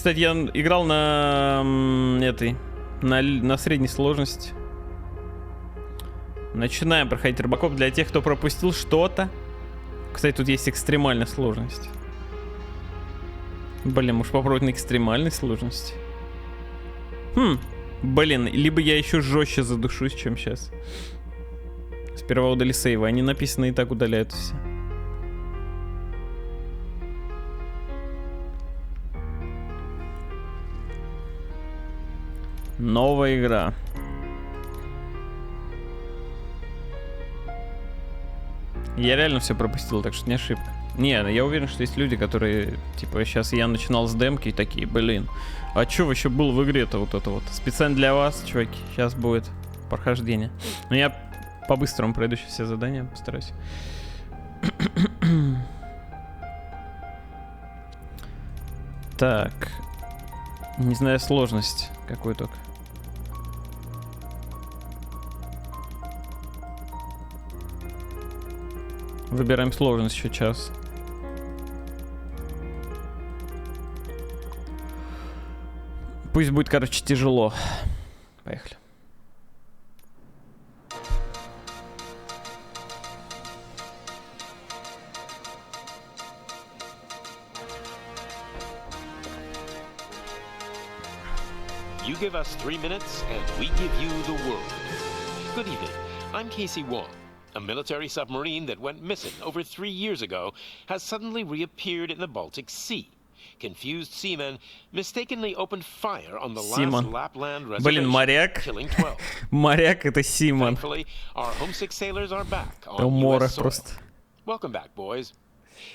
Кстати, я играл на на средней сложности. Начинаем проходить Robocop для тех, кто пропустил что-то. Кстати, тут есть экстремальная сложность. Блин, может попробовать на экстремальной сложности? Блин, либо я еще жестче задушусь, чем сейчас. Сперва удали сейвы, они написаны и так удаляют все. Новая игра. Я реально все пропустил, так что не ошибка. Не, я уверен, что есть люди, которые, типа, сейчас я начинал с демки и такие, блин, а чё вообще было в игре-то вот это вот? Специально для вас, чуваки, сейчас будет прохождение. Но я по-быстрому пройду сейчас все задания, постараюсь. Так. Не знаю сложность какой только. Выбираем сложность еще час. Пусть будет, короче, тяжело. Поехали. You give us 3 minutes, and we give you the world. Good evening. I'm p.1. A military submarine that went missing over 3 years ago has suddenly reappeared in the Baltic Sea. Confused seamen mistakenly opened fire on the last Lapland reservation, killing 12. Моряк это Симон. Thankfully, our homesick sailors are back on US soil. Welcome back, boys.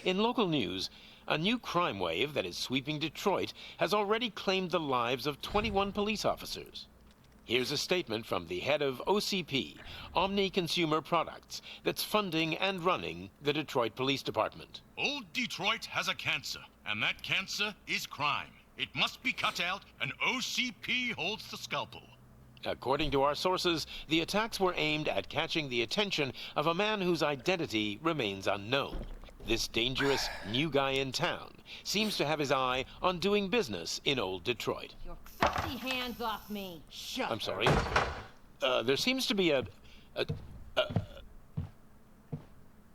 In local news, a new crime wave that is sweeping Detroit has already claimed the lives of 21 police officers. Here's a statement from the head of OCP, Omni Consumer Products, that's funding and running the Detroit Police Department. Old Detroit has a cancer, and that cancer is crime. It must be cut out, and OCP holds the scalpel. According to our sources, the attacks were aimed at catching the attention of a man whose identity remains unknown. This dangerous new guy in town seems to have his eye on doing business in old Detroit. Your filthy hands off me. Shut. I'm sorry. There seems to be a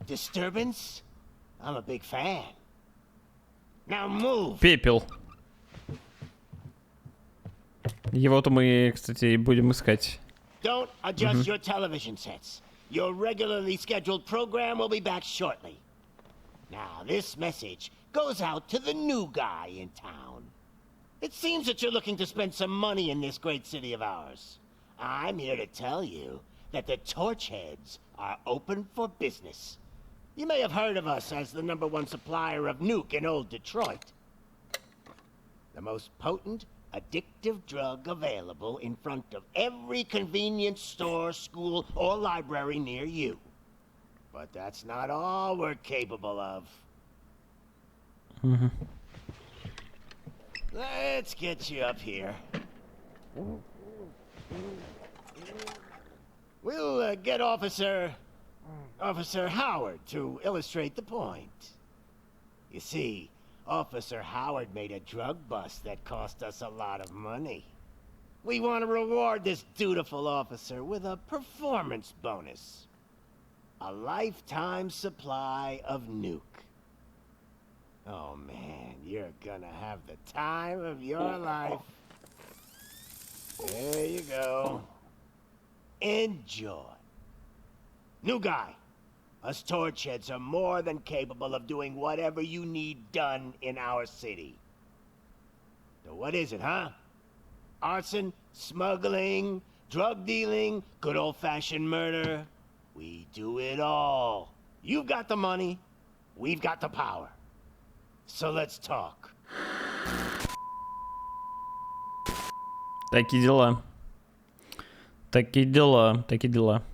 disturbance? I'm a big fan. Now move. Пепел. Его-то мы, кстати, и будем искать. Don't adjust your television sets. Your regularly scheduled program will be back shortly. Now, this message goes out to the new guy in town. It seems that you're looking to spend some money in this great city of ours. I'm here to tell you that the Torchheads are open for business. You may have heard of us as the #1 supplier of nuke in old Detroit. The most potent, addictive drug available in front of every convenience store, school, or library near you. But that's not all we're capable of. Let's get you up here. We'll get Officer Howard to illustrate the point. You see, Officer Howard made a drug bust that cost us a lot of money. We want to reward this dutiful officer with a performance bonus. A lifetime supply of nuke. Oh man, you're gonna have the time of your life. There you go. Enjoy. New guy, us Torchheads are more than capable of doing whatever you need done in our city. So what is it, huh? Arson, smuggling, drug dealing, good old-fashioned murder. We do it all. You've got the money, we've got the power. So let's talk. Такие дела. Такие дела. Такие дела.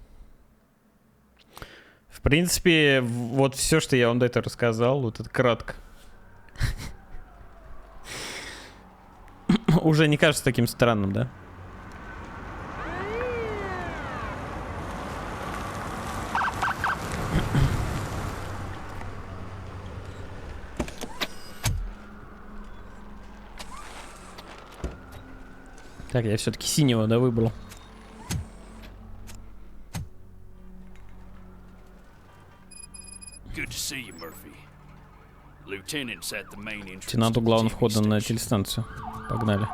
В принципе, вот все, что я вам до этого рассказал, вот это кратко. Уже не кажется таким странным, да? Так, я все-таки синего, да, выбрал. Лейтенант у главного входа на телестанцию. Погнали.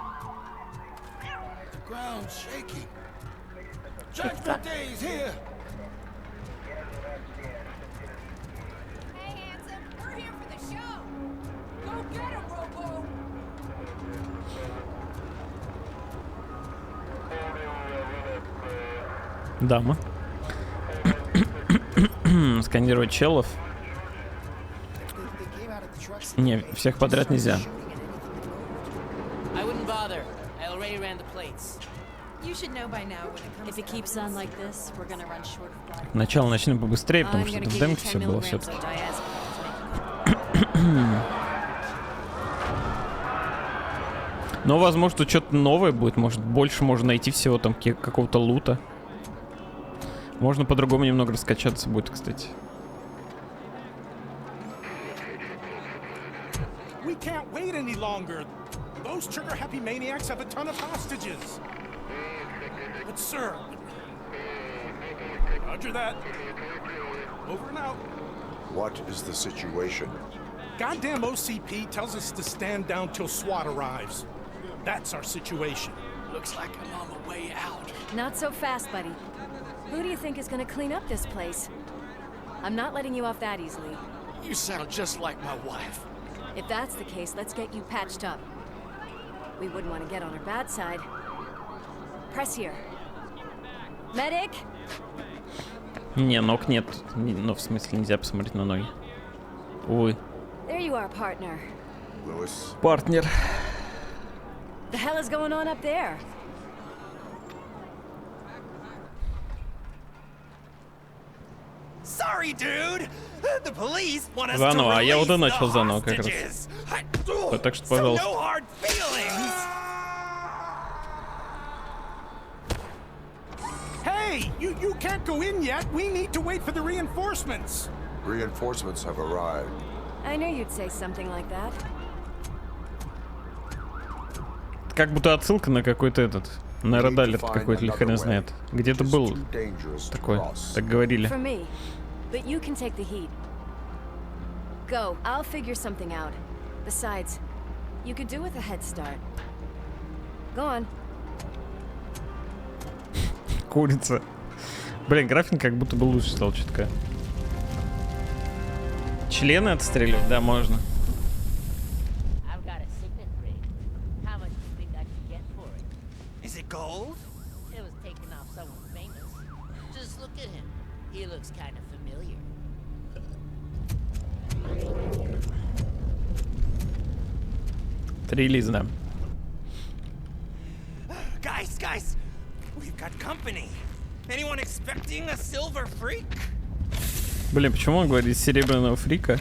Дама. Сканировать челов. Не, всех подряд нельзя. Начало начнем побыстрее, потому что в демке все было все-таки. Но, возможно, тут что-то новое будет. Может, больше можно найти всего там какого-то лута. Можно по-другому немного раскачаться будет, кстати. Can't wait any longer. Those trigger-happy maniacs have a ton of hostages. But sir, roger that. Over and out. What is the situation? Goddamn OCP tells us to stand down till SWAT arrives. That's our situation. Looks like I'm on the way out. Not so fast, buddy. Who do you think is gonna clean up this place? I'm not letting you off that easily. You sound just like my wife. If that's the case, let's get you patched up. We wouldn't want to get on her bad side. Press here. Medic? Не, ног нет. Ну, в смысле, нельзя посмотреть на ноги. Увы. There you are, partner. Lewis. Партнер. The hell is going on up there? Sorry, dude. The police want us Заново, to а я вот и release начал the заново как раз. hostages. Так что, So пожалуйста. no hard feelings. Hey, you can't go in yet. We need to wait for the reinforcements. Reinforcements have arrived. I knew you'd say something like that. Как будто отсылка на какой-то этот. На Родалер какой-то, или хрен знает. Где-то был такой, так говорили. For me, but you can take the heat. Go, I'll figure something out. Besides, you could do with a head start. Go on. Курица. Блин, график как будто бы лучше стал чутка. Члены отстрелять? Да, можно. Is it gold? It was taken off someone famous. Just look at him. He looks kind of familiar. Релиз, да. Guys, we've got company. Anyone expecting a silver freak? Блин, почему он говорит серебряного фрика,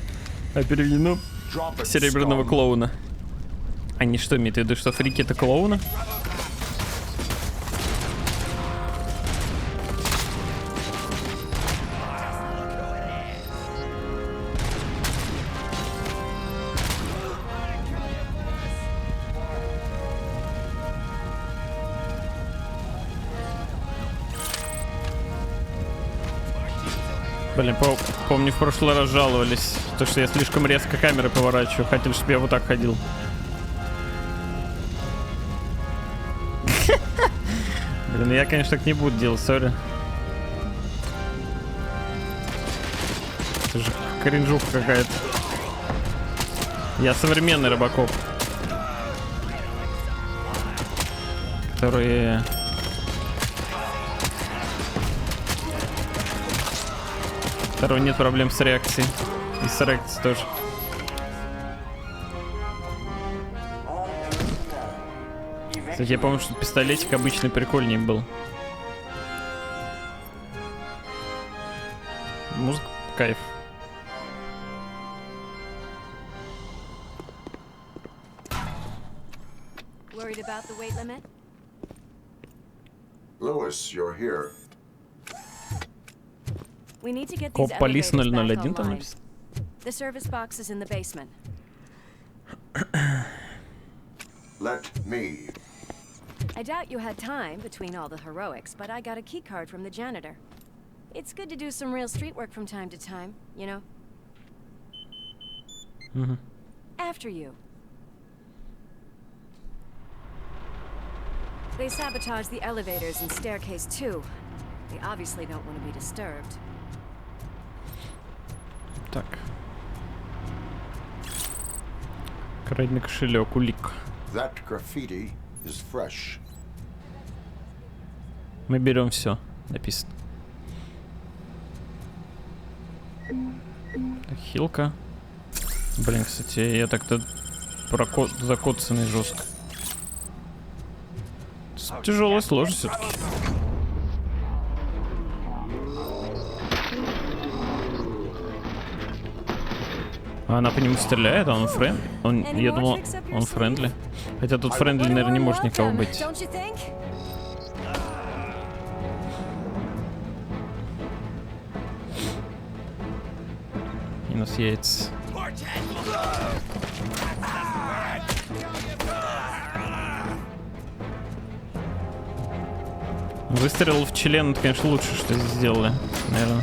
а переведено серебряного клоуна? Они что, имеют в виду, что фрики это клоуны? Блин, помню, в прошлый раз жаловались, то что я слишком резко камеры поворачиваю. Хотели, чтобы я вот так ходил. Блин, я, конечно, так не буду делать, сори. Это же кринжуха какая-то. Я современный Robocop, который... Второго нет проблем с реакцией. И с реакцией тоже. Кстати, я помню, что пистолетик обычный прикольнее был. Музыка, кайф. Worried about the weight limit? Lewis, you're here. We need to get these Коп полис elevators back 001 там online. написано. The service box is in the basement. Let me. I doubt you had time between all the heroics, but I got a key card from the janitor. It's good to do some real street work from time to time, you know? Mm-hmm. After you. They sabotaged the elevators and staircase too. They obviously don't want to be disturbed. Так. Краденый кошелек, улик. That graffiti is fresh. Мы берем все, написано. Так, хилка. Блин, кстати, я так-то закоцанный жестко. Тяжелая сложность все-таки. А она по нему стреляет, а он френдли? Я думал, он френдли. Хотя тут френдли, наверное, не может никого быть. Минус яйца. Выстрел в член, это, конечно, лучше, что сделали, наверное.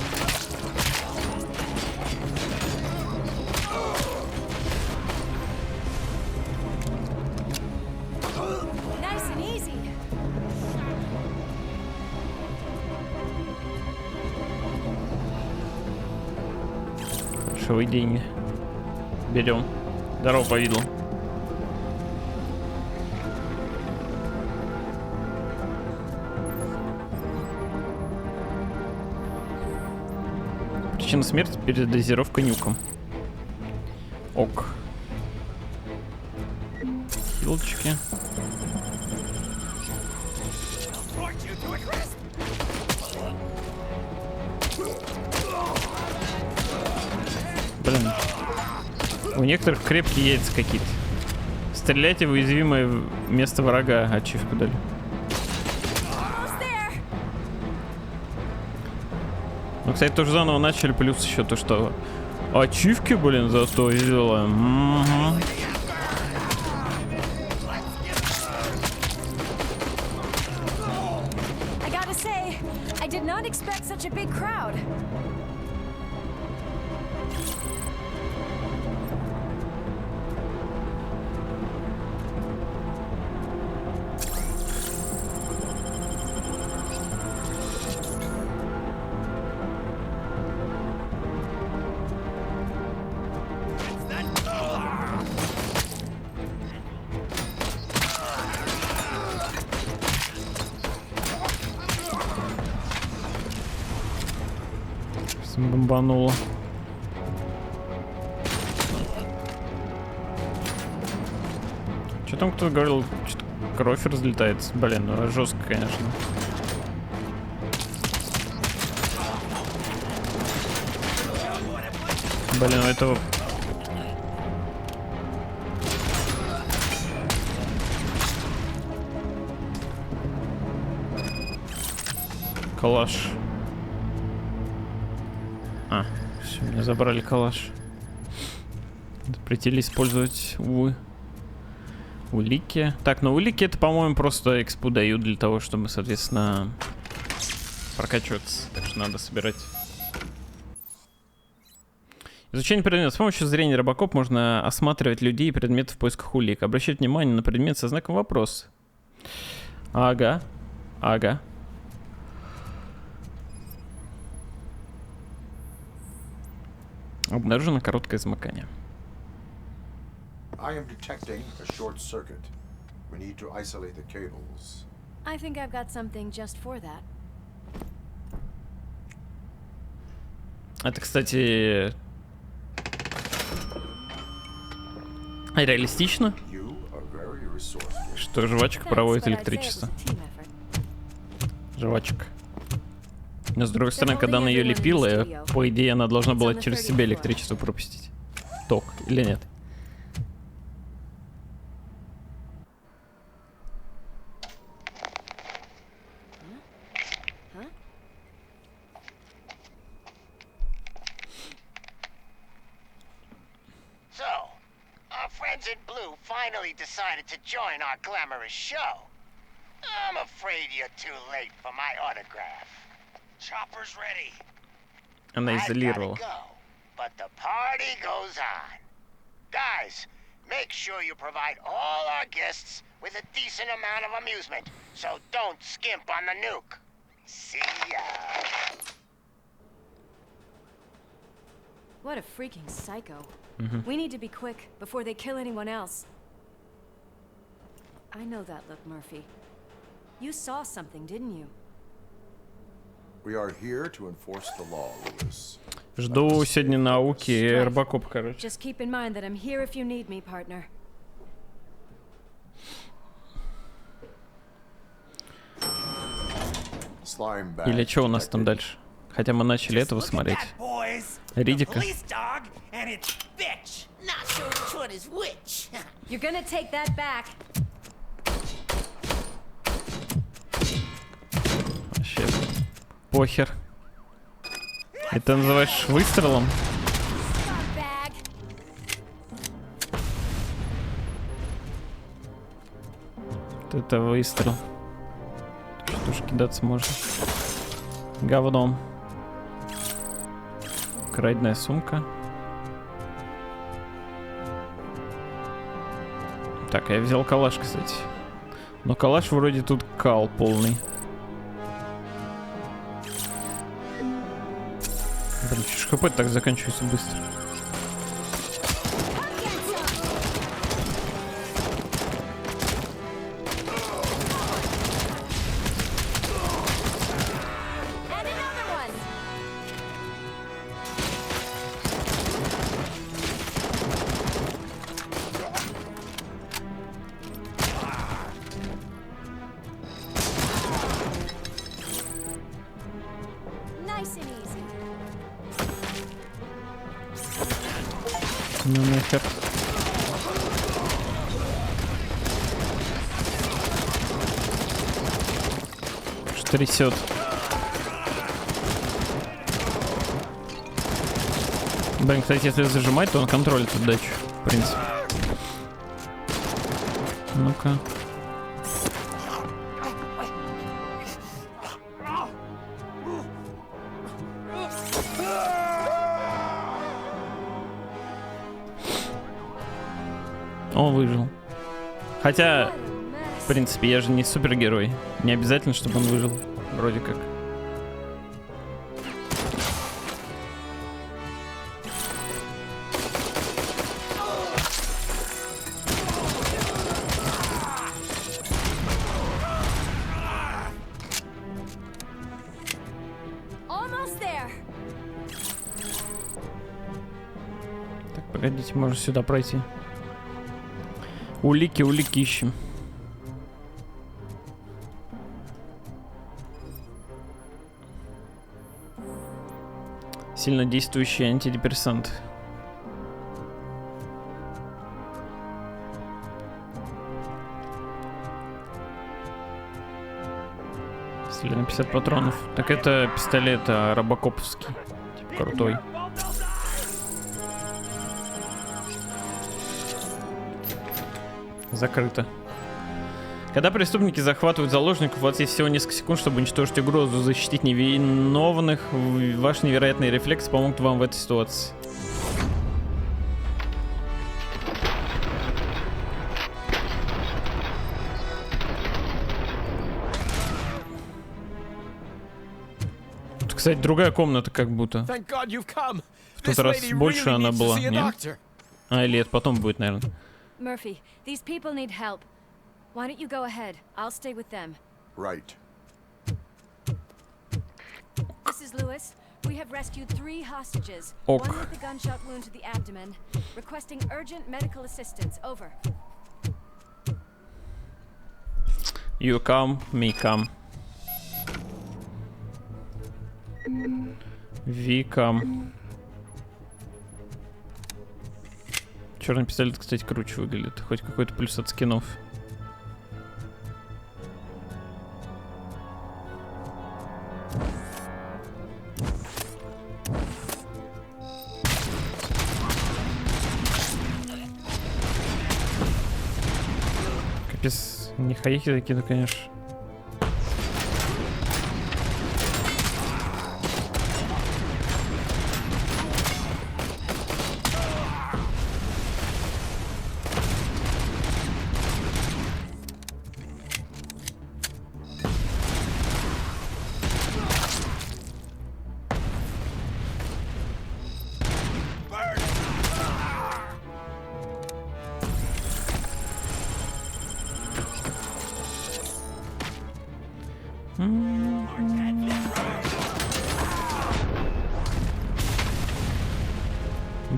Хорошие деньги. Берем. Здорово, повидло. Причина смерти — передозировка нюком. Ок. Хилочки. Блин. У некоторых крепкие яйца какие-то. Стреляйте в уязвимое место врага. Ачивку дали. Ну, кстати, тоже заново начали, плюс еще то, что ачивки, блин, зато сделаем. Бомбануло. Что там кто-то говорил, что кровь разлетается? Блин, ну жестко, конечно. Блин, у этого... Калаш. А, все, мне забрали калаш. Запретили использовать улики. Так, ну улики это, по-моему, просто экспу дают для того, чтобы, соответственно, прокачиваться. Так что надо собирать. Изучение предметов. С помощью зрения Robocop можно осматривать людей и предметы в поисках улик. Обращать внимание на предмет со знаком вопроса. Ага. Ага. Обнаружено короткое замыкание. I am detecting a short circuit. We need to isolate the cables. I think I've got something just for that. Это, кстати, реалистично, что жвачка проводит электричество. Жвачка. Но с другой стороны, когда она ее лепила, по идее, она должна была через себя электричество пропустить. Ток, или нет? So, our friends in blue finally decided to join our glamorous show. I'm afraid you're too late for my autograph. Chopper's ready. Она изолировала. But the party goes on. Guys, make sure you provide all our guests with a decent amount of amusement, so don't skimp on the nuke. See ya. What a freaking psycho. We need to be quick before they kill anyone else. I know that look, Murphy. You saw something, didn't you? We are here to enforce the law, Lewis. Жду сегодня науки и Robocop, короче. Just keep in mind that I'm here if you need me, partner. Или что у нас там дальше? Хотя мы начали этого смотреть. Ридика. You're gonna take that back. Вообще, похер. Это называешь выстрелом? Вот это выстрел. Что ж, кидаться можно. Говном. Краденая сумка. Так, я взял калаш, кстати. Но калаш вроде тут кал полный. Блин, что ж хп так заканчивается быстро. Ну нахер. Что трясет? Блин, кстати, если зажимать, то он контролит отдачу, в принципе. Ну-ка. Он выжил. Хотя, в принципе, я же не супергерой. Не обязательно, чтобы он выжил. Вроде как. Так, погодите, можно сюда пройти. Улики, улики ищем. Сильно действующий антидепрессант. Стреляем 50 патронов. Так это пистолет робокоповский. Типа крутой. Закрыто. Когда преступники захватывают заложников, у вас есть всего несколько секунд, чтобы уничтожить угрозу, защитить невиновных. Ваш невероятный рефлекс помогут вам в этой ситуации. Тут, кстати, другая комната как будто. В тот раз больше она была, нет? А, или это потом будет, наверное. Murphy, these people need help. Why don't you go ahead? I'll stay with them. Right. This is Lewis. We have rescued 3 hostages. Ok. One with a gunshot wound to the abdomen. Requesting urgent medical assistance. Over. You come, me come. We come. Черный пистолет, кстати, круче выглядит. Хоть какой-то плюс от скинов. Капец, не хаехи закину, конечно.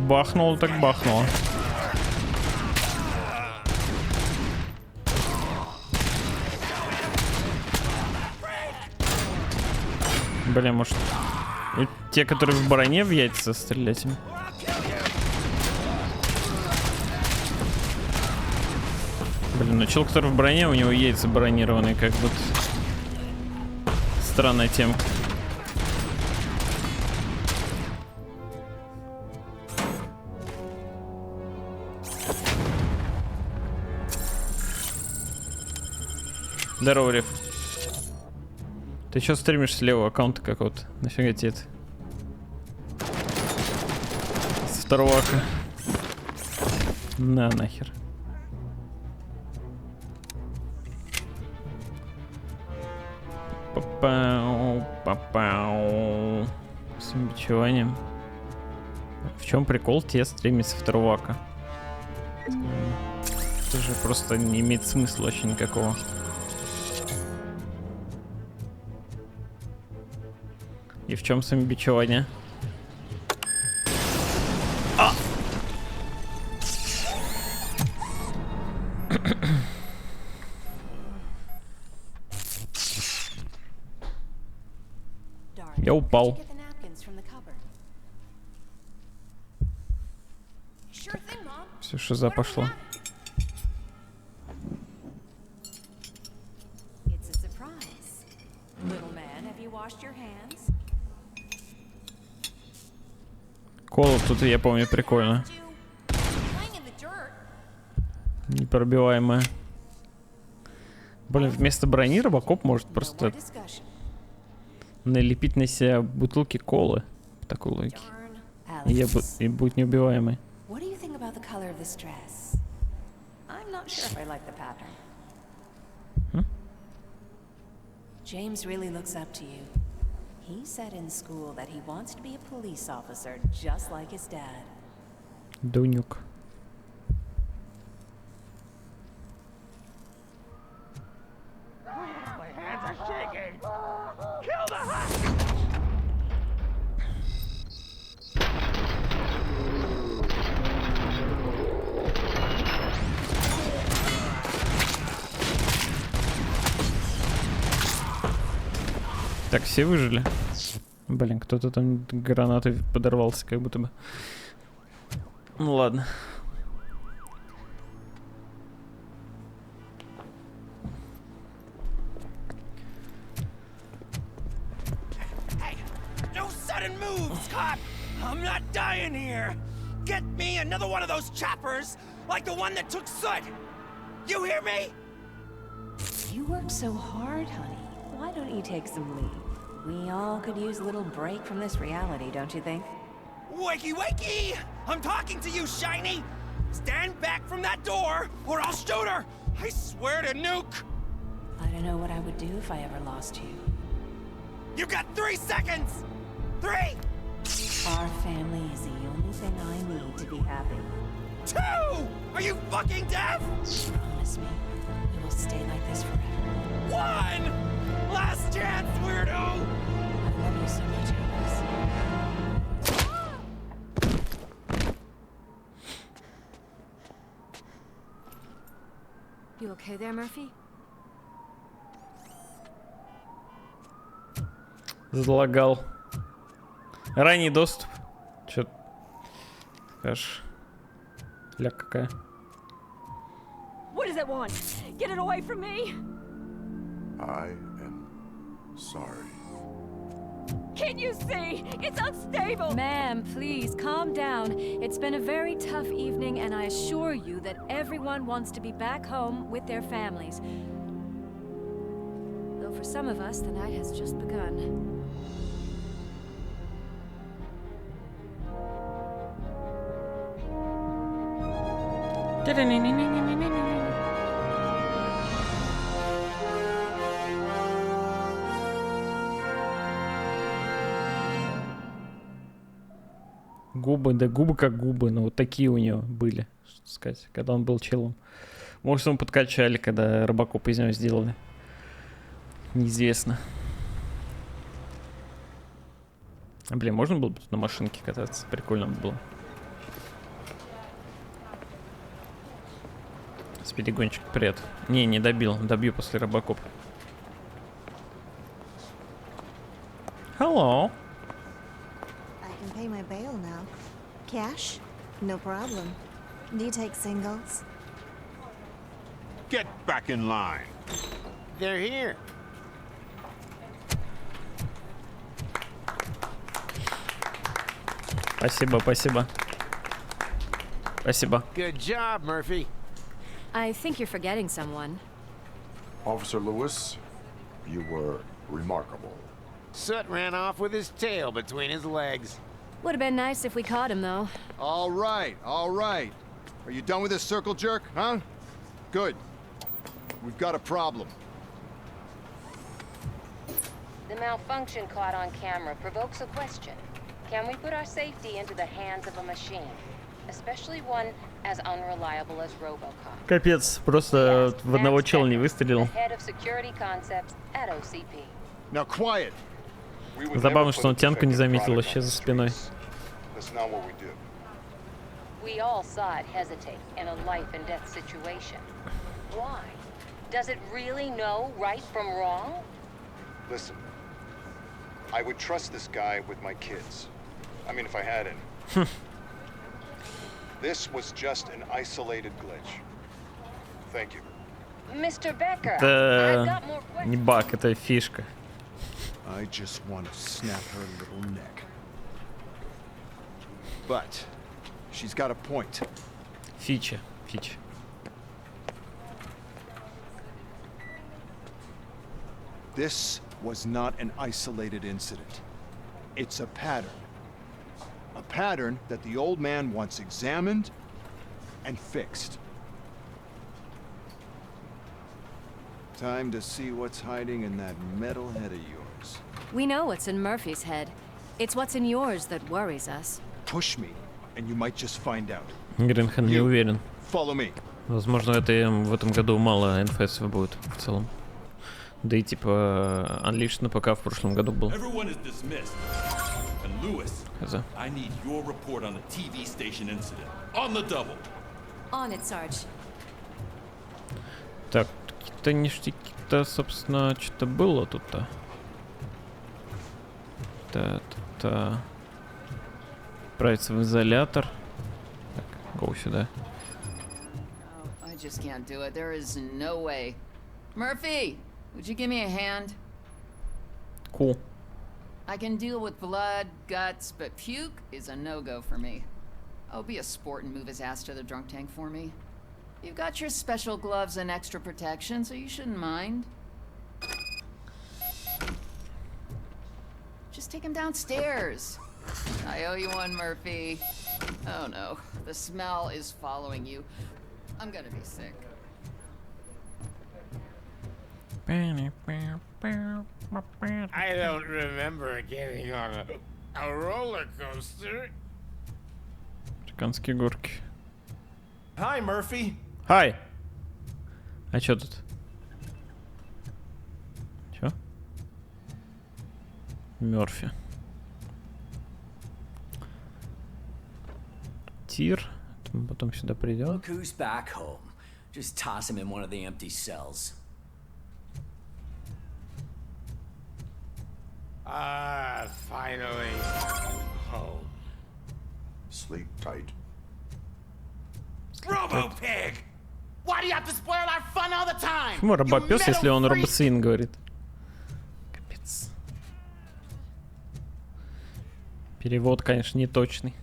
Бахнул так бахнул. Блин, может... Те, которые в броне, в яйца стрелять им? Блин, ну чел, который в броне, у него яйца бронированные, как будто... Странная темка. Здорово, Реф. Ты чё стримишь с левого аккаунта какого-то? Нафига тебе это? С второго ака. На нахер. Папау, папау. С бичеванием. В чем прикол тебе стримить со второго ака? Это же просто не имеет смысла вообще никакого. И в чем самобичевание? А! Я упал. Все, шиза пошла. Кола тут, я помню, прикольно. Непробиваемая. Блин, вместо брони Робокоп может просто налепить на себя бутылки колы. По такой логике. И будет неубиваемый. James really looks up to you. He said in school that he wants to be a police officer, just like his dad. Дунюк. My hands are shaking. Kill the hut. Так, все выжили? Блин, кто-то там гранатой подорвался, как будто бы. Ну ладно. Hey, no sudden moves, cop. I'm not dying here. Get me another one of those choppers, like the one that took Soot. You hear me? You work so hard, honey. Why don't you take some leave? We all could use a little break from this reality, don't you think? Wakey, wakey! I'm talking to you, Shiny! Stand back from that door, or I'll shoot her! I swear to nuke! I don't know what I would do if I ever lost you. You got 3 seconds! 3! Our family is the only thing I need to be happy. 2! Are you fucking deaf? Promise me, we will stay like this forever. 1! Last chance, weirdo! I love you so much, Alice. You okay there, Murphy? Залагал. Ранний доступ. Чё скажешь? Ля какая. What does it want? Get it away from me! I am sorry. Can't you see? It's unstable! Ma'am, please calm down. It's been a very tough evening, and I assure you that everyone wants to be back home with their families. Though for some of us, the night has just begun. Губы, да губы как губы, но вот такие у него были, что сказать, когда он был челом. Может, ему подкачали, когда Робокоп из него сделали. Неизвестно. Блин, можно было бы тут на машинке кататься? Прикольно бы было. Спидигончик, привет. Не добил. Добью после Robocop. Hello. I can pay my bail now. Cash? No problem. Do you take singles? Get back in line. They're here. Спасибо, спасибо. Спасибо. Good job, Murphy. I think you're forgetting someone. Officer Lewis, you were remarkable. Soot ran off with his tail between his legs. Would have been nice if we caught him, though. All right, all right. Are you done with this circle jerk, huh? Good. We've got a problem. The malfunction caught on camera provokes a question. Can we put our safety into the hands of a machine? Especially one as unreliable as Robocop. Капец, просто в одного чела не выстрелил. Head of security concepts at OCP. Now quiet. Забавно, что он тянку не заметил вообще за спиной. That's not what we do. We all saw it hesitate in a life and death situation. Why? Does it really know right from wrong? Listen, I would trust this guy with my kids. I mean, if I had any. This was just an isolated glitch. Thank you. Mr. Becker, I've Это got more questions. не баг, это фишка. I just want to snap her little neck. But she's got a point. Фича. This was not an isolated incident. It's a pattern. A pattern that the old man wants examined and fixed. Time to see what's hiding in that metal head of yours. We know what's in Murphy's head. It's what's in yours that worries us. Push me, and you might just find out. Гринхан не уверен. Follow me. Возможно, в этом году мало НФС будет в целом. Да и типа Unleashed на ПК в прошлом году был. Everyone is dismissed. And Lewis, I need your report on the TV station incident. On the double. On it, Sarge. Так, какие-то ништяки-то, собственно, что-то было тут-то. Та. Отправиться в изолятор. Так, go сюда. Oh, I just can't do it. There is no way. Murphy, would you give me a hand? Cool. I can deal with blood, guts, but puke is a no-go for me. Oh, be a sport and move his ass to the drunk tank for me. You've got your special gloves and extra protection, so you shouldn't mind. Just take him downstairs. I owe you one, Murphy. Oh no, the smell is following you. I'm gonna be sick. I don't remember getting on a roller coaster. Американские горки. Hi, Murphy. Hi. А чё тут? Чё? Мёрфи. Тир. Потом сюда придет. Look who's back home. Just toss him in one of the empty cells. Finally home. Sleep tight. Robo-pig! Why do you have to spoil our fun all the time? Почему робопес, если он робосвин говорит? Капец. Перевод, конечно, не точный.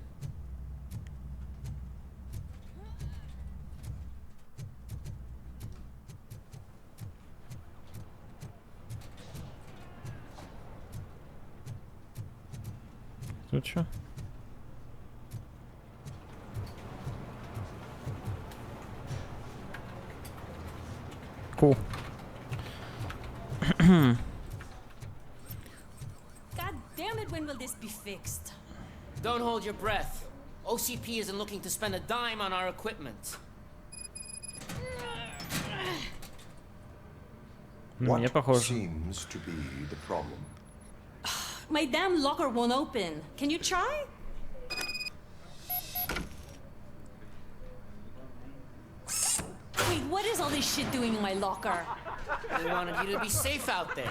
Тут что? Cool. God damn it, when will this be fixed? Don't hold your breath. OCP isn't looking to spend a dime on our equipment. Мне похоже. Seems to be the problem? My damn locker won't open. Can you try? Wait, what is all this shit doing in my locker? We wanted you to be safe out there.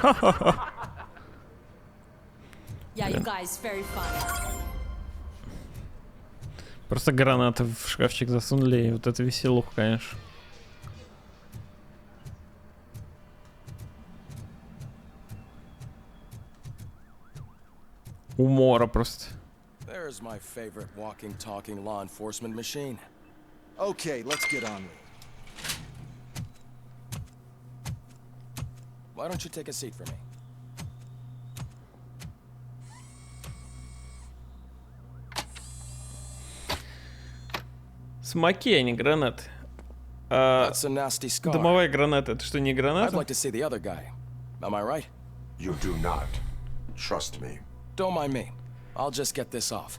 Yeah, you guys, very fun. Просто гранаты в шкафчик засунули, и вот это веселуха, конечно. Умора просто. There's my favorite walking, talking law enforcement machine. Okay, let's get on with it. Why don't you take a seat for me? Смоки, а не гранаты. Дымовая граната, это что, не граната? I'd like to see the other guy. Am I right? You do not. Trust me. Don't mind me. I'll just get this off.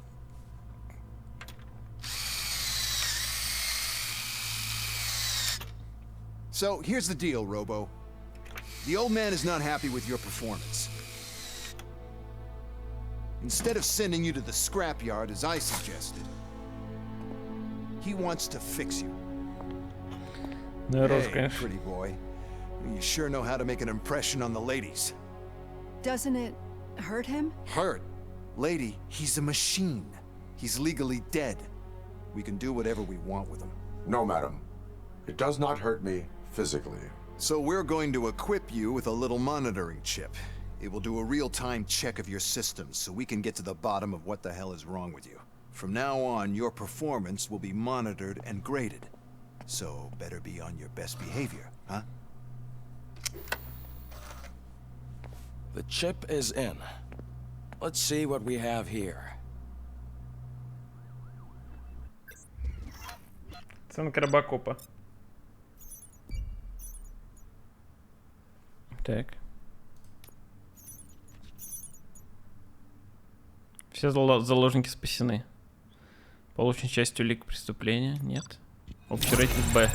So, here's the deal, Robo. The old man is not happy with your performance. Instead of sending you to the scrapyard as I suggested, he wants to fix you. Hey, pretty boy. You sure know how to make an impression on the ladies. Doesn't it hurt him? Hurt? Lady, he's a machine. He's legally dead. We can do whatever we want with him. No, madam. It does not hurt me physically. So we're going to equip you with a little monitoring chip. It will do a real-time check of your systems so we can get to the bottom of what the hell is wrong with you. From now on, your performance will be monitored and graded. So better be on your best behavior, huh? The chip is in. Let's see what we have here. Оценка Робокопа. Так. Все заложники спасены. Получен часть улик преступления. Нет. Общий рейтинг Б.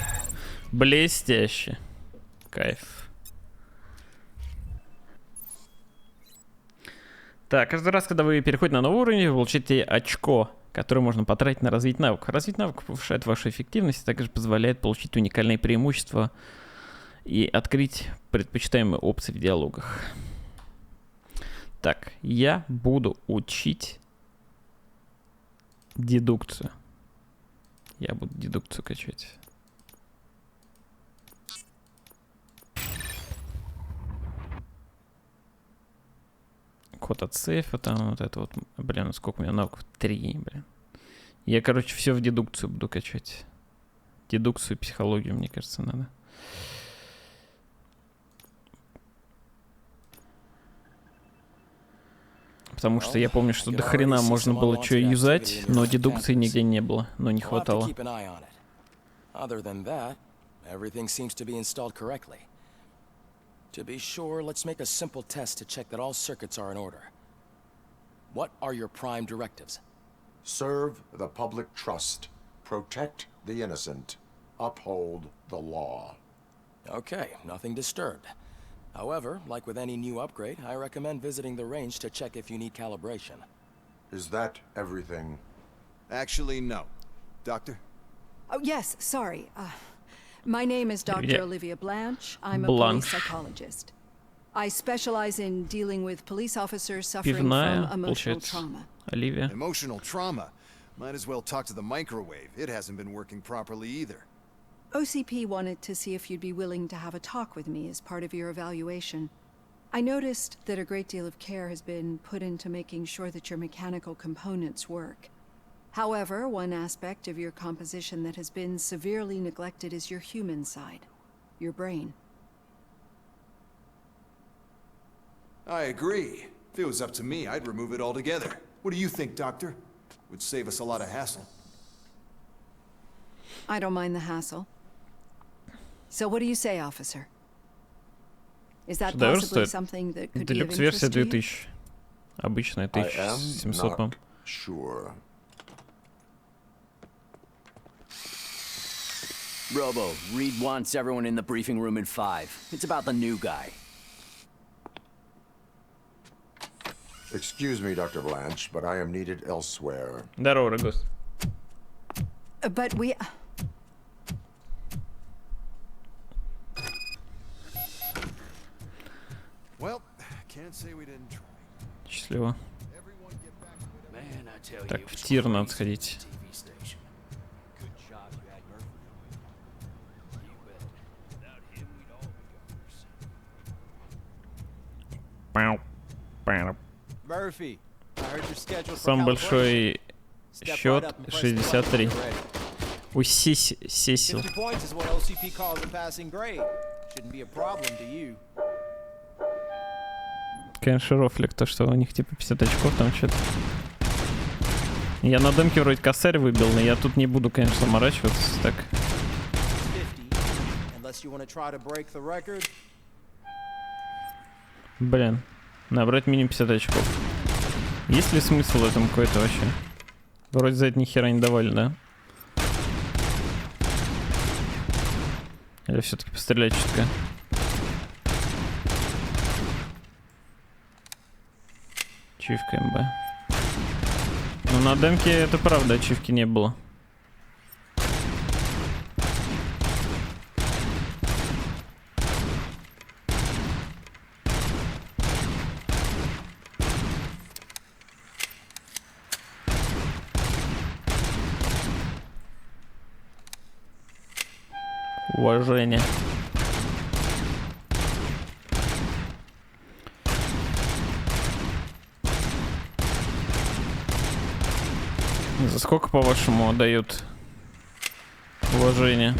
Блестяще. Кайф. Так, каждый раз, когда вы переходите на новый уровень, вы получите очко, которое можно потратить на развитие навыков. Развитие навыков повышает вашу эффективность, а также позволяет получить уникальные преимущества и открыть предпочитаемые опции в диалогах. Так, я буду учить дедукцию. Я буду дедукцию качать. Код от сейфа, там вот это вот. Блин, сколько у меня навыков? 3, блин. Я, короче, все в дедукцию буду качать. Дедукцию и психологию, мне кажется, надо. Потому что я помню, что до хрена можно было что юзать, но дедукции нигде не было, но не хватало. To be sure, let's make a simple test to check that all circuits are in order. What are your prime directives? Serve the public trust, protect the innocent, uphold the law. Okay, nothing disturbed. However, like with any new upgrade, I recommend visiting the range to check if you need calibration. Is that everything? Actually, no. Doctor? Oh, yes, sorry. My name is Dr. Olivia Blanche. I'm a police psychologist. I specialize in dealing with police officers suffering from emotional trauma. Olivia. Emotional trauma? Might as well talk to the microwave. It hasn't been working properly either. OCP wanted to see if you'd be willing to have a talk with me as part of your evaluation. I noticed that a great deal of care has been put into making sure that your mechanical components work. However, one aspect of your composition that has been severely neglected is your human side, your brain. I agree. If it was up to me, I'd remove it altogether. What do you think, Doctor? Would save us a lot of hassle. I don't mind the hassle. So what do you say, officer? Is that possibly something that could be of interest to you? Делюкс-версия 2000. Обычная 1700, по-моему. Sure. Robo, Reed wants everyone in the briefing room in 5. It's about the new guy. Excuse me, Dr. Blanche, but I am needed elsewhere. Здорово, Рагос. But we... Well, can't say we didn't try. Счастливо. Man, I tell Так, you, в тир надо сходить. TV station. Good job you had Murphy. You bet. Without him, we'd all be gone. Murphy, I heard your schedule for Самый большой Step счет right up and press 63. the button when you're ready. Ой, сесил. 50 points is what OCP calls a passing grade. Shouldn't be a problem to you. Конечно, рофлик, то, что у них типа 50 очков, там что-то. Я на демке вроде косарь выбил, но я тут не буду, конечно, заморачиваться. Так. 50, unless you want to try to break the record. Блин. Набрать минимум 50 очков. Есть ли смысл в этом какой-то вообще? Вроде за это ни хера не давали, да? Или все-таки пострелять чутка? Ачивка МБ. Ну на демке это правда, ачивки не было. Уважение. За сколько, по-вашему, дают уважение?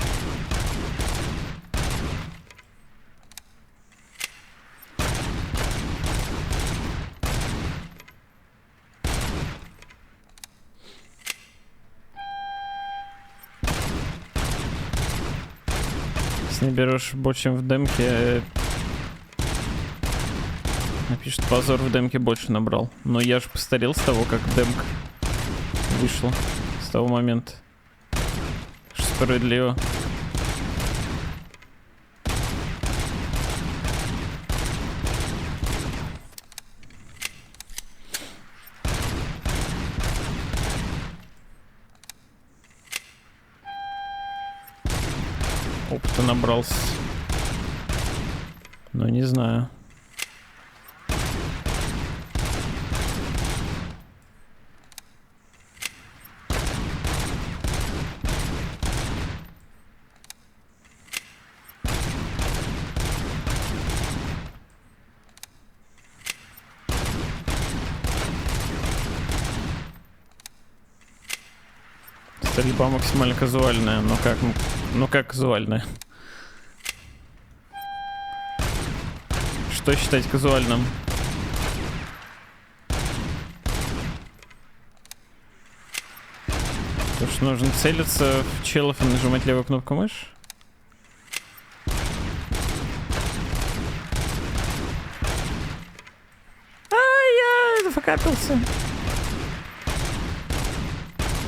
Если не берешь больше, чем в демке, напишет, позор, в демке больше набрал. Но я же постарел с того, как демка вышла. С того момента. Справедливо. Опыта набрался. Но не знаю. Стрельба максимально казуальная, но как казуальная? Что считать казуальным? То, что нужно целиться в челов и нажимать левую кнопку мыши? Ай, я зафакапился.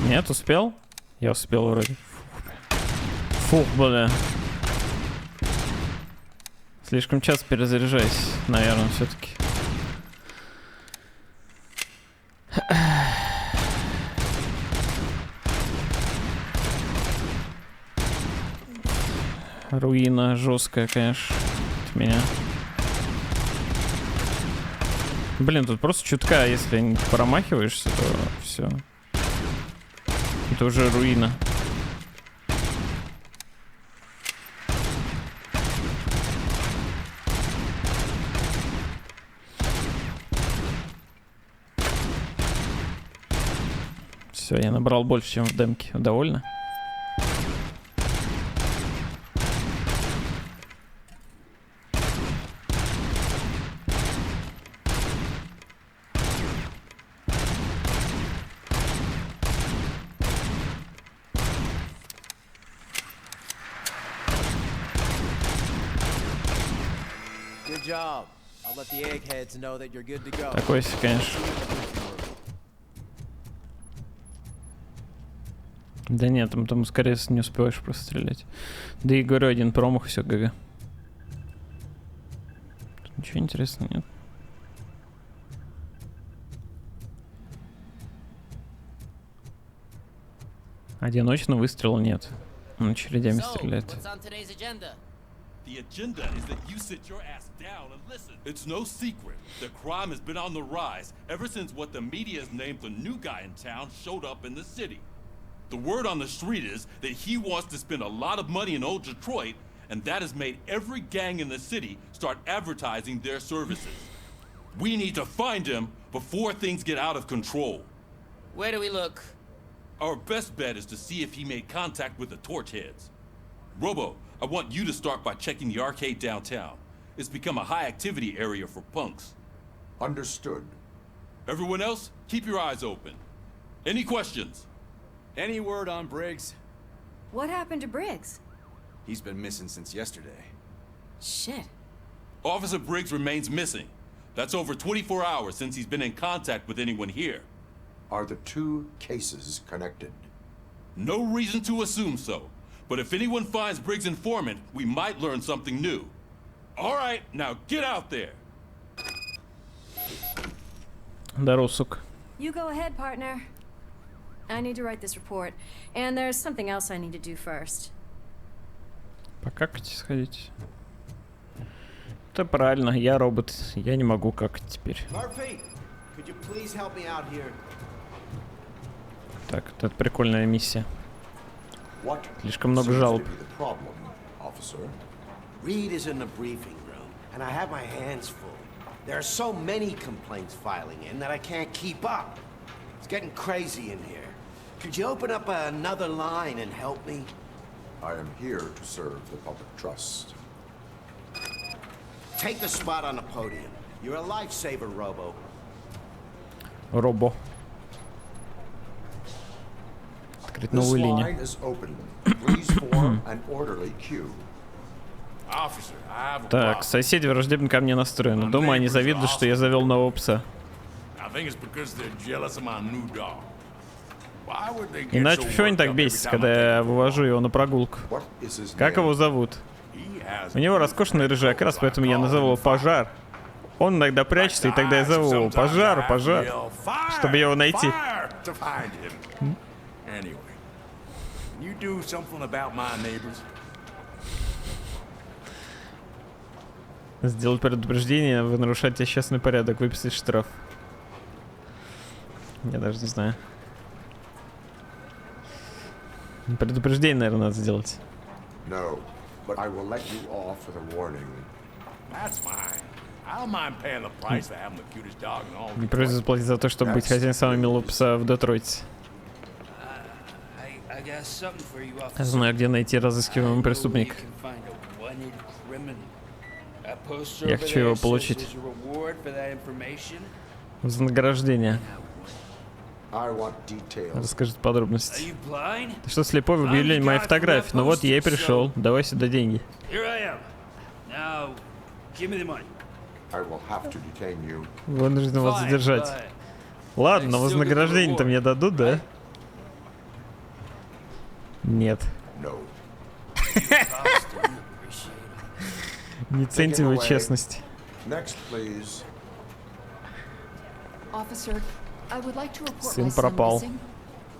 Нет, успел? Я успел вроде. Фух, бля. Слишком часто перезаряжаюсь, наверное, все-таки. Руина жесткая, конечно, от меня. Блин, тут просто чутка, если не промахиваешься, то все. Это уже руина. Все, я набрал больше, чем в демке. Довольно? Good job. I'll let the eggheads know that you're good to go. Такой себе, конечно. Да нет, там скорее не успеваешь просто стрелять. Да и говорю, один промах, все, ГГ. Тут ничего интересного нет. Одиночного выстрела нет. Он очередями стреляет. What's on today's agenda? The agenda is that you sit your ass down and listen. It's no secret that crime has been on the rise ever since what the media has named the new guy in town showed up in the city. The word on the street is that he wants to spend a lot of money in old Detroit, and that has made every gang in the city start advertising their services. We need to find him before things get out of control. Where do we look? Our best bet is to see if he made contact with the torch heads. Robo, I want you to start by checking the arcade downtown. It's become a high-activity area for punks. Understood. Everyone else, keep your eyes open. Any questions? Any word on Briggs? What happened to Briggs? He's been missing since yesterday. Shit. Officer Briggs remains missing. That's over 24 hours since he's been in contact with anyone here. Are the two cases connected? No reason to assume so. But if anyone finds Briggs' informant, we might learn something new. All right, now get out there. Здорово, сука. You go ahead, partner. I need to write this report, and there's something else I need to do first. Покакать сходить. Это правильно, я робот, я не могу какать теперь. Murphy, could you please help me out here? Так, это прикольная миссия. What Слишком много жалоб. seems to be the problem, officer? Reed is in the briefing room, and I have my hands full. There are so many complaints filing in that I can't keep up. It's getting crazy in here. Could you open up another line and help me? I am here to serve the public trust. Take the spot on the podium. You're a lifesaver, Robo. Робо. Открыть This новую линию. line is open. Please form an orderly queue. Officer, I have a Так, problem. соседи враждебно ко мне настроены. Думаю, они завидуют, что я завел нового пса. I think it's because they're jealous of my new dog. Why would they get Иначе so почему они worked так up every бесятся, time I когда я вывожу его на прогулку? What is his Как name? его зовут? He has У него роскошный рыжий окрас, поэтому я назову его Пожар. Он иногда прячется, и тогда я зову его Пожар, Пожар, чтобы его найти. fire to find him. Anyway, can you do something about my neighbors? Сделать предупреждение, вы нарушаете общественный порядок, выписать штраф. Я даже не знаю. Предупреждение, наверное, надо сделать. No, but I will let you off with a warning. That's fine. I don't mind paying the price for having the cutest dog in all Не придется заплатить за то, чтобы быть хозяином самого милого пса в Детройте. I got something for you, Я officer. знаю, где найти разыскиваемого преступника. Я хочу его получить. Вознаграждение. I want details. Расскажите подробности. Ты что, слепой? В объявлении моей фотографии. Ну вот, я и пришел. Давай сюда деньги. I will have to detain you. Вынужден вас задержать. Ладно, но вознаграждение-то мне дадут, да? Нет. No. Не цените вы честность. Next, please. Officer, I would like to report my Сын son пропал. missing.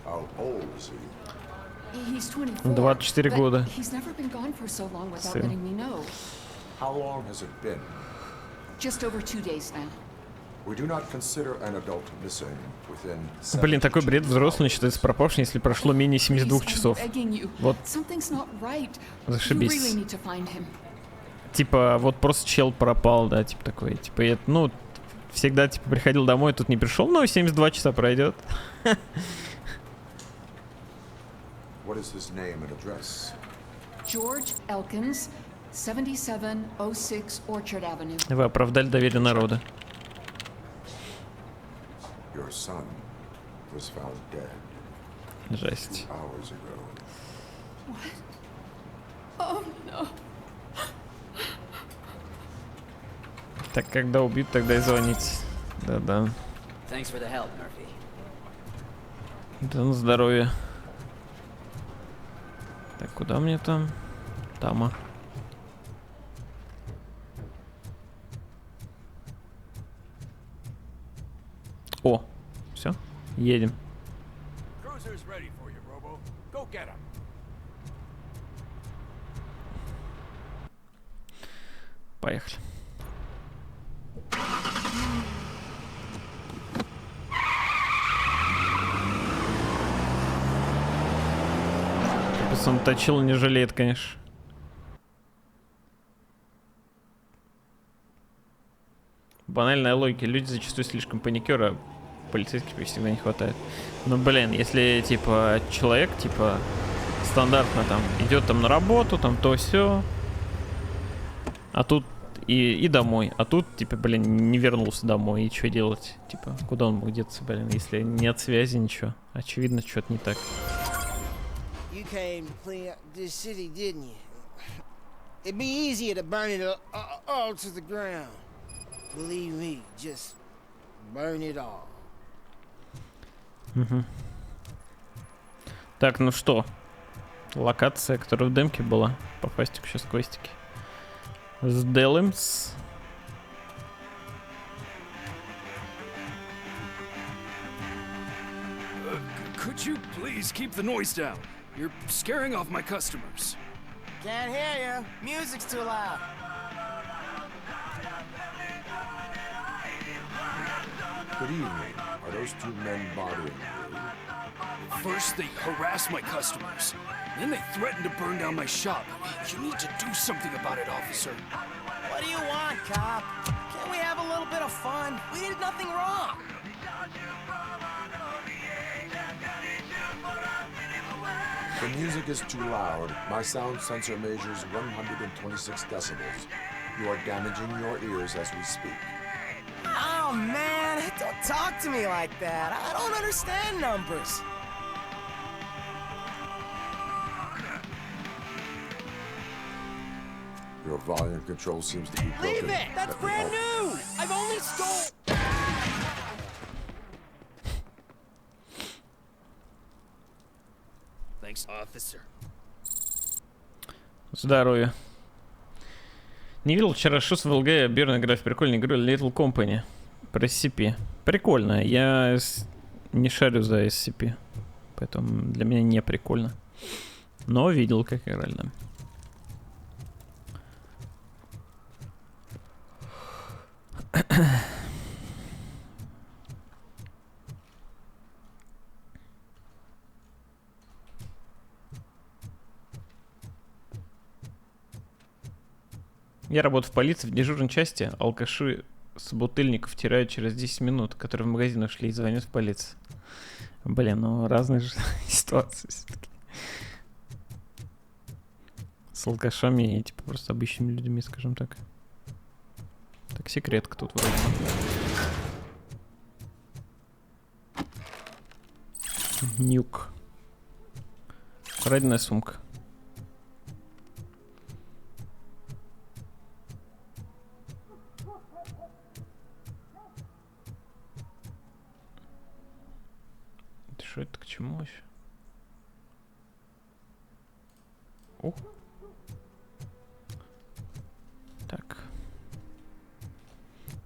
How old is he? He's 24. 24 but года. He's never been gone for so long without Сын. letting me know. How long has it been? Just over 2 days now. We do not consider an adult missing within Блин, такой бред взрослый считается пропавшим, если прошло менее 72 часов. Вот, Something's not right. You зашибись. really need to find him. Типа, вот просто чел пропал, да, типа такой. Типа, я, ну, всегда, типа, приходил домой, тут не пришел, но 72 часа пройдет. What is his name and address? George Elkins, 7706 Orchard Avenue. Вы оправдали доверие народа. Your son was found dead Жесть. 2 hours ago. Oh no. Так, когда убит, тогда и звонить. Да-да. Thanks for the help, Murphy. Да на здоровье. Так, куда мне там? Тама. О, все, едем. Cruiser's ready for you, Robo. Go get him. Поехали. Капец, он точил, не жалеет, конечно. Банальная логика. Люди зачастую слишком паникеры, а полицейских всегда не хватает. Но, блин, если, типа, человек, типа, стандартно там идет там на работу, там то все, а тут и домой, а тут, типа, блин, не вернулся домой, и что делать? Типа, куда он мог деться, блин, если нет связи, ничего. Очевидно, что-то не так. You came to clean up this city, didn't you? It'd be easier to burn it all to the ground. Believe me, just burn it all. Угу. Так, ну что? Локация, которая в демке была. По фастику сейчас квестики. Сделаемс. Could you please keep the noise down? You're scaring off my customers. Can't hear you. Music's too loud. Good evening. Are those two men bothering you? First, they harass my customers. Then they threaten to burn down my shop. You need to do something about it, officer. What do you want, cop? Can't we have a little bit of fun? We did nothing wrong. The music is too loud. My sound sensor measures 126 decibels. You are damaging your ears as we speak. Oh, man, don't talk to me like that. I don't understand numbers. Your volume control seems to be broken. Leave it! That's brand new! I've only stole... Thanks, officer. Здоровье. Не видел вчера шус в ЛГ, Бирн играет в прикольную игру Little Company про SCP. Прикольно. Я не шарю за SCP, поэтому для меня не прикольно. Но видел, как играли. Да. Я работаю в полиции в дежурной части. Алкаши с бутыльников теряют через 10 минут, которые в магазинах шли и звонят в полицию. Блин, ну разные же ситуации все-таки. С алкашами и типа просто обычными людьми, скажем так. Так, секретка тут вроде. Нюк. Краденая сумка. Что это к чему вообще? О. Так.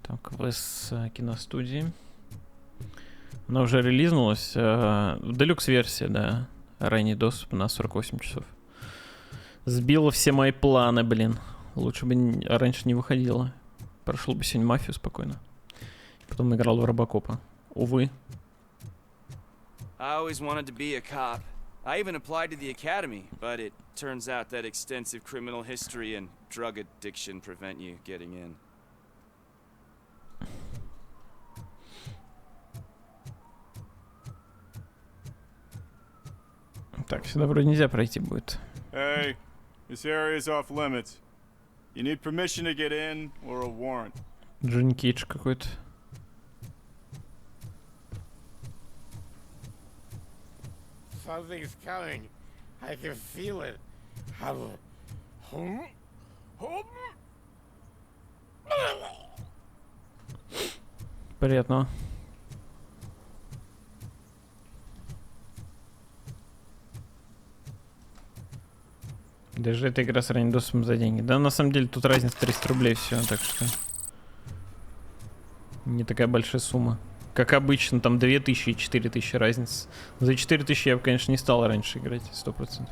Так, ВС киностудии. Она уже релизнулась. Делюкс-версия, да. Ранний доступ на 48 часов. Сбила все мои планы, блин. Лучше бы раньше не выходила. Прошел бы сегодня мафию спокойно. Потом играл в Робокопа. Увы. I always wanted to be a cop. I even applied to the academy, but it turns out that extensive criminal history and drug addiction prevent you getting in. Так, сюда вроде нельзя пройти будет. Hey, this area is off limits. You need permission to get in or a warrant. Джонни Кейдж какой-то. Something's coming. I can feel it. Приятного. Даже эта игра с ранним доступом за деньги. Да, на самом деле тут разница 300 рублей все, так что не такая большая сумма. Как обычно, там 2000 и 4000 разница. За 4000 я бы, конечно, не стал раньше играть, 100%.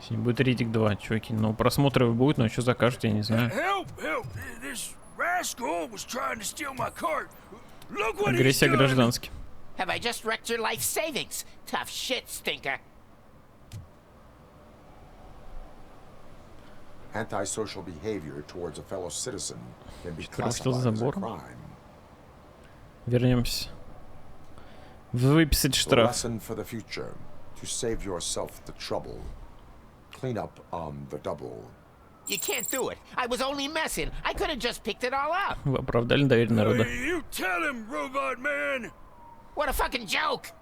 Сегодня будет Ридик 2, чуваки. Ну, просмотров будет, но что закажут, я не знаю. Агрессия гражданских. Have I just wrecked your life savings? Tough shit, stinker. Antisocial behavior towards a fellow citizen can be Прочитал classified as a забором. crime. Вернемся. Выписать штраф. Lesson for the future. To save yourself the trouble. Clean up on the double. You can't do it. I was only messing. I could have just picked it all up. Вы оправдали доверие народа. You tell him, robot man. What a fucking joke.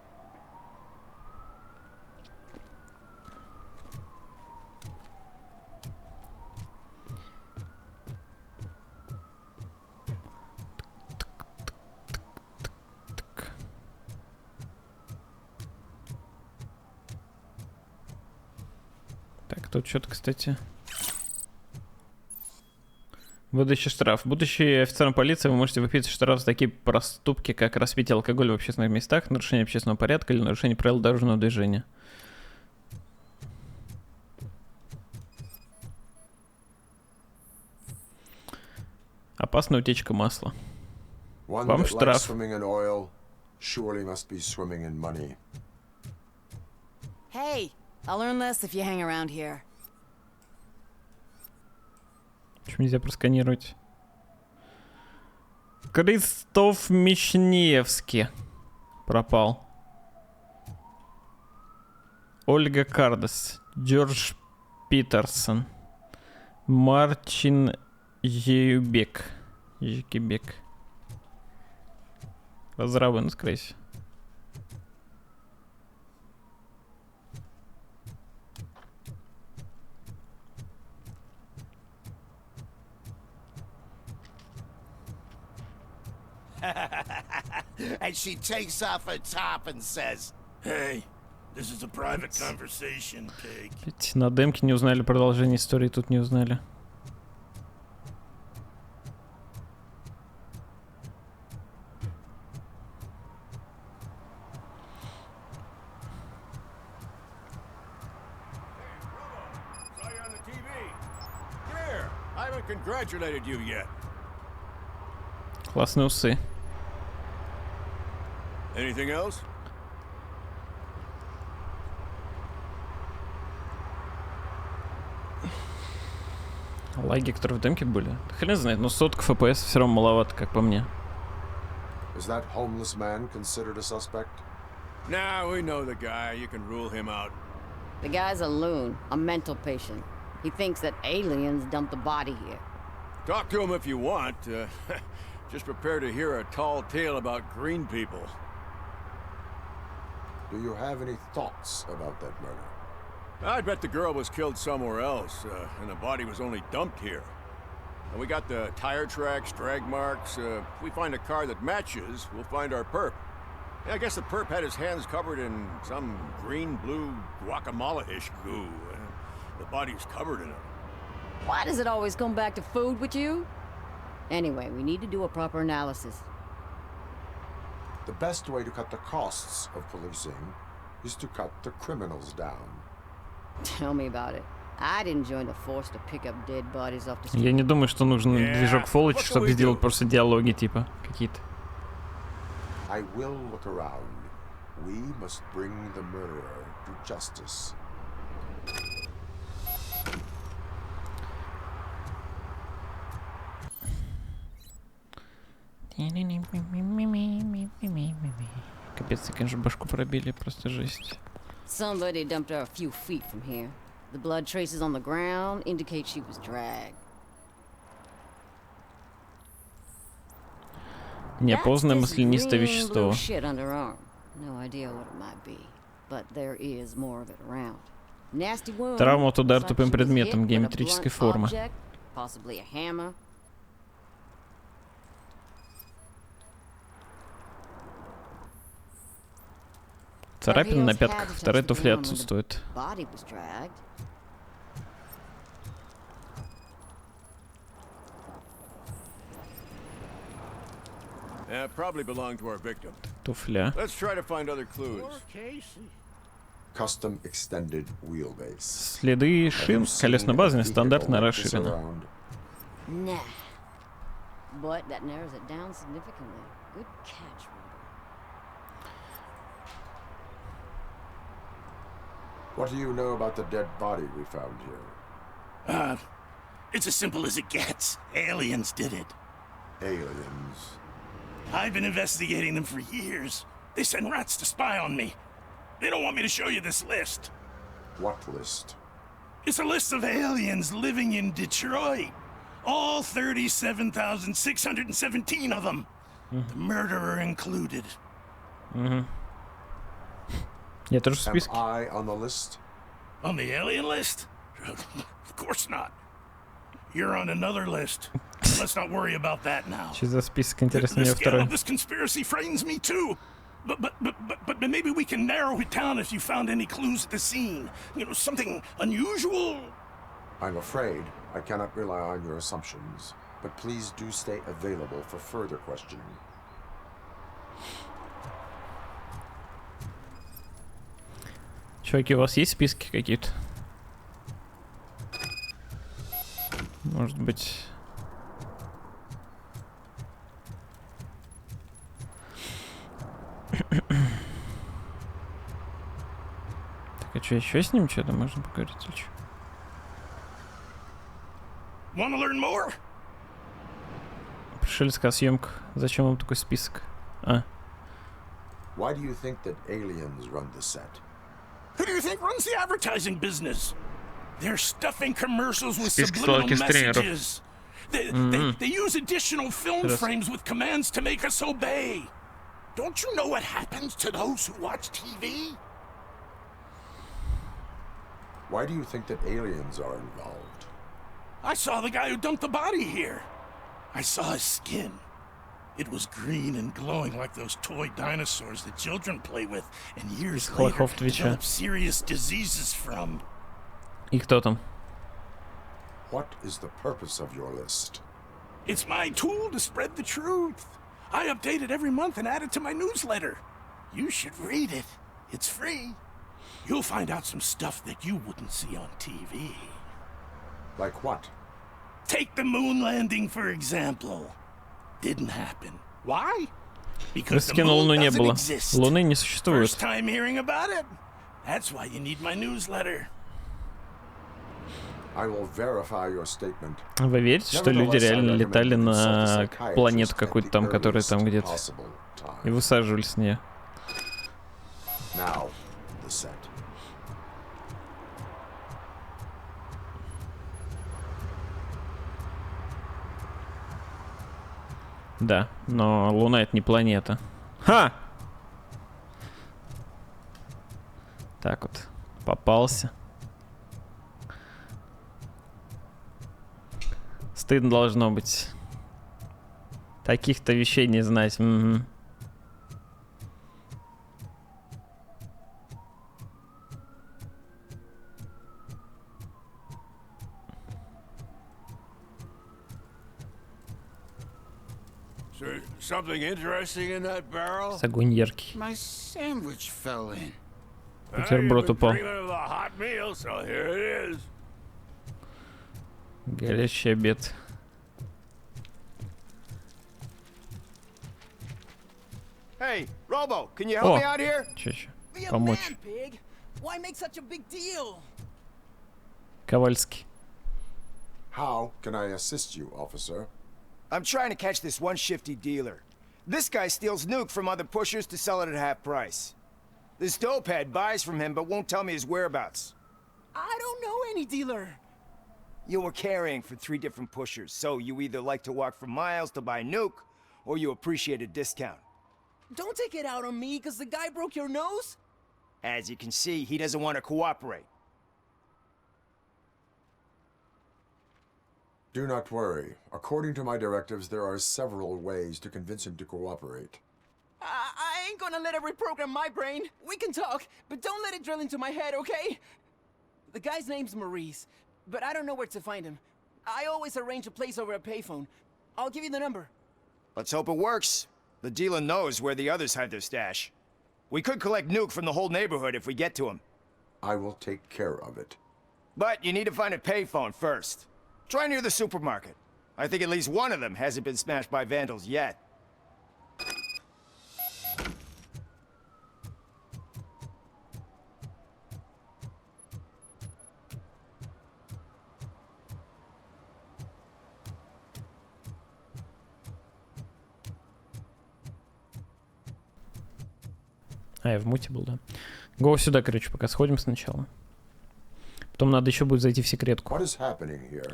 Так, тут что-то, кстати. Будущий штраф. Будучи офицером полиции, вы можете выписать штраф за такие проступки, как распитие алкоголя в общественных местах, нарушение общественного порядка или нарушение правил дорожного движения. Опасная утечка масла. Вам штраф. Hey, I'll earn less if you hang around here. Почему нельзя просканировать? Кристоф Мишневский пропал. Ольга Кардас, Джордж Питерсон, Марчин Жекебек. Разрабы, ну, скорее всего. And she takes off her top and says, Hey, this is a private conversation, pig. Ведь на демке не узнали продолжение истории, тут не узнали. Saw you on the TV. Here, I haven't congratulated you yet. Классные усы. Anything else? Лаги, которые в демке были. Хрен знает, но 100 FPS все равно маловато, как по мне. Is that homeless man considered a suspect? Nah, we know the guy. You can rule him out. The guy's a loon, a mental patient. He thinks that aliens dumped the body here. Talk to him if you want. Just prepare to hear a tall tale about green people. Do you have any thoughts about that murder? I bet the girl was killed somewhere else, and the body was only dumped here. And we got the tire tracks, drag marks. If we find a car that matches, we'll find our perp. Yeah, I guess the perp had his hands covered in some green-blue guacamole-ish goo. The body's covered in it. Why does it always come back to food with you? Anyway, we need to do a proper analysis. The best way to cut the costs of policing is to cut the criminals down. Tell me about it. I'd join the force to pick up dead bodies off the street. Я не думаю, что нужен движок Фоллич, чтобы сделать просто диалоги типа какие-то. I will look around. We must bring the murderer to justice. Капец, конечно, башку пробили, просто жесть. Somebody dumped her a few feet from here. The blood traces on the ground indicate she was dragged. Неопознанное маслянистое вещество. Shit under arm. No idea what it might be, but there is more of it around. Nasty wound. Травма от удара тупым предметом геометрической формы. Possibly a hammer. Царапина на heels had пятках, to touch вторые the туфли ground when the отсутствуют. body was dragged. Yeah, probably belonged to our victim. Туфля. Let's try to find other clues. Custom extended wheelbase. Следы шин, колесной базы нестандартно Vehicle like this расширены. around? Nah. But that narrows it down significantly. Good catch, Robert. What do you know about the dead body we found here? It's as simple as it gets. Aliens did it. Aliens. I've been investigating them for years. They send rats to spy on me. They don't want me to show you this list. What list? It's a list of aliens living in Detroit. All 37,617 of them. The murderer included. Я тоже в Am списке. I on the list? On the alien list? Of course not. You're on another list. Let's not worry about that now. Что за список, интересно, The мне scale второй. of this conspiracy frightens me too. But maybe we can narrow it down if you found any clues at the scene. You know, something unusual. I'm afraid I cannot rely on your assumptions, but please do stay available for further questioning. Чуваки, у вас есть списки какие-то? Может быть... Так, а что, еще с ним что-то можно поговорить или что? Want to learn more? Пришельцы о съемках. Зачем вам такой список? А. Why do you think that aliens run the set? Who do you think runs the advertising business? They're stuffing commercials with Список subliminal оркестриров. messages. They use additional film Раз. frames with commands to make us obey. Don't you know what happens to those who watch TV? Why do you think that aliens are involved? I saw the guy who dumped the body here. I saw his skin. It was green and glowing like those toy dinosaurs that children play with and years later Хохов Твича. develop serious diseases from. И кто там? What is the purpose of your list? It's my tool to spread the truth. I update it every month and add it to my newsletter. You should read it. It's free. You'll find out some stuff that you wouldn't see on TV. Like what? Take the moon landing, for example. Didn't happen. Why? Because the Высадки на Луну moon не doesn't было. exist. Луны не существует. First time hearing about it? That's why you need my newsletter. I will verify your statement. Вы верите, что люди реально летали на планету какую-то там, которая там где-то, и высаживались с нее? Now, the set. Да, но Луна — это не планета. Ха! Так вот, попался. Стыдно должно быть. Таких-то вещей не знать. Угу. Something interesting in that barrel? Огонь яркий. My sandwich fell in. Бутерброд упал. Hot meal, so here it is. Горячий обед. Hey, Robo, can you help me out here? Чё еще? Be a Помочь. man, pig. Why make such a big deal? Ковальский. How can I assist you, officer? I'm trying to catch this one shifty dealer. This guy steals nuke from other pushers to sell it at half price. This dopehead buys from him but won't tell me his whereabouts. I don't know any dealer. You were carrying for 3 different pushers, so you either like to walk for miles to buy nuke, or you appreciate a discount. Don't take it out on me, because the guy broke your nose? As you can see, he doesn't want to cooperate. Do not worry. According to my directives, there are several ways to convince him to cooperate. I ain't gonna let it reprogram my brain. We can talk, but don't let it drill into my head, okay? The guy's name's Maurice, but I don't know where to find him. I always arrange a place over a payphone. I'll give you the number. Let's hope it works. The dealer knows where the others hide their stash. We could collect Nuke from the whole neighborhood if we get to him. I will take care of it. But you need to find a payphone first. Try near the supermarket. I think at least one of them hasn't been smashed by vandals yet. А, я в муте был, да. Го сюда, короче, пока сходим сначала. Потом надо еще будет зайти в секретку.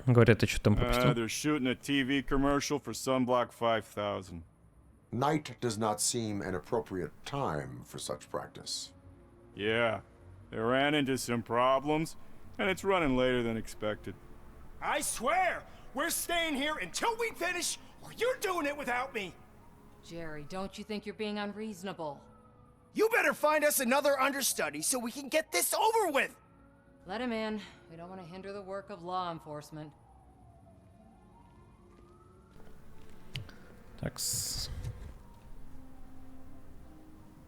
Говорят, ты что там пропустил? They're shooting a TV commercial for Sunblock 5000. Night does not seem an appropriate time for such practice. Yeah, they ran into some problems, and it's running later than expected. I swear, we're staying here until we finish, or you're doing it without me. Jerry, don't you think you're being unreasonable? You better find us another understudy so we can get this over with. Let him in. We don't want to hinder the work of law enforcement. Такс.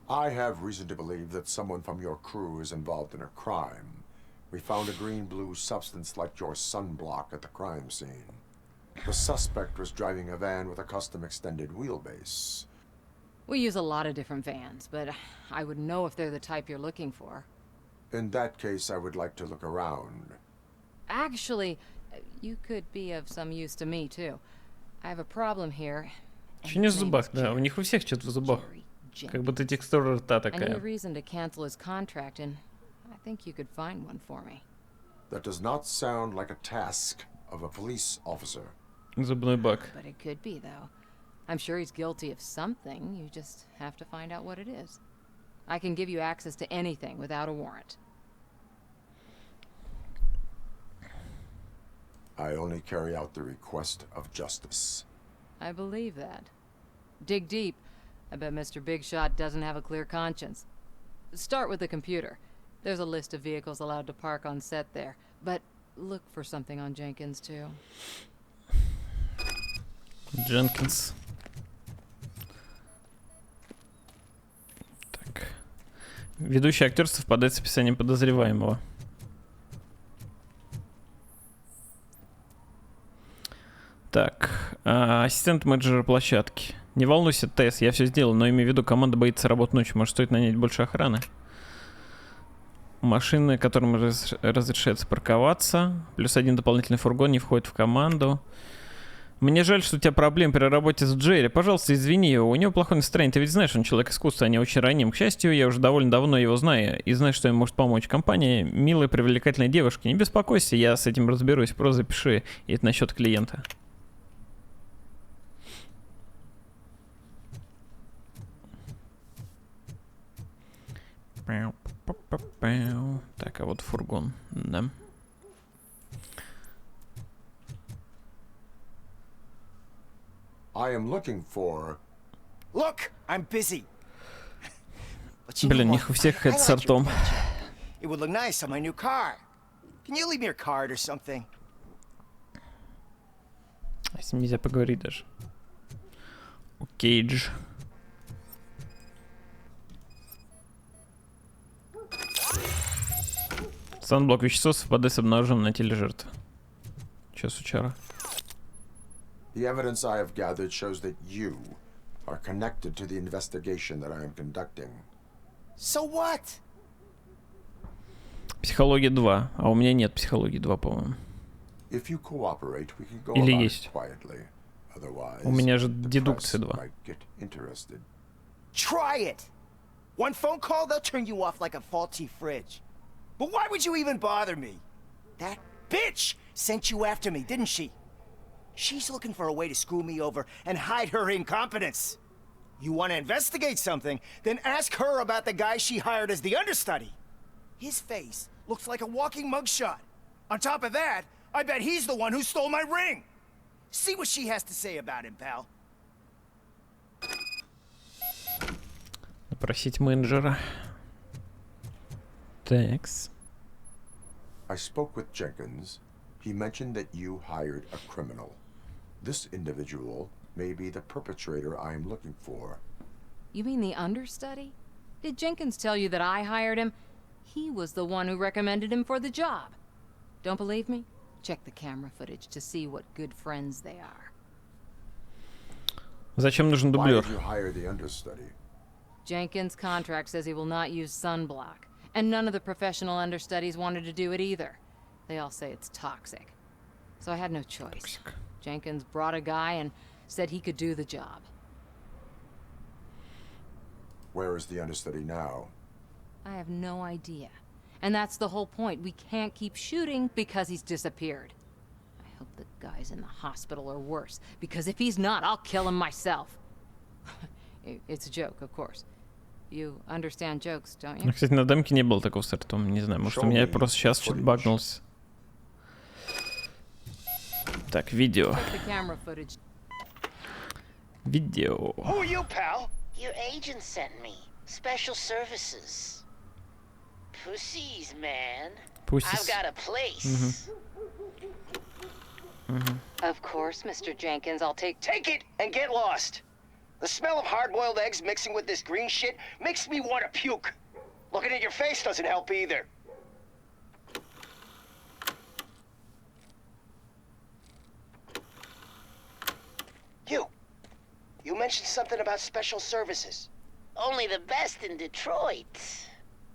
I have reason to believe that someone from your crew is involved in a crime. We found a green-blue substance like your sunblock at the crime scene. The suspect was driving a van with a custom extended wheelbase. We use a lot of different vans, but I wouldn't know if they're the type you're looking for. In that case, I would like to look around. Actually, you could be of some use to me, too. I have a problem here. Чё не в зубах, да? У них у всех что-то в зубах. Как будто текстура рта I need a такая. reason to cancel his contract, and I think you could find one for me. That does not sound like a task of a police officer. Зубной бак. But it could be, though. I'm sure he's guilty of something. You just have to find out what it is. I can give you access to anything without a warrant. I only carry out the request of justice. I believe that. Dig deep. I bet Mr. Big Shot doesn't have a clear conscience. Start with the computer. There's a list of vehicles allowed to park on set there. But look for something on Jenkins, too. Jenkins. Так. Ведущий актер совпадает с описанием подозреваемого. Так. Ассистент менеджера площадки. Не волнуйся, Тесс, я все сделал, но имею в виду, команда боится работать ночью. Может, стоит нанять больше охраны? Машины, которым разрешается парковаться. Плюс один дополнительный фургон не входит в команду. Мне жаль, что у тебя проблемы при работе с Джерри. Пожалуйста, извини его. У него плохое настроение. Ты ведь знаешь, он человек искусства, а не очень ранним. К счастью, я уже довольно давно его знаю и знаю, что им может помочь. Компания милая, привлекательная девушка. Не беспокойся, я с этим разберусь. Просто запиши. И это насчет клиента. Так, а вот фургон, да. I am looking for... Look, I'm busy. Блин, у них у всех это с ртом. It would look nice on my new car. Can you leave me your card or something? С ним нельзя поговорить даже. Кейдж. Санблок вещества совпадает с обнаруженным на теле жертвы. Чё, сучара? The evidence I have gathered shows that you are connected to the investigation that I am conducting. So what? Психология 2. А у меня нет психологии 2, по-моему. If you cooperate, we can go Или about есть. it quietly. Otherwise, У меня же the дедукция press 2. might get interested. Try it. One phone call, they'll turn you off like a faulty fridge. But why would you even bother me? That bitch sent you after me, didn't she? She's looking for a way to screw me over and hide her incompetence. You want to investigate something, then ask her about the guy she hired as the understudy. His face looks like a walking mugshot. On top of that, I bet he's the one who stole my ring. See what she has to say about him, pal. Допросить менеджера. Thanks. I spoke with Jenkins. He mentioned that you hired a criminal. This individual may be the perpetrator I am looking for. You mean the understudy? Did Jenkins tell you that I hired him? He was the one who recommended him for the job. Don't believe me? Check the camera footage to see what good friends they are. Зачем нужен Why дублер? did you hire the understudy? Jenkins' contract says he will not use sunblock, and none of the professional understudies wanted to do it either. They all say it's toxic. So I had no choice. Jenkins brought a guy and said he could do the job. Where is the understudy now? I have no idea. And that's the whole point. We can't keep shooting because he's disappeared. I hope the guy's in the hospital or worse, because if he's not, I'll kill him myself. It's a joke, of course. You understand jokes, don't you? Кстати, на демке не было такого с ртом. Не знаю, может у меня просто сейчас что-то багнулось. Так, видео. Видео. Who are you, pal? Your agent sent me. Special services. Pussies, man. Pussies. I've got a place. Of course, Mr. Jenkins, I'll take Take it and get lost. The smell of hard-boiled eggs mixing with this green shit makes me want to puke. Looking at your face doesn't help either. You mentioned something about special services. Only the best in Detroit.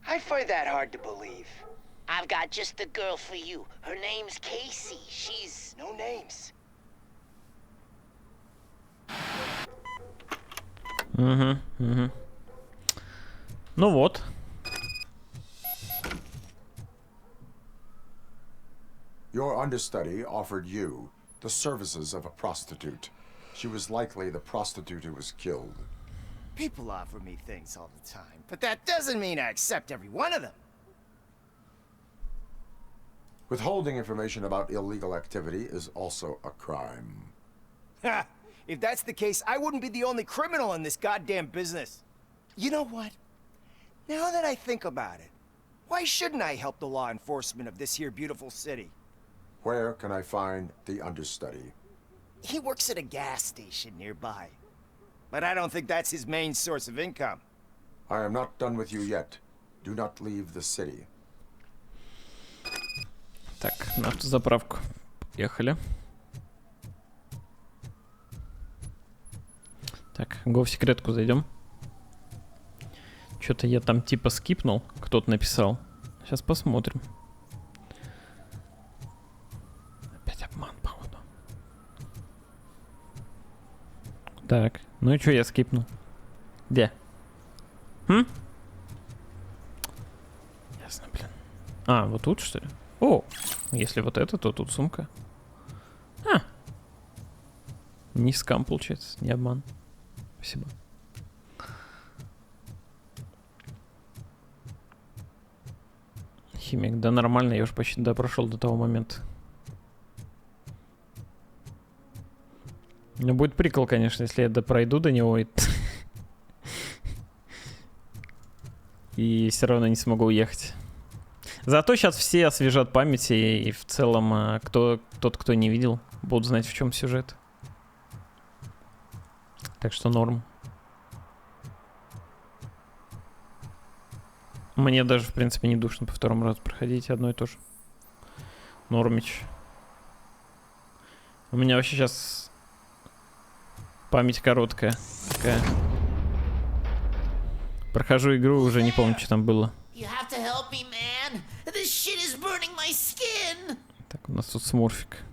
I find that hard to believe. I've got just the girl for you. Her name's Casey. She's... No names. Ну вот. Your understudy offered you the services of a prostitute. She was likely the prostitute who was killed. People offer me things all the time, but that doesn't mean I accept every one of them. Withholding information about illegal activity is also a crime. Ha! If that's the case, I wouldn't be the only criminal in this goddamn business. You know what? Now that I think about it, why shouldn't I help the law enforcement of this here beautiful city? Where can I find the understudy? He works at a gas station nearby. But I don't think that's his main source of income. I am not done with you yet. Do not leave the city. Так, на автозаправку. Поехали. Так, го в секретку зайдем. Что-то я там типа скипнул, кто-то написал. Сейчас посмотрим. Опять обман, походу. Так, ну и что я скипнул? Где? Ясно, блин. А, вот тут, что ли? О, если вот это, то тут сумка. Не скам, получается, не обман. Спасибо. Химик, да нормально, я уже почти допрошел до того момента. Ну, будет прикол, конечно, если я пройду до него и все равно не смогу уехать. Зато сейчас все освежат память, и в целом тот, кто не видел, будут знать, в чем сюжет. Так что норм. Мне даже, в принципе, не душно по второму разу проходить одно и то же. Нормич. У меня вообще сейчас память короткая такая. Прохожу игру, уже не помню, что там было. Так, у нас тут смурфик.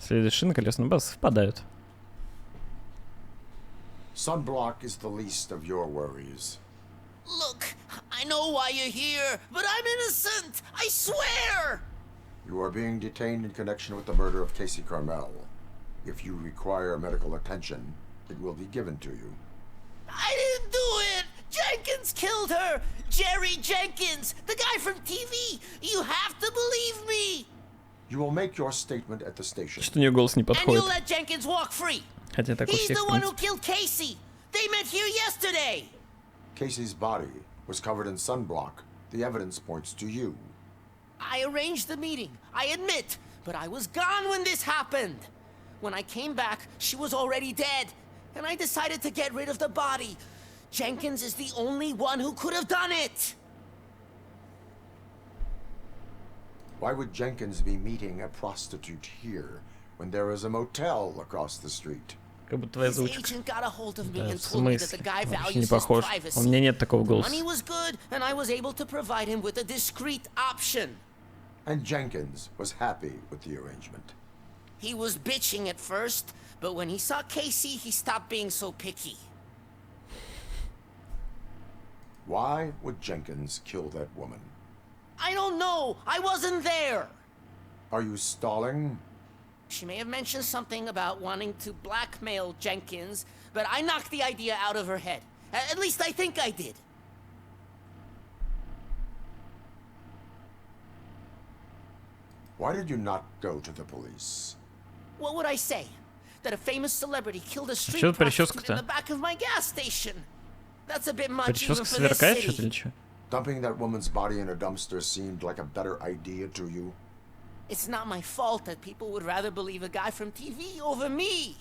Следующий на колесной базе совпадают. Sunblock is the least of your worries. Look, I know why you're here, but I'm innocent! I swear! You are being detained in connection with the murder of Casey Carmel. If you require medical attention, it will be given to you. I didn't do it! Jenkins killed her! Jerry Jenkins! The guy from TV! You have to believe me! You will make your statement at the station. Что у нее голос не And подходит. you let Jenkins walk free. Хотя так у He's всех, the в one who принципе. killed Casey. They met here yesterday. Casey's body was covered in sunblock. The evidence points to you. I arranged the meeting, I admit, but I was gone when this happened. When I came back, she was already dead, and I decided to get rid of the body. Jenkins is the only one who could have done it. Why would Jenkins be meeting a prostitute here when there is a motel across the street? Как будто твоя His озвучка. agent got a hold of me Да, and в told me that the смысле? guy Вообще не values his похож. privacy. У меня нет такого The голоса. money was good, and I was able to provide him with a discreet option. And Jenkins was happy with the arrangement. He was bitching at first, but when he saw Casey, he stopped being so picky. Why would Jenkins kill that woman? I don't know. I wasn't there. Are you stalling? She may have mentioned something about wanting to blackmail Jenkins, but I knocked the idea out of her head. At least I think I did. Why did you not go to the police? What would I say? That a famous celebrity killed a street Чё prostitute прическа-то? in the back of my gas station. That's a bit much Прическа even for this сверкает city. что-то или что? Dumping that woman's body in a dumpster seemed like a better idea to you? It's not my fault that people would rather believe a guy from TV over me.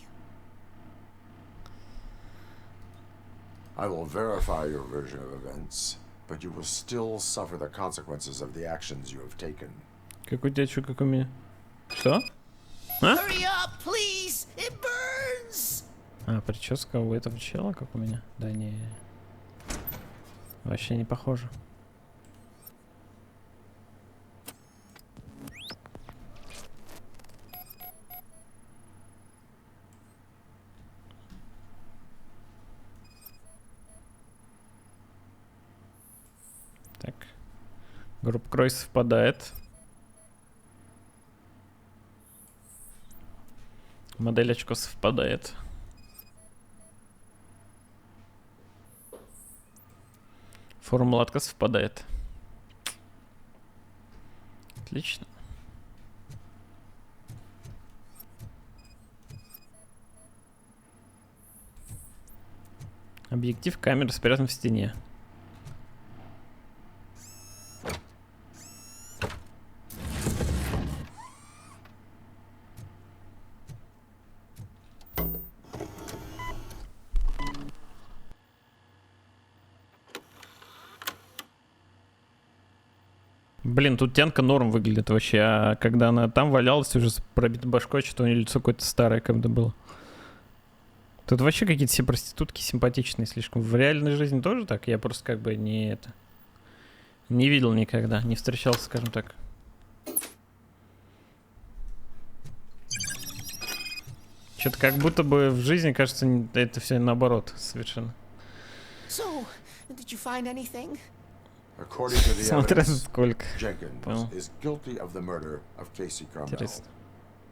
I will verify your version of events, but you will still suffer the consequences of the actions you have taken. Как у тебя, что, как у меня? Что? А? Hurry up, please! It burns! А, прическа у этого чела, как у меня? Да не. Вообще не похоже. Так. Группа Крой совпадает. Модель очков совпадает. Формула латка совпадает. Отлично. Объектив камеры спрятан в стене. Блин, тут тянка норм выглядит вообще, а когда она там валялась уже с пробитой башкой, что-то у нее лицо какое-то старое когда было. Тут вообще какие-то все проститутки симпатичные слишком. В реальной жизни тоже так? Я просто как бы не это... Не видел никогда, не встречался, скажем так. Что-то как будто бы в жизни, кажется, это все наоборот совершенно. So, did you find anything? According to the Смотря evidence, сколько. Jenkins Понял. is guilty of the murder of Casey Carmel. Интересно.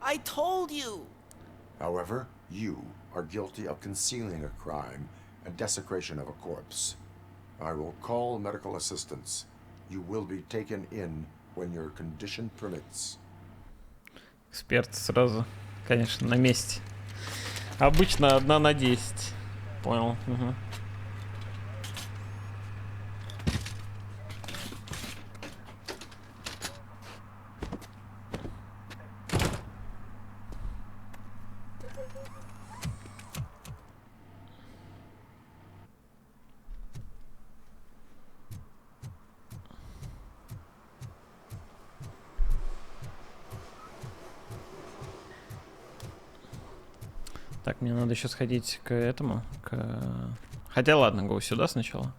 I told you. However, you are guilty of concealing a crime and desecration of a corpse. I will call medical assistance. You will be taken in when your condition permits. Эксперт сразу, конечно, на месте. Обычно 1 на 10. Понял. Угу. Так, мне надо еще сходить к этому, Хотя ладно, go сюда сначала.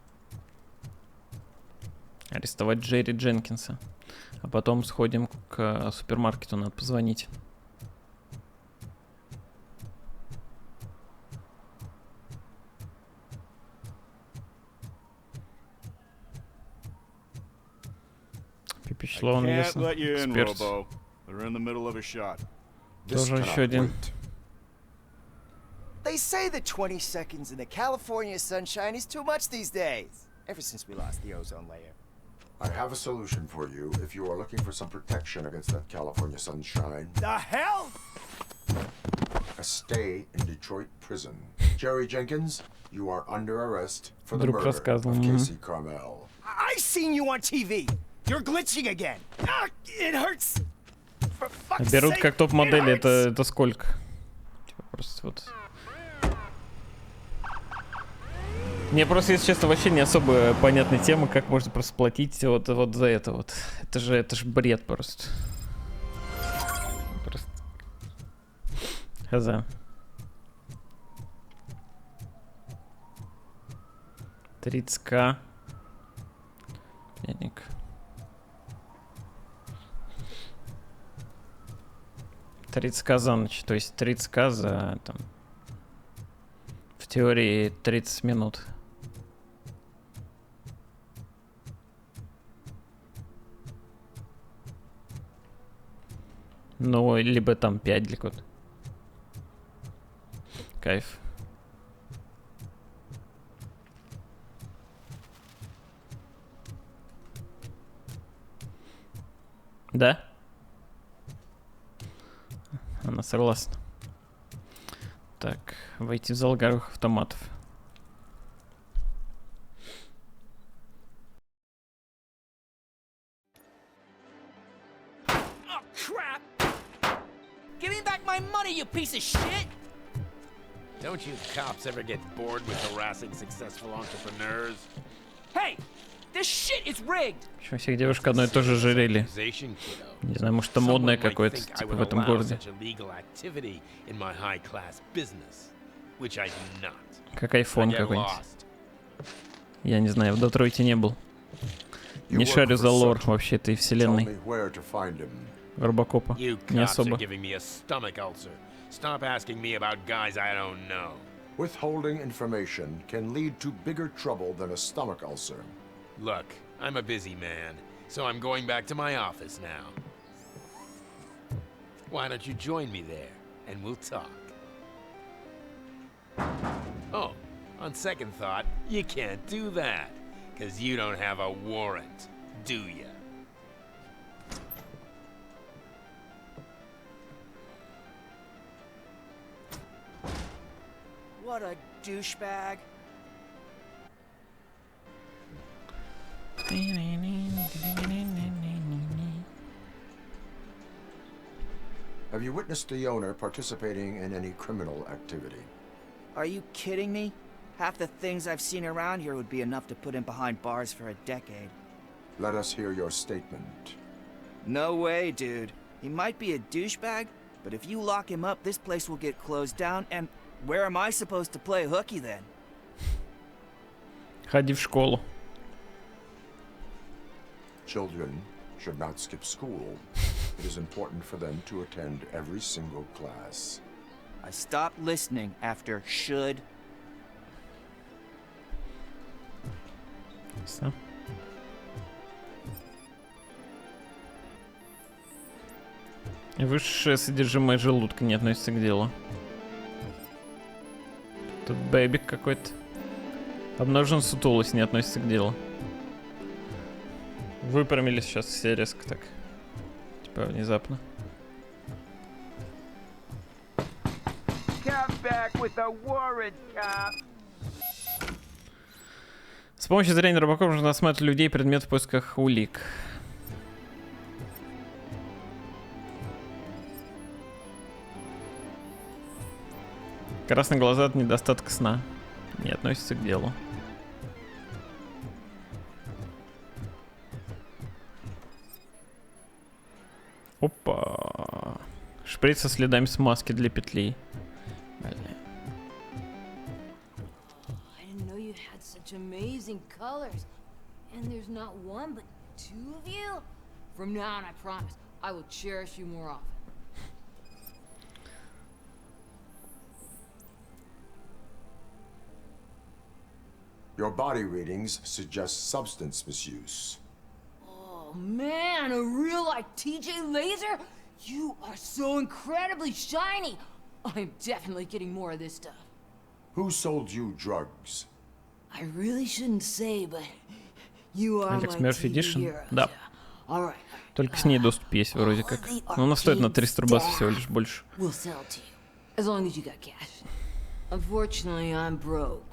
Арестовать Джерри Дженкинса. А потом сходим к супермаркету, надо позвонить. Пипичло, он Can't ясно. let you in, Эксперт. Robo. They're in the middle of a shot. Тоже еще один. They say that 20 seconds in the California sunshine is too much these days. Ever since we lost the ozone layer. I have a solution for you if you are looking for some protection against that California sunshine. The hell? A stay in Detroit prison. Jerry Jenkins, you are under arrest for the Вдруг murder рассказывал. of Casey Carmel. I seen you on TV. You're glitching again. Ah, it hurts. For fuck's Берут sake, как it топ-модели, hurts. это сколько? Типа просто вот. Мне просто, если честно, вообще не особо понятны темы, как можно просто платить вот за это вот. Это же бред просто. Просто. Хз. 30к. Денег. $30к за ночь, то есть 30к за там. В теории 30 минут. Ну, либо там 5 для кого-то. Кайф. Да? Она согласна. Так, войти в зал игровых автоматов. Oh, crap! Give me back my money, you piece of shit! Don't you cops ever get bored with harassing successful entrepreneurs? Hey! This shit is rigged! Почему всех девушек одно и то же ожерелье? Не знаю, может это модное какое-то, типа в этом городе. Как айфон какой-нибудь. Я не знаю, в Детройте не был. Не шарю за лор вообще этой вселенной. Робокопа. Не особо. Stop asking me about guys I don't know. Withholding information can lead to bigger trouble than a stomach ulcer. Look, I'm a busy man, so I'm going back to my office now. Why don't you join me there, and we'll talk. Oh, on second thought, you can't do that, 'cause you don't have a warrant, do ya? What a douchebag. Have you witnessed the owner participating in any criminal activity? Are you kidding me? Half the things I've seen around here would be enough to put him behind bars for a decade. Let us hear your statement. No way, dude. He might be a douchebag, but if you lock him up, this place will get closed down, and where am I supposed to play hooky then? Ходи в школу. Children should not skip school. It is important for them to attend every single class. I stopped listening after should. Ясно. Высшее содержимое желудка не относится к делу. Тут бэйбик какой-то. Обнаружен сутулость, не относится к делу. Выпрямились сейчас все резко так. Типа внезапно. С помощью зрения Robocop можно осматривать людей и предметы в поисках улик. Красные глаза от недостатка сна. Не относится к делу. Опа. Шприц со следами смазки для петли. Бля. I didn't know you had such amazing colors. And there's not one, but two of you? From now on, I promise, I will cherish you more often. Your body readings suggest substance misuse. Oh man, a real like TJ Laser? You are so incredibly shiny. I'm definitely getting more of this stuff. Who sold you drugs? I really shouldn't say, but You are Алекс my Мерфи TV Эдишн? heroes. Да. All right. Только с ней доступ есть вроде как. Но она стоит на 300 рубасов всего лишь больше. We'll sell to you, as long as you got cash. Unfortunately, I'm broke,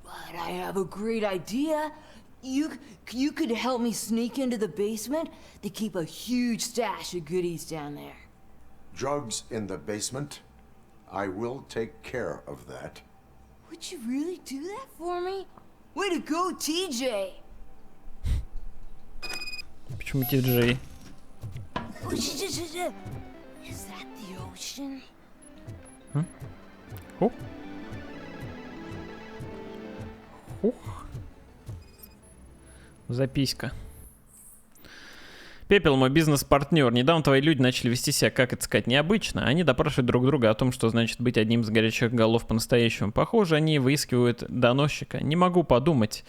but I have a great idea. You could help me sneak into the basement. They keep a huge stash of goodies down there. Drugs in the basement? I will take care of that. Would you really do that for me? Way to go, TJ! Почему Ти-Джей? Is that the ocean? О. Ух. Записка. Пепел, мой бизнес-партнер. Недавно твои люди начали вести себя, как это сказать, необычно. Они допрашивают друг друга о том, что значит быть одним из горячих голов по-настоящему. Похоже, они выискивают доносчика. Не могу подумать,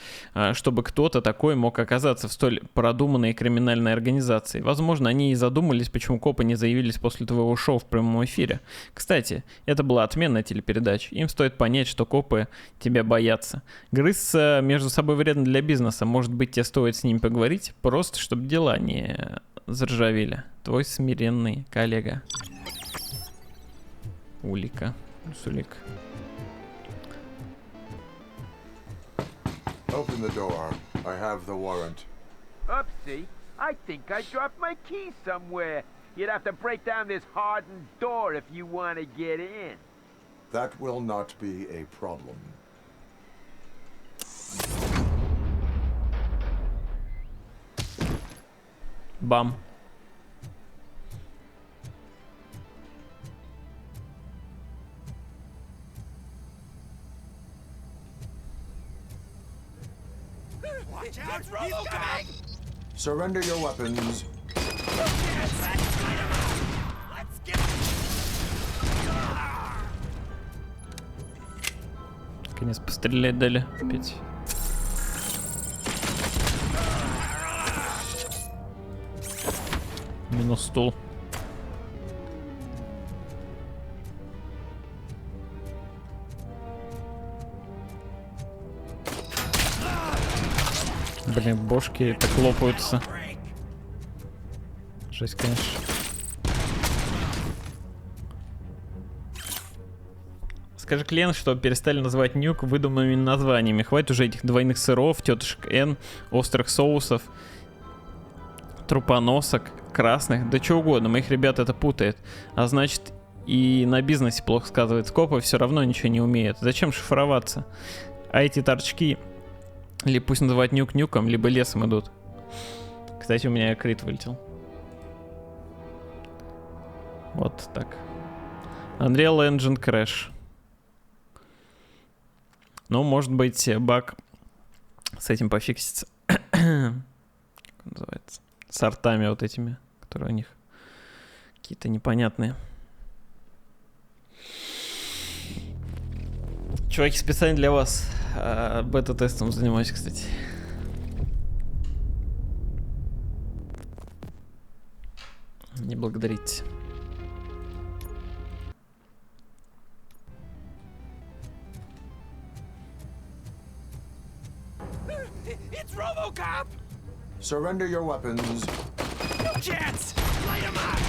чтобы кто-то такой мог оказаться в столь продуманной криминальной организации. Возможно, они и задумались, почему копы не заявились после твоего шоу в прямом эфире. Кстати, это была отменная телепередача. Им стоит понять, что копы тебя боятся. Грызться между собой вредно для бизнеса. Может быть, тебе стоит с ними поговорить, просто чтобы дела не заржавели. Твой смиренный коллега. Улика. Сулик. Open the door. I have the warrant. Oopsie. I think I dropped my key somewhere. You'd have to break down this hardened door if you want to get in. That will not be a problem. Бам. Watch out, he's coming! Surrender your weapons. Let's get... Наконец пострелять дали. Опять. Минус стул. Блин, бошки так лопаются. Жесть, конечно. Скажи клиент, что перестали называть нюк выдуманными названиями. Хватит уже этих двойных сыров, тетушек Н, острых соусов, трупоносок, красных, да что угодно. Моих ребят это путает. А значит, и на бизнесе плохо сказывается. Копы все равно ничего не умеют. Зачем шифроваться? А эти торчки, либо пусть называют нюк нюком, либо лесом идут. Кстати, у меня крит вылетел. Вот так. Unreal Engine Crash. Ну, может быть, баг с этим пофиксится. Как называется? С артами вот этими, которые у них какие-то непонятные. Чуваки, специально для вас бета-тестом занимаюсь, кстати. Не благодарите. It's Robocop! Surrender your weapons. No chance! Light him up!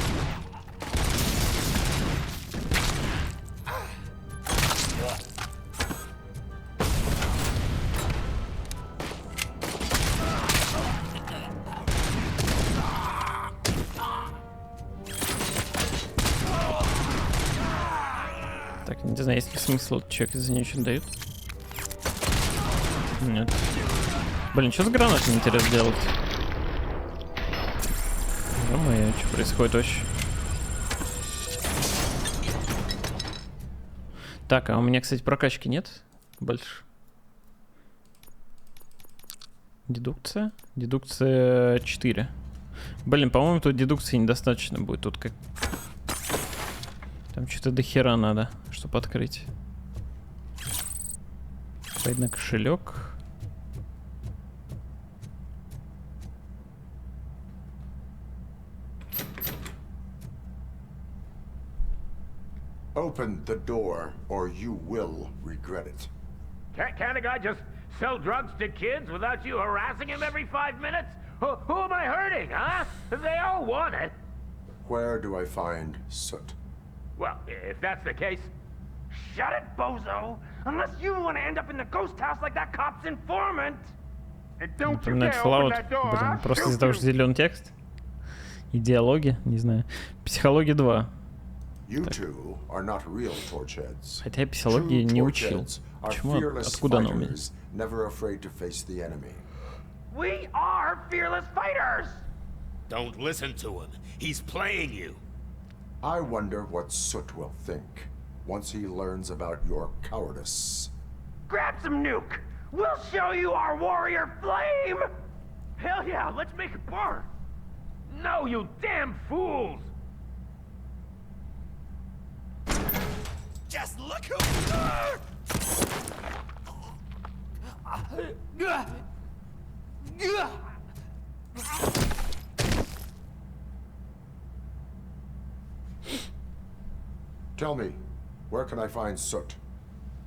Так, не знаю, есть ли смысл человек за нее что-то дают? Нет. Блин, что с гранатами, интересно, делать? Ё-моё, что происходит вообще? Так, а у меня, кстати, прокачки нет? Больше. Дедукция? Дедукция 4. Блин, по-моему, тут дедукции недостаточно будет. Тут как... Там что-то до хера надо, чтобы открыть. Пойдь на кошелек. Open the door, or you will regret it. Can't a guy just sell drugs to kids without you harassing him every 5 minutes? Who am I hurting, huh? They all want it. Where do I find Soot? Well, if that's the case, shut it, bozo! Unless you want to end up in the ghost house like that cop's informant. And don't you Напоминает dare open Fallout. that door, Блин, I'll просто из-за shoot того, you. что зеленый текст. И диалоги, не знаю. Психология 2. You two are not real torchheads. Хотя я психологии не учил. Torchheads are Почему? fearless Откуда она у меня? fighters, never afraid to face the enemy. We are fearless fighters! Don't listen to him. He's playing you. I wonder what Soot will think once he learns about your cowardice. Grab some nuke! We'll show you our warrior flame! Hell yeah, let's make it burn! No, you damn fools! Just look who... Tell me, where can I find Soot?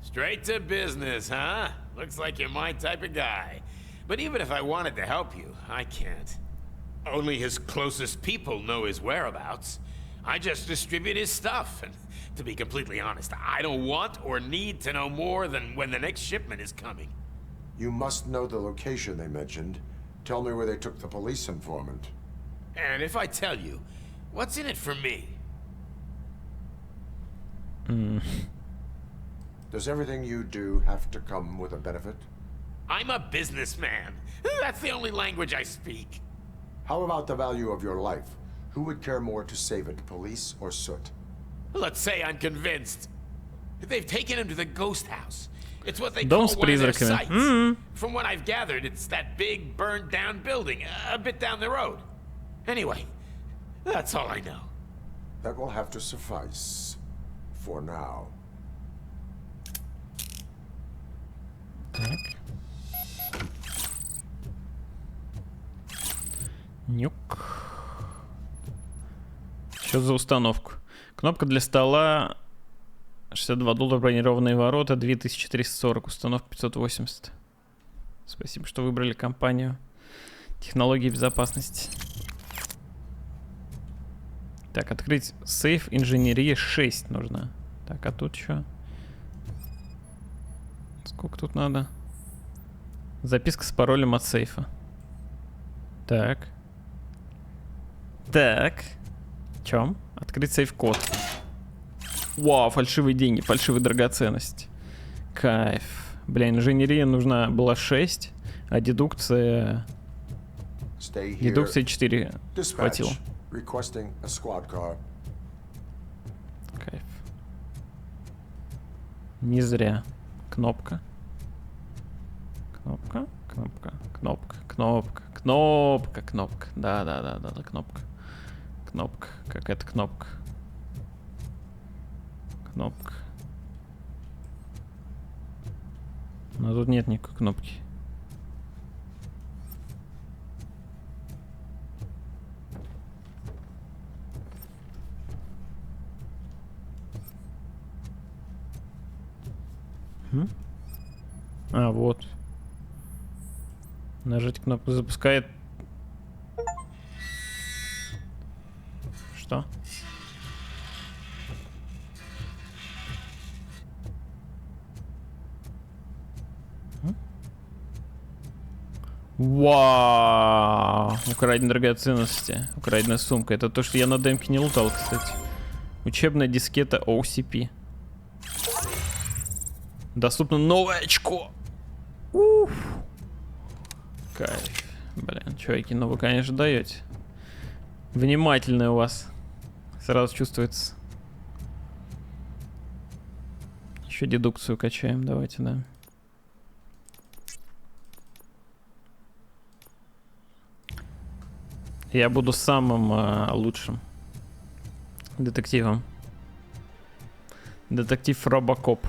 Straight to business, huh? Looks like you're my type of guy. But even if I wanted to help you, I can't. Only his closest people know his whereabouts. I just distribute his stuff, and to be completely honest, I don't want or need to know more than when the next shipment is coming. You must know the location they mentioned. Tell me where they took the police informant. And if I tell you, what's in it for me? Does everything you do have to come with a benefit? I'm a businessman. That's the only language I speak. How about the value of your life? Who would care more to save it, police or Soot? Let's say I'm convinced. They've taken him to the ghost house. It's what they Дом call с one of their призраками. sites. From what I've gathered, it's that big, burned-down building a bit down the road. Anyway, that's all I know. That will have to suffice. For now. Так. Нюк. Что за установку? Кнопка для стола. $62, бронированные ворота, 2340, установка 580. Спасибо, что выбрали компанию технологии безопасности. Так, открыть сейф, инженерия 6 нужно. Так, а тут что? Сколько тут надо? Записка с паролем от сейфа. Так. Так. Чем? Открыть сейф-код. Вау, фальшивые деньги, фальшивые драгоценности. Кайф. Бля, инженерия нужна была 6, а дедукция... Дедукция 4 хватило. Requesting a squad car. Кайф. Не зря. Кнопка. Кнопка. Кнопка. Кнопка. Кнопка. Кнопка. Кнопка. Да, кнопка. Кнопка. Какая-то кнопка. Кнопка. Но тут нет никакой кнопки. А, вот. Нажать кнопку запускает. Что? Вау! Украденные драгоценности. Украденная сумка. Это то, что я на демке не лутал, кстати. Учебная дискета OCP. Доступно новое очко. Уф. Кайф. Блин, чуваки, ну вы, конечно, даете. Внимательный у вас. Сразу чувствуется. Еще дедукцию качаем, давайте, да. Я буду самым лучшим детективом. Детектив Robocop.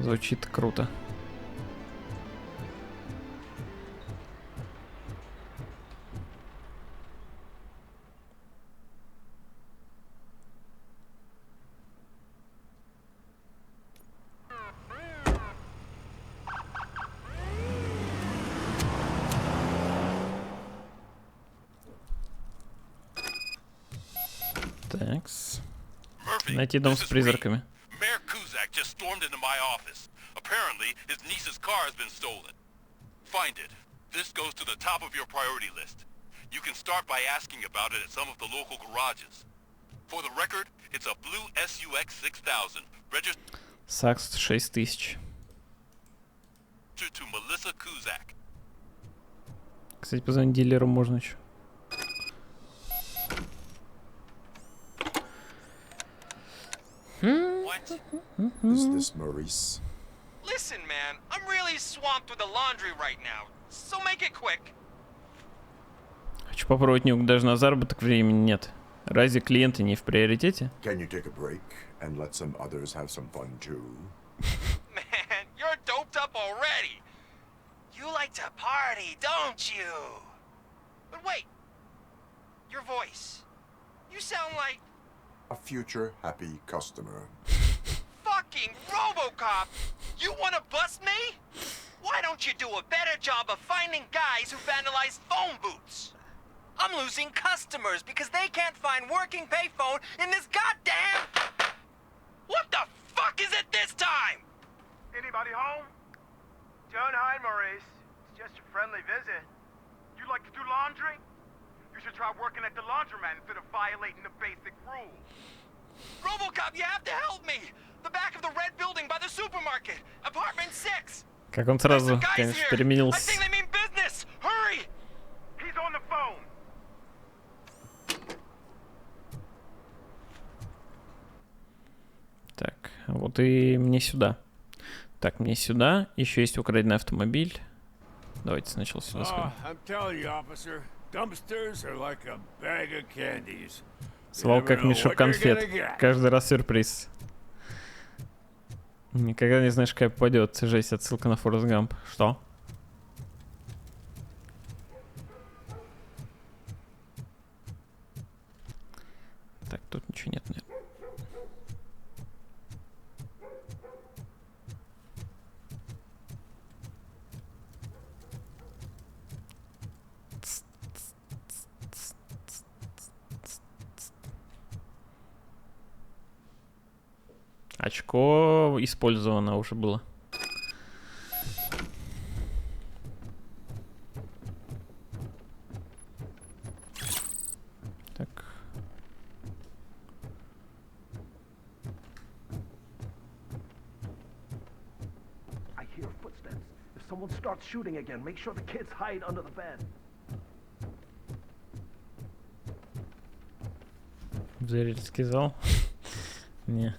Звучит круто. Такс. Найти дом с призраками. Mayor Kuzak just stormed into my office. Apparently, his niece's car has been stolen. Find it. This goes to the top of your priority list. You can start by asking about it at some of the local garages. For the record, it's a blue SUX 6000, registered Сакс 6000. to Melissa Kuzak. Кстати, позвонить дилеру можно еще. Is this Maurice? Listen, man, I'm really swamped with the laundry right now, so make it quick. Хочу попробовать нюк, даже на заработок времени нет. Разве клиенты не в приоритете? Can you take a break and let some others have some fun too? Man, you're doped up already. You like to party, don't you? But wait, your voice. You sound like A future happy customer. fucking Robocop. You wanna bust me? Why don't you do a better job of finding guys who vandalize phone booths? I'm losing customers because they can't find working payphone in this goddamn... What the fuck is it this time? Anybody home? Don't hide, Maurice. It's just a friendly visit. You like to do laundry? You should try working at the laundromat instead of violating the basic rules. Robocop, you have to help me! The back of the red building by the supermarket, apartment 6. Как он сразу, конечно, переменился. I think they mean business. Hurry! He's on the phone. Так, вот и мне сюда. Так, мне сюда. Еще есть украденный автомобиль. Давайте сначала сюда сходим. I'm telling you, officer, dumpsters are like a bag of candies. Свалка как мешок конфет. Каждый раз сюрприз. Никогда не знаешь, какая попадет. Жесть, отсылка на Форест Гамп. Что? Так, тут ничего нет, нет. Очко использовано уже было. Так. I hear footsteps. If someone starts shooting again, make sure the kids hide under the bed. Зрительский зал. Не.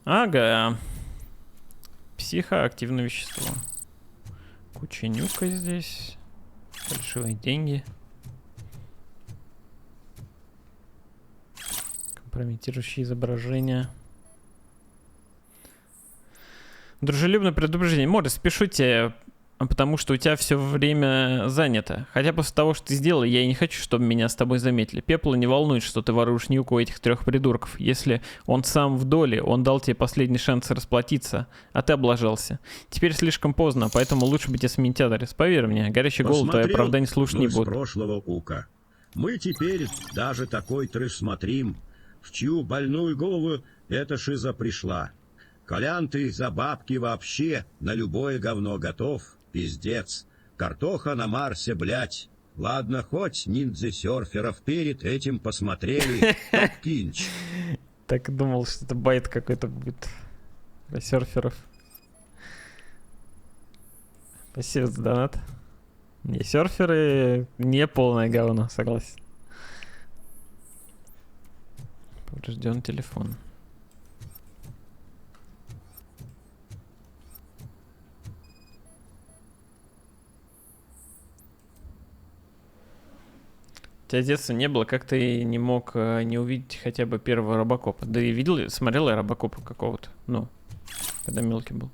Ага. Психоактивное вещество. Куча нюка здесь. Фальшивые деньги. Компрометирующие изображения. Дружелюбное предупреждение. Моррис, спешу тебя, потому что у тебя все время занято. Хотя после того, что ты сделал, я и не хочу, чтобы меня с тобой заметили. Пепла не волнует, что ты воруешь нюку у этих 3 придурков. Если он сам в доле, он дал тебе последний шанс расплатиться, а ты облажался. Теперь слишком поздно, поэтому лучше бы тебе сменить адрес. Поверь мне, горячий голод твое оправдание слушать не будет. Прошлого ука. Мы теперь даже такой трэш смотрим, в чью больную голову эта шиза пришла. Колян ты за бабки вообще на любое говно готов. Пиздец. Картоха на Марсе, блять. Ладно, хоть ниндзя-серферов перед этим посмотрели. Топ-кинч. Так и думал, что это байт какой-то будет. Про серферов. Спасибо за донат. Не, серферы не полное говно, согласен. Поврежден телефон. тебя детства не было, как ты не мог не увидеть хотя бы первого Робокопа? Да и видел, смотрел я Робокопа какого-то, ну, когда мелкий был.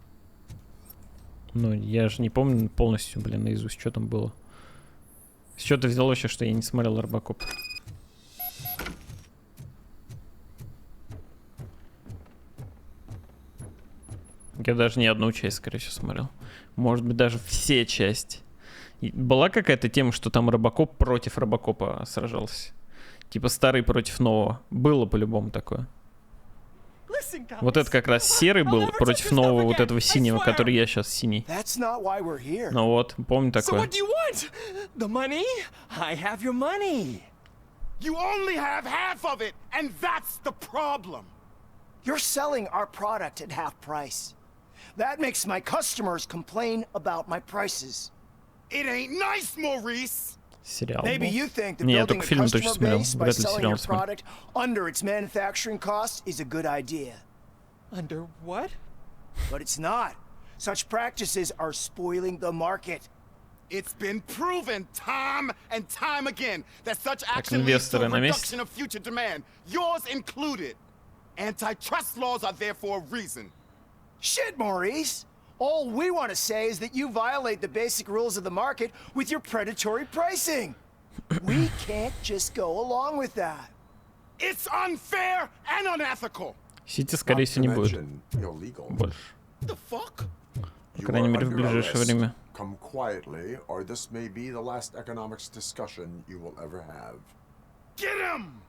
Ну, я же не помню полностью, блин, наизусть, что там было. С чего ты взял вообще, что я не смотрел Робокоп? Я даже не одну часть, скорее всего, смотрел. Может быть, даже все части. И была какая-то тема, что там Робокоп против Робокопа сражался? Типа старый против нового. Было по-любому такое. Вот это как раз серый был против нового вот этого синего, который я сейчас синий. Ну вот, помню такое. The money? I have your money. You only have half of it, and that's the problem. You're selling our product at half price. That makes my customers complain about my prices. It ain't nice, Maurice. Сериал Maybe был. you think that Не, я building только a фильм точно customer смотрел. base by Вряд ли selling сериал your смотрел. product under its manufacturing cost is a good idea. Under what? But it's not. Such practices are spoiling the market. It's been proven time and time again that such Так, action leads to инвесторы a на месте. reduction of future demand, yours included. Antitrust laws are there for a reason. Shit, Maurice! All we want to say is that you violate the basic rules of the market with your predatory pricing. We can't just go along with that. It's unfair and unethical. Сити, скорее всего, не будет. Больше. The fuck? По крайней мере, в ближайшее время. Come quietly, or this may be the last economics discussion you will ever have. Get him!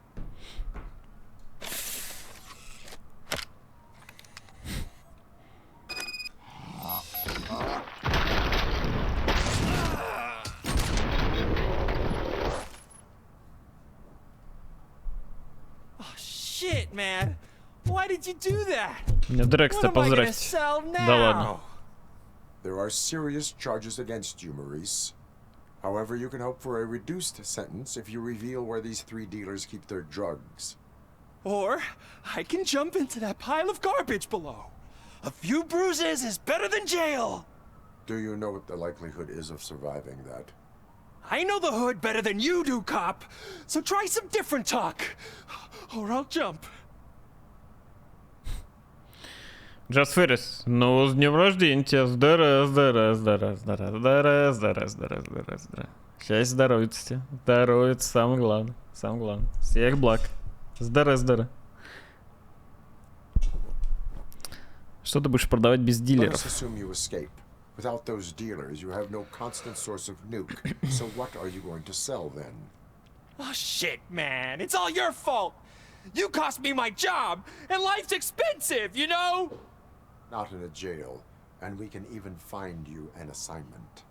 Oh shit, man. Why did you do that? Меня Дрекста, поздравьте. Да ладно. There are serious charges against you, Maurice. However, you can hope for a reduced sentence if you reveal where these 3 dealers keep their drugs. Or I can jump into that pile of garbage below. A few bruises is better than jail. Do you know what the likelihood is of surviving that? I know the hood better than you do, cop. So try some different talk. Or I'll jump. Джаз Феррис, ну, с днем рождения тебя. Здорово, здорово, здорово, здорово, здорово, здорово, здорово, здорово, здорово. Счастья, здоровится тебе. Здоровится, самое главное. Самое главное. Всех благ. Здорово, здорово. Что ты будешь продавать без дилеров? Without those dealers, you have no constant source of nuke. So what are you going to sell then? Oh shit, man. It's all your fault. You cost me my job, and life's expensive, you know? Not in a jail, and we can even find you an assignment.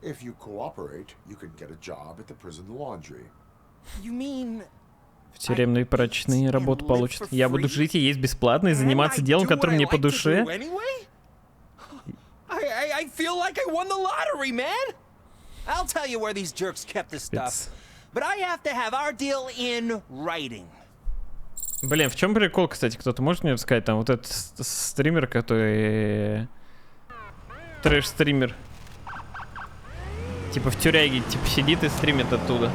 If you cooperate, you can get a job at the prison laundry. You mean... В тюремной прачечной работу получит. Я буду жить и есть бесплатно и заниматься делом, которое мне по душе. I feel like I won the lottery, man. I'll tell you where these jerks kept the stuff. But I have to have our deal in writing. Блин, в чем прикол, кстати, кто-то может мне сказать? Там вот этот стример, который... Трэш-стример. Типа в тюряге, типа сидит и стримит оттуда.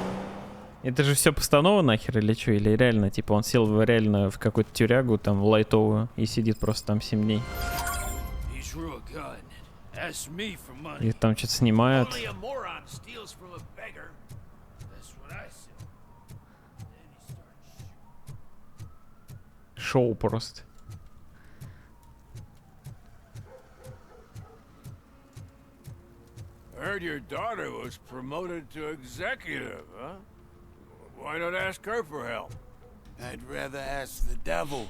Это же все постанова нахер или что? Или реально, типа он сел реально в какую-то тюрягу, там, в лайтовую, и сидит просто там 7 дней. И там что-то снимают. Шоу просто. Heard your daughter was promoted to executive, huh? Why not ask her for help? I'd rather ask the devil.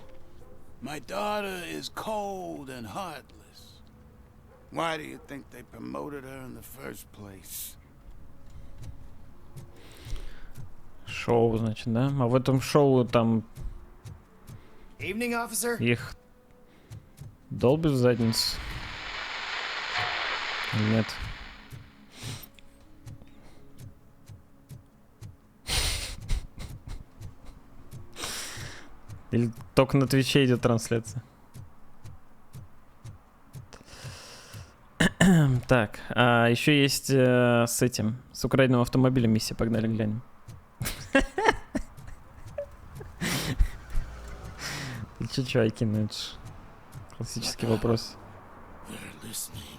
My daughter is cold and heartless. Why do you think they promoted her in the first place? Шоу, значит, да? А в этом шоу там... Evening, officer. Их долбят в задницу. Нет. Или только на Твиче идет трансляция. Так, а еще есть с этим, с украденным автомобилем миссия. Погнали глянем. Че, чуваки, ну это ж классический вопрос. They're listening.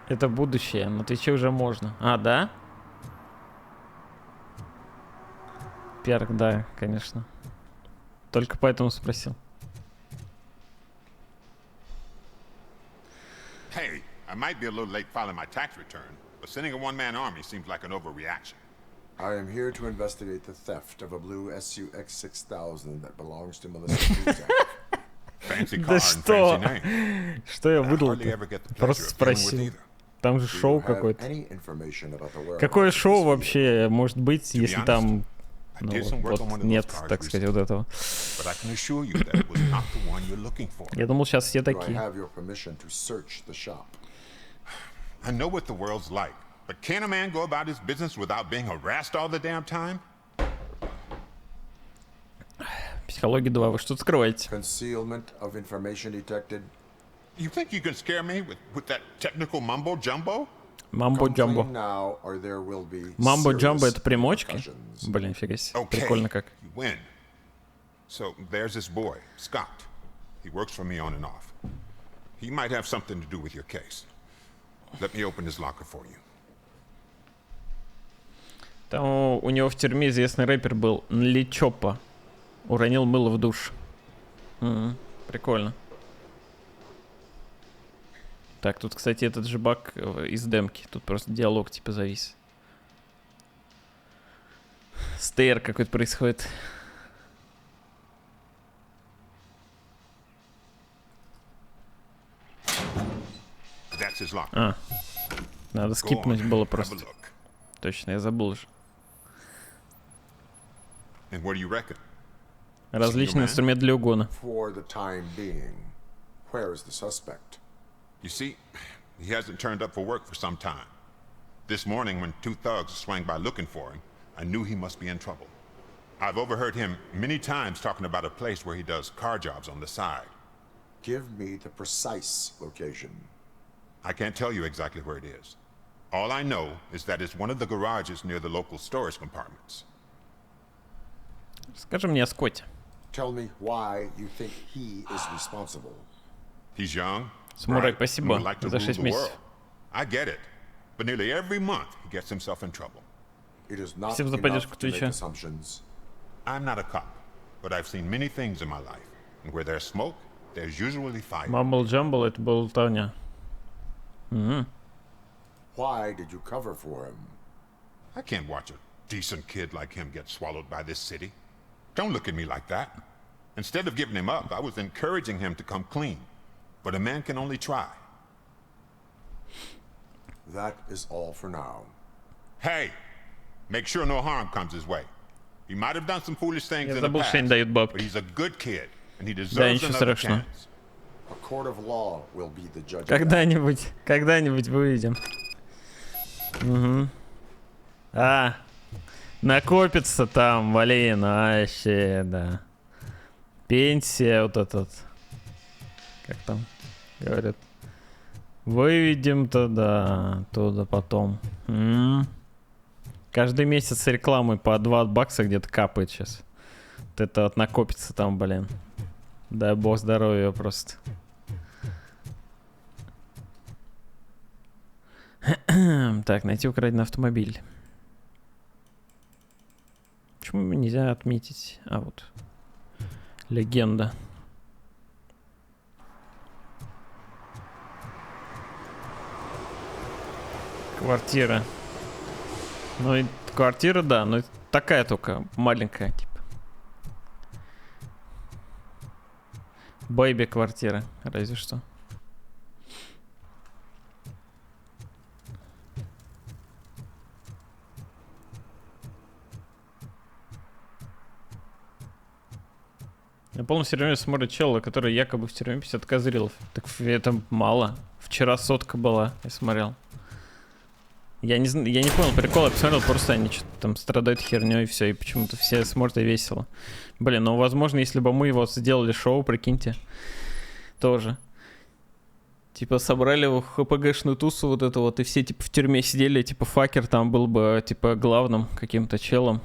Это будущее, на Твиче уже можно. А, да? Перк, да, конечно. Только поэтому спросил. Hey, I might be a little late filing my tax return, but sending a one-man army seems like an overreaction. I am here to investigate the theft of a blue SUX 6000 that belongs to Melissa Kuzak. Fancy car Да and что? fancy name. Что я I выдал? hardly ever get the pleasure Просто of dealing with спросил. either. Там же Do шоу you have какое-то. any information about the whereabouts Какое of this шоу vehicle? вообще может быть, если honest, там, I ну, did some work on one вот of those нет, cars так сказать, вот recently. этого. But I can assure you that it was not the one you're looking for. Я думал, сейчас все Do I такие. have your permission to search the shop? I know what the world's like, but can a man go about his business without being harassed all the damn time? Психология 2, вы что-то скрываете? Concealment of information detected. You think you can scare me with that technical mumbo-jumbo? Мамбо-джамбо. Complain now, or there will be Мамбо-джамбо serious это примочки? repercussions. Блин, фига себе. Okay, Прикольно как. you win. So there's this boy, Scott. He works for me on and off. He might have something to do with your case. Let me open his locker for you. Там у него в тюрьме известный рэпер был Нличопа. Уронил мыло в душ. Прикольно. Так, тут, кстати, этот же баг из демки. Тут просто диалог типа завис. Стейр какой-то происходит. That's his locker. А, надо Go скипнуть on, было have a просто. look. Точно, я забыл же. And what do you reckon? Различные инструменты для угона. For the time being, where is the suspect? You see, he hasn't turned up for work for some time. This morning, when two thugs swang by looking for him, I knew he must be in trouble. I've overheard him many times talking about a place where he does car jobs on the side. Give me the precise location. I can't tell you exactly where it is. All I know is that it's one of the garages near the local storage compartments. Скажи мне о Скотте. Tell me why you think he is responsible. He's young, Самурай, bright, спасибо and would like to за rule 6 the месяцев. world. I get it, but nearly every month he gets himself in trouble. It is not Спасибо за enough поддержку to make Твича. assumptions. I'm not a cop, but I've seen many things in my life, and where there's smoke, there's usually fire. Мамбл-джамбл это был Таня. Why did you cover for him? I can't watch a decent kid like him get swallowed by this city. Don't look at me like that. Instead of giving him up, I was encouraging him to come clean. But a man can only try. That is all for now. Hey, make sure no harm comes his way. He might have done some foolish things Я in the забыл, past, что они дают but бабки. he's a good kid, and he Да, deserves ничего another страшного. chance. A court of law will be the judge of that. Когда-нибудь выведем. Угу. А, накопится там, блин, вообще, да. Пенсия вот этот. Как там говорят? Выведем туда потом. Каждый месяц рекламы по 2 бакса где-то капает сейчас. Вот это вот накопится там, блин. Дай бог здоровья просто. Так, найти украденный автомобиль. Почему его нельзя отметить? А вот. Легенда. Квартира. Ну и квартира, да, но такая только маленькая, типа. Бэйби квартира, разве что. На полном серьезе смотрит чела, который якобы в тюрьме 50к зрелов. Так это мало. Вчера 100 была, я смотрел. Я не понял прикола, я посмотрел, просто они что-то там страдают херней и все, и почему-то все смотрят и весело. Блин, ну возможно, если бы мы вот сделали шоу, прикиньте, тоже. Типа собрали его ХПГшную тусу вот эту вот, и все типа в тюрьме сидели, типа Факер там был бы типа главным каким-то челом.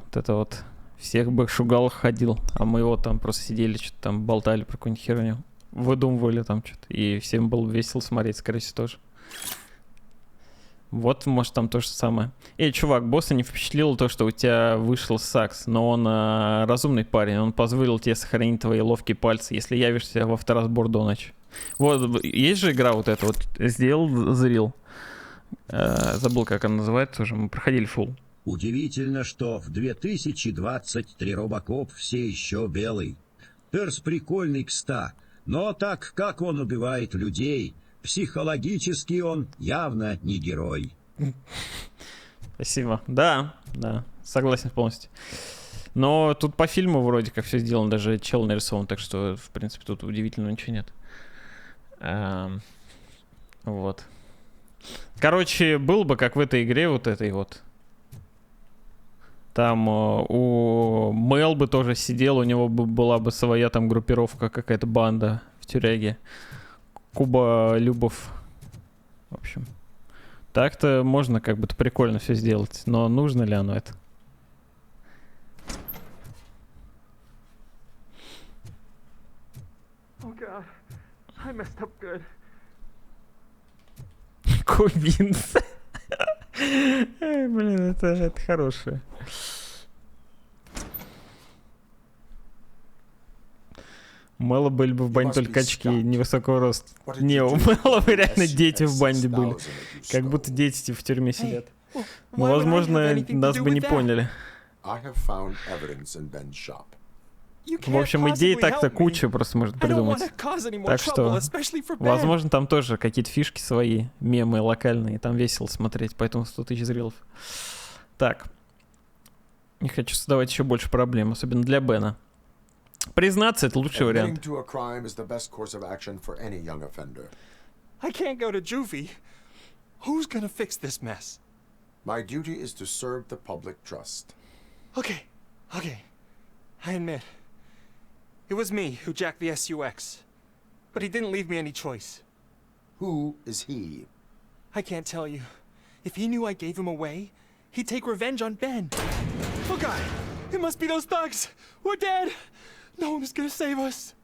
Вот это вот всех бы шугал, ходил, а мы вот там просто сидели, что-то там болтали про какую-нибудь херню. Выдумывали там что-то, и всем было весело смотреть, скорее всего, тоже. Вот, может, там то же самое. Эй, чувак, босса не впечатлило то, что у тебя вышел сакс, но он разумный парень, он позволил тебе сохранить твои ловкие пальцы, если явишься во второсбор до ночи. Вот, есть же игра вот эта вот, сделал, зрил. Забыл, как она называется уже, мы проходили фулл. Удивительно, что в 2023 Robocop все еще белый. Перс прикольный, кста, но так как он убивает людей, психологически он явно не герой. Спасибо. Да, согласен полностью. Но тут по фильму вроде как все сделано, даже чел нарисован, так что, в принципе, тут удивительного ничего нет. Вот. Короче, был бы как в этой игре вот этой вот. Там у Мэл бы тоже сидел, у него бы была бы своя там группировка, какая-то банда в тюряге. Куба Любов. В общем. Так-то можно как бы-то прикольно все сделать, но нужно ли оно это? Oh God, I messed up good. Кубинцы. Блин, это хорошее. Мэла были бы в бане только очки невысокого роста. Не, у Мэла бы реально дети в банде были. Как будто дети типа в тюрьме сидят. Но, возможно, нас бы не поняли. В общем, идей так-то куча просто может придумать. Так что, возможно, там тоже какие-то фишки свои, мемы локальные, там весело смотреть, поэтому 100 тысяч зрелов. Так. Не хочу создавать еще больше проблем, особенно для Бена. Признаться, это лучший вариант. I can't go to juvie. Who's gonna fix this mess? My duty is to serve the public trust. Okay. I admit. It was me who jacked the SUX. But he didn't leave me any choice. Who is he? I can't tell you. If he knew I gave him away, he'd take revenge on Ben. Oh God! It must be those thugs! We're dead! No one is gonna save us.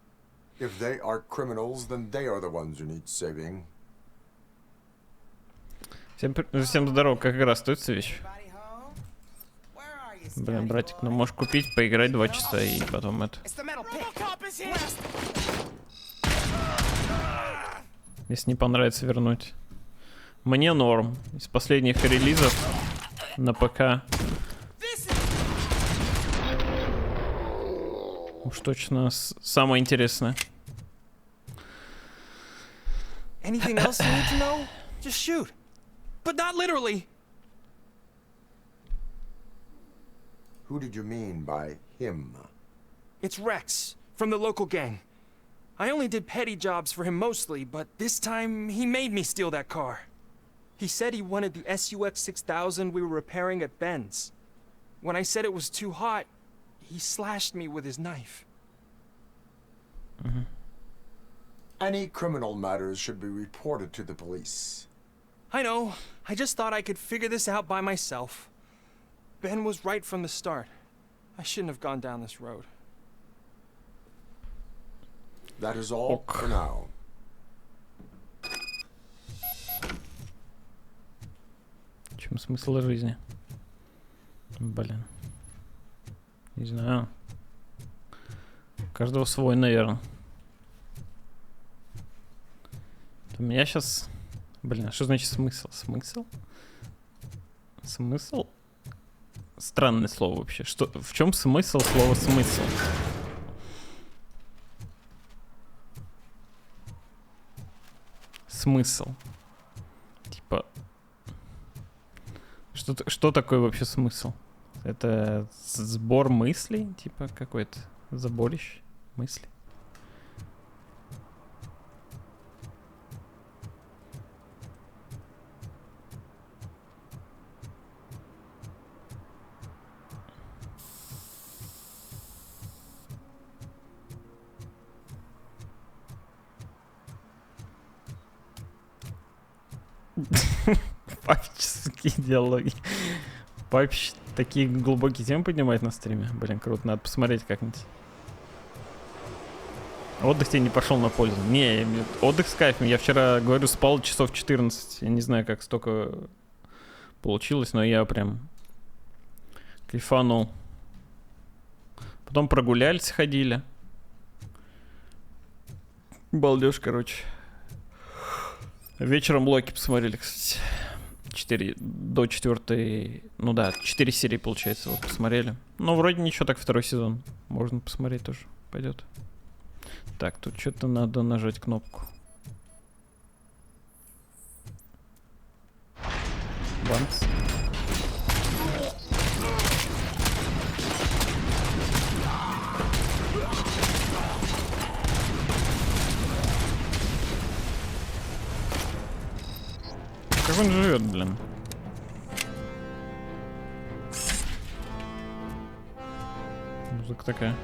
If they are criminals, then they are the ones who need saving. Всем здорово, как игра стоит вещь? Блин, братик, ну можешь купить, поиграть 2 часа и потом это. Если не понравится, вернуть. Мне норм. Из последних релизов на ПК. Уж точно самое интересное. Anything else you need to know? Just shoot. But not literally. Who did you mean by him? It's Rex, from the local gang. I only did petty jobs for him mostly, but this time he made me steal that car. He said he wanted the SUX 6000 we were repairing at Ben's. When I said it was too hot, he slashed me with his knife. Any criminal matters should be reported to the police. I know. I just thought I could figure this out by myself. Ben was right from the start. I shouldn't have gone down this road. That is all for now. В чем смысл жизни? Блин. Не знаю. У каждого свой, наверное. У меня сейчас... Блин, а что значит смысл? Смысл? Смысл? Странное слово вообще. Что, в чем смысл слова смысл? Смысл. Типа... Что такое вообще смысл? Это сбор мыслей? Типа какой-то заборище мыслей? Папические диалоги. Папич такие глубокие темы поднимает на стриме. Блин, круто, надо посмотреть как-нибудь. Отдых тебе не пошел на пользу. Не, отдых с кайфом. Я вчера, говорю, спал часов 14. Я не знаю, как столько получилось, но я прям кайфанул. Потом прогулялись, ходили. Балдеж, короче. Вечером Локи посмотрели, кстати. 4 до 4. Ну да, 4 серии, получается, вот посмотрели. Ну, вроде ничего, так второй сезон. Можно посмотреть тоже. Пойдет. Так, тут что-то надо нажать кнопку. Бамс. Как он живет, блин? Музыка такая.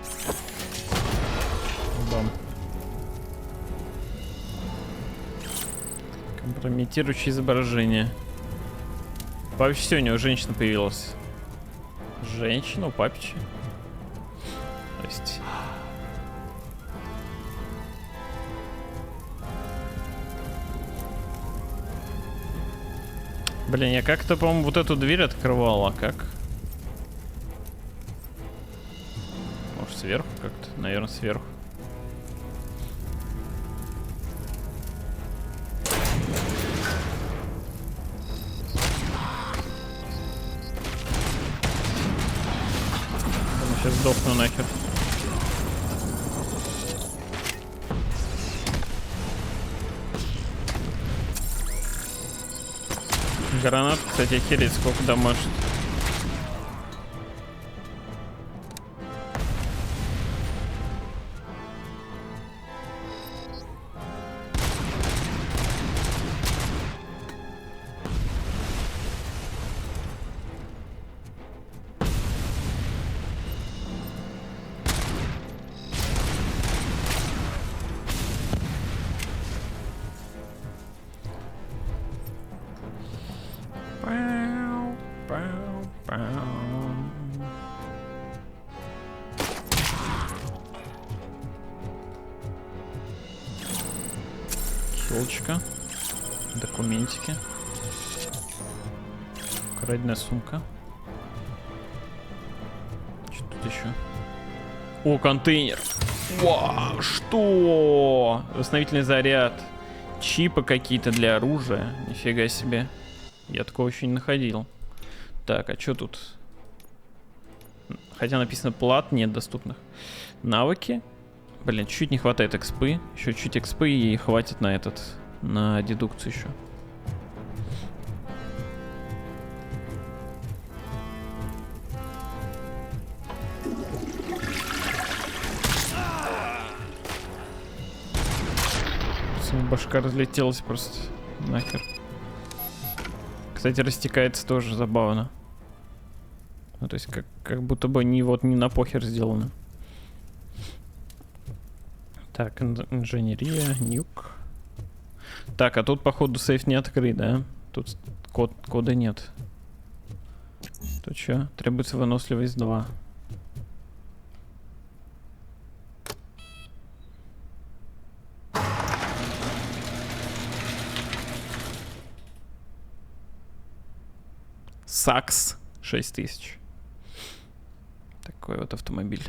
Бам. Компрометирующее изображение. Папич, все, у него женщина появилась. Женщина у Папича. То есть... Блин, я как-то, по-моему, вот эту дверь открывал, а как? Может, сверху как-то? Наверное, сверху. Сейчас сдохну нахер. Гранат, кстати, охереть, сколько дамажит. Щелочка. Документики. Краденая сумка. Что тут еще? О, контейнер. Вау, что? Восстановительный заряд. Чипы какие-то для оружия. Нифига себе. Я такого еще не находил. Так, а что тут? Хотя написано плат, нет доступных. Навыки. Блин, чуть не хватает экспы. Еще чуть экспы и хватит на этот. На дедукцию еще. Башка разлетелась просто нахер. Кстати, растекается тоже забавно. Ну, то есть как будто бы не на похер сделано. Так, инженерия, нюк. Так, а тут, походу, сейф не открыт, да? Тут кода нет. Тут что? Требуется выносливость 2. Сакс 6000. Такой вот автомобиль.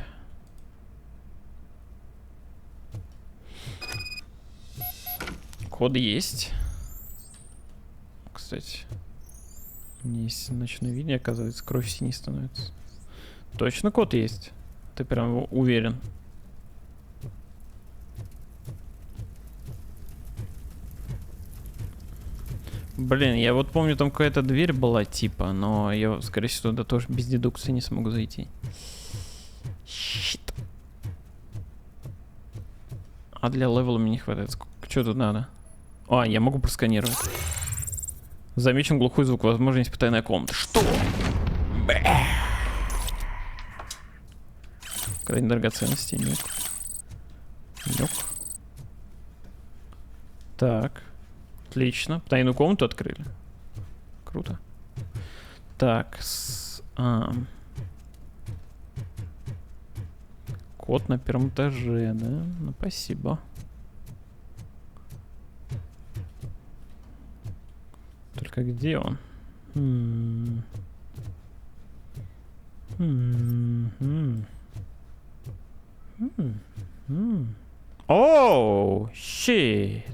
Код есть. Кстати. Есть ночное видение, оказывается, кровь синей становится. Точно код есть? Ты прям уверен? Блин, я вот помню, там какая-то дверь была, типа, но я, скорее всего, туда тоже без дедукции не смогу зайти. Щит. А для левела мне не хватает. Что тут надо? А, я могу просканировать. Замечен глухой звук. Возможно, есть потайная комната. Что? Крайне драгоценности. Нюк. Нюк. Так. Отлично. Тайную комнату открыли. Круто. Так, кот на первом этаже, да? Ну, спасибо. Только где он? Оу, щит.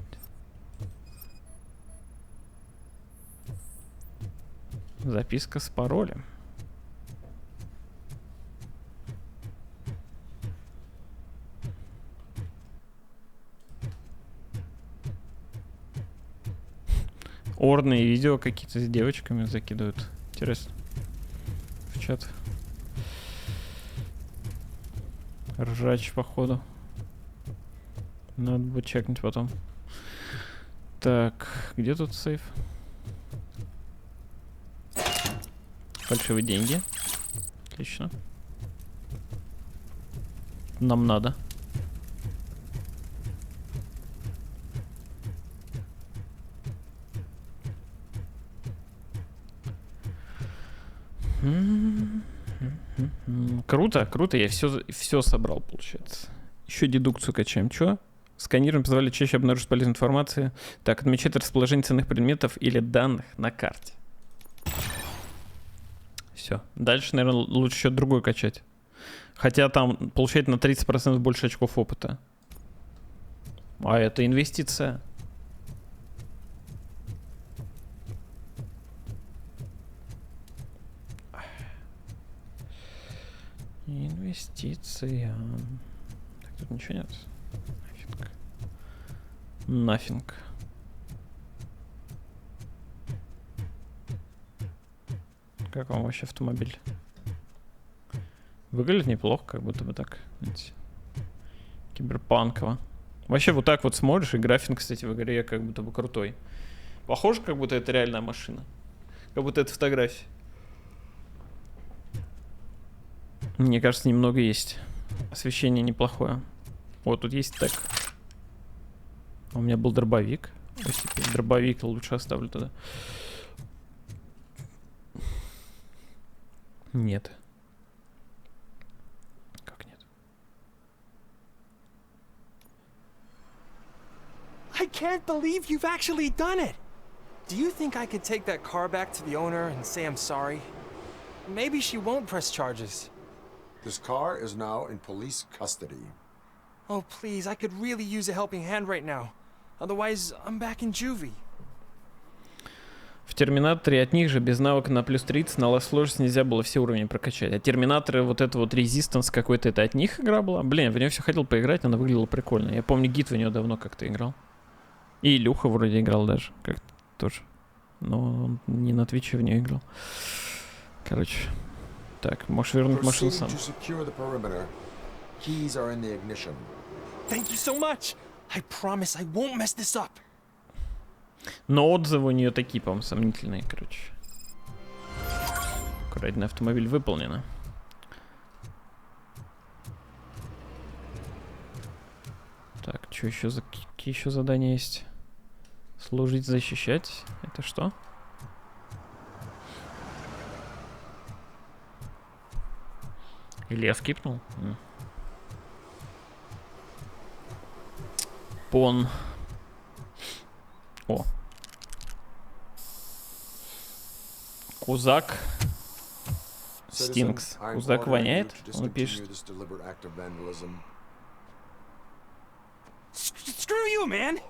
Записка с паролем. Орные видео какие-то с девочками закидывают. Интересно. В чат. Ржач, походу. Надо будет чекнуть потом. Так, где тут сейф? Фальшивые деньги. Отлично. Нам надо. Круто, круто, я все собрал, получается. Еще дедукцию качаем. Чё? Сканируем позволяет чаще обнаружить полезную информацию. Так, отмечать расположение ценных предметов или данных на карте. Все. Дальше, наверное, лучше еще другой качать. Хотя там получает на 30% больше очков опыта. А это инвестиция. Инвестиция. Так, тут ничего нет. Нафиг. Нафиг. Как вам вообще автомобиль? Выглядит неплохо, как будто бы так, знаете, киберпанково. Вообще вот так вот смотришь, и график, кстати, в игре как будто бы крутой. Похоже, как будто это реальная машина. Как будто это фотография. Мне кажется, немного есть. Освещение неплохое. Вот тут есть так. У меня был дробовик. Ой, теперь дробовик лучше оставлю тогда. Нет. Как нет? I can't believe you've actually done it! Do you think I could take that car back to the owner and say I'm sorry? Maybe she won't press charges. This car is now in police custody. Oh, please, I could really use a helping hand right now. Otherwise, I'm back in juvie. В Терминаторе от них же без навыка на плюс 30 на сложность нельзя было все уровни прокачать. А Терминаторы, вот это вот Резистанс какой-то, это от них игра была? Блин, в нее все хотел поиграть, она выглядела прикольно. Я помню, Гид в нее давно как-то играл. И Илюха вроде играл даже, как-то тоже. Но он не на Твиче в нее играл. Короче. Так, можешь вернуть машину сам. Thank you so much. I promise I won't mess this up. Но отзывы у нее такие, по-моему, сомнительные, короче. Аккуратный автомобиль выполнено. Так, что еще за какие еще задания есть? Служить, защищать. Это что? Или я скипнул? Пон. О. Кузак. Стинкс. Кузак воняет? Он пишет. Screw you, man!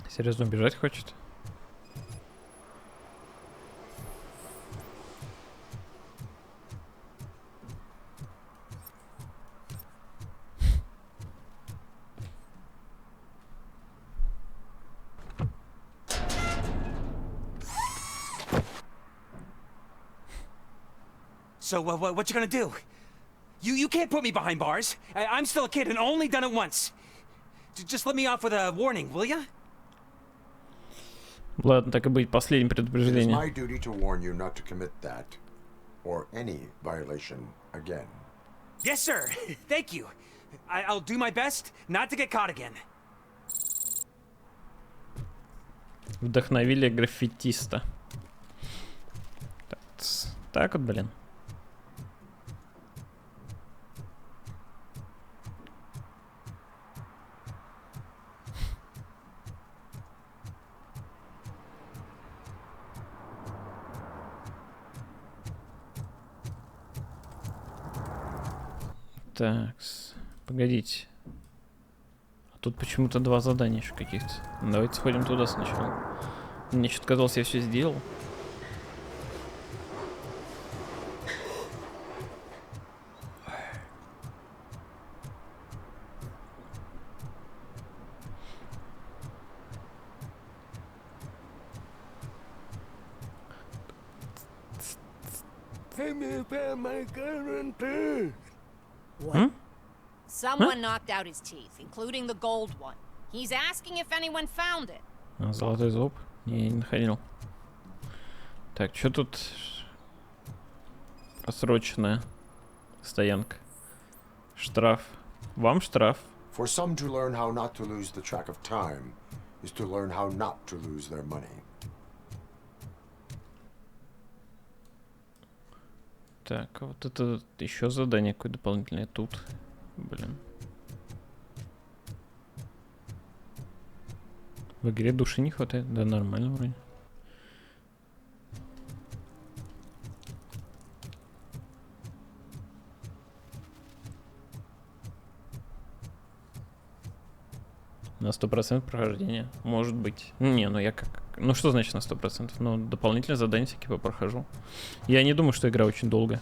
Серьезно, убежать хочет? So, what you gonna do? You can't put me behind bars. I'm still a kid and only done it once. Just let me off with a warning, will ya? Ладно, так и быть, последнее предупреждение. It is my duty to warn you not to commit that or any violation again. Yes, sir. Thank you. I'll do my best not to get caught again. Вдохновили граффитиста. Так вот, блин. Так, погодите. А тут почему-то 2 задания еще каких-то. Давайте сходим туда сначала. Мне что-то казалось, я все сделал. What? Someone knocked out his teeth, including the gold one. He's asking if anyone found it. А, золотой зуб? Не находил. Так, что тут? Просроченная стоянка. Штраф. Вам штраф. For some to learn how not to lose the track of time is to learn how not to lose their money. Так, а вот это еще задание какое дополнительное тут. Блин. В игре души не хватает. Да нормально вроде. На 100% прохождения. Может быть. Не, ну я как... Ну что значит на 100%? Ну, дополнительные задания всякие попрохожу. Я не думаю, что игра очень долгая.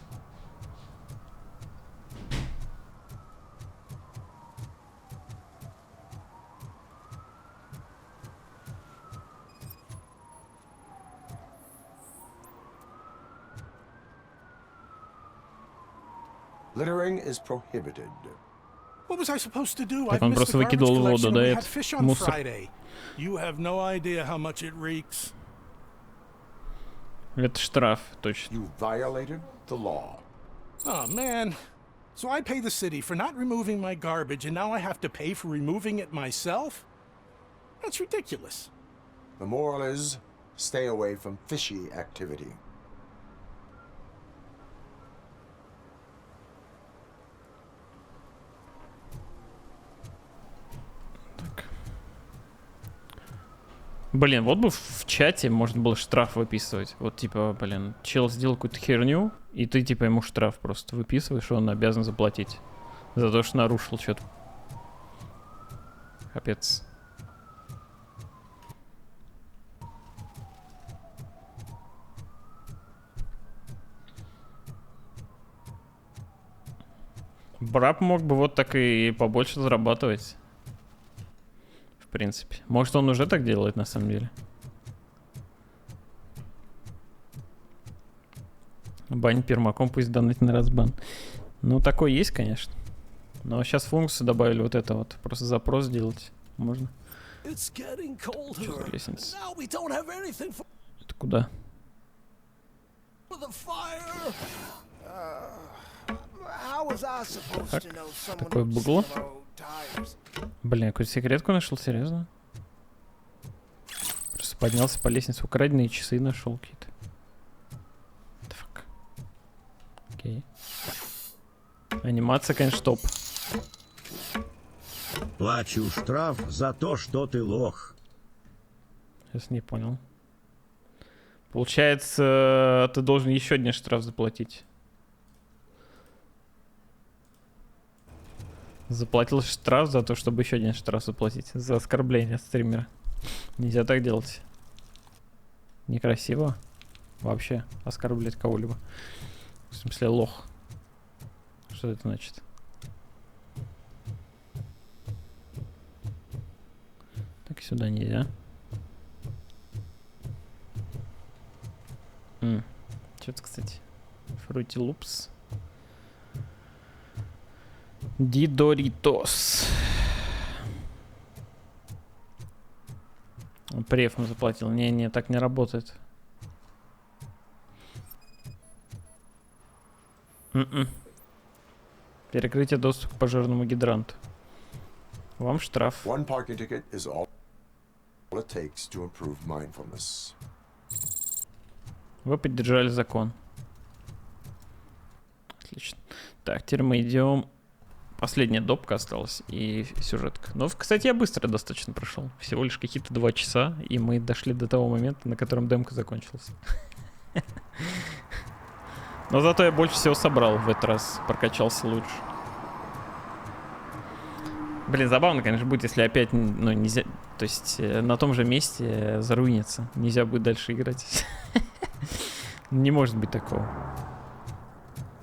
Littering is prohibited. What was I supposed to do? Так I've он missed просто the garbage выкидывал в воду, collection and да, we это had fish on мусор. Friday. You have no idea how much it reeks. Это штраф, точно. You violated the law. Oh, man. So I pay the city for not removing my garbage, and now I have to pay for removing it myself? That's ridiculous. The moral is, stay away from fishy activity. Блин, вот бы в чате можно было штраф выписывать. Вот типа, блин, чел сделал какую-то херню, и ты типа ему штраф просто выписываешь, и он обязан заплатить за то, что нарушил что-то. Капец. Браб мог бы вот так и побольше зарабатывать. В принципе. Может, он уже так делает, на самом деле. Бань пермаком, пусть донать на разбан. Ну, такой есть, конечно. Но сейчас функцию добавили вот это вот. Просто запрос делать можно. Лестница. Это куда? Так, такое быдло. Блин, какую-то секретку нашел, серьезно? Просто поднялся по лестнице, украденные часы нашел какие-то. Фак. Окей. Анимация, конечно, топ. Плачу штраф за то, что ты лох. Сейчас не понял. Получается, ты должен еще один штраф заплатить. Заплатил штраф за то, чтобы еще один штраф заплатить. За оскорбление стримера. Нельзя так делать. Некрасиво. Вообще оскорблять кого-либо. В смысле, лох. Что это значит? Так, сюда нельзя. Что-то, кстати. Fruity Loops. Дидоритос. Префом заплатил. Не, так не работает. Перекрытие доступа к пожарному гидранту. Вам штраф. One parking ticket is all it takes to improve mindfulness. Вы поддержали закон. Отлично. Так, теперь мы идем. Последняя допка осталась и сюжетка. Но, кстати, я быстро достаточно прошел. Всего лишь какие-то 2 часа, и мы дошли до того момента, на котором демка закончилась. Но зато я больше всего собрал в этот раз. Прокачался лучше. Блин, забавно, конечно, будет, если опять, ну, нельзя... То есть на том же месте заруинится. Нельзя будет дальше играть. Не может быть такого.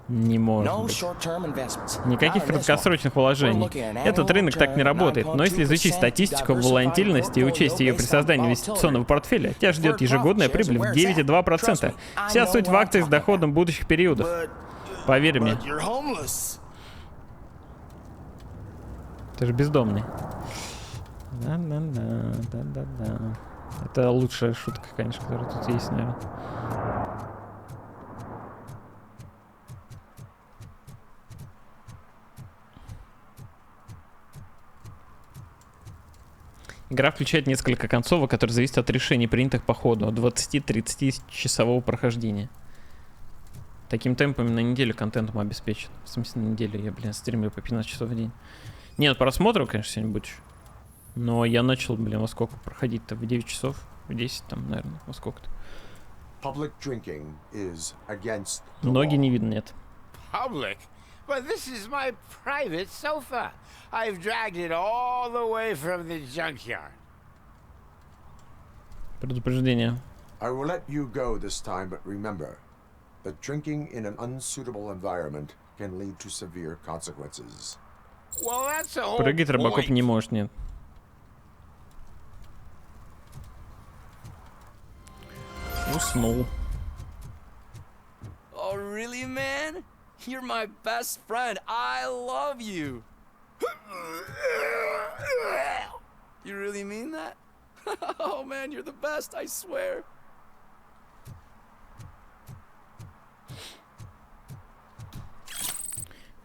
Не может быть. Никаких краткосрочных вложений. Этот рынок так не работает, но если изучить статистику волатильности и учесть ее при создании инвестиционного портфеля, тебя ждет ежегодная прибыль в 9,2%. Вся суть в акциях с доходом будущих периодов. Поверь мне. Ты же бездомный. Да-да-да. Это лучшая шутка, конечно, которая тут есть, наверное. Игра включает несколько концовок, которые зависят от решений, принятых по ходу, от 20-30 часового прохождения. Таким темпами на неделю контентом обеспечен. В смысле, на неделю я, блин, стримлю по 15 часов в день. Нет, просмотров, конечно, сегодня будет. Но я начал, блин, во сколько проходить-то? В 9 часов? В 10 там, наверное, во сколько-то. Ноги не видно, нет. Public? But this is my private sofa. I've dragged it all the way from the junkyard. Предупреждение. I will let you go this time, but remember that drinking in an unsuitable environment can lead to severe consequences. Well, that's a whole Прыгать Робокоп point. не может, нет. Уснул. Oh, really, man? You're my best friend. I love you. You really mean that? Oh, man, you're the best, I swear.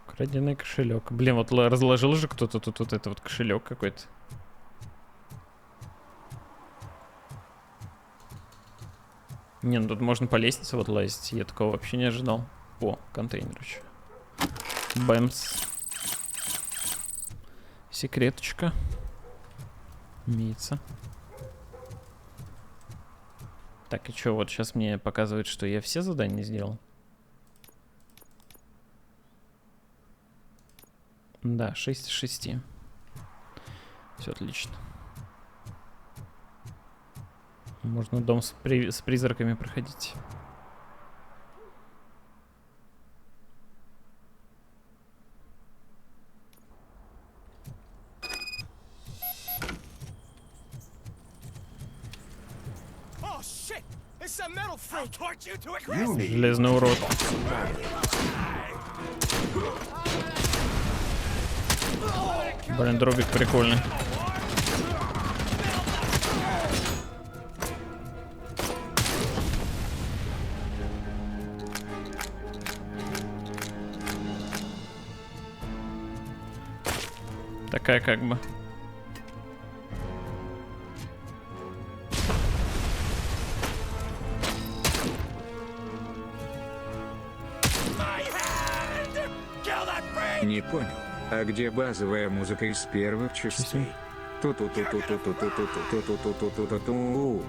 Краденый кошелек. Блин, вот разложил же кто-то тут вот это вот кошелек какой-то. Не, ну тут можно по лестнице вот лазить. Я такого вообще не ожидал. О, контейнер еще. Бэмс. Секреточка. Имеется. Так, и что, вот сейчас мне показывает, что я все задания сделал. Да, 6 из 6. Все отлично. Можно дом с призраками проходить. Железный урод. Блин, дробик прикольный. Такая как бы. Не понял. А где базовая музыка из первых частей? Ту-ту-ту-ту-ту-ту-ту-ту-ту-ту-ту-ту-ту-ту-ту.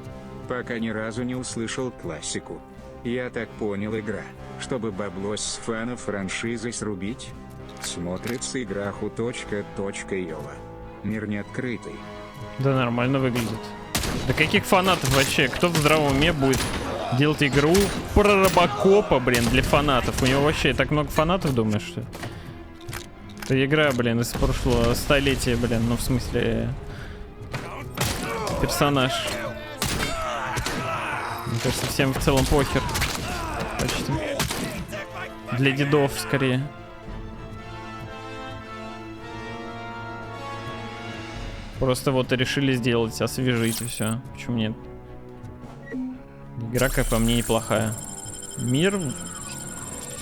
Пока ни разу не услышал классику. Я так понял, игра, чтобы бабло с фанов франшизы срубить? Смотрится игра ху.йова. Мир не открытый. Да нормально выглядит. Да каких фанатов вообще? Кто в здравом уме будет делать игру про Робокопа, блин, для фанатов? У него вообще так много фанатов, думаешь, что ли? Это игра, блин, из прошлого столетия, блин, ну в смысле персонаж. Мне кажется, всем в целом похер. Почти. Для дедов, скорее. Просто вот решили сделать, освежить и все. Почему нет? Игра, как по мне, неплохая. Мир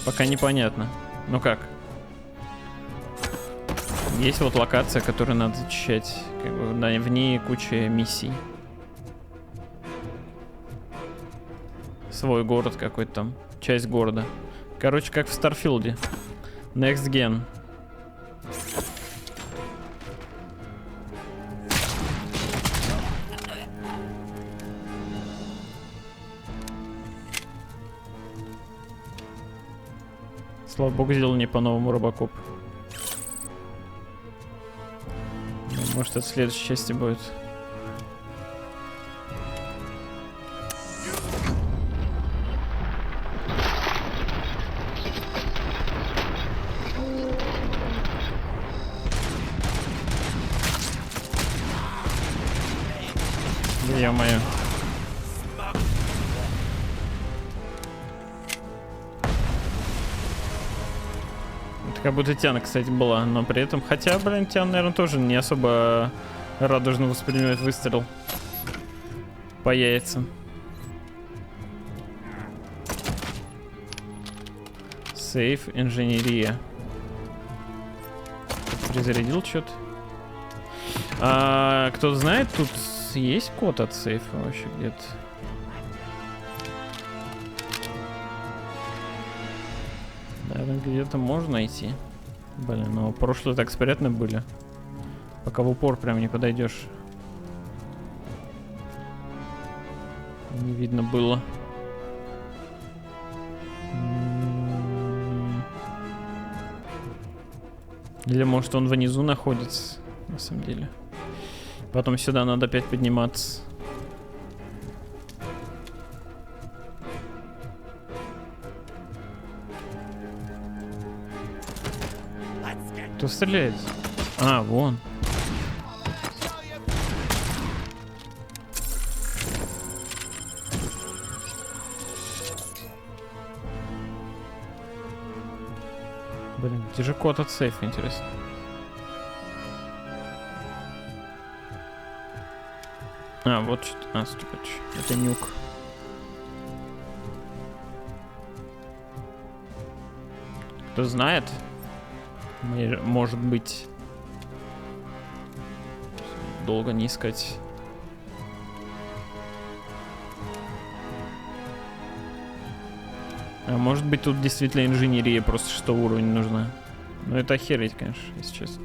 пока непонятно. Ну как? Есть вот локация, которую надо зачищать. Как бы, в ней куча миссий. Свой город какой-то там. Часть города. Короче, как в Старфилде. Next Gen. Слава богу, сделал не по-новому Robocop. Может, это в следующей части будет. Ё-моё. Это как будто Тяна, кстати, была, но при этом... Хотя, блин, Тяна, наверное, тоже не особо радужно воспринимает выстрел по яйцам. Сейф, инженерия. Перезарядил что-то. Кто-то знает, тут есть код от сейфа вообще где-то? Наверное, где-то можно найти. Блин, но прошлые так спрятаны были. Пока в упор прям не подойдешь. Не видно было. Или может он внизу находится, на самом деле. Потом сюда надо опять подниматься. Кто стреляет? А, вон. Блин, где же код от сейфа, интересно? А, вот что-то. А, ступач. Это нюк. Кто знает? Может быть. Долго не искать. А может быть тут действительно инженерия просто 6 уровня нужна. Но это охереть, конечно, если честно.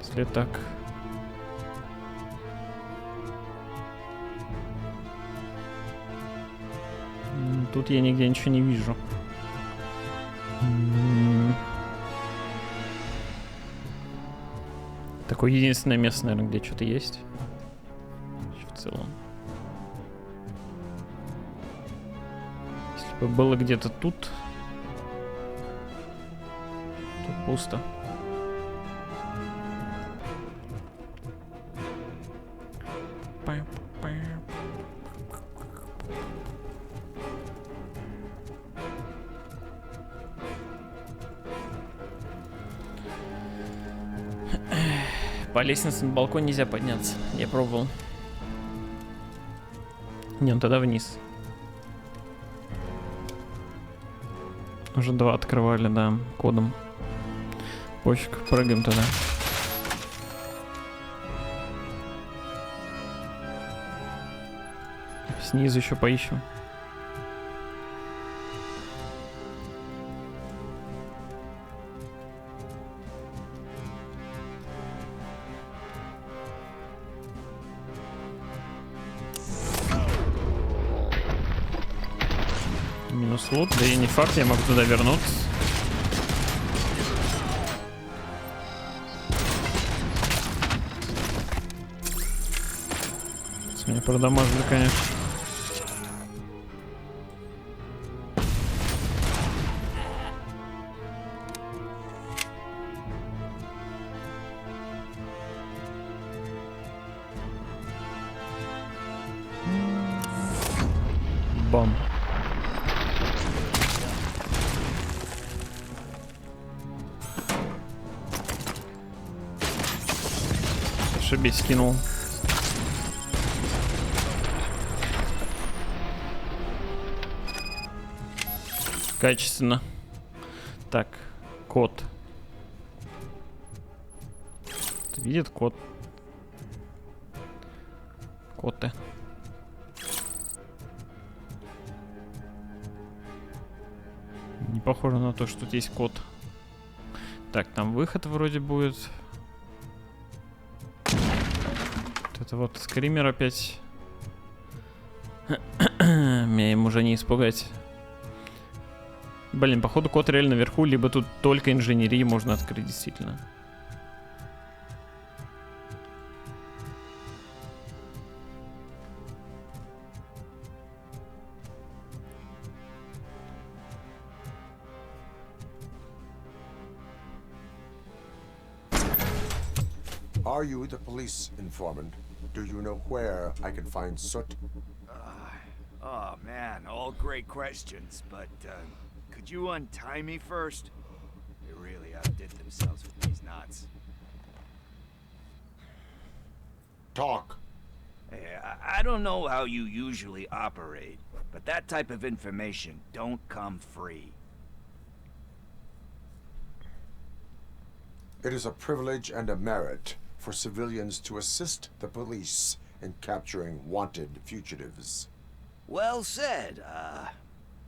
Если так. Тут я нигде ничего не вижу. Такое единственное место, наверное, где что-то есть. В целом. Если бы было где-то тут, то пусто. По лестнице на балкон нельзя подняться. Я пробовал. Не, ну тогда вниз. Уже 2 открывали, да, кодом. Пофиг, прыгаем туда. Снизу еще поищем. Минус лут, да и не факт, я могу туда вернуться. С меня продамажили, конечно. Бам. Ошибись, кинул. Качественно. Так, кот. Видит кот. Коты. Не похоже на то, что тут есть кот. Так, там выход вроде будет. Вот это вот скример опять. Меня им уже не испугать. Блин, походу код реально наверху, либо тут только инженерии можно открыть, действительно. Are you the police informant? Do you know where I can find Soot? Oh man, all great questions, but could you untie me first? They really outdid themselves with these knots. Talk. Hey, I don't know how you usually operate, but that type of information don't come free. It is a privilege and a merit for civilians to assist the police in capturing wanted fugitives. Well said.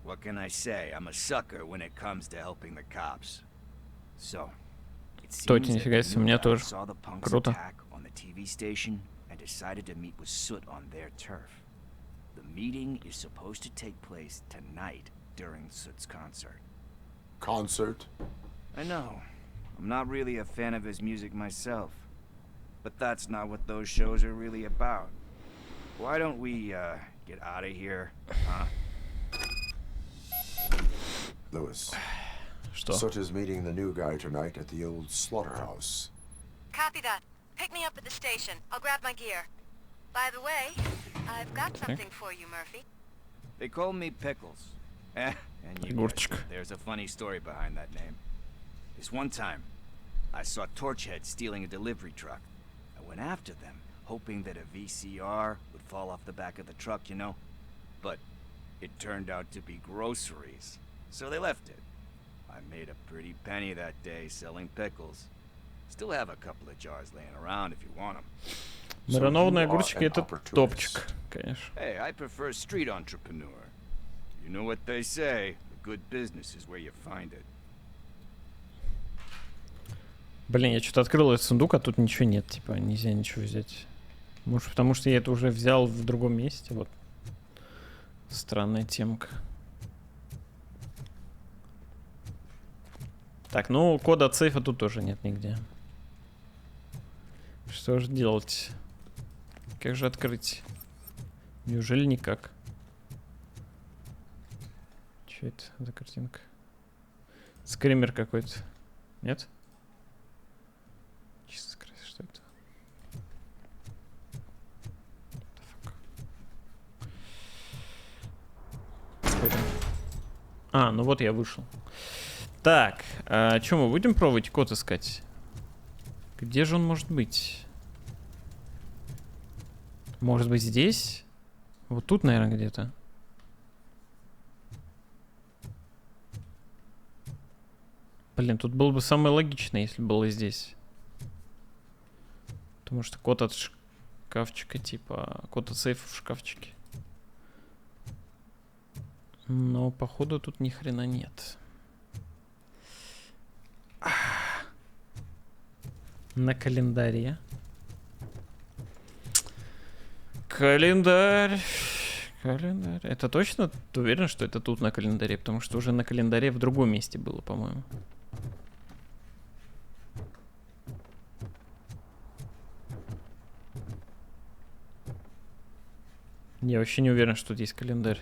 What can I say? I'm a sucker when it comes to helping the cops. So, it seems that нифига себе, у меня the тоже. saw the punks Круто. attack on the TV station and decided to meet with Soot on their turf. The meeting is supposed to take place tonight during Soot's concert. Concert? I know. I'm not really a fan of his music myself. But that's not what those shows are really about. Why don't we, get out of here, huh? Lewis. Что? Soot is meeting the new guy tonight at the old slaughterhouse. Copy that. Pick me up at the station. I'll grab my gear. By the way, I've got something for you, Murphy. They call me Pickles. And you guys, there's a funny story behind that name. This one time, I saw Torchhead stealing a delivery truck. I went after them, hoping that a VCR would fall off the back of the truck, you know? But it turned out to be groceries, so they left it. I made a pretty penny that day selling pickles. Still have a couple of jars laying around if you want them. Маринованные огурчики это топчик, конечно. Hey, I prefer street entrepreneur. You know what they say, a good business is where you find it. Блин, я что-то открыл этот сундук, а тут ничего нет, типа, нельзя ничего взять. Может, потому что я это уже взял в другом месте, вот. Странная темка. Так, ну, кода от сейфа тут тоже нет нигде. Что же делать? Как же открыть? Неужели никак? Че это за картинка? Скример какой-то. Нет? Чисто скрыть, что это? А, ну вот я вышел. Так, а что, мы будем пробовать код искать? Где же он может быть? Может быть здесь? Вот тут, наверное, где-то. Блин, тут было бы самое логичное, если было здесь. Потому что код от шкафчика, типа, код от сейфа в шкафчике. Но, походу, тут ни хрена нет. На календаре. Календарь. Календарь. Это точно? Ты уверен, что это тут на календаре? Потому что уже на календаре в другом месте было, по-моему. Я вообще не уверен, что тут есть календарь.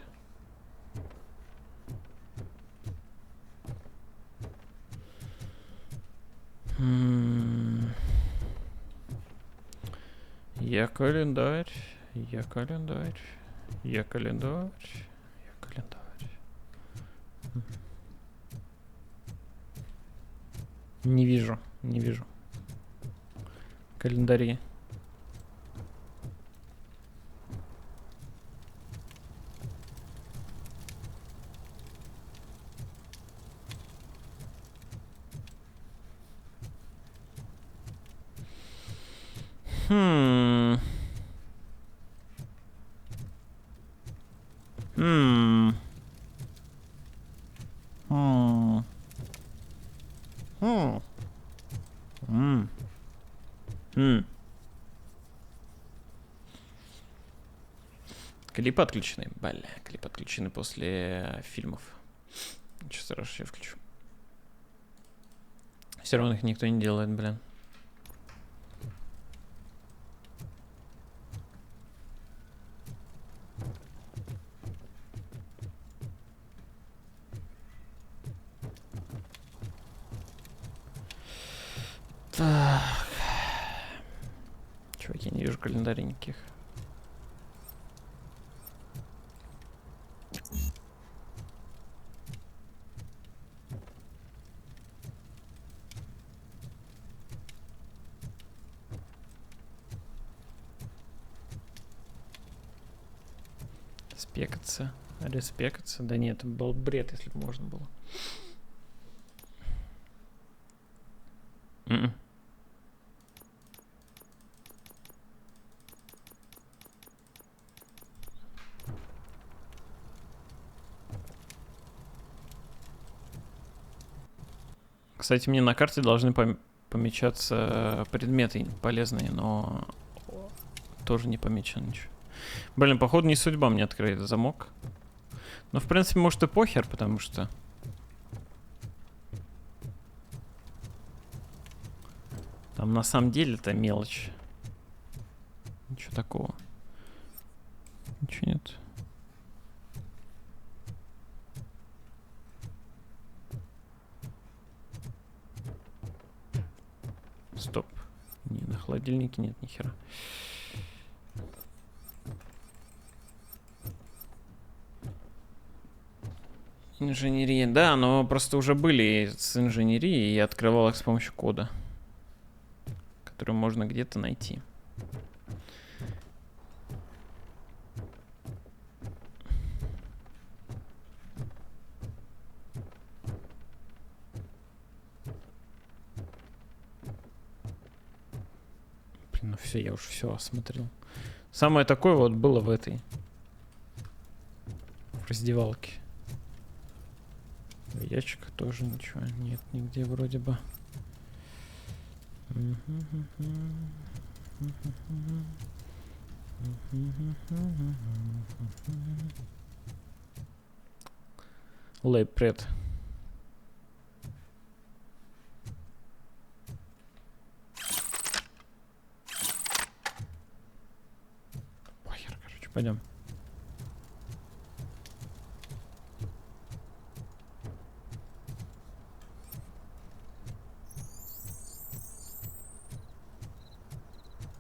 Я календарь, я календарь, я календарь, я календарь. Не вижу, не вижу. Календари. Хм. Хм. Хм. Хм. Хм. Хм. Клипы отключены. Бля, клипы отключены после фильмов. Сейчас раз я включу. Все равно их никто не делает, блин. Так. Чуваки, не вижу календарей никаких. Спекаться. Респекаться. Да нет, это был бред, если бы можно было. Кстати, мне на карте должны помечаться предметы полезные, но тоже не помечено ничего. Блин, походу не судьба мне открыть замок. Но в принципе, может и похер, потому что... Там на самом деле это мелочь. Ничего такого. Ничего нет. Стоп. Не, на холодильнике нет ни хера. Инженерия. Да, но просто уже были с инженерией, и я открывал их с помощью кода, который можно где-то найти. Блин, ну все, я уже все осмотрел. Самое такое вот было в этой. В раздевалке. В ящиках тоже ничего нет нигде вроде бы. Лейпред. Похер, короче, пойдем.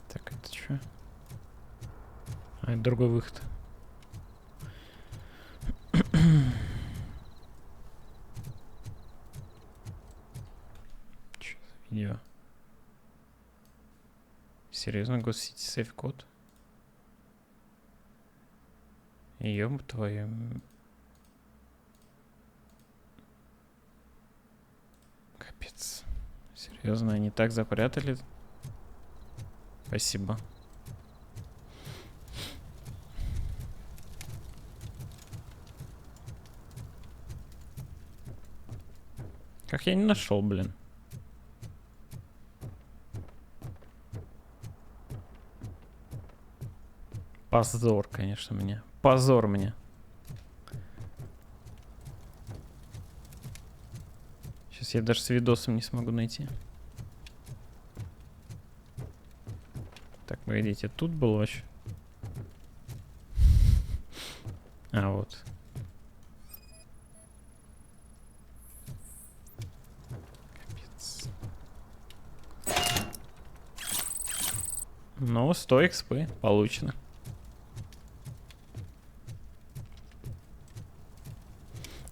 Так, это что? А, это другой выход. Что за видео? Серьезно, госить сейф-код? Ёб твою... Капец. Серьезно, они так запрятали? Спасибо. Как я не нашел, блин. Позор, конечно, мне. Позор мне. Сейчас я даже с видосом не смогу найти. Так, погодите, тут был вообще. А, вот. Капец. Ну, 100 экспы получено.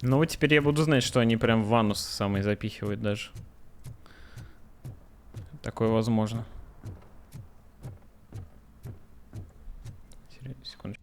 Ну, вот теперь я буду знать, что они прям в ванну самый запихивают даже. Такое возможно. Секундочку.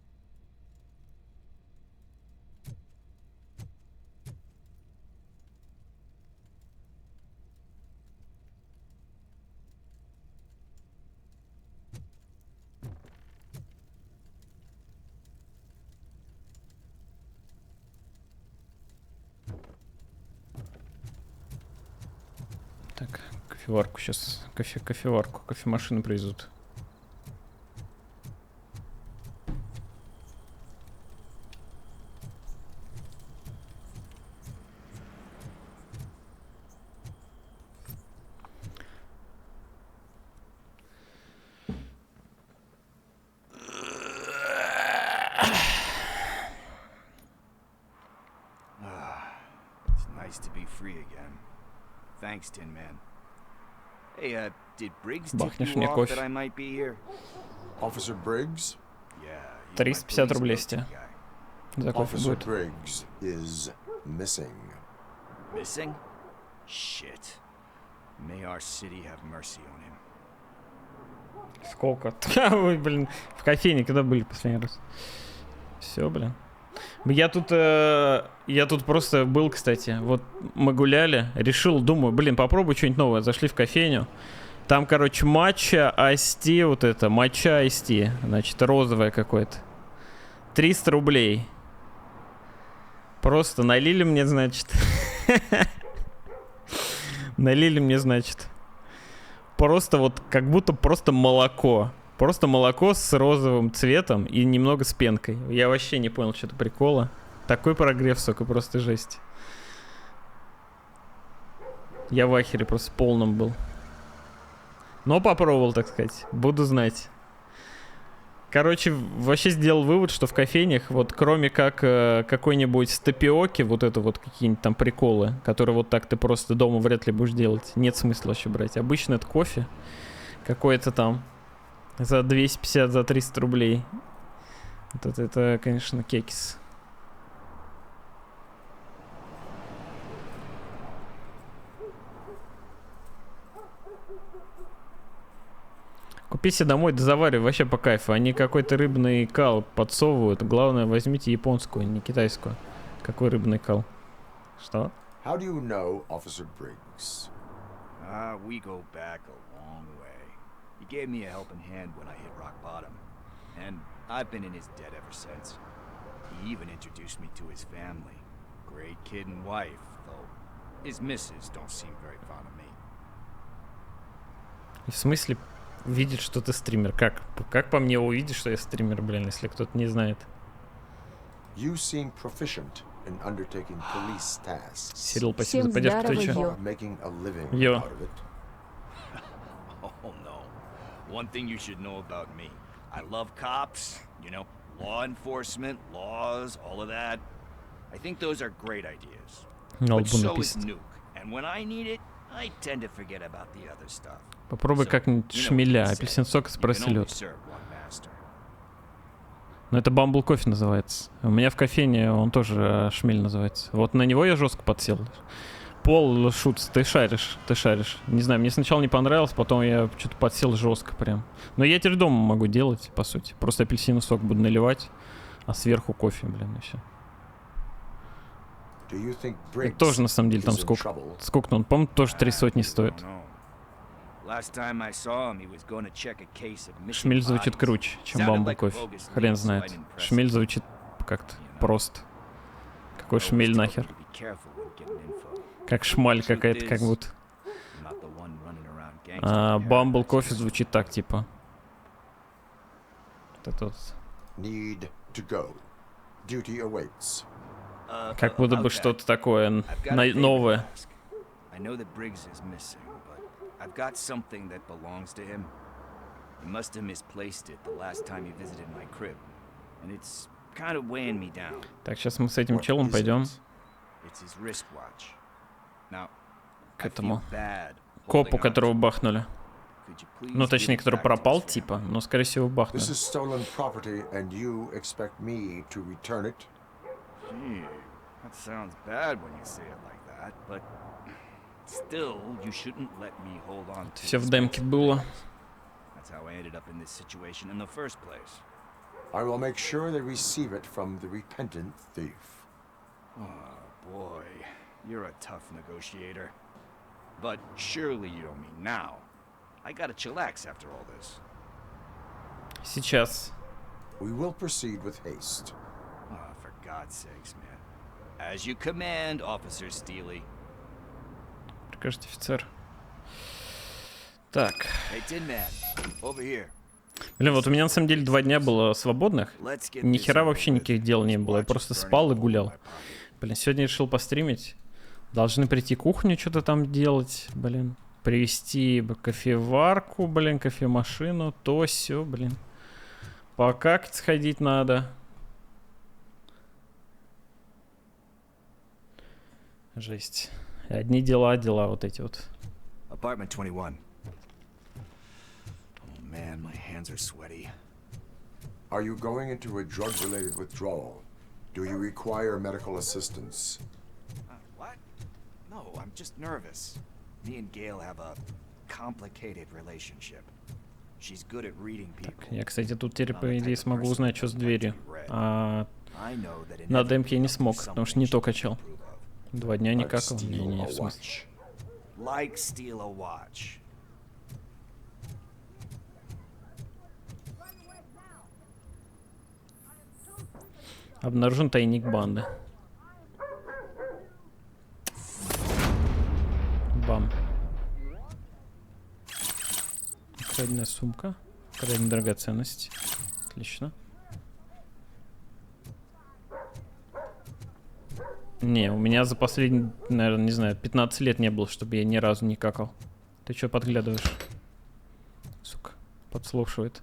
Кофеварку сейчас. Кофеварку. Кофемашину привезут. It's nice to be free again. Thanks, Tin Man. Hey, did Briggs tip Бахнешь you мне off кофе. that I might be here? Officer Briggs? Yeah. 350 рублей с тебя. За кофе Officer будет. Briggs is missing. Missing? Shit. May our city have mercy on him. Сколько? Ой, блин. В кофейне когда были последний раз? Все, блин. Я тут просто был, кстати. Вот мы гуляли, решил, думаю, блин, попробую что-нибудь новое. Зашли в кофейню. Там, короче, матча, айсти, вот это, матча айсти. Значит, розовое какое-то. 300 рублей. Просто налили мне, значит. Налили мне, значит. Просто вот, как будто просто молоко. Просто молоко с розовым цветом и немного с пенкой. Я вообще не понял, что это прикола. Такой прогрев, сука, просто жесть. Я в ахере просто полном был. Но попробовал, так сказать. Буду знать. Короче, вообще сделал вывод, что в кофейнях, вот кроме как какой-нибудь с тапиоки, вот это вот какие-нибудь там приколы, которые вот так ты просто дома вряд ли будешь делать, нет смысла вообще брать. Обычно это кофе какой-то там за 250, за 300 рублей. Вот это, конечно, кекис. Купи себе домой, да заваривай, вообще по кайфу. Они какой-то рыбный кал подсовывают. Главное, возьмите японскую, не китайскую. Какой рыбный кал? Что? How do you know Officer Briggs? We go back a long way. He gave me a helping hand when I hit rock bottom. And I've been in his debt ever since. He even introduced me to his family. Great kid and wife, though his missus don't seem very fond of me. В смысле, видит, что ты стример? Как по мне увидишь, что я стример, блин, если кто-то не знает? You seem proficient in undertaking police tasks. Сирил, спасибо за поддержку Твича. Making a living Йо. out of it. Oh no. One thing you should know about me. I love cops, you know, law enforcement, laws, all of that. I think those are great ideas. But so is Nuke. And when I need it, I tend to forget about the other stuff. Попробуй как-нибудь шмеля, апельсин сок, эспрессо лед. Но это бамбл кофе называется. У меня в кофейне он тоже шмель называется. Вот на него я жестко подсел. Пол Шутс, ты шаришь. Не знаю, мне сначала не понравилось, потом я что-то подсел жестко прям. Но я теперь дома могу делать, по сути. Просто апельсиновый сок буду наливать, а сверху кофе, блин, и все. Это тоже, на самом деле, там сколько он, по-моему, тоже 300 стоит. Шмель звучит круче, чем бамбл кофе. Хрен знает. Шмель звучит как-то просто. Какой шмель нахер? Как шмаль какая-то, как будто. А бамбл кофе звучит так, типа. Вот это вот. Как будто бы что-то такое новое. I've got something that belongs to him. He must have misplaced it the last time he visited my crib, and it's kind of weighing me down. Так, сейчас мы с этим челом пойдем It's his wristwatch. Now, к этому копу, которого бахнули. Ну, точнее, который пропал, типа, но, скорее всего, бахнули. This is stolen property, and you expect me to return it? Gee, that sounds bad when you say it like that, but still, you shouldn't let me hold on to Все в демке было. That's how I ended up in this situation in the first place. I will make sure they receive it from the repentant thief. Oh, boy. You're a tough negotiator. But surely you don't mean now. I gotta chillax after all this. Сейчас. We will proceed with haste. Oh, for God's sakes, man. As you command, Officer Steely. Прикажете, офицер. Так. Hey, Tin Man, over here. Блин, вот у меня на самом деле 2 дня было свободных. Ни хера вообще никаких дел не было. Я просто спал и гулял. Блин, сегодня решил постримить. Должны прийти кухню что-то там делать, блин. Привезти кофеварку, блин, кофемашину, то все, блин. Покакать сходить надо. Жесть. Одни дела вот эти вот. Apartment 21. Oh man, my hands are sweaty. Are you going into a drug-related withdrawal? Do you require medical assistance? What? No, I'm just nervous. Me and Gail have a complicated relationship. She's good at reading people. Я, кстати, тут теперь, по идее, смогу узнать, что с дверью. А на демке я не смог, потому что не то качал. 2 дня не какал. Не, в смысле. Like steal a watch. Обнаружен тайник банды. Бам. Украденная сумка. Украденная драгоценность. Отлично. Не, у меня за последние, наверное, не знаю, 15 лет не было, чтобы я ни разу не какал. Ты чё подглядываешь? Сука, подслушивает.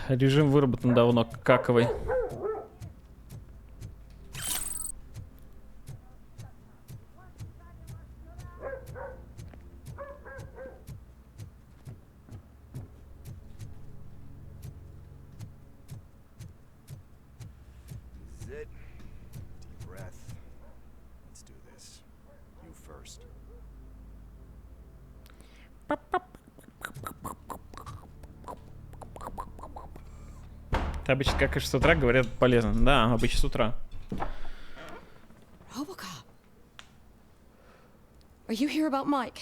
Режим выработан давно, каковый. Ты обычно какаешь с утра, говорят, полезно. Да, обычно с утра. Robocop. Are you here about Mike?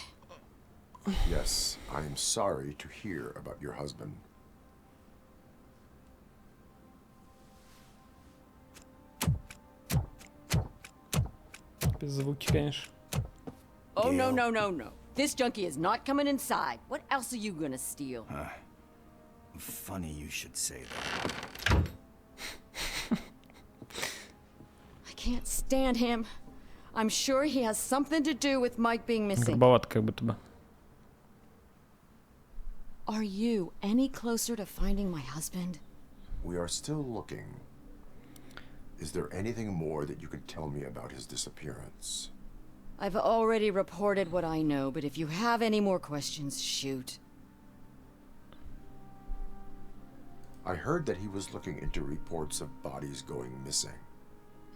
Yes, I am sorry to hear about your husband. Без звуки, конечно. Oh, no. This junkie is not coming inside. What else are you gonna steal? Funny you should say that. I can't stand him. I'm sure he has something to do with Mike being missing. Грубовато как будто бы. Are you any closer to finding my husband? We are still looking. Is there anything more that you can tell me about his disappearance? I've already reported what I know, but if you have any more questions, shoot. I heard that he was looking into reports of bodies going missing.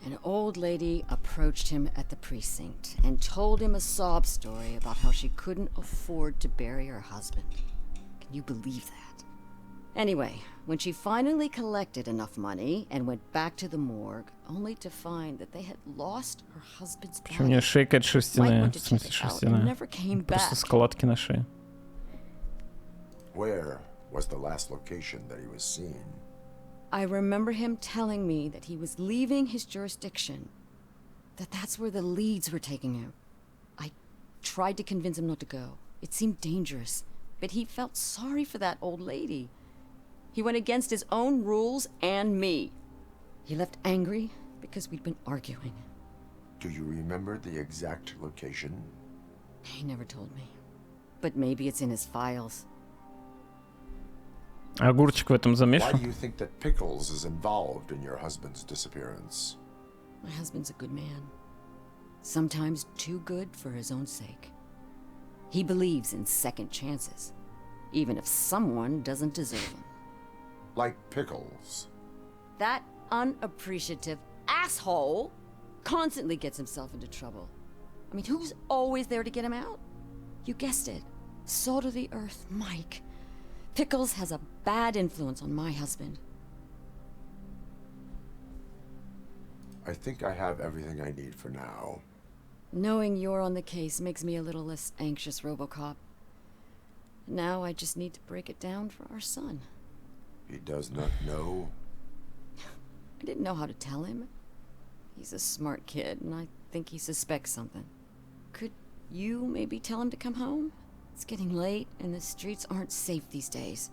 An old lady approached him at the precinct and told him a sob story about how she couldn't afford to bury her husband. Can you believe that? Anyway, when she finally collected enough money and went back to the morgue, only to find that they had lost her husband's body. Почему у нее шея какая-то шерстяная? В смысле шерстяная? Просто складки на шее. Where was the last location that he was seen? I remember him telling me that he was leaving his jurisdiction, that's where the leads were taking him. I tried to convince him not to go. It seemed dangerous, but he felt sorry for that old lady. He went against his own rules and me. He left angry because we'd been arguing. Do you remember the exact location? He never told me, but maybe it's in his files. Огурчик в этом замешан. Why do you think that Pickles is involved in your husband's disappearance? My husband's a good man. Sometimes too good for his own sake. He believes in second chances, even if someone doesn't deserve them. Like Pickles. That unappreciative asshole constantly gets himself into trouble. I mean, who's always there to get him out? You guessed it. Salt of the earth, Mike. Pickles has a bad influence on my husband. I think I have everything I need for now. Knowing you're on the case makes me a little less anxious, Robocop. Now I just need to break it down for our son. He does not know? I didn't know how to tell him. He's a smart kid, and I think he suspects something. Could You maybe tell him to come home? It's getting late, and the streets aren't safe these days.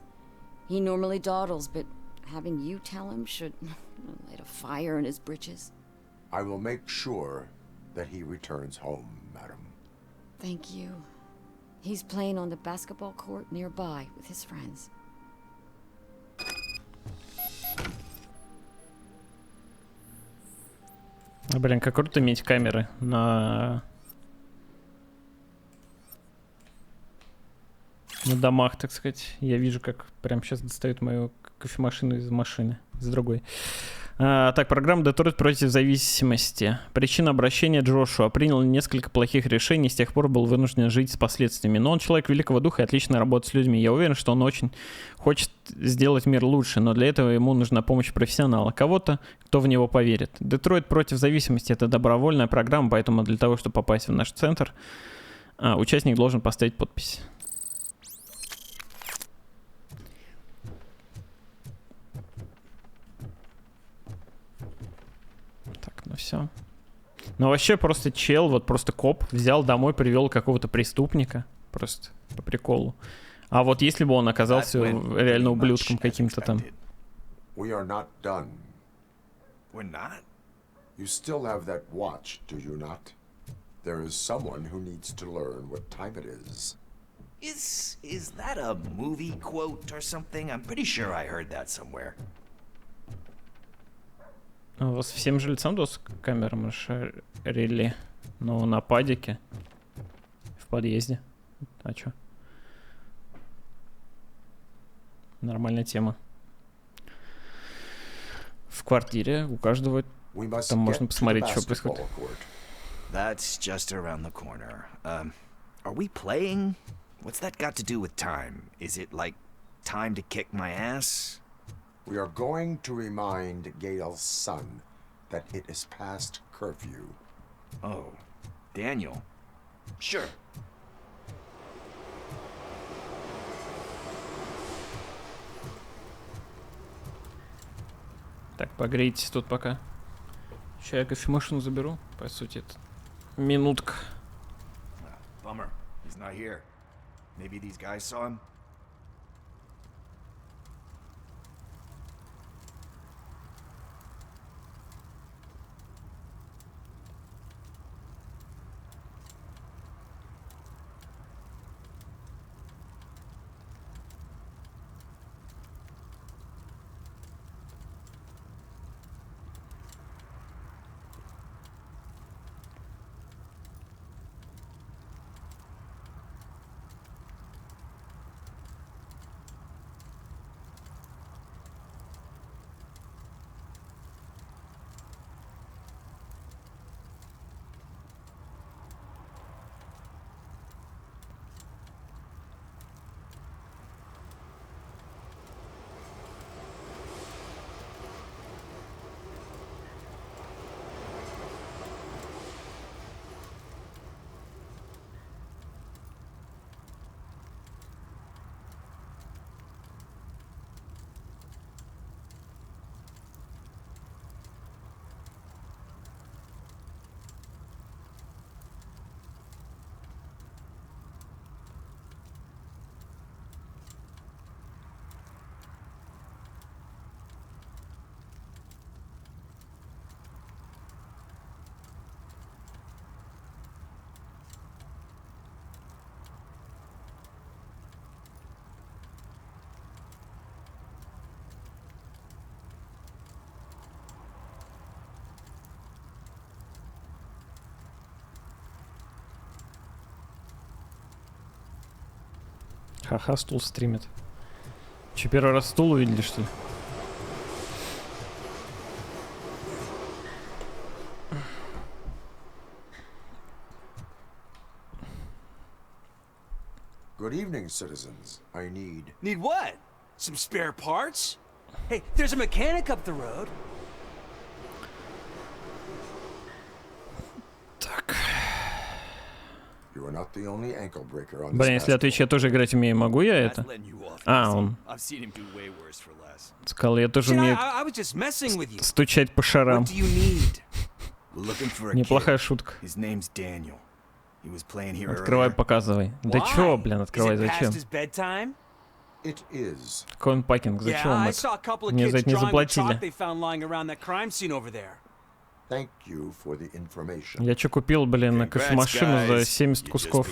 He normally dawdles, but having you tell him should light a fire in his britches. I will make sure that he returns home, madam. Thank you. He's playing on the basketball court nearby with his friends. Блин, как круто иметь камеры на домах, так сказать. Я вижу, как прямо сейчас достают мою кофемашину из машины, из другой. Так, программа «Детройт против зависимости». Причина обращения: Джошуа принял несколько плохих решений, с тех пор был вынужден жить с последствиями. Но он человек великого духа и отлично работает с людьми. Я уверен, что он очень хочет сделать мир лучше, но для этого ему нужна помощь профессионала. Кого-то, кто в него поверит. «Детройт против зависимости» — это добровольная программа, поэтому для того, чтобы попасть в наш центр, участник должен поставить подпись. Ну все. Ну вообще просто чел, вот просто коп взял домой, привел какого-то преступника. Просто по приколу. А вот если бы он оказался реально ублюдком каким-то там. We are not done. We're not? You still have that watch, do you not? There is someone who needs to learn what time it is. Is that a movie quote or something? I'm pretty sure I heard that somewhere. У вас всем жильцам доступ к камерам расширили, но на падике, в подъезде. А чё? Нормальная тема. В квартире у каждого там можно посмотреть, что происходит. That's just around the corner. Are we playing? What's that got to do with time? Is it like time to kick my ass? We are going to remind Gail's son that it is past curfew. Oh, Daniel. Sure. Так, погрейтесь тут пока. Сейчас я кофемашину заберу, по сути, это минутка. Bummer. He's not here. Maybe these guys saw him? Ха-ха, стул стримит. Че, первый раз стул увидели, что ли? Good evening, citizens. I need... Need what? Some spare parts? Hey, there's a mechanic up the road. You are not the only ankle breaker on this. Блин, если отвечать, я тоже играть умею, могу я это? Он сказал, я тоже умею стучать по шарам. What do you need? Looking for a kid. Неплохая шутка. His name's Daniel. Открывай, показывай. Да чё, блин, открывай, зачем? It is. Какой он пакинг, зачем вам это? Мне за это не заплатили. Thank you for the information. Я чё купил, блин, кофемашину за 70 кусков,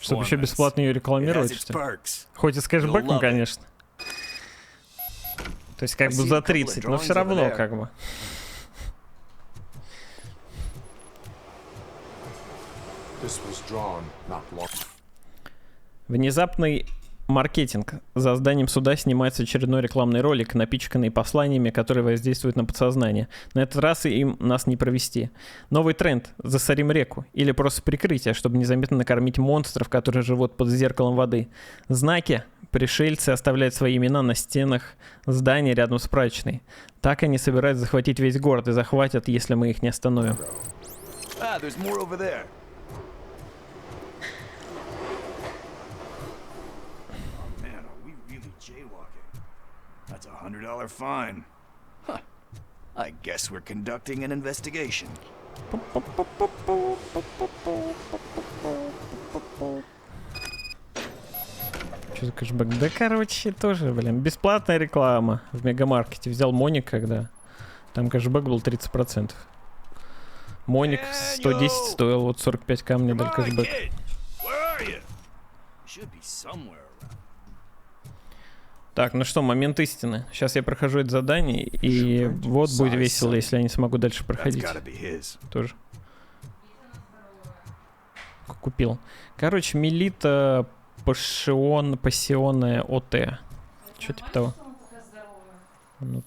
чтобы еще бесплатно ее рекламировать, что ли? Хоть и с кэшбэком, конечно. То есть как бы за 30, но все равно как бы. This was drawn not long. Внезапный маркетинг. За зданием суда снимается очередной рекламный ролик, напичканный посланиями, которые воздействуют на подсознание. На этот раз им нас не провести. Новый тренд. Засорим реку. Или просто прикрытие, чтобы незаметно накормить монстров, которые живут под зеркалом воды. Знаки. Пришельцы оставляют свои имена на стенах здания рядом с прачечной. Так они собираются захватить весь город и захватят, если мы их не остановим. That's $100 fine. Huh. I guess we're conducting an investigation. Что за кэшбэк? Да, короче, тоже, блин, бесплатная реклама в мегамаркете. Взял Моник, когда там кэшбэк был 30%. Моник 110 стоил, вот 45к мне дали кэшбэк. Так, ну что, момент истины. Сейчас я прохожу это задание, и вот будет весело, если я не смогу дальше проходить. Тоже. Купил. Короче, Мелита пассионная ОТ. Что типа того? Ну,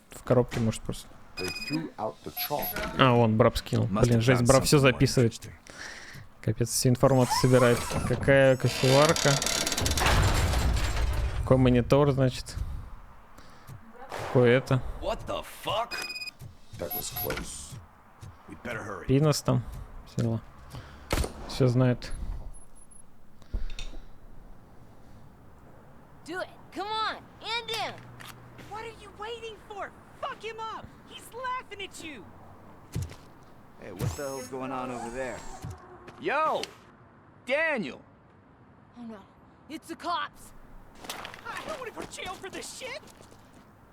в коробке, может, просто. А, вон, Браб скинул. Блин, жесть, Браб все записывает. Капец, всю информацию собирает. Какая кофеварка? Какой монитор, значит? Какое это? Пинос там. Села. Все знает. Do it. Come on. End him. What are you waiting for? Fuck him up. He's laughing at you. Hey, what the hell's going on over there? Yo! Daniel! Oh no. It's the cops. I don't want to go to jail for this shit.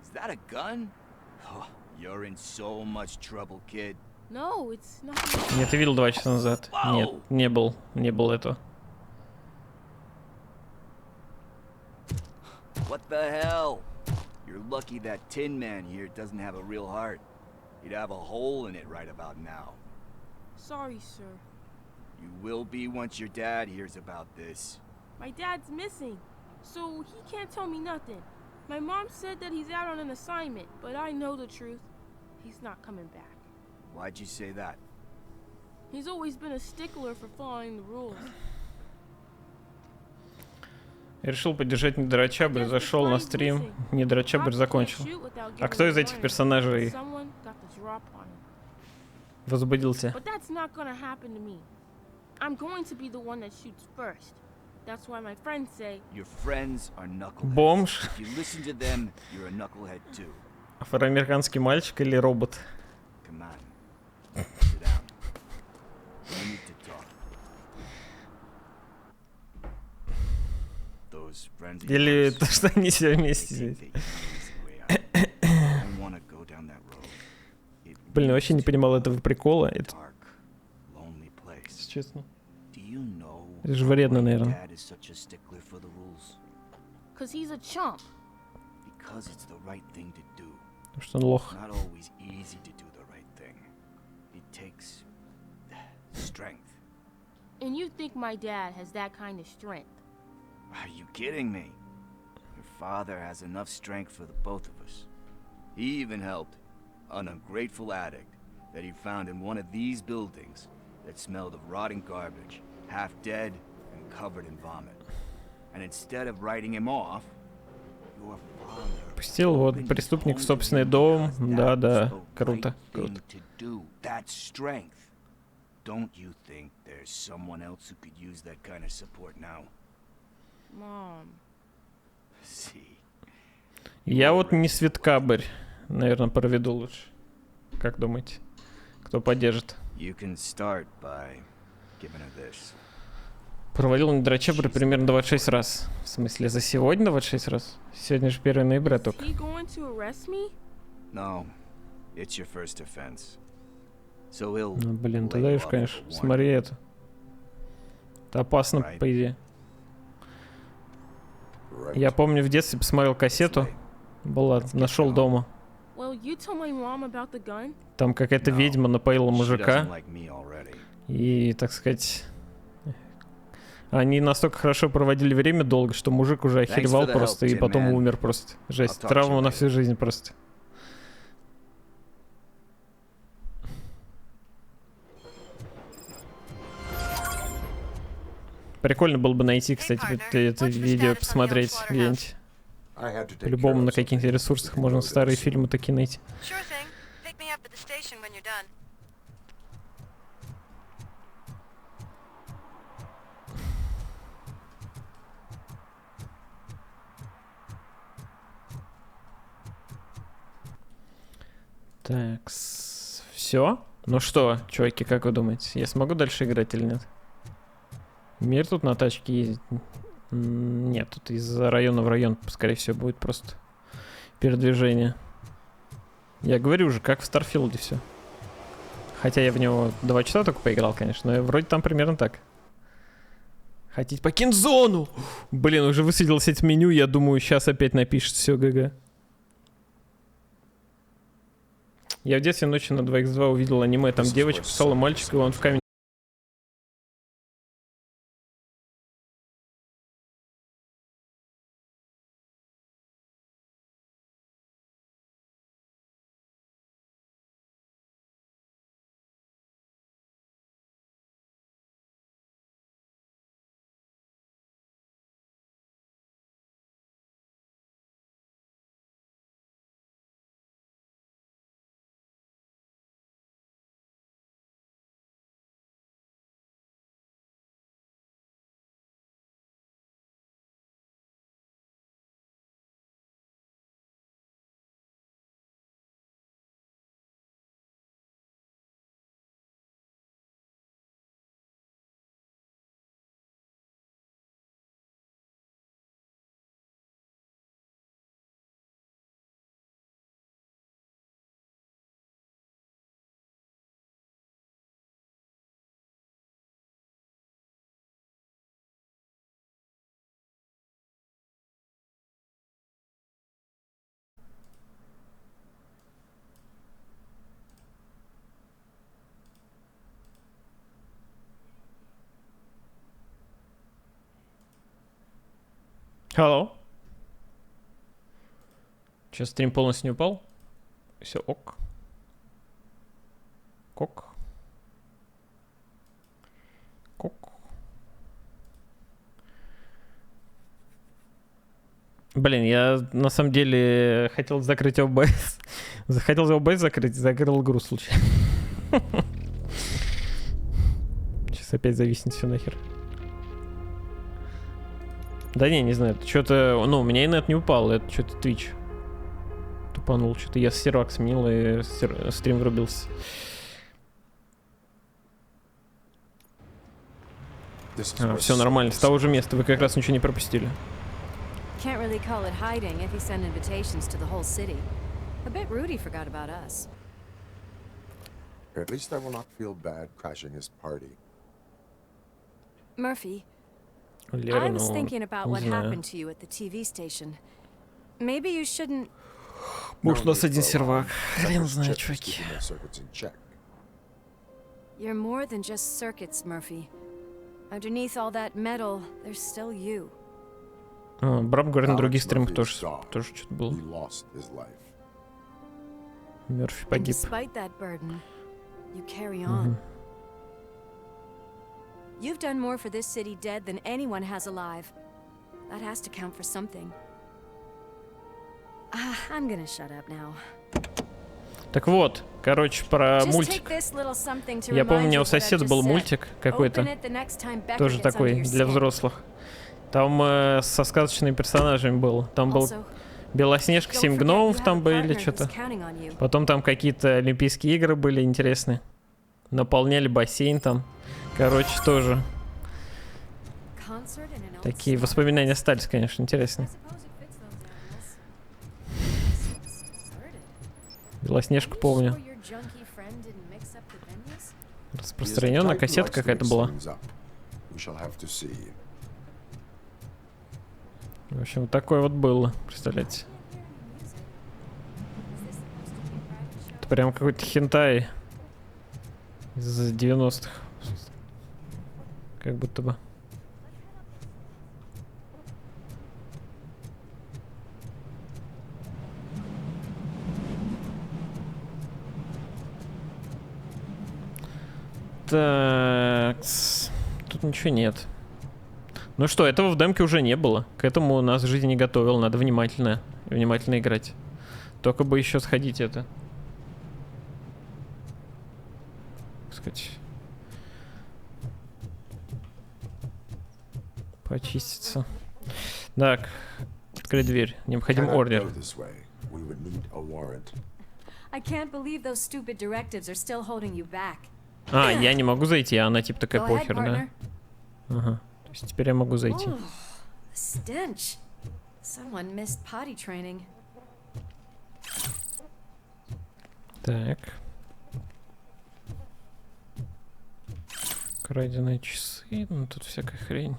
Is that a gun? Oh, you're in so much trouble, kid. No, it's not. Нет, ты видел 2 часа назад. Нет, не был этого. What the hell? You're lucky that Tin Man here doesn't have a real heart. He'd have a hole in it right about now. Sorry, sir. You will be once your dad hears about this. My dad's missing, so he can't tell me nothing. My mom said that he's out on an assignment, but I know the truth. He's not coming back. Why'd you say that? He's always been a stickler for following the rules. Я решил поддержать Недорочабрь, зашел на стрим, Недорочабрь закончил. А кто из этих персонажей возбудился? Бомж? Афроамериканский мальчик или робот? Или то, что они все вместе здесь. Блин, я вообще не понимал этого прикола. Это... Честно. Это же вредно, наверное. Потому что он лох. And you think my dad has that kind of strength? Are you kidding me? Your father has enough strength for the both of us. He even helped an ungrateful addict that he found in one of these buildings that smelled of rotting garbage, half dead and covered in vomit. And instead of writing him off, your father пустил вот преступник в собственный дом. Да, круто, круто. That strength. Don't you think there's someone else who could use that kind of support now? Mom. Я вот не Светкабрь, наверное, проведу лучше. Как думаете? Кто поддержит? You can start by giving her this. Провалил недорочебры примерно 26 раз. В смысле, за сегодня 26 раз? Сегодня же 1 ноября только. Is he going to arrest me? No, it's your first offense. So he'll Ну, блин, lay тогда you уж, off конечно, for warning. смотри это. Это опасно, Right. по идее. Я помню, в детстве посмотрел кассету. Была, нашел дома. Well, you told my mom about the gun? Там какая-то ведьма напоила She мужика. doesn't like me already. И, так сказать, они настолько хорошо проводили время долго, что мужик уже охеревал the help, просто и Tin потом Man. умер просто. Жесть. I'll talk to Травма you на later. всю жизнь просто. Прикольно было бы найти, кстати, это видео, посмотреть где-нибудь. По-любому на каких-нибудь ресурсах можно старые фильмы такие найти. Sure thing. Pick me up at the station when you're done. Так, все? Ну что, чуваки, как вы думаете, я смогу дальше играть или нет? Мир тут на тачке ездит? Нет, тут из района в район, скорее всего, будет просто передвижение. Я говорю же, как в Старфилде все. Хотя я в него 2 часа только поиграл, конечно, но вроде там примерно так. Хотите покинуть зону? Блин, уже высветилось это меню, я думаю, сейчас опять напишет все ГГ. Я в детстве ночью на 2х2 увидел аниме, там девочка писала мальчика, и он в камень. Алло. Сейчас стрим полностью не упал. Все ок. Кок. Кок. Блин, я на самом деле хотел закрыть OBS. Хотел OBS закрыть, закрыл игру случайно. Сейчас опять зависнет все нахер. Да не знаю, что-то, ну, у меня инет не упал, это что-то Twitch тупанул, что-то я сервак сменил и стрим врубился. Все нормально, с того же места, вы как раз ничего не пропустили. Can't really call it hiding if he sent invitations to the whole city. I bet Rudy forgot about us. At least I will not feel bad crashing his party. Murphy, Лера, I was ну, thinking about не what знаю. happened to you at the TV station. Maybe you shouldn't... Может, у нас один сервак. Хрен знает, чуваки. You're more than just circuits, Murphy. Underneath all that metal, there's still you. Брам говорит, на других стримах тоже что-то было. Мёрфи And погиб. despite that burden, you carry on. You've done more for this city dead than anyone has alive. That has to count for something. I'm gonna shut up now. Так вот, короче, про Just мультик. take this little something to Я помню, у remind меня you у what I've соседа just был said. мультик какой-то. Open it the next time Becker Тоже gets такой, under your для skin. взрослых. Там со сказочными персонажами был. Там был Also, Белоснежка, don't 7 forget гномов you have там a были, partner что-то. who's counting on you. Потом там какие-то Олимпийские игры были интересные. Наполняли бассейн там. Короче, тоже. Такие воспоминания остались, конечно, интересно. Белоснежку помню. Распространенная кассета какая-то была. В общем, вот такое вот было, представляете. Это прям какой-то хентай из 90-х. Как будто бы. Так, тут ничего нет. Ну что, этого в демке уже не было. К этому нас жизнь не готовила. Надо внимательно играть. Только бы еще сходить это. Так сказать. Почиститься. Так, открыть дверь. Необходим ордер. А, я не могу зайти, а она типа такая похер, да? Ага. То есть теперь я могу зайти. Так. Краденые часы, ну тут всякая хрень.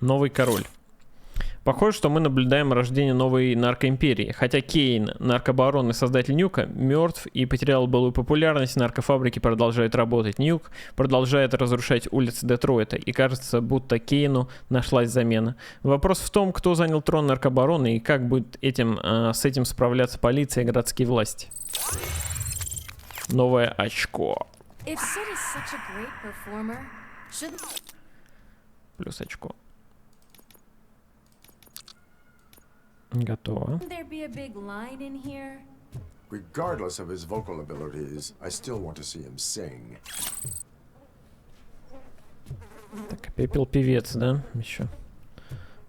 Новый король. Похоже, что мы наблюдаем рождение новой наркоимперии. Хотя Кейн, наркобарон и создатель Нюка, мертв и потерял былую популярность, наркофабрики продолжают работать. Нюк продолжает разрушать улицы Детройта, и кажется, будто Кейну нашлась замена. Вопрос в том, кто занял трон наркобарона и как будет с этим справляться полиция и городские власти. Новое очко. Плюс очко. Готово. Regardless of his vocal abilities, I still want to see him sing. Так, пепел певец, да? Еще.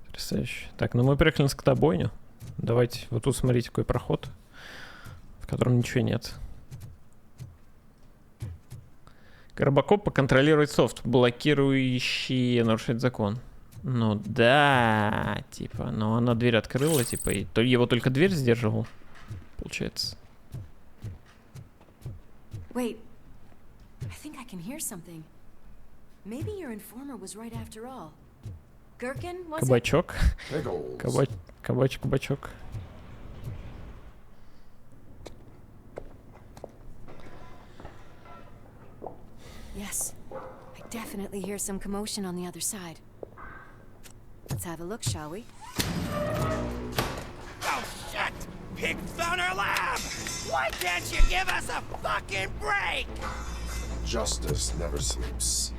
Потрясающе. Так, ну мы приехали на скотобойню. Давайте, вот тут смотрите, какой проход, в котором ничего нет. Robocop поконтролирует софт, блокирующий нарушать закон. Ну да, типа, но она дверь открыла, типа, и его только дверь сдерживал, получается. Wait, I think I can hear something. Maybe your informer was right after all. Gherkin, was it? Кабачок. Кабачок. Yes, I definitely hear some commotion on the other side. Let's have a look, shall we? Oh, shit! Pig found our lab! Why can't you give us a fucking break? Justice never sleeps.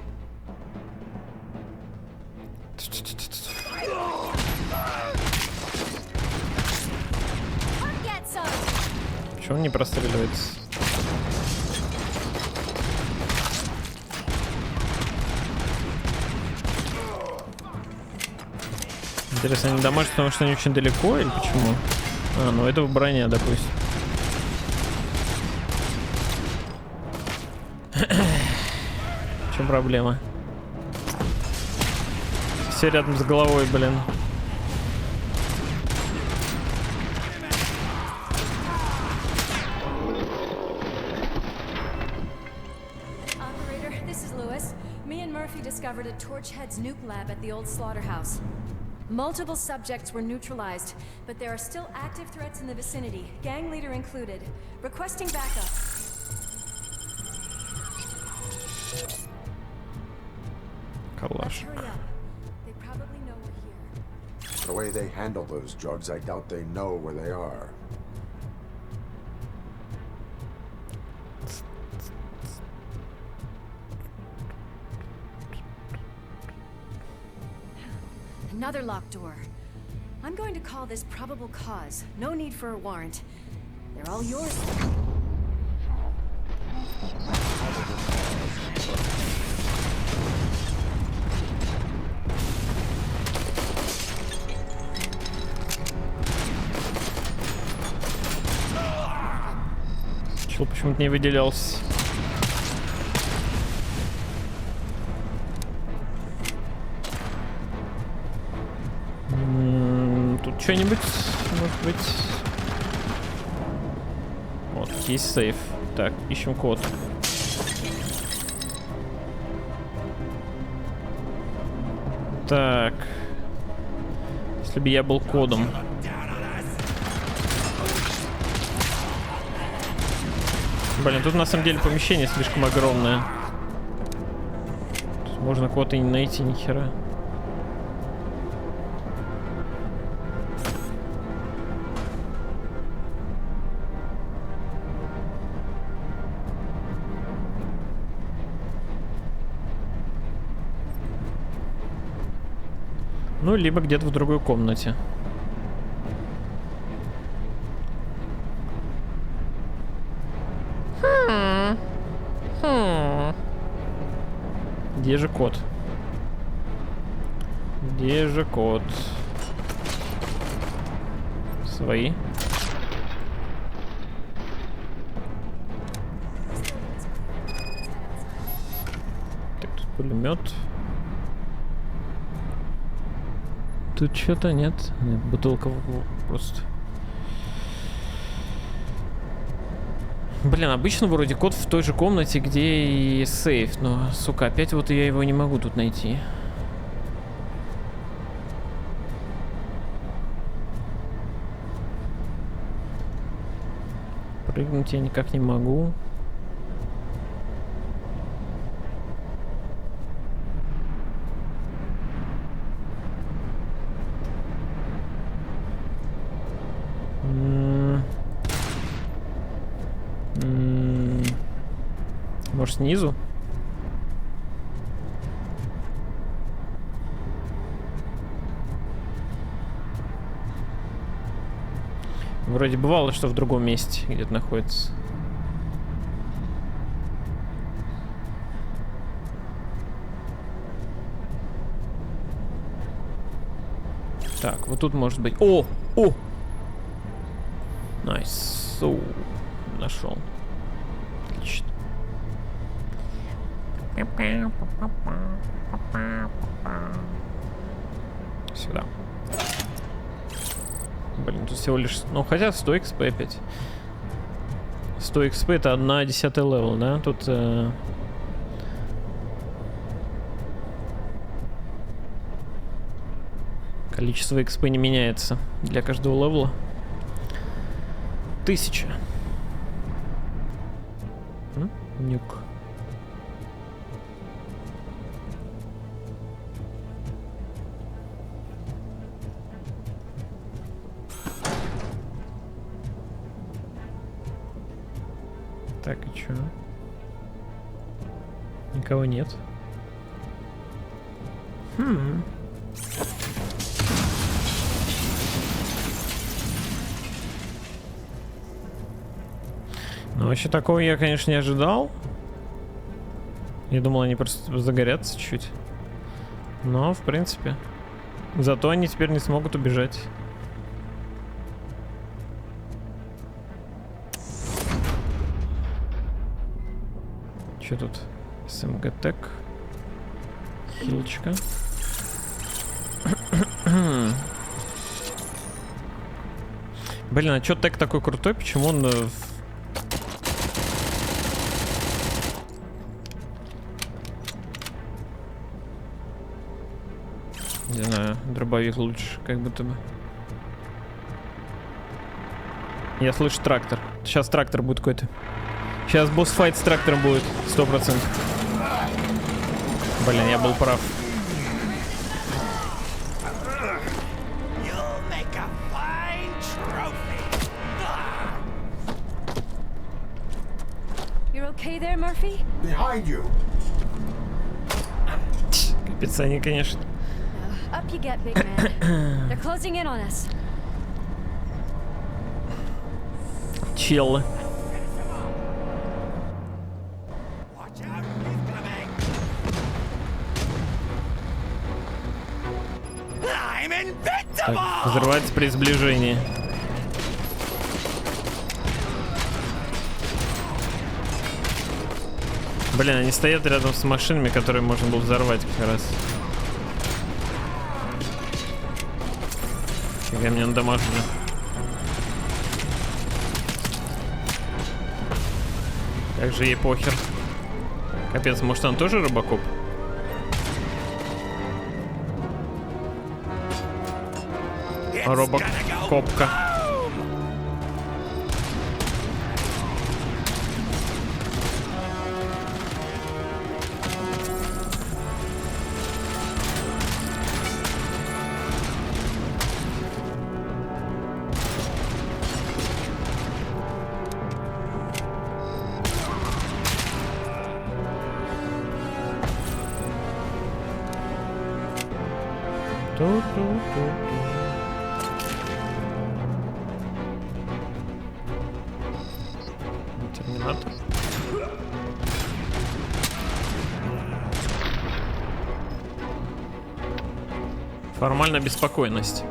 Почему он не простреливается? Интересно, они дамажат, потому что они очень далеко, или почему? А, ну это в броне, допустим. В чем проблема? Все рядом с головой, блин. Operator, this is Lewis. Me and Murphy discovered a Torchhead's nuke lab at the old slaughterhouse. Multiple subjects were neutralized, but there are still active threats in the vicinity, gang leader included. Requesting backup. Калашик. They probably know we're here. The way they handle those drugs, I doubt they know where they are. Another locked door. I'm going to call this probable cause. No need for a warrant. They're all yours. Чел почему-то не выделялся. Тут что-нибудь, может быть. Вот, есть сейф. Так, ищем код. Так. Если бы я был кодом. Блин, тут на самом деле помещение слишком огромное. Тут можно код и не найти ни хера. Ну, либо где-то в другой комнате. Где же код? Где же код? Свои. Так, тут пулемет. Тут что-то нет. Нет, бутылка просто. Блин, обычно вроде код в той же комнате, где и сейф, но, сука, опять вот я его не могу тут найти. Прыгнуть я никак не могу. Может, снизу? Вроде бывало, что в другом месте где-то находится. Так, вот тут может быть. О! О! Найс. Нашел. Отлично. Сюда. Блин, тут всего лишь... Ну, хотя 100 XP опять. 100 XP это 1/10 левел, да? Тут... количество XP не меняется для каждого левела. 1000. Нюк. Так, и чё? Никого нет. Ну, вообще такого я, конечно, не ожидал. Я думал, они просто загорятся чуть-чуть. Но, в принципе. Зато они теперь не смогут убежать. Что тут? СМГ Тек. Хилочка. Блин, а чё Тек такой крутой? Почему он... Не знаю, дробовик лучше, как будто бы. Я слышу трактор. Сейчас трактор будет какой-то. Сейчас босс-файт с трактором будет, 100%. Блин, я был прав. You're okay there, Murphy? Behind you. Капец, они, конечно. Up you get, big man. They're closing in on us. Челлы. Так, взрывается при сближении. Блин, они стоят рядом с машинами, которые можно было взорвать как раз. Фига, меня надамажили. Как же ей похер. Капец, может он тоже робокоп? Робокопка. Терминатор. Формально беспокойность.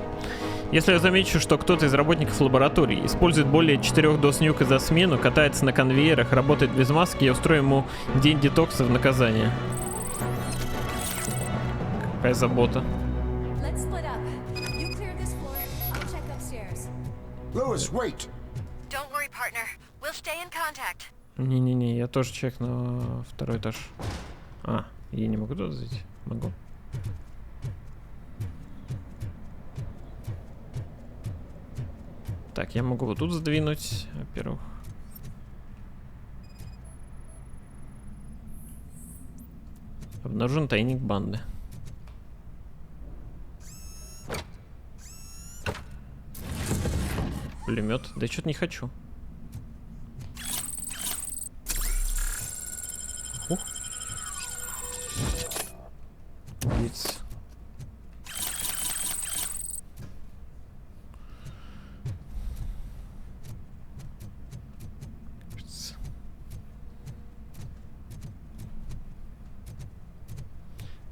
Если я замечу, что кто-то из работников лаборатории использует более 4 доз нюка за смену, катается на конвейерах, работает без маски, я устрою ему день детокса в наказание. Какая забота. Lewis, wait. Don't worry, partner. We'll stay in contact. Не-не-не, я тоже чекну второй этаж. А, я не могу туда зайти? Могу. Так, я могу вот тут сдвинуть, во-первых. Обнаружен тайник банды. Пулемет. Да что-то не хочу. Ух. Яйца.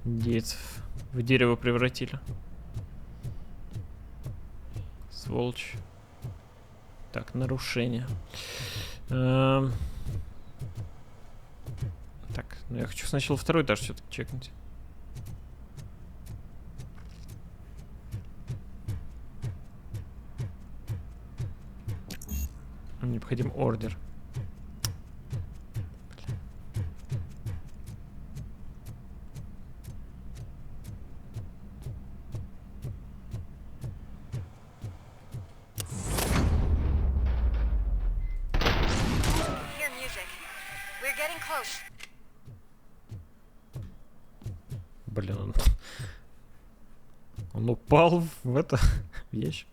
Индейцев в дерево превратили. Сволочь. Так, нарушение. Так, ну я хочу сначала второй этаж все-таки чекнуть. Необходим ордер. Блин, он упал в это, в ящик.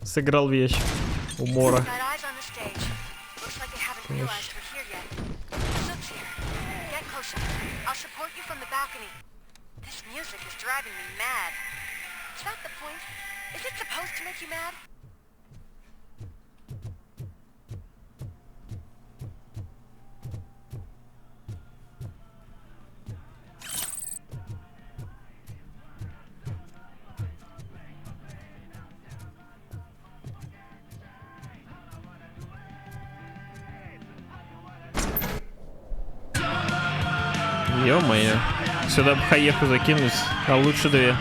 Сыграл в ящик. Умора. Ё-моё. Сюда бы хаеху закинуть, а лучше две.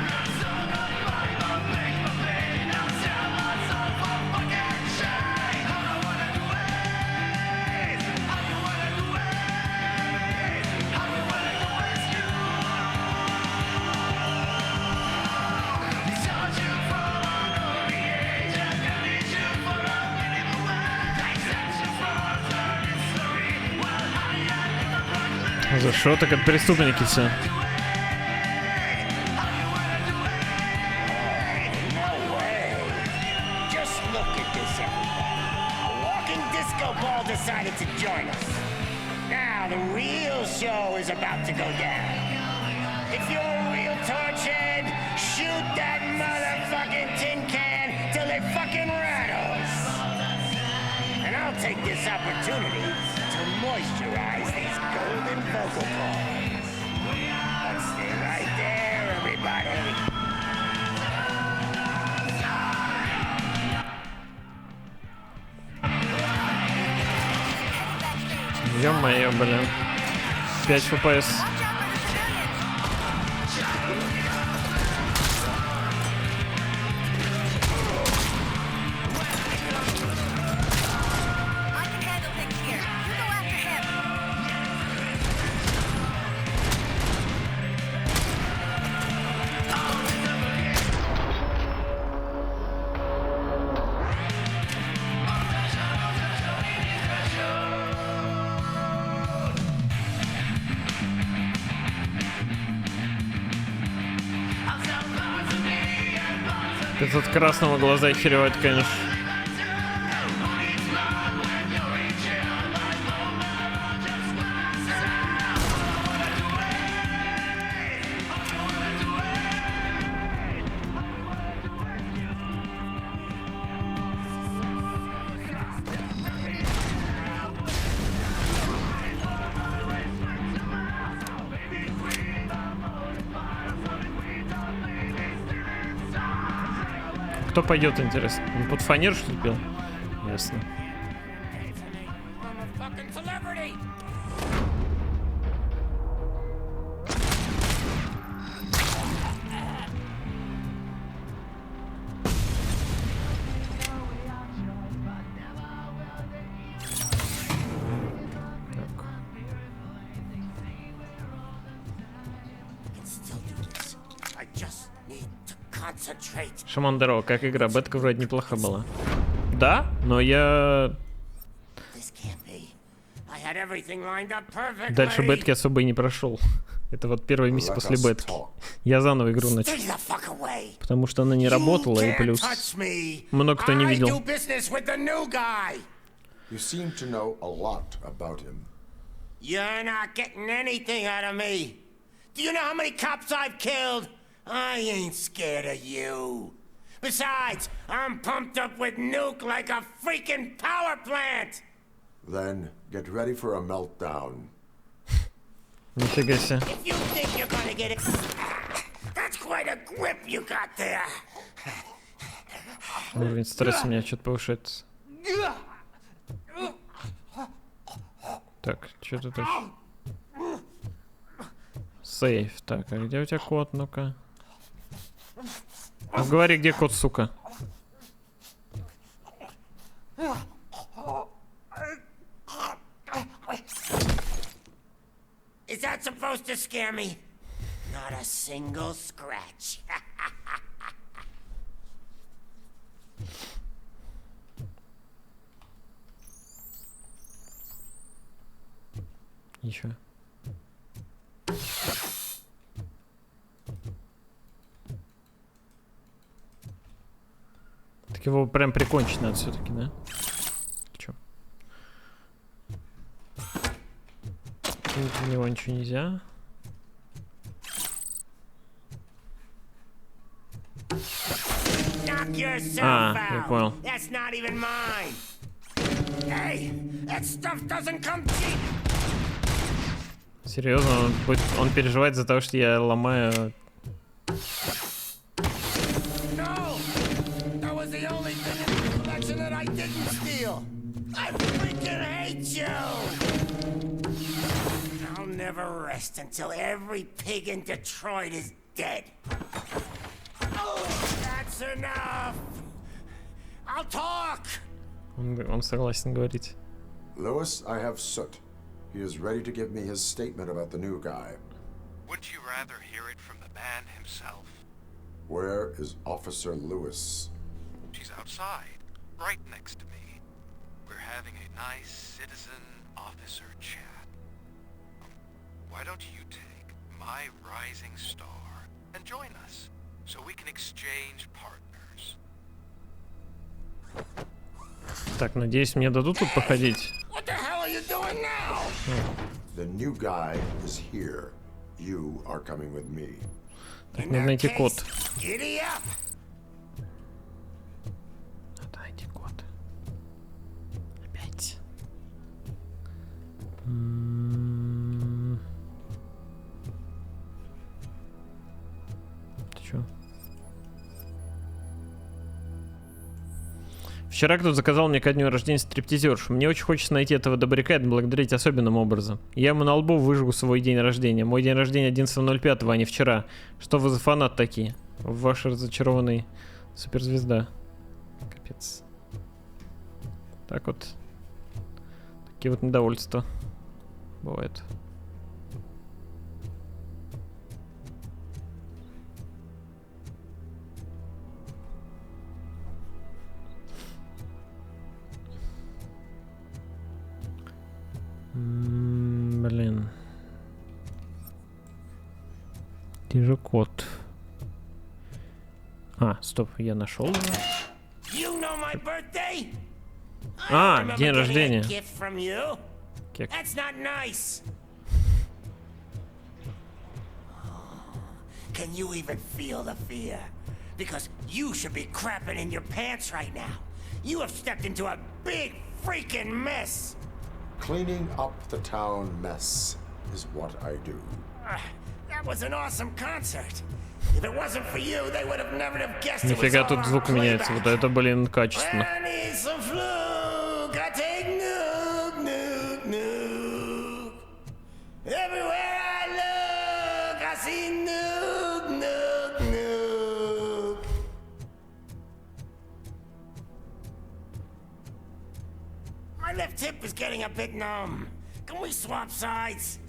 За что так от преступники все? Decided to join us. Now the real show is about to go down. If you're a real torchhead, shoot that motherfucking tin can till it fucking rattles. And I'll take this opportunity to moisturize these golden vocal cords. Let's stay right there, everybody. Ё-моё, блин. 5 FPS. Этот красного глаза херевать, конечно. Кто пойдет, интересно? Он под фанер, что ли, пел? Ясно. Шамандеро, как игра? Бетка вроде неплохо была. Да, но я... Дальше бетки особо и не прошел. Это вот первая миссия после бетки. Я заново игру начал. Потому что она не работала, и плюс много кто не видел. You're not getting anything out of me. Do you know how many cops I've killed? I ain't scared of you. Besides, I'm pumped up with nuke like a freaking power plant. Then get ready for a meltdown. Нифига себе. If you think you're gonna get it, that's quite a grip you got there. Уровень стресса у меня что-то повышается. Так, что тут еще? Сейф. Так, а где у тебя код? Ну-ка. Ну, говори, где код, сука. Is that supposed to scare me? Not a single scratch. Ничего. Так его прям прикончить надо все-таки, да? Чё? Тут у него ничего нельзя. Я понял. Серьезно, он переживает за то, что я ломаю. Never rest until every pig in Detroit is dead. That's enough. I'll talk. Он согласен говорить. Lewis, I have Soot. He is ready to give me his statement about the new guy. Wouldn't you rather hear it from the man himself? Where is Officer Lewis? She's outside, right next to me. We're having a nice citizen officer chat. Why don't you take my rising star and join us, so we can exchange partners? Так, надеюсь, мне дадут тут походить. What the hell are you doing now? The new guy is here. You are coming with me. Так, надо найти код. Giddy up. Надо найти код. Опять. Ты чё? Вчера кто-то заказал мне ко дню рождения стриптизершу. Мне очень хочется найти этого добряка и отблагодарить особенным образом. Я ему на лбу выжгу свой день рождения. Мой день рождения 11.05, а не вчера. Что вы за фанат такие? Ваш разочарованный суперзвезда. Капец. Так вот. Такие вот недовольства бывают. Блин. Где же кот? А, стоп, я нашел его. А, день рождения. Кек. Can you even feel the fear? Because you should be crapping in your pants right now. You have stepped into a big freaking mess. Cleaning up the town mess is what I do. That was an awesome concert. If it wasn't for you, they would have never have guessed it was Нифига, all тут our звук меняется. Вот это, блин, качественно. I need some fluke. I take nuke, nuke, nuke. Everywhere I look, I see nuke, nuke, nuke. My left hip is getting a bit numb. Can we swap sides?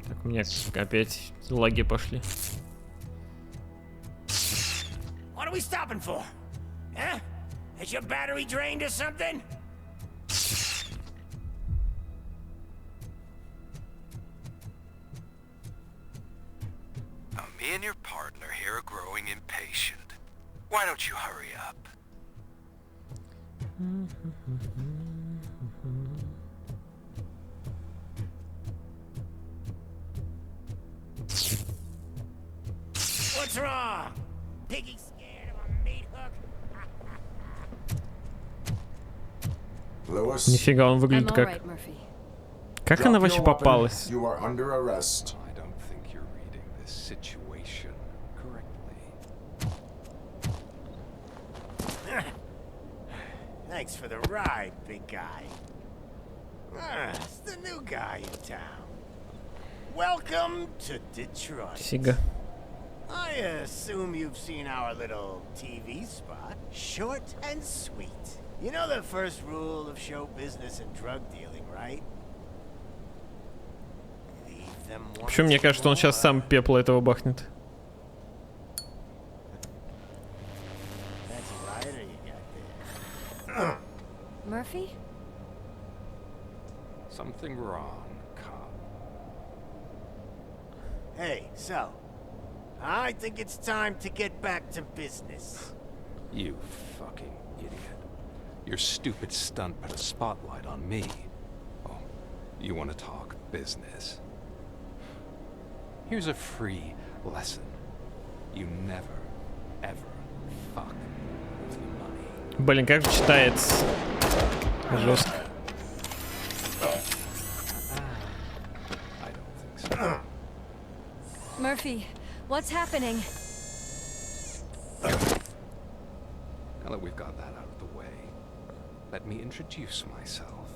Так, у меня опять лаги пошли. What are we stopping for? Huh? Is your battery drained or something? Now, me and your partner here are growing impatient. Why don't you hurry up? What's wrong? Piggy scared of a meat hook? Lewis, Нифига, он выглядит как... Как она вообще попалась? you are under arrest. I don't think you're reading this situation correctly. Thanks for the ride, big guy. It's the new guy in town. Welcome to Detroit. Фига. I assume you've seen our little TV spot. Short and sweet. You know the first rule of show business and drug dealing, right? Leave them wanting Почему мне кажется, что он сейчас сам пепла этого бахнет? That's a rider you got there. Murphy? Something wrong, cop. Hey, so, I think it's time to get back to business. You fucking idiot. Your stupid stunt put a spotlight on me. Oh, you want to talk business? Here's a free lesson. You never, ever fuck with money. Блин, как же читается. Жестко. I don't think so. Murphy, what's happening? Now that we've got that out of the way, let me introduce myself.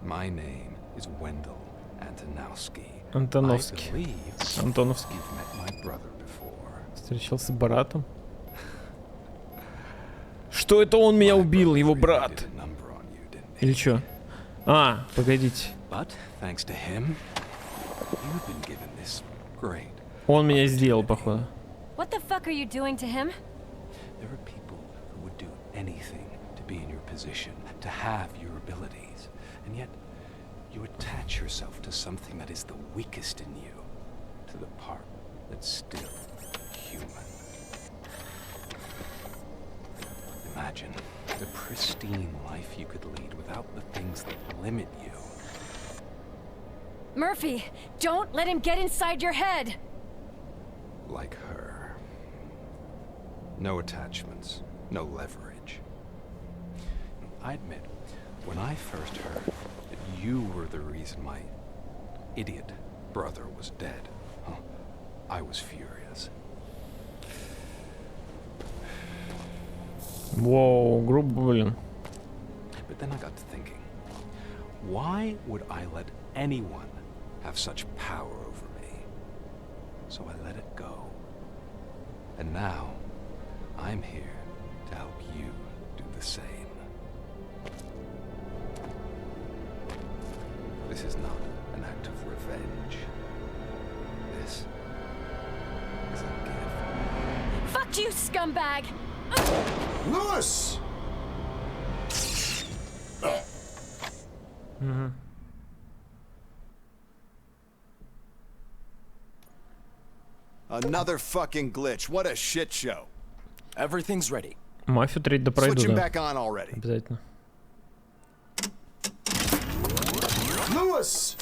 My name is Wendell Antonowski. Антоновский. I believe Антоновский. you've met my brother before. Встречался с братом. Что это он меня убил, его брат? Или что? А, погодите. But thanks to him, you've been given this great. Он меня сделал, походу. What the fuck are you doing to him? There are people who would do anything to be in your position, to have your abilities, and yet you attach yourself to something that is the weakest in you, to the part that's still human. Imagine the pristine life you could lead without the things that limit you. Murphy, don't let him get inside your head! Like her. No attachments, no leverage. I admit, when I first heard that you were the reason my idiot brother was dead, I was furious. Воу, грубо, блин. But then I got to thinking, why would I let anyone have such power over me? So I let it go. And now, I'm here to help you do the same. This is not an act of revenge. This is a gift. Fuck you, scumbag! Lewis! Another fucking glitch. What a shit show. Everything's ready. Мафию 3 допройду, Switch him да. back on already. Обязательно. Lewis!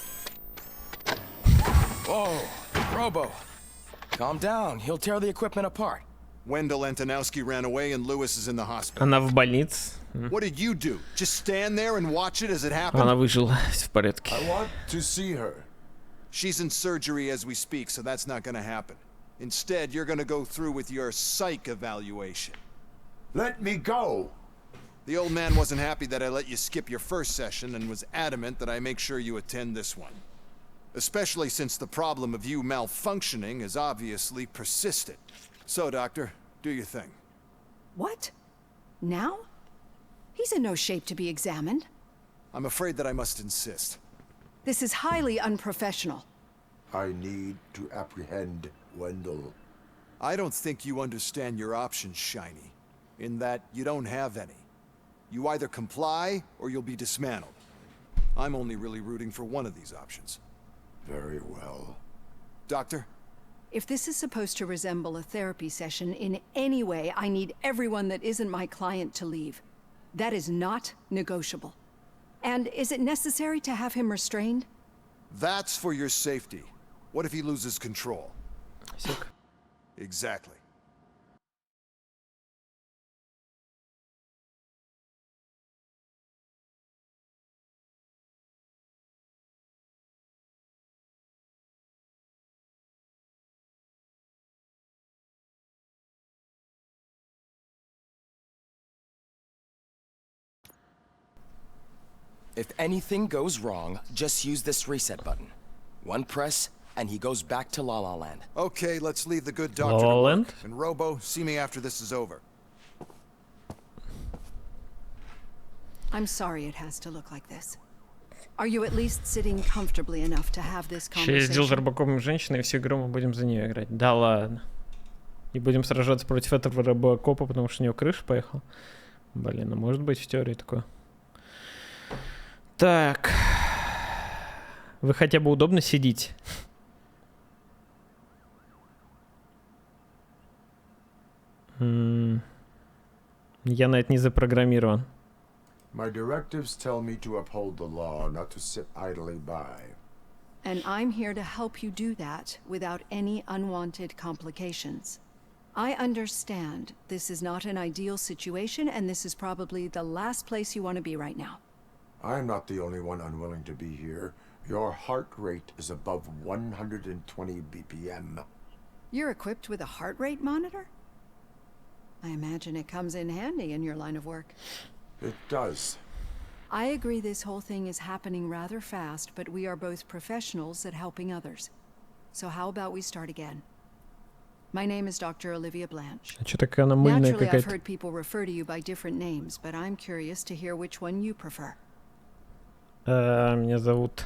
Whoa, Robo. Calm down. He'll tear the equipment apart. Wendell Antonowski ran away and Lewis is in the hospital. Она в больнице. What did you do? Just stand there and watch it as it happened? Она выжила, в порядке. I want to see her. She's in surgery as we speak, so that's not gonna happen. Instead, you're gonna go through with your psych evaluation. Let me go! The old man wasn't happy that I let you skip your first session and was adamant that I make sure you attend this one. Especially since the problem of you malfunctioning is obviously persistent. So, Doctor, do your thing. What? Now? He's in no shape to be examined. I'm afraid that I must insist. This is highly unprofessional. I need to apprehend Wendell. I don't think you understand your options, Shiny. In that you don't have any. You either comply or you'll be dismantled. I'm only really rooting for one of these options. Very well. Doctor? If this is supposed to resemble a therapy session in any way, I need everyone that isn't my client to leave. That is not negotiable. And is it necessary to have him restrained? That's for your safety. What if he loses control? Exactly. If anything goes wrong, just use this reset button. One press, and he goes back to La La Land. Okay, let's leave the good doctor to work. And Robo, see me after this is over. I'm sorry it has to look like this. Are you at least sitting comfortably enough to have this Сейчас я сделал conversation? Робокопом женщиной, и всю игру мы будем за нее играть. Да ладно. И будем сражаться против этого Робокопа, потому что у него крыша поехала. Блин, ну может быть в теории такое. Так. Вы хотя бы удобно сидите? Я на это не запрограммирован. My directives tell me to uphold the law, not to sit idly by. And I'm here to help you do that without any unwanted complications. I understand this is not an ideal situation, and this is probably the last place you want to be right now. I'm not the only one unwilling to be here. Your heart rate is above 120 BPM. You're equipped with a heart rate monitor? I imagine it comes in handy in your line of work. It does. I agree this whole thing is happening rather fast, but we are both professionals at helping others. So how about we start again? My name is Dr. Olivia Blanche. А чё такая она мыльная Naturally, I've какая-то? heard people refer to you by different names, but I'm curious to hear which one you prefer. Меня зовут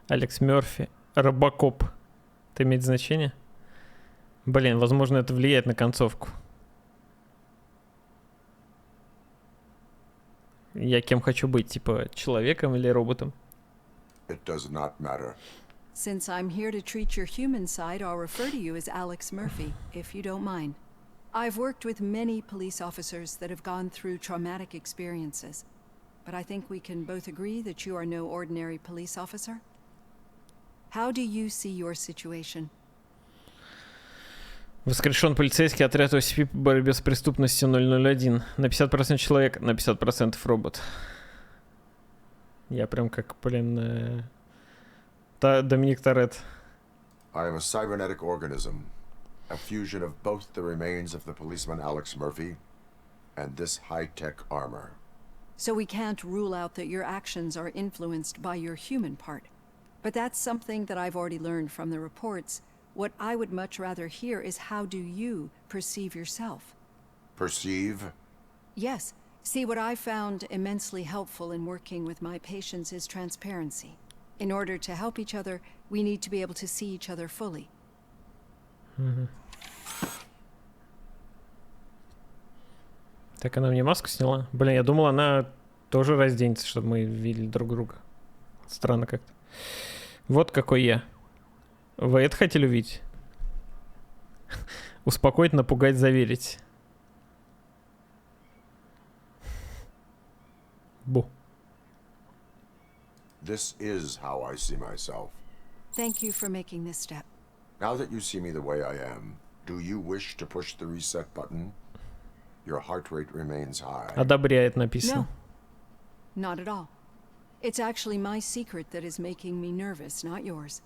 Алекс Мёрфи. Робокоп. Это имеет значение? Блин, возможно, это влияет на концовку. Я кем хочу быть? Типа человеком или роботом? It does not matter. Since I'm here to treat your human side, I'll refer to you as Alex Murphy, if you don't mind. I've worked with many police officers that have gone through traumatic experiences, but I think we can both agree that you are no ordinary police officer. How do you see your situation? Воскрешен полицейский отряд ОСП по борьбе с преступностью 001. На 50% человек, на 50% робот. Я прям как, блин, Доминик Торетто. I am a cybernetic organism, a fusion of both the remains of the policeman Alex Murphy and this high-tech armor. So we can't rule out that your actions are influenced by your human part. But that's something that I've already learned from the reports. What I would much rather hear is how do you perceive yourself? Perceive? Yes. See, what I found immensely helpful in working with my patients is transparency. In order to help each other, we need to be able to see each other fully. Так она мне маску сняла? Блин, я думал, она тоже разденется, чтобы мы видели друг друга. Странно как-то. Вот какой я. Вы это хотели увидеть? Успокоить, напугать, заверить. Бу. This is how I see myself. Thank you for making this step. Now that you see me the way I am, do you wish to push the reset button? Your heart rate remains high. Одобряет написано. No, not at all. It's actually my secret that is making me nervous, not yours.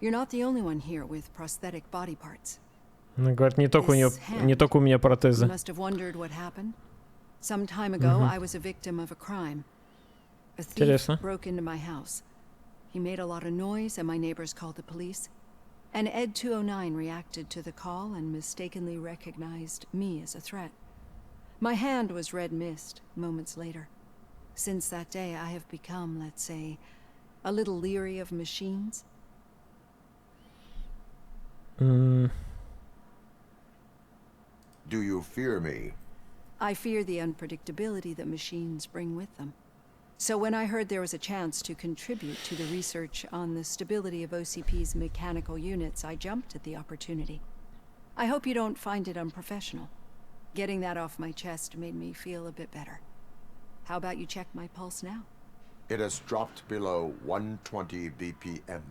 You're not the only one here with prosthetic body parts. Говорит, не только у меня протезы. You must have wondered what happened. Some time ago, I was a victim of a crime. A thief broke into my house. He made a lot of noise, and my neighbors called the police. And Ed 209 reacted to the call and mistakenly recognized me as a threat. My hand was red mist moments later. Since that day, I have become, let's say, a little leery of machines. Do you fear me? I fear the unpredictability that machines bring with them. So when I heard there was a chance to contribute to the research on the stability of OCP's mechanical units, I jumped at the opportunity. I hope you don't find it unprofessional. Getting that off my chest made me feel a bit better. How about you check my pulse now? It has dropped below 120 BPM.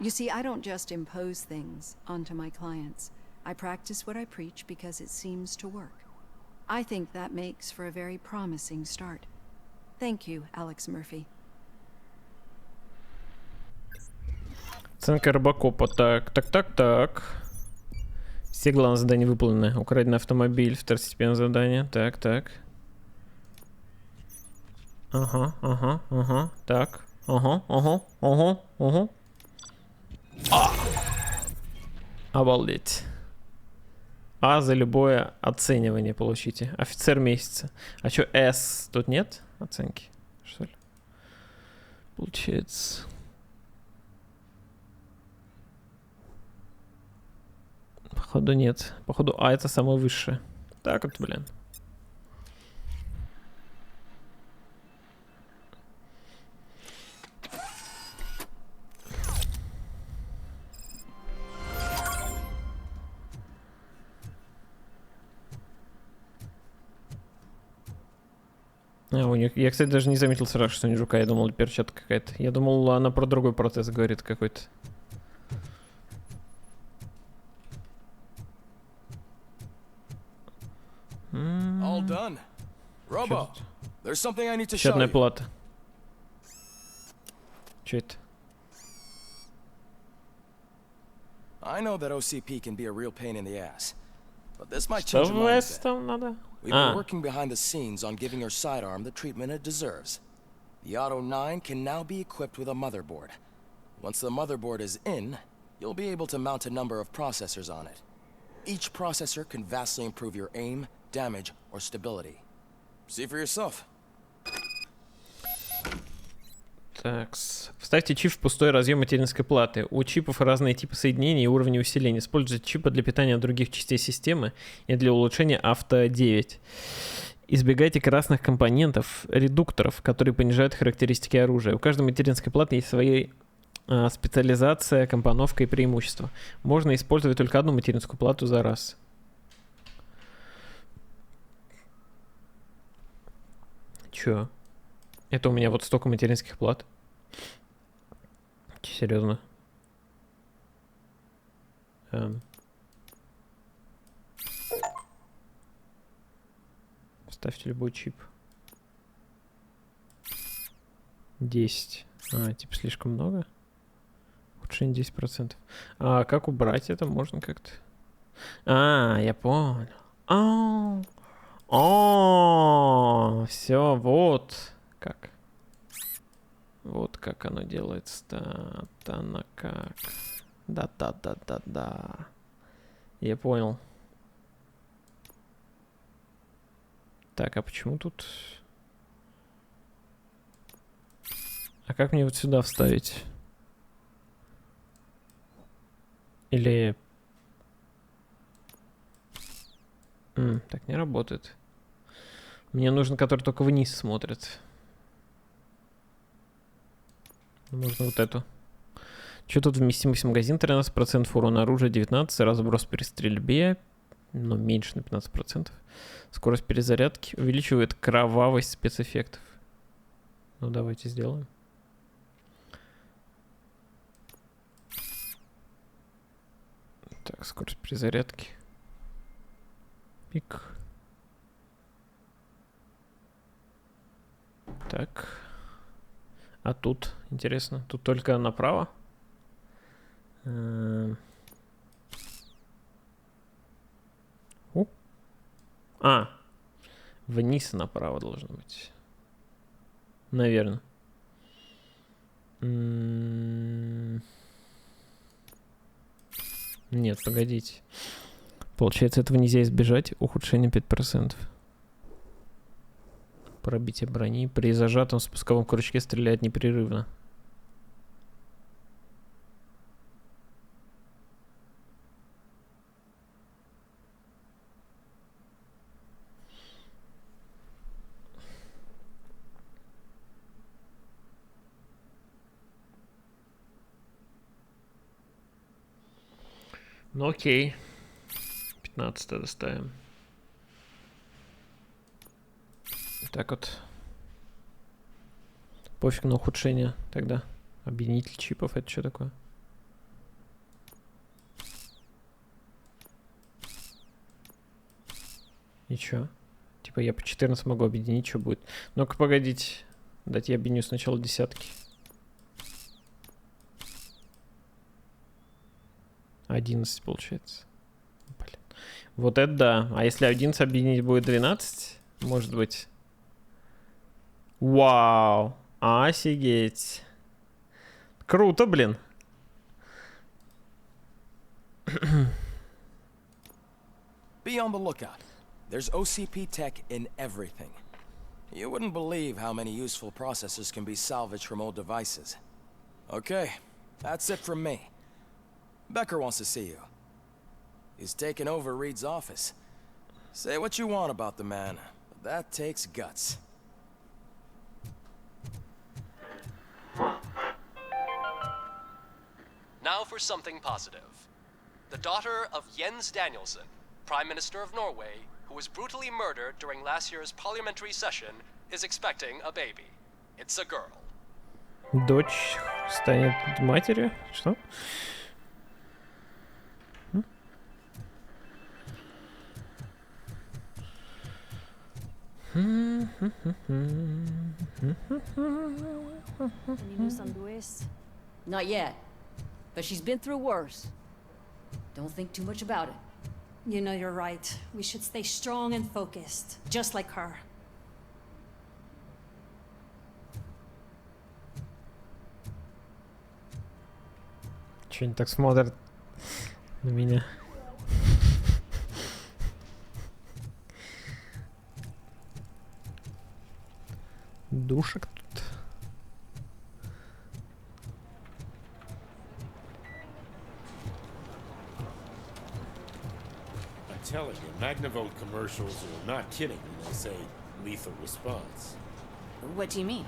You see, I don't just impose things onto my clients. I practice what I preach because it seems to work. I think that makes for a very promising start. Thank you, Alex Murphy. Оценка Робокопа. Так. Все главные задания выполнены. Украденный автомобиль. Второстепенное задание. Так. Ага. Так. Ага. Обалдеть. А за любое оценивание получите. Офицер месяца. А чё, С тут нет оценки? Что ли? Получается. Походу нет. Походу А это самое высшее. Так вот, блин. У них... Я, кстати, даже не заметил сразу, что у них жука. Я думал, перчатка какая-то. Я думал, она про другой протез говорит какой-то. All done. Robo, there's something I need to show Счетная you. плата. Чё это? I know that OCP can be a real pain in the ass, but this might change your mind a bit. Надо? We've been working behind the scenes on giving your sidearm the treatment it deserves. The Auto 9 can now be equipped with a motherboard. Once the motherboard is in, you'll be able to mount a number of processors on it. Each processor can vastly improve your aim, damage, or stability. See for yourself. Так, вставьте чип в пустой разъем материнской платы. У чипов разные типы соединений и уровни усиления. Используйте чипы для питания других частей системы и для улучшения авто 9. Избегайте красных компонентов, редукторов, которые понижают характеристики оружия. У каждой материнской платы есть своя специализация, компоновка и преимущества. Можно использовать только одну материнскую плату за раз. Чё? Это у меня вот столько материнских плат. Серьезно. Ставьте любой чип. 10. Типа слишком много? Улучшение 10%. А как убрать это? Можно как-то? Я понял. О, все, вот как. Вот как оно делается-то. Оно как. Да. Я понял. Так, а почему тут... А как мне вот сюда вставить? Или... так не работает. Мне нужен, который только вниз смотрит. Можно вот эту. Что тут вместимость магазин? 13%, урон оружия 19%, разброс при стрельбе, но меньше на 15%. Скорость перезарядки увеличивает кровавость спецэффектов. Ну, давайте сделаем. Так, скорость перезарядки. Пик. Так. А тут, интересно, тут только направо? Вниз направо должно быть. Наверное. Нет, погодите. Получается, этого нельзя избежать. Ухудшение 5%. Пробитие брони. При зажатом спусковом крючке стреляет непрерывно. Ну окей. 15 доставим. Так вот. Пофиг на ухудшение тогда. Объединитель чипов, это что такое? И чё? Типа я по 14 могу объединить, что будет? Ну-ка, погодите. Дайте я объединю сначала десятки. 11 получается. Блин. Вот это да. А если 11 объединить будет 12? Может быть. Вау. Офигеть. Круто, блин. Be on the lookout. There's OCP tech in everything. You wouldn't believe how many useful processors can be salvaged from old devices. Okay, that's it from me. Becker wants to see you. He's taken over Reed's office. Say what you want about the man, but that takes guts. Now for something positive. The daughter of Jens Danielson, Prime Minister of Norway, who was brutally murdered during last year's parliamentary session, is expecting a baby. It's a girl. Дочь станет матерью? Что? Any news on Luis? Not yet. But she's been through worse. Don't think too much about it. You know you're right. We should stay strong and focused, just like her. Че они так смотрят на меня? Душек тут. I'm telling you, Magnavolt commercials are not kidding when they say lethal response. What do you mean?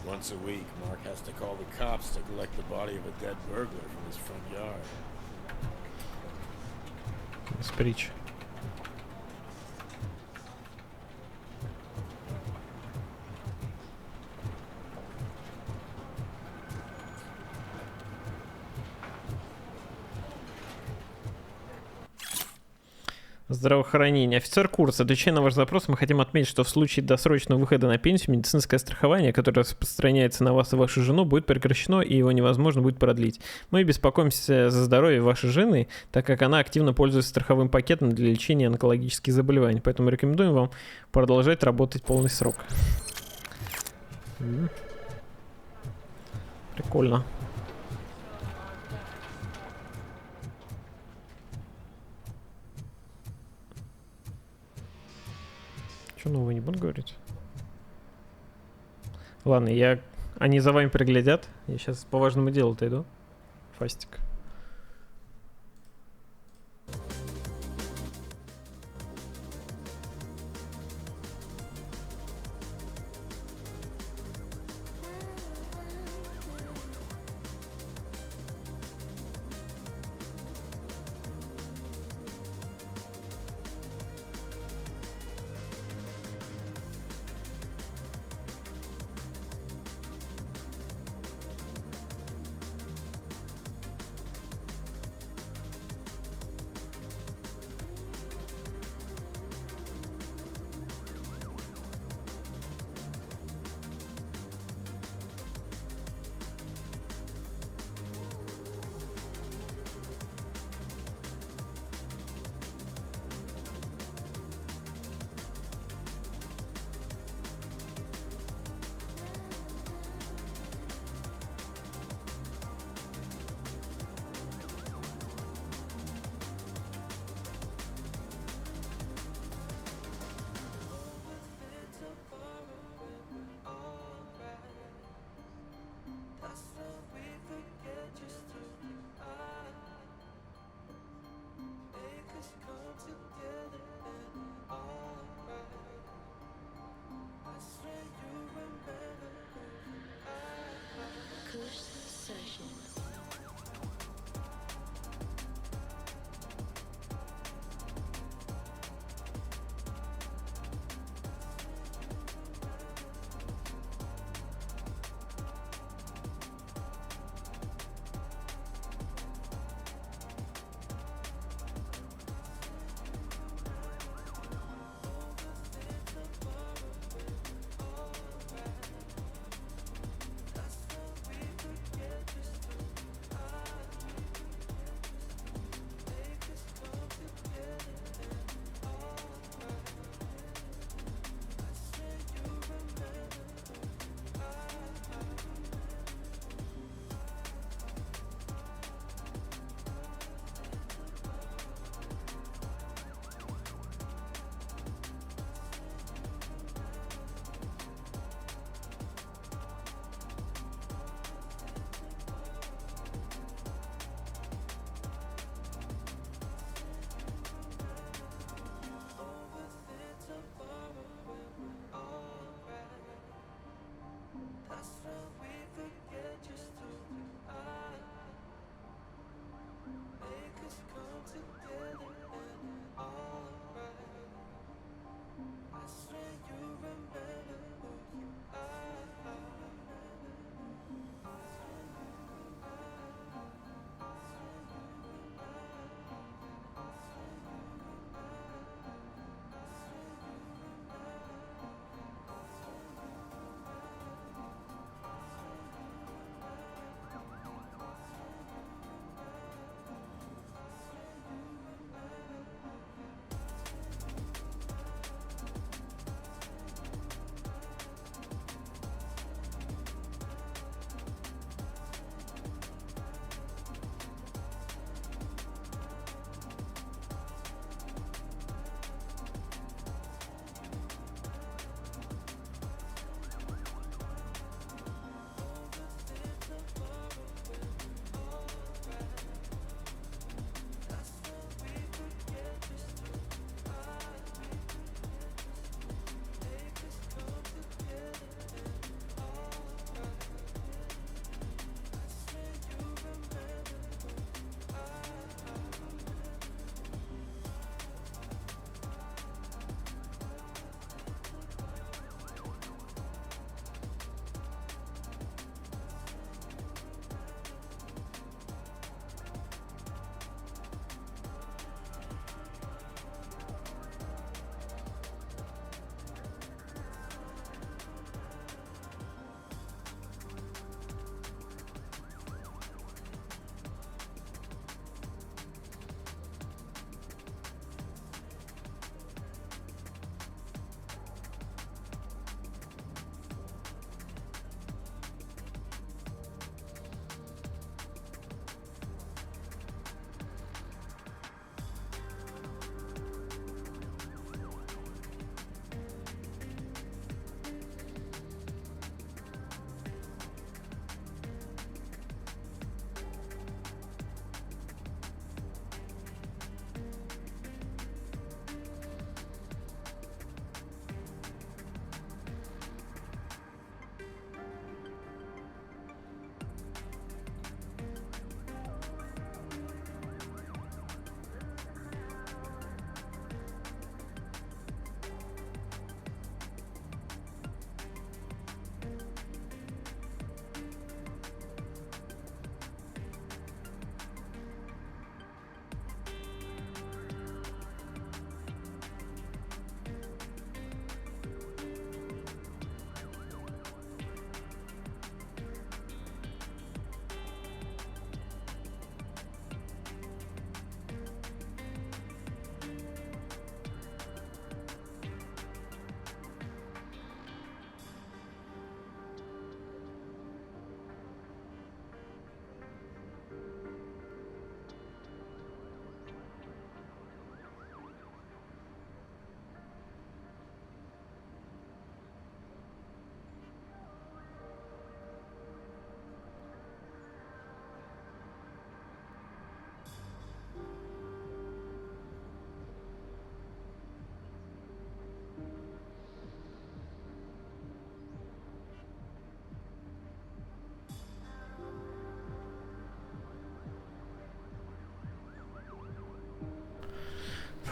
Once a week, Mark has to call the cops to collect the body of a dead burglar from his front yard. Сприч. Здравоохранение. Офицер курса, отвечая на ваш запрос, мы хотим отметить, что в случае досрочного выхода на пенсию медицинское страхование, которое распространяется на вас и вашу жену, будет прекращено, и его невозможно будет продлить. Мы беспокоимся за здоровье вашей жены, так как она активно пользуется страховым пакетом для лечения онкологических заболеваний, поэтому рекомендуем вам продолжать работать полный срок. Прикольно. Что нового не буду говорить? Ладно, они за вами приглядят. Я сейчас по важному делу-то иду. Фастик.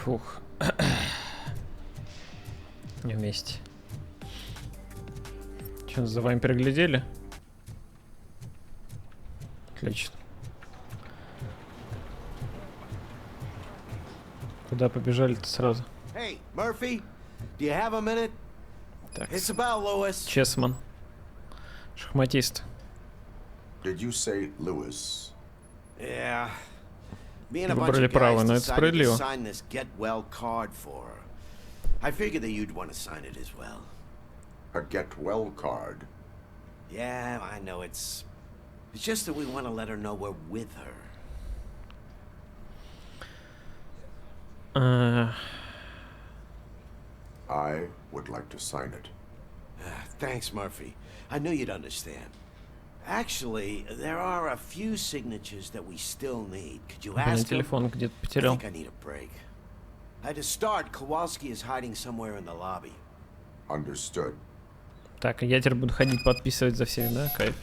Фух. Не вместе. Че, за вами приглядели? Отлично. Куда побежали-то сразу? Hey, Murphy, do you have a minute? Так. It's about Lewis. Чесман. Шахматист. Did you say Lewis? Yeah. Me and a bunch Выбрали of право, guys но это decided to справедливо. sign this get well card for her. I figured that you'd want to sign it as well. A get well card? Yeah, I know it's just that we want to let her know we're with her. I would like to sign it. Thanks, Murphy. I knew you'd understand. Actually, there are a few signatures that we still need. Could you ask him? Телефон где-то I потерял. think I need a break. To start, Kowalski is hiding somewhere in the lobby. Understood. Так, я теперь буду ходить подписывать за всех, да? Кайф.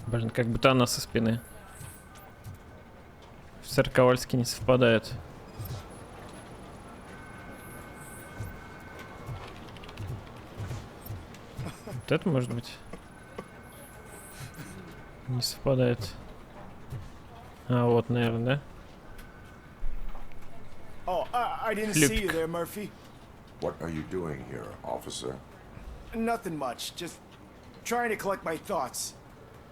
Блин, как будто она со спины. Офицер Ковальский не совпадает. Вот это может быть? Не совпадает. А, вот, наверное, да? Oh, I didn't see you there, Murphy. What are you doing here, officer? Nothing much. Just trying to collect my thoughts.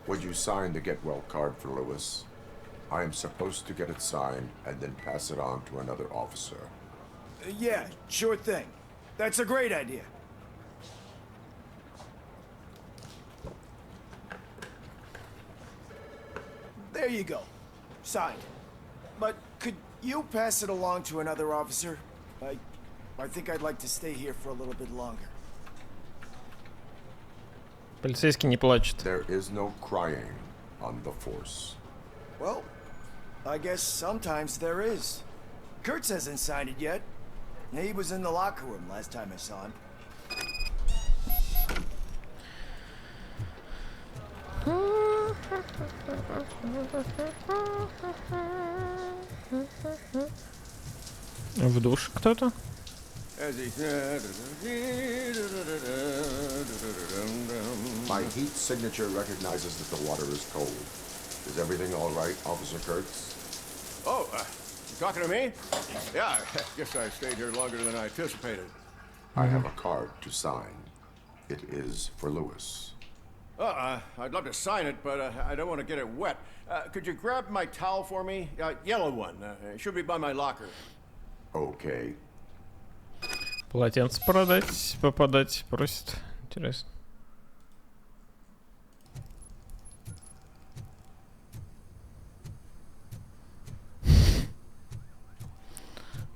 Would you sign the get well card for Lewis? I am supposed to get it signed and then pass it on to another officer. Yeah, sure thing. That's a great idea. There you go. Signed. But could you pass it along to another officer? I think I'd like to stay here for a little bit longer. Полицейский не плачет. There is no crying on the force. Well, I guess sometimes there is. Kurtz hasn't signed it yet. He was in the locker room last time I saw him. В душ кто-то? My heat signature recognizes that the water is cold. Is everything all right, Officer Kurtz? Oh, you talking to me? Yeah, I guess I stayed here longer than I anticipated. I have a card to sign. It is for Lewis. I'd love to sign it, but I don't want to get it wet. Could you grab my towel for me? Yellow one. It should be by my locker. Okay. Полотенце продать, попадать просит. Интересно.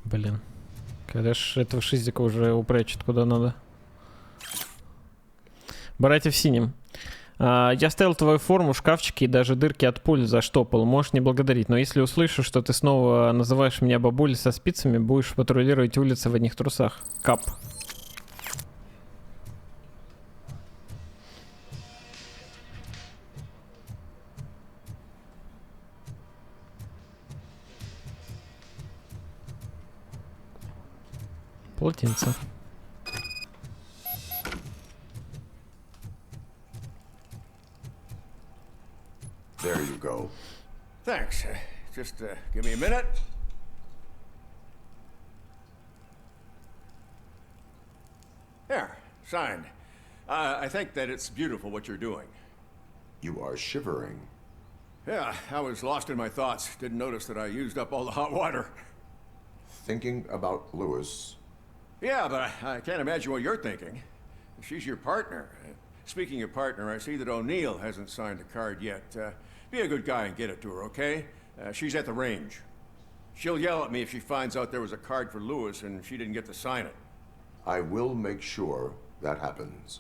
Блин. Когда ж этого шизика уже упрячет куда надо. Братья в синем. Я оставил твою форму в шкафчике и даже дырки от пуль заштопал. Можешь не благодарить, но если услышу, что ты снова называешь меня бабулей со спицами, будешь патрулировать улицы в одних трусах. Кап. Полотенце. There you go. Thanks. Just give me a minute. There, signed. I think that it's beautiful what you're doing. You are shivering. Yeah, I was lost in my thoughts. Didn't notice that I used up all the hot water. Thinking about Lewis. Yeah, but I can't imagine what you're thinking. She's your partner. Speaking of partner, I see that O'Neill hasn't signed the card yet. Be a good guy and get it to her, okay? She's at the range. She'll yell at me if she finds out there was a card for Lewis and she didn't get to sign it. I will make sure that happens.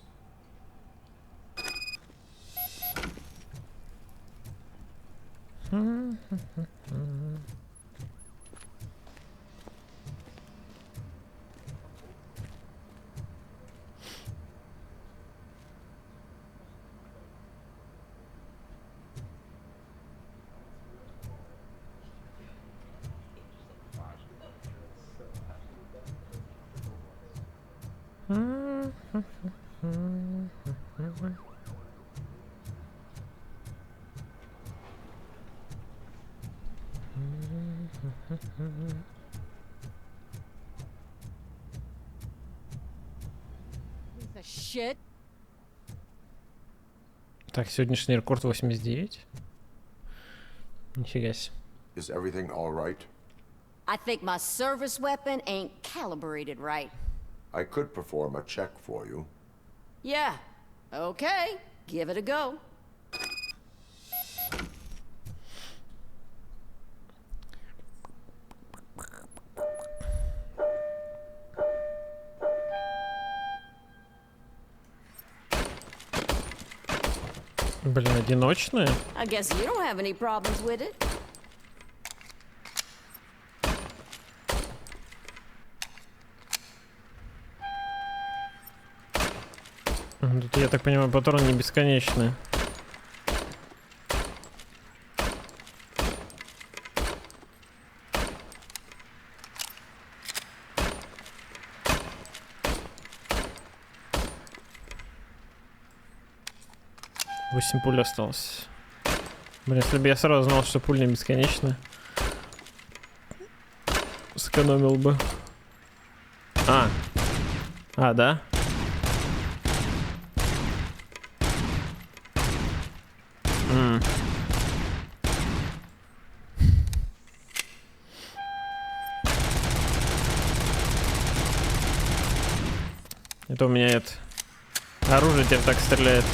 The shit. Так, сегодняшний рекорд 89. Нифига себе. Is everything all right? I think my service weapon ain't calibrated right. I could perform a check for you. Yeah. Okay. Give it a go. Блин, одиночные? I guess you don't have any problems with it. Тут, я так понимаю, патроны не бесконечные. Восемь пуль осталось. Блин, если бы я сразу знал, что пуль не бесконечная, сэкономил бы. Да? Это у меня это оружие теперь так стреляет.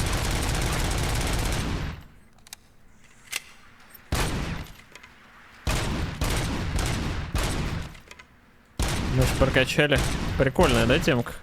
Мы же прокачали. Прикольная, да, темка?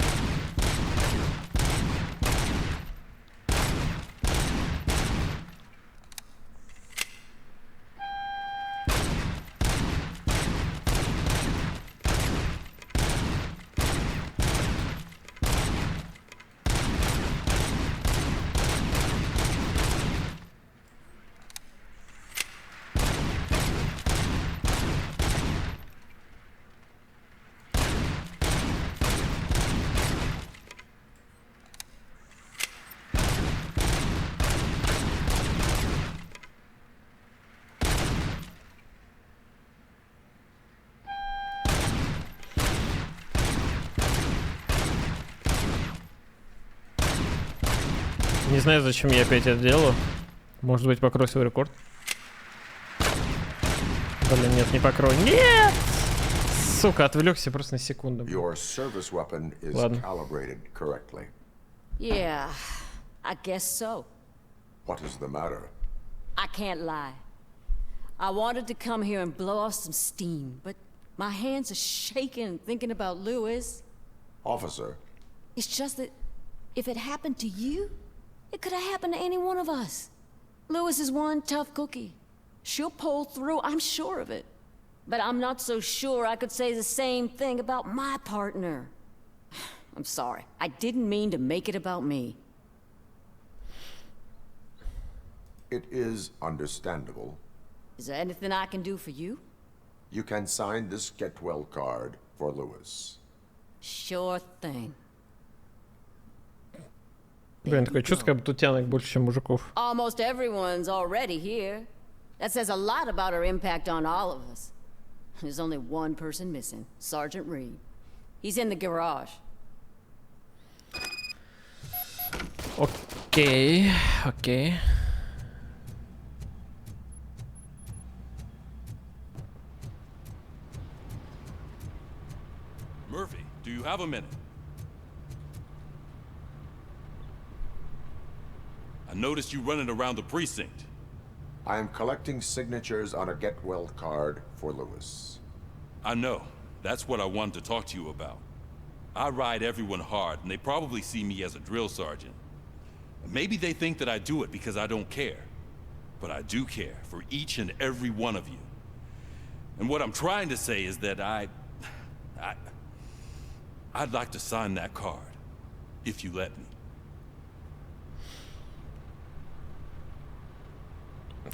Не знаю, зачем я опять это делаю. Может быть, покрою свой рекорд. Блин, нет, не покрою. Нет! Сука, отвлекся просто на секунду. Your service weapon is calibrated correctly. Yeah, I guess so. What is the matter? I can't lie. I wanted to come here and blow off some steam, but my hands are shaking thinking about Lewis. Officer. It's just that if it happened to you, it could have happened to any one of us. Lewis is one tough cookie. She'll pull through, I'm sure of it. But I'm not so sure I could say the same thing about my partner. I'm sorry. I didn't mean to make it about me. It is understandable. Is there anything I can do for you? You can sign this get well card for Lewis. Sure thing. Блин, такое чувство, как будто тянок больше, чем мужиков. Almost everyone's already here. That says a lot about her impact on all of us. There's only one person missing, Sergeant Reed. He's in the garage. Окей. Murphy, do you have a minute? I noticed you running around the precinct. I am collecting signatures on a get well card for Lewis. I know. That's what I wanted to talk to you about. I ride everyone hard, and they probably see me as a drill sergeant. Maybe they think that I do it because I don't care. But I do care for each and every one of you. And what I'm trying to say is that I'd like to sign that card, if you let me.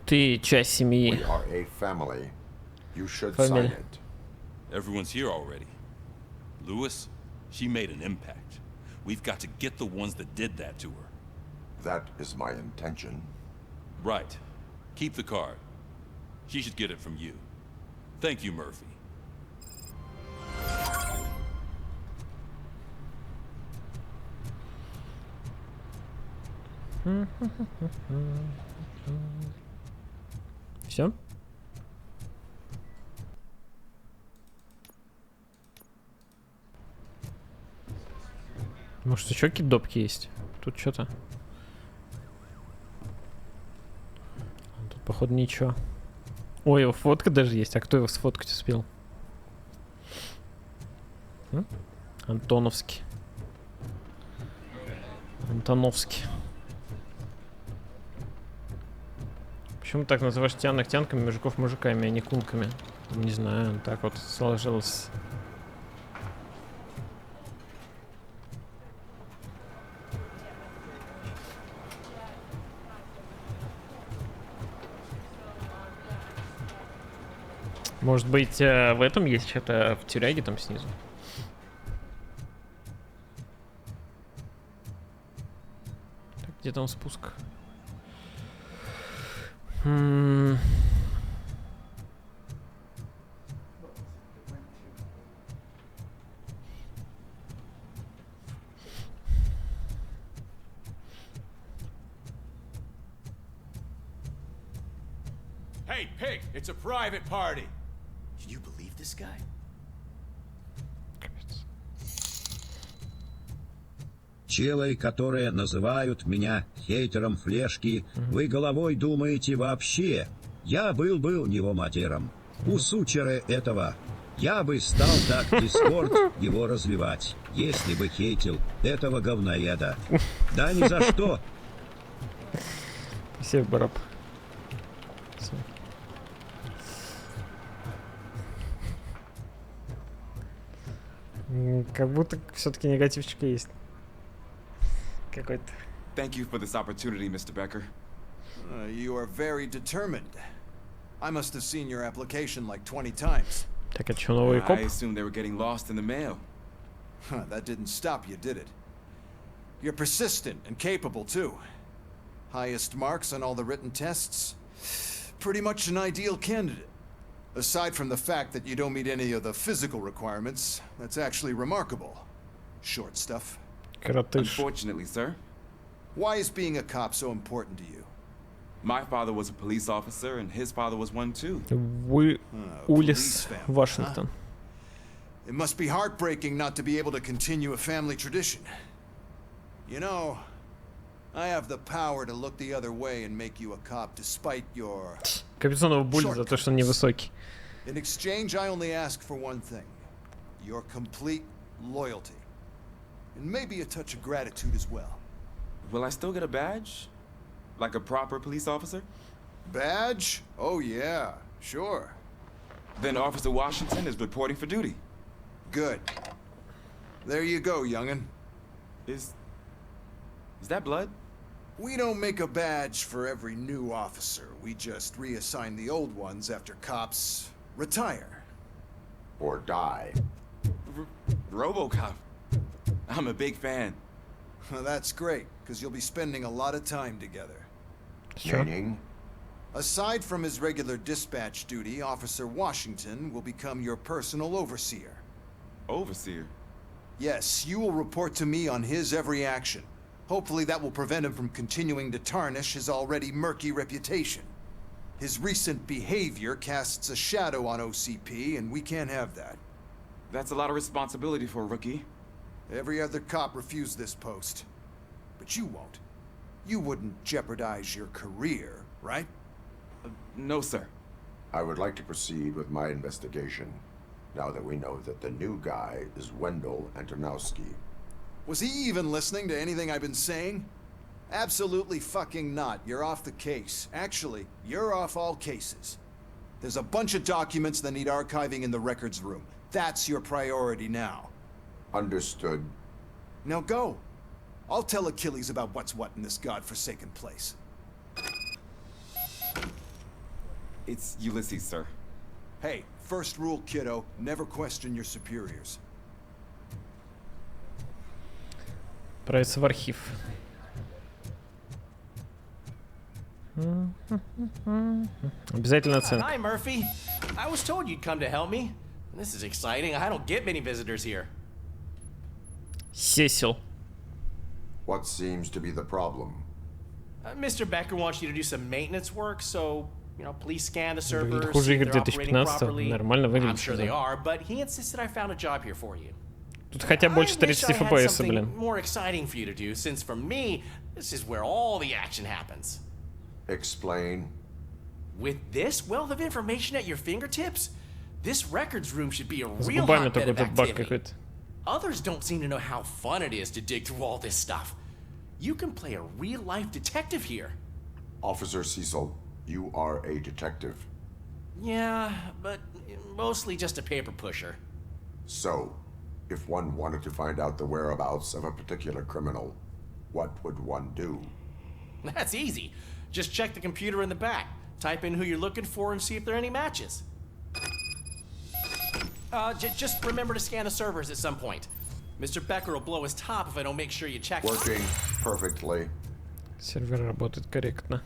Ты часть семьи. We are a family. You should sign it. Everyone's here already. Lewis, she made an impact. We've got to get the ones that did that to her. That is my intention. Right. Keep the card. She should get it from you. Thank you, Murphy. Все? Может, еще какие-то допки есть? Тут что-то. Тут, походу, ничего. Ой, его фотка даже есть. А кто его сфоткать успел? Антоновский. Антоновский. Почему так называешь тянок тянками, мужиков мужиками, а не кунками? Не знаю, так вот сложилось. Может быть, в этом есть что-то, в тюряге там снизу? Так, где там спуск? Hey, pig! It's a private party. Can you believe this guy? Челы, которые называют меня хейтером флешки, вы головой думаете вообще? Я был бы у него матером. У сучера этого. Я бы стал так Дискорд его развивать, если бы хейтил этого говноеда. Да ни за что. Спасибо, Бараб. Как будто все-таки негативчик есть. Какой-то. Thank you for this opportunity, Mr. Becker. You are very determined. I must have seen your application like 20 times. Так, а чё, новый коп? I assumed they were getting lost in the mail. That didn't stop you, did it? You're persistent and capable, too. Highest marks on all the written tests. Pretty much an ideal candidate. Aside from the fact that you don't meet any of the physical requirements, that's actually remarkable. Short stuff. Unfortunately, sir. Why is being a cop so important to you? My father was a police officer, and his father was one too. Улис, Washington. It must be heartbreaking not to be able to continue a family tradition. You know, I have the power to look the other way and make you a cop despite your... Капюцонова буль за то, что он невысокий. In exchange, I only ask for one thing. Your complete loyalty. And maybe a touch of gratitude as well. Will I still get a badge? Like a proper police officer? Badge? Oh yeah, sure. Then Officer Washington is reporting for duty. Good. There you go, young'un. Is that blood? We don't make a badge for every new officer. We just reassign the old ones after cops retire. Or die. Robocop. I'm a big fan. That's great, because you'll be spending a lot of time together. Sure. Meaning? Aside from his regular dispatch duty, Officer Washington will become your personal overseer. Overseer? Yes, you will report to me on his every action. Hopefully that will prevent him from continuing to tarnish his already murky reputation. His recent behavior casts a shadow on OCP, and we can't have that. That's a lot of responsibility for a rookie. Every other cop refused this post. But you won't. You wouldn't jeopardize your career, right? No, sir. I would like to proceed with my investigation. now that we know that the new guy is Wendell Antonowski. Was he even listening to anything I've been saying? Absolutely fucking not. You're off the case. Actually, you're off all cases. There's a bunch of documents that need archiving in the records room. That's your priority now. Understood. Now go. I'll tell Achilles about what's what in this godforsaken place. It's Ulysses, sir. Hey, first rule, kiddo, never question your superiors. Отправиться в архив. Обязательно оценка. Hi, Murphy. I was told you'd come to help me. This is exciting. I don't get many visitors here. Сесил. What seems to be the problem? Mr. Becker wants you to do some maintenance work, so, please scan the servers, Хуже see if игр they're operating 2015 properly. нормально I'm выглядит. sure they are, but he insisted I found a job here for you. Тут хотя больше 30 FPS, блин. More exciting for you to do, since for me, this is where all the action happens. Explain. With this wealth of information at your fingertips, this records room should be a С real губами hotbed такой of тут баг activity. какой-то. Others don't seem to know how fun it is to dig through all this stuff. You can play a real-life detective here. Officer Cecil, you are a detective. Yeah, but mostly just a paper pusher. So, if one wanted to find out the whereabouts of a particular criminal, what would one do? That's easy. Just check the computer in the back. Type in who you're looking for and see if there are any matches. Just remember to scan the servers at some point. Mr. Becker will blow his top if I don't make sure you check. Working perfectly. Сервер работает корректно.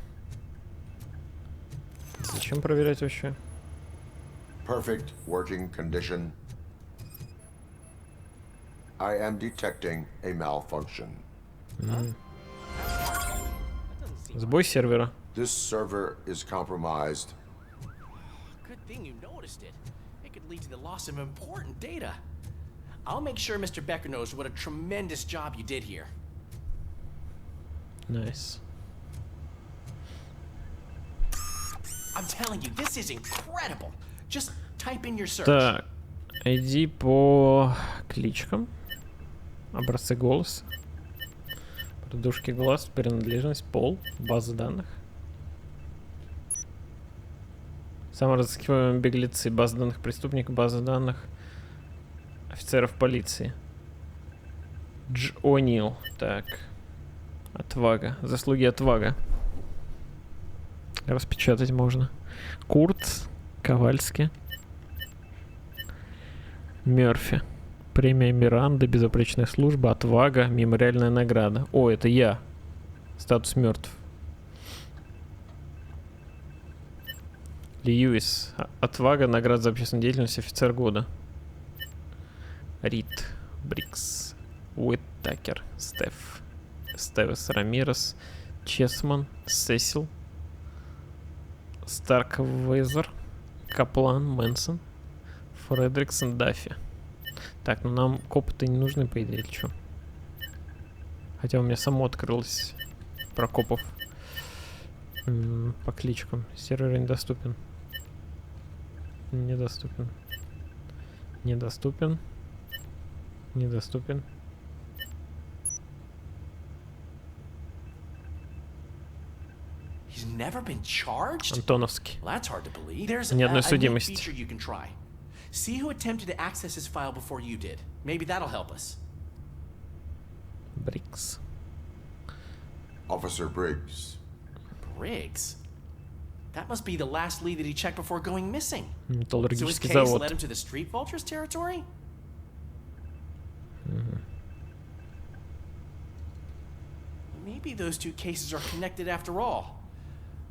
Зачем проверять вообще? Perfect working condition. I am detecting a malfunction. Сбой сервера. This server is compromised. Good thing you noticed it. It could lead to the loss of important data. I'll make sure Mr. Becker knows what a tremendous job you did here. Nice. I'm telling you, this is incredible. Just type in your search. Так, иди по кличкам. Образцы голоса. Продушки глаз, принадлежность, пол, база данных. Саморазыскиваемые беглецы, база данных преступников, база данных офицеров полиции. Дж. О'Нил. Так. Отвага. Заслуги отвага. Распечатать можно. Курт. Ковальски. Мёрфи. Премия Миранды, безупречная служба, отвага, мемориальная награда. О, это я. Статус мертв. Льюис. Отвага, награда за общественную деятельность, офицер года. Рид. Брикс. Уиттакер. Стеф. Стевес Рамирес. Чесман. Сесил. Старквейзер. Каплан. Мэнсон. Фредриксон. Даффи. Так, ну нам копы-то не нужны, по идее, или что? Хотя у меня само открылось про копов. По кличкам. Сервер недоступен. Недоступен. Недоступен. Недоступен. He's never been charged? Антоновский. Well, that's hard to believe. There's Ни одной a neat судимости. feature you can try. See who attempted to access his file before you did. Maybe that'll help us. Брикс. Officer Briggs. Briggs? That must be the last lead that he checked before going missing. So his Металлургический case завод. led him to the Street Vultures territory? Maybe those two cases are connected after all.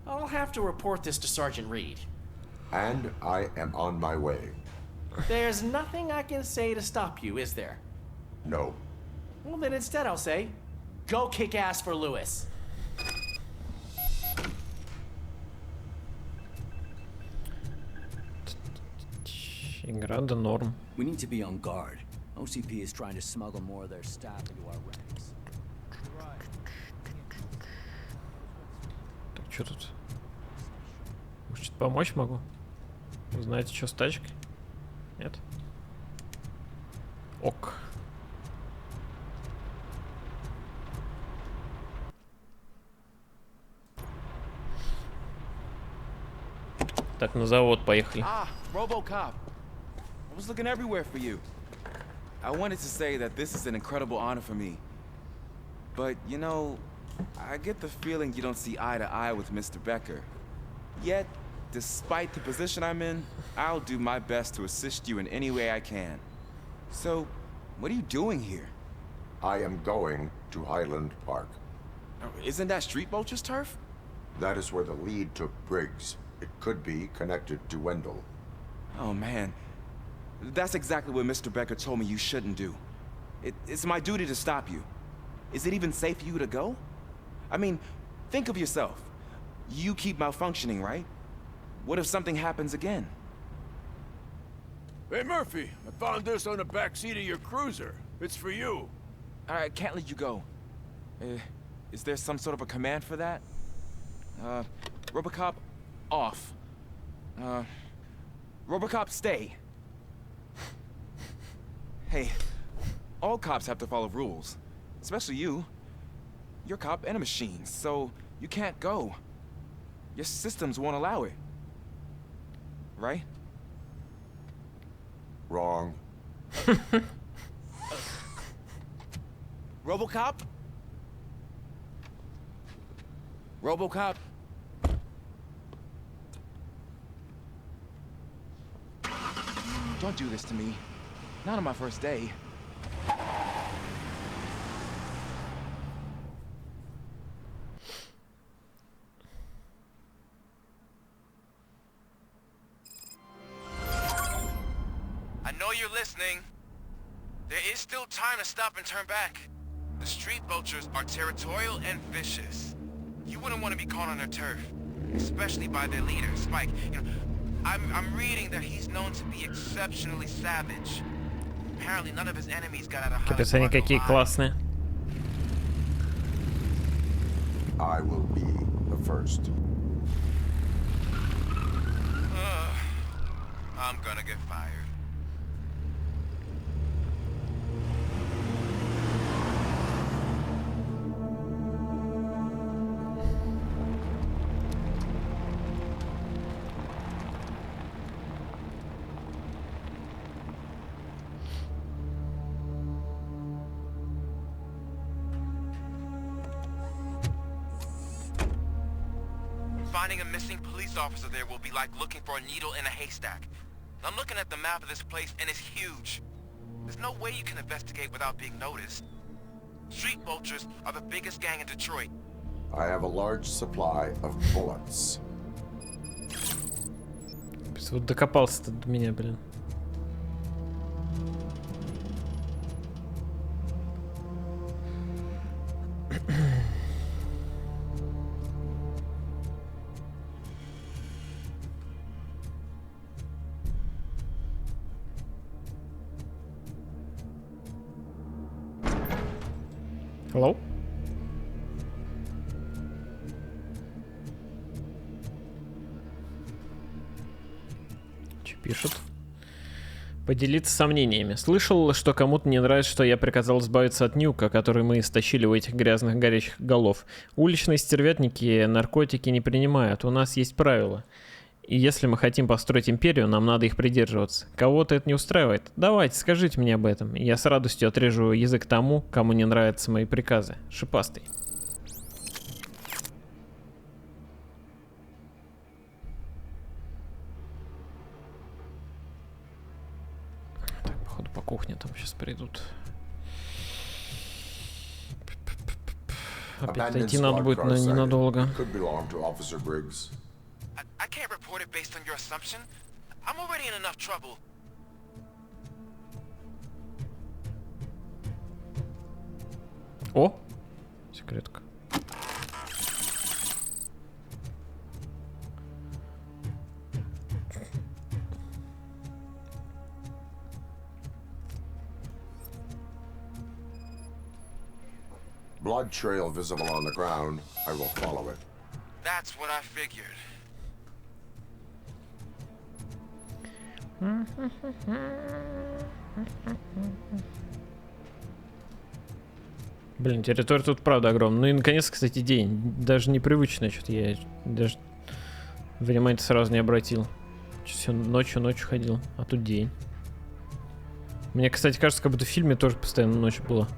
I'll have to report this to Sergeant Reed. And I am on my way. There's nothing I can say to stop you, is there? No. Well, then instead I'll say, go kick ass for Lewis. Игра да норм. We need to be on guard. OCP is trying to smuggle more of their staff into our ranks. Так, что тут? Может, что-то помочь могу? Вы знаете, что с тачкой? Нет? Ок. Так, на завод поехали. Ah, Robocop. I was looking everywhere for you. I wanted to say that this is an incredible honor for me. But, you know, I get the feeling you don't see eye to eye with Mr. Becker. Yet, despite the position I'm in, I'll do my best to assist you in any way I can. So, what are you doing here? I am going to Highland Park. Isn't that Street Vulture's turf? That is where the lead took Briggs. It could be connected to Wendell. Oh, man. That's exactly what Mr. Becker told me you shouldn't do. It's my duty to stop you. Is it even safe for you to go? I mean, think of yourself. You keep malfunctioning, right? What if something happens again? Hey, Murphy, I found this on the back seat of your cruiser. It's for you. I can't let you go. Is there some sort of a command for that? Robocop, off. Robocop, stay. Hey, all cops have to follow rules. Especially you. You're a cop and a machine, so you can't go. Your systems won't allow it. Right? Wrong. Robocop? Robocop? Don't do this to me. Not on my first day. I know you're listening. There is still time to stop and turn back. The street vultures are territorial and vicious. You wouldn't want to be caught on their turf, especially by their leader, Spike. You know, I'm reading that he's known to be exceptionally savage. Apparently none of his enemies got out of Капец, они какие классные. I will be the first. I'm gonna get fired. Finding a missing police officer there will be like looking for a needle in a haystack. I'm looking at the map of this place and it's huge. There's no way you can investigate without being noticed. Street vultures are the biggest gang in Detroit. I have a large supply of bullets. Вот докопался-то до меня, блин. Hello? Что пишут? Поделиться сомнениями. Слышал, что кому-то не нравится, что я приказал избавиться от нюка, который мы истощили у этих грязных горячих голов. Уличные стервятники наркотики не принимают. У нас есть правила. И если мы хотим построить империю, нам надо их придерживаться. Кого-то это не устраивает? Давайте, скажите мне об этом. Я с радостью отрежу язык тому, кому не нравятся мои приказы. Шипастый. Так, походу по кухне там сейчас придут. Опять дойти надо будет, но ненадолго. I can't report it based on your assumption. I'm already in enough trouble. О! Секретка. Blood trail visible on the ground. I will follow it. That's what I figured. Блин, территория тут правда огромная. Ну и наконец, кстати, день. Даже непривычно что-то я даже внимания сразу не обратил. Все ночью ходил, а тут день. Мне, кстати, кажется, как будто в фильме тоже постоянно ночь была.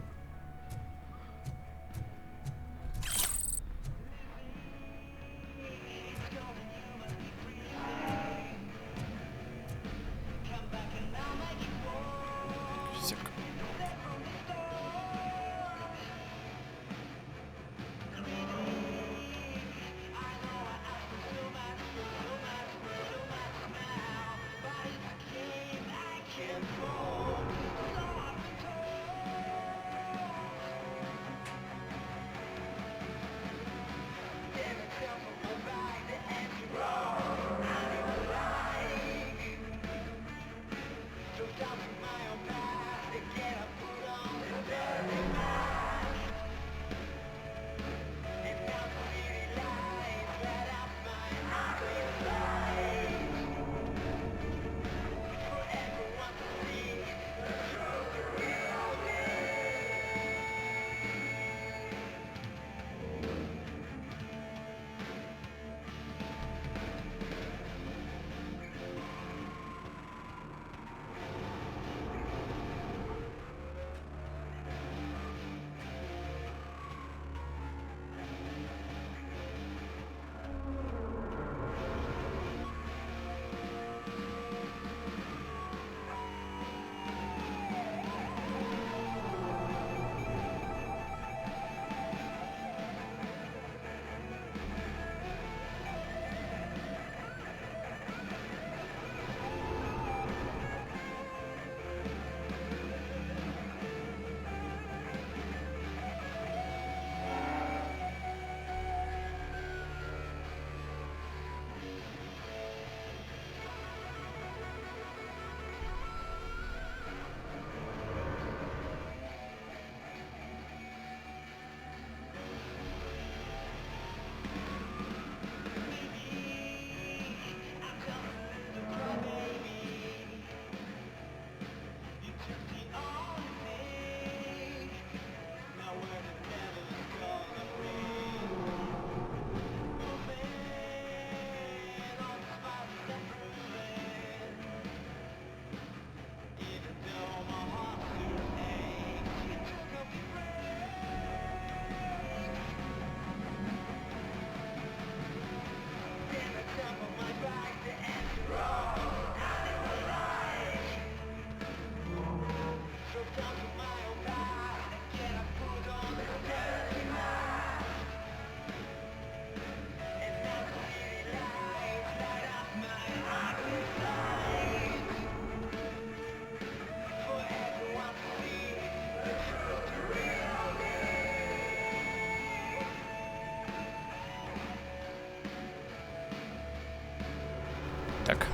Так.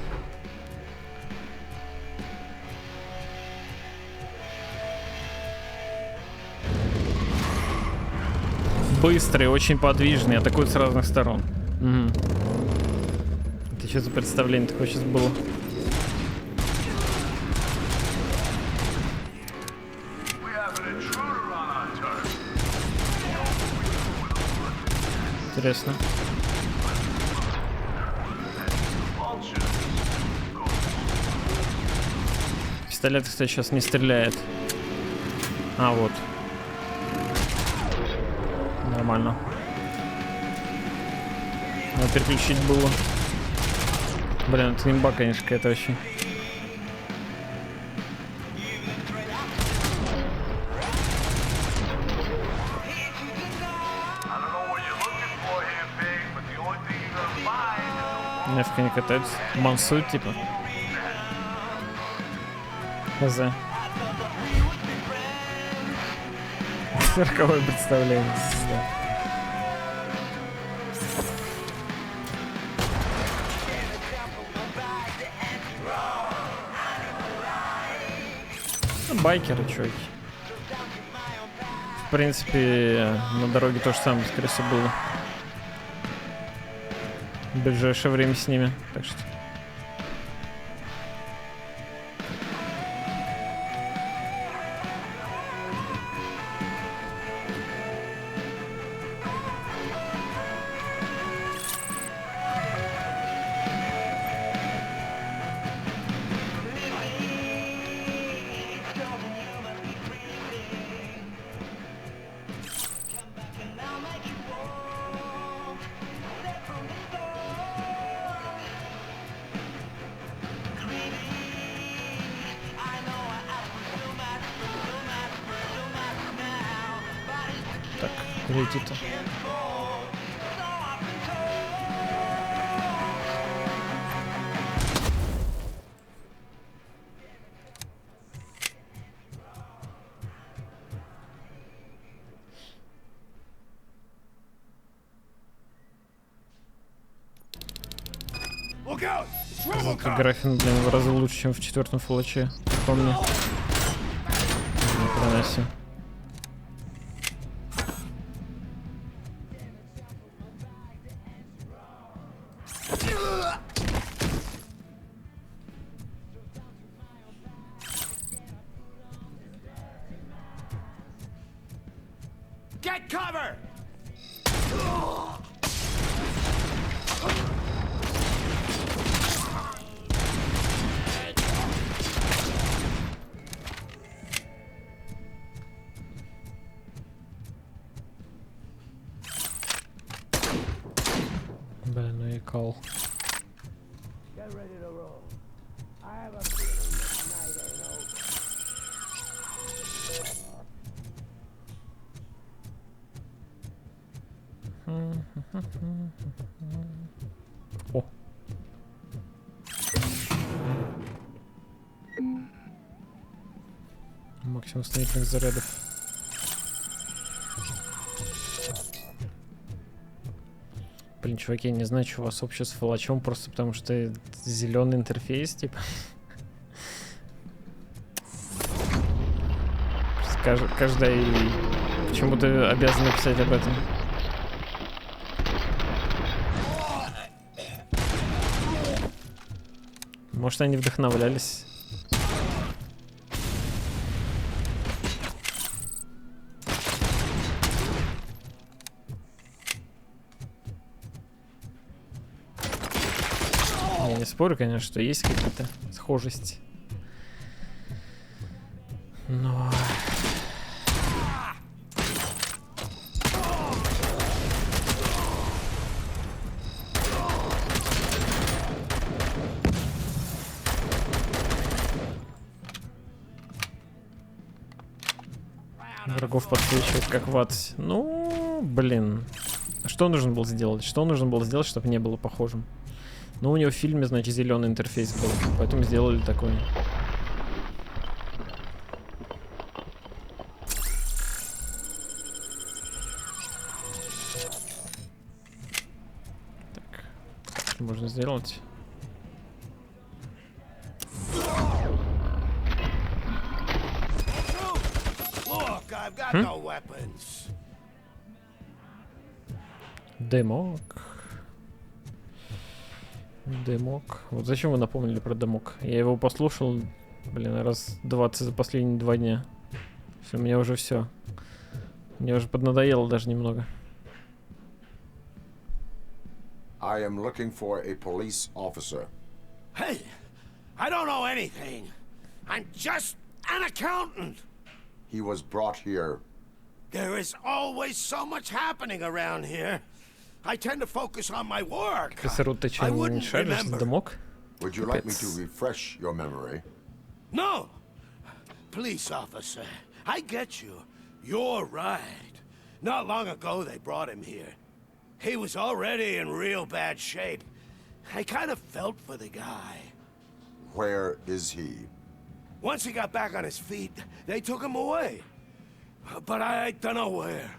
Быстрый, очень подвижный, атакует с разных сторон. Угу. Это что за представление такое сейчас было? Интересно. Пистолет, кстати, сейчас не стреляет. А, вот. Нормально. Надо переключить было. Блин, это имба, конечно, какая-то вообще. Нафиг они катаются. Мансуют, типа. Хз. Цирковое представление. Байкеры, чуваки. В принципе, на дороге то же самое, скорее всего, было. В ближайшее время с ними, так что... Летит. Графин, блин, в разы лучше, чем в 4-м фуллаче, помню. Ни хрена себе. Get cover! Блин, ну и кал. Get ready to roll. I have a feeling this night ain't over. О. Максимум строительных зарядов. Блин, чуваки, я не знаю, что у вас общее с фалачом, просто потому что зеленый интерфейс, типа. Каждый почему-то обязан написать об этом. Может, они вдохновлялись. Я не спорю, конечно, что есть какие-то схожести. Но... Врагов подсвечивать как в Атсе. Ну, блин. Что нужно было сделать? Что нужно было сделать, чтобы не было похожим? Ну, у него в фильме, значит, зеленый интерфейс был. Поэтому сделали такой. Так. Что можно сделать? Демок. Демок. Вот зачем вы напомнили про демок? Я его послушал, блин, раз 20 за последние 2 дня. Все, мне уже все. Мне уже поднадоело даже немного. I am looking for a police officer. Hey, I don't know anything. I'm just an accountant. He was brought here. There is always so much happening around here. I tend to focus on my work. Ты что, не шаришь за демок? Would you like me to refresh your memory? No! Police officer, I get you. You're right. Not long ago they brought him here. He was already in real bad shape. I kind of felt for the guy. Where is he? Once he got back on his feet, they took him away. But I don't know where.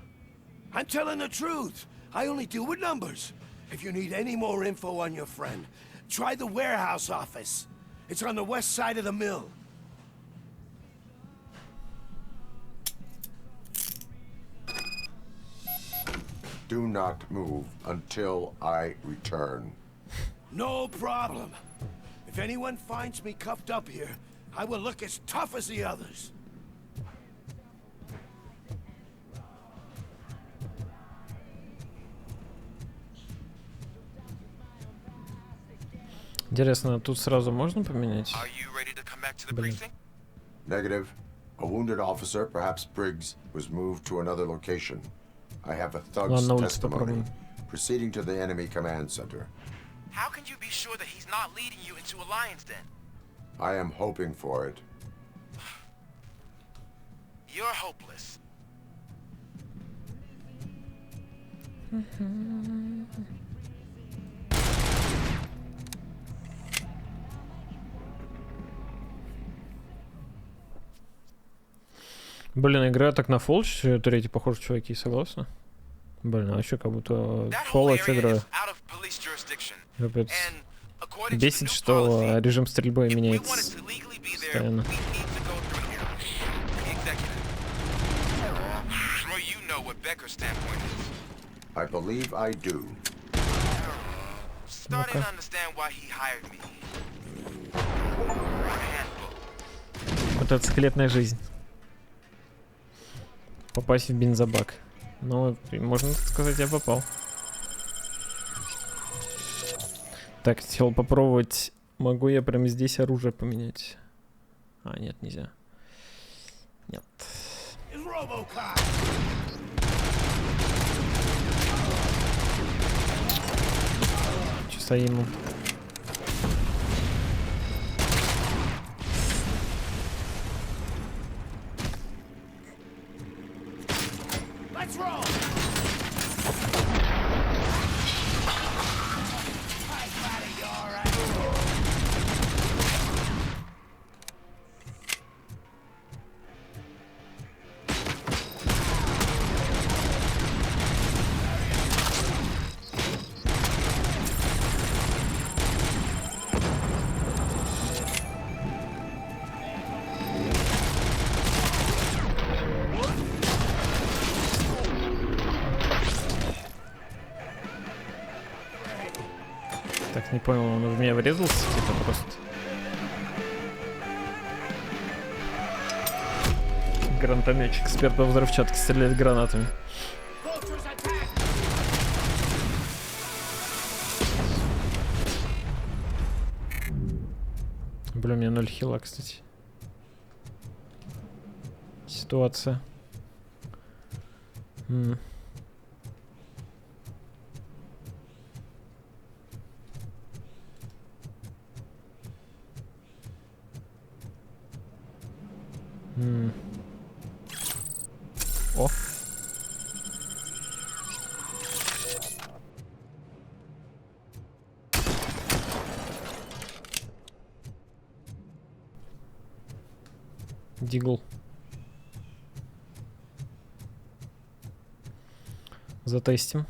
I'm telling the truth. I only deal with numbers. If you need any more info on your friend, try the warehouse office. It's on the west side of the mill. Do not move until I return. No problem. If anyone finds me cuffed up here, I will look as tough as the others. Интересно, тут сразу можно поменять? Блин. Negative. A wounded officer, perhaps Briggs, was moved to another location. I have a thug's testimony proceeding to the enemy command center. How can you be sure that he's not leading you into a lion's den? I am hoping for it. You're hopeless. Блин, игра так на Fallout 3, похоже, чуваки, согласны? Блин, а еще как будто Fallout играю. Капец. Бесит, что режим стрельбы меняется постоянно. I believe I do. Ну-ка. Мотоциклетная жизнь. Попасть в бензобак. Ну, можно сказать, я попал. Так, хотел попробовать. Могу я прямо здесь оружие поменять? А, нет, нельзя. Нет. Часа ему. Так, не понял, он в меня врезался, типа просто. Гранатометчик, эксперт по взрывчатке, стреляет гранатами. Бля, у меня 0 хила, кстати. Ситуация. О. Дигл. Затестим.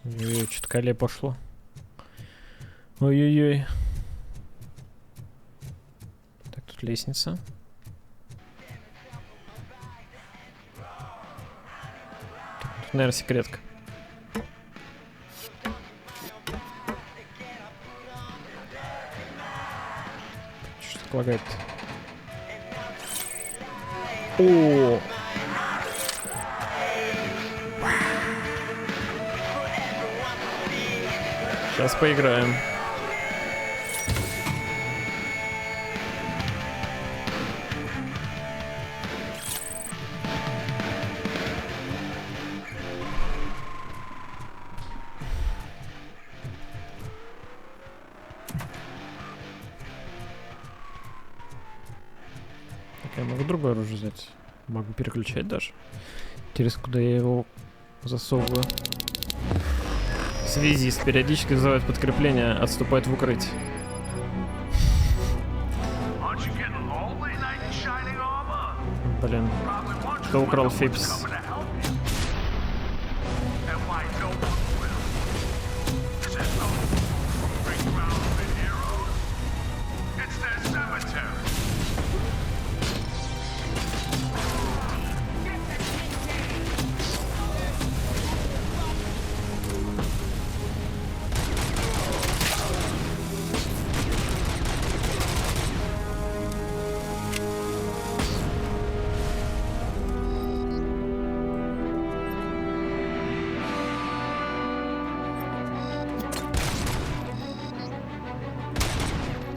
Ой-ой, что-то коле пошло. Ой-ой-ой. Так, тут лестница. Тут, наверное, секретка. Что-то лагает. О! Сейчас поиграем. Так, я могу другое оружие взять. Могу переключать даже. Интересно, куда я его засовываю. Связист периодически вызывает подкрепление, отступает в укрытие. Блин, кто украл Фипс?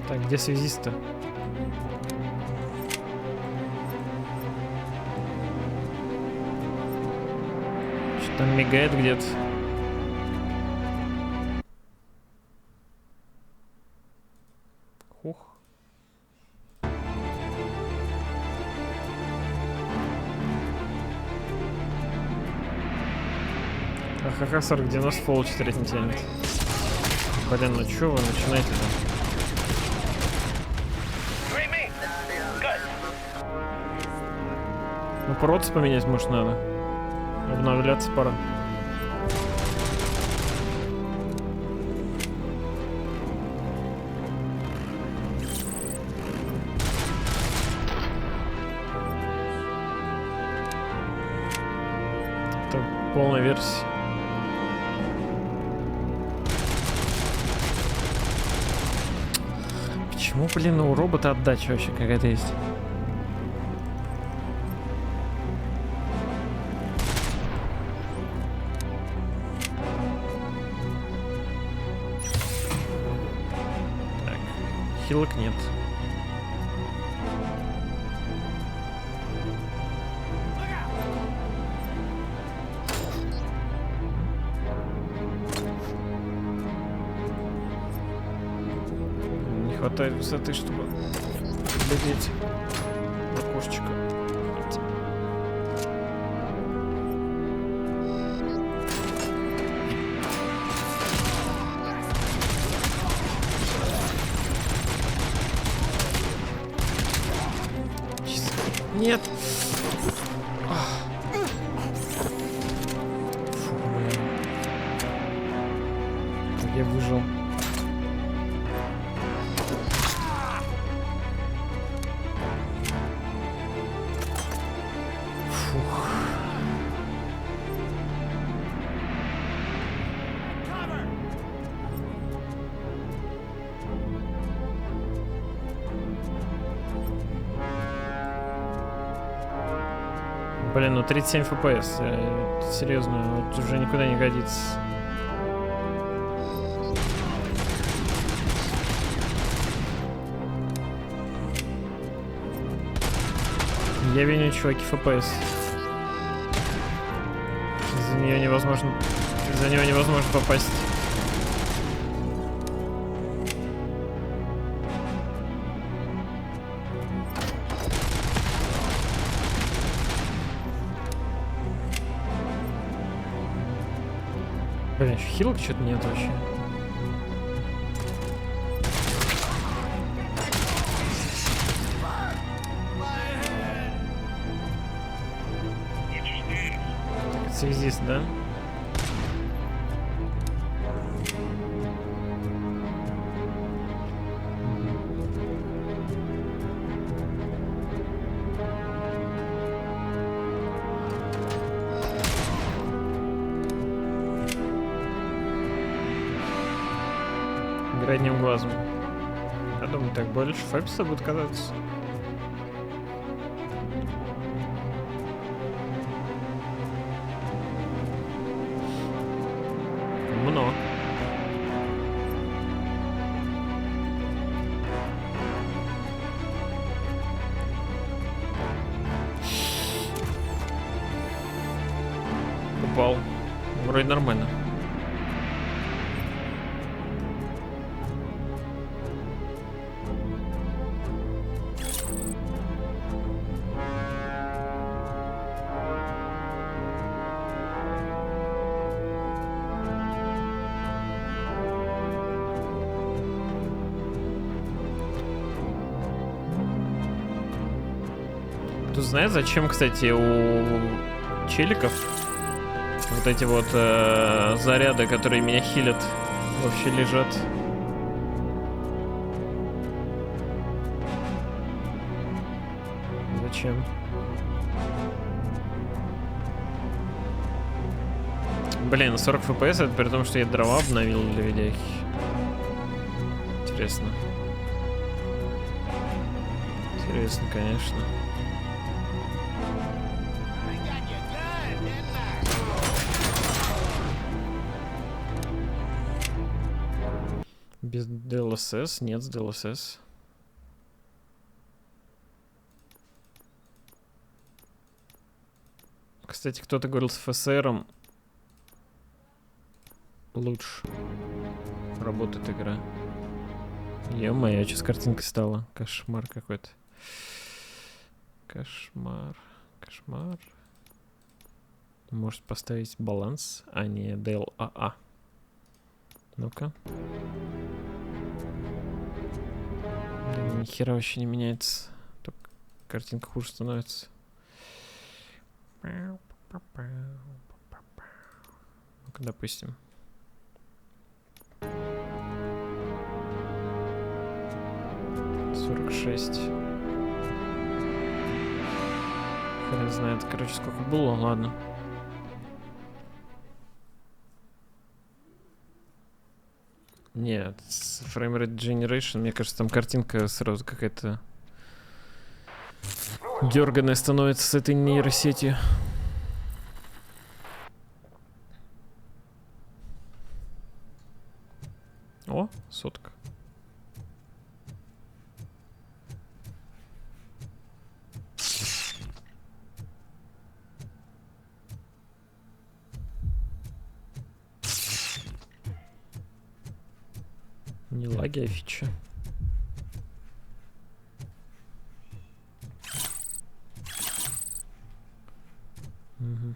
Так, где связист-то? Что-то там мигает где-то. Хух. ХХ 4090 Full 4 не тянет. Блин, ну чё вы начинаете-то? Ну проц поменять, может, надо. Обновляться пора. Это полная версия. Почему, блин, у робота отдача вообще какая-то есть? Так, хилок нет. Не хватает высоты, чтобы глядеть в окошечко. Нет. Фу, блин. Я выжил. Фух. Блин, ну 37 FPS, серьезно, вот уже никуда не годится. Я виню, чуваки, FPS. За него невозможно попасть. Блин, еще хилок что-то нет вообще. Так, это связист, да? Одним глазом. Я думаю, так больше Фэпса будет казаться. Много. Упал. Вроде нормально. Тут знаешь, зачем, кстати, у челиков вот эти вот заряды, которые меня хилят, вообще лежат? Зачем? Блин, 40 FPS, это при том, что я дрова обновил для видяхи. Интересно. Интересно, конечно. Без DLSS? Нет, с DLSS. Кстати, кто-то говорил, с FSR-ом лучше работает игра. Ё-моё, что с картинкой стало? Кошмар какой-то. Кошмар. Кошмар. Может поставить баланс, а не DLAA. Ну-ка. Да ни хера вообще не меняется. Только картинка хуже становится. Ну-ка, допустим. $46. Хрен знает, короче, сколько было, ладно. Нет, с Frame Rate Generation, мне кажется, там картинка сразу какая-то дерганая становится с этой нейросети. О, сотка. Не лаги, а фича. Угу.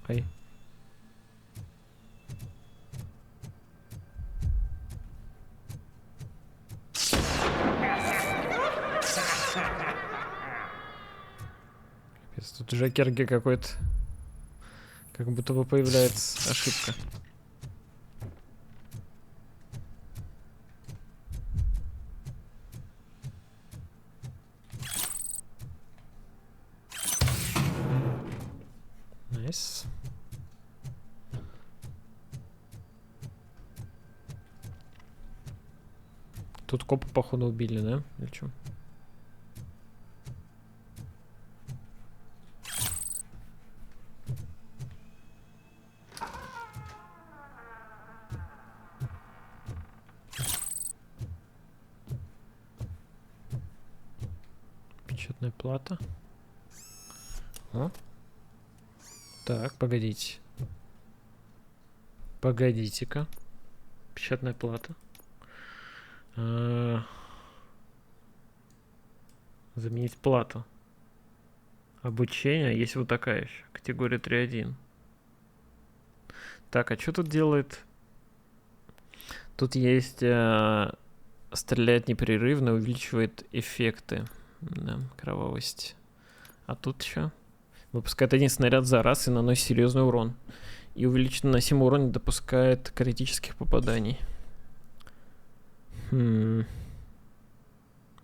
Ай. Капец, тут уже керги какой-то. Как будто бы появляется ошибка. Найс. Тут копа, походу, убили, да? Или что? Печатная плата. О. Так, погодите. Погодите-ка. Печатная плата. Заменить плату. Обучение. Есть вот такая еще. Категория 3.1. Так, а что тут делает? Тут есть стреляет непрерывно, увеличивает эффекты. Да, кровавость. А тут еще выпускает один снаряд за раз и наносит серьезный урон. И увеличенный наносимый урон не допускает критических попаданий. Блин,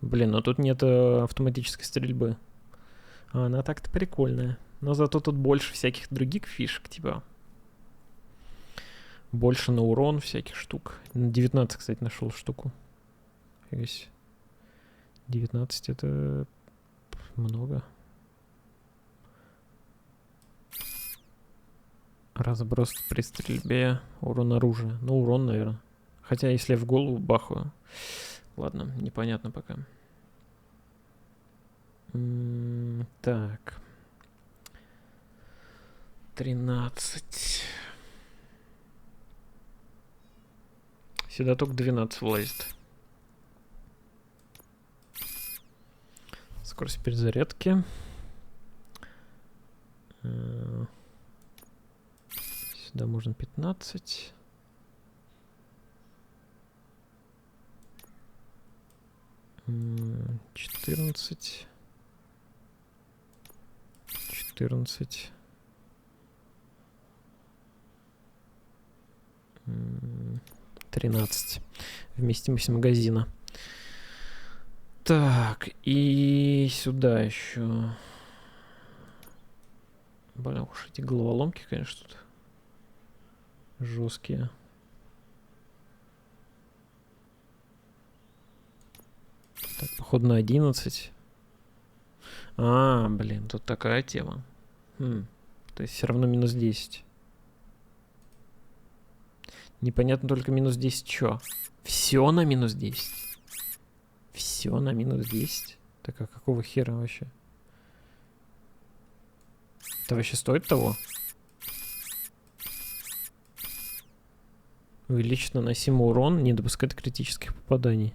но тут нет автоматической стрельбы. А она так-то прикольная. Но зато тут больше всяких других фишек, типа. Больше на урон всяких штук. 19, кстати, нашел штуку. 19 это много. Разброс при стрельбе. Урон оружия. Ну, урон, наверное. Хотя, если я в голову бахаю. Ладно, непонятно пока. Так. 13. Сюда только 12 влазит. Скорость перезарядки. Сюда можно 15. М, 14. 14. 13. Вместимость магазина. Так, и сюда еще. Блин, уж эти головоломки, конечно, тут жесткие. Так, походу на 11. Блин, тут такая тема. То есть все равно минус 10. Непонятно только минус 10 чё? Все на минус 10? Все на минус 10? Так, а какого хера вообще? Это вообще стоит того? Увеличить наносимый урон, не допускает критических попаданий.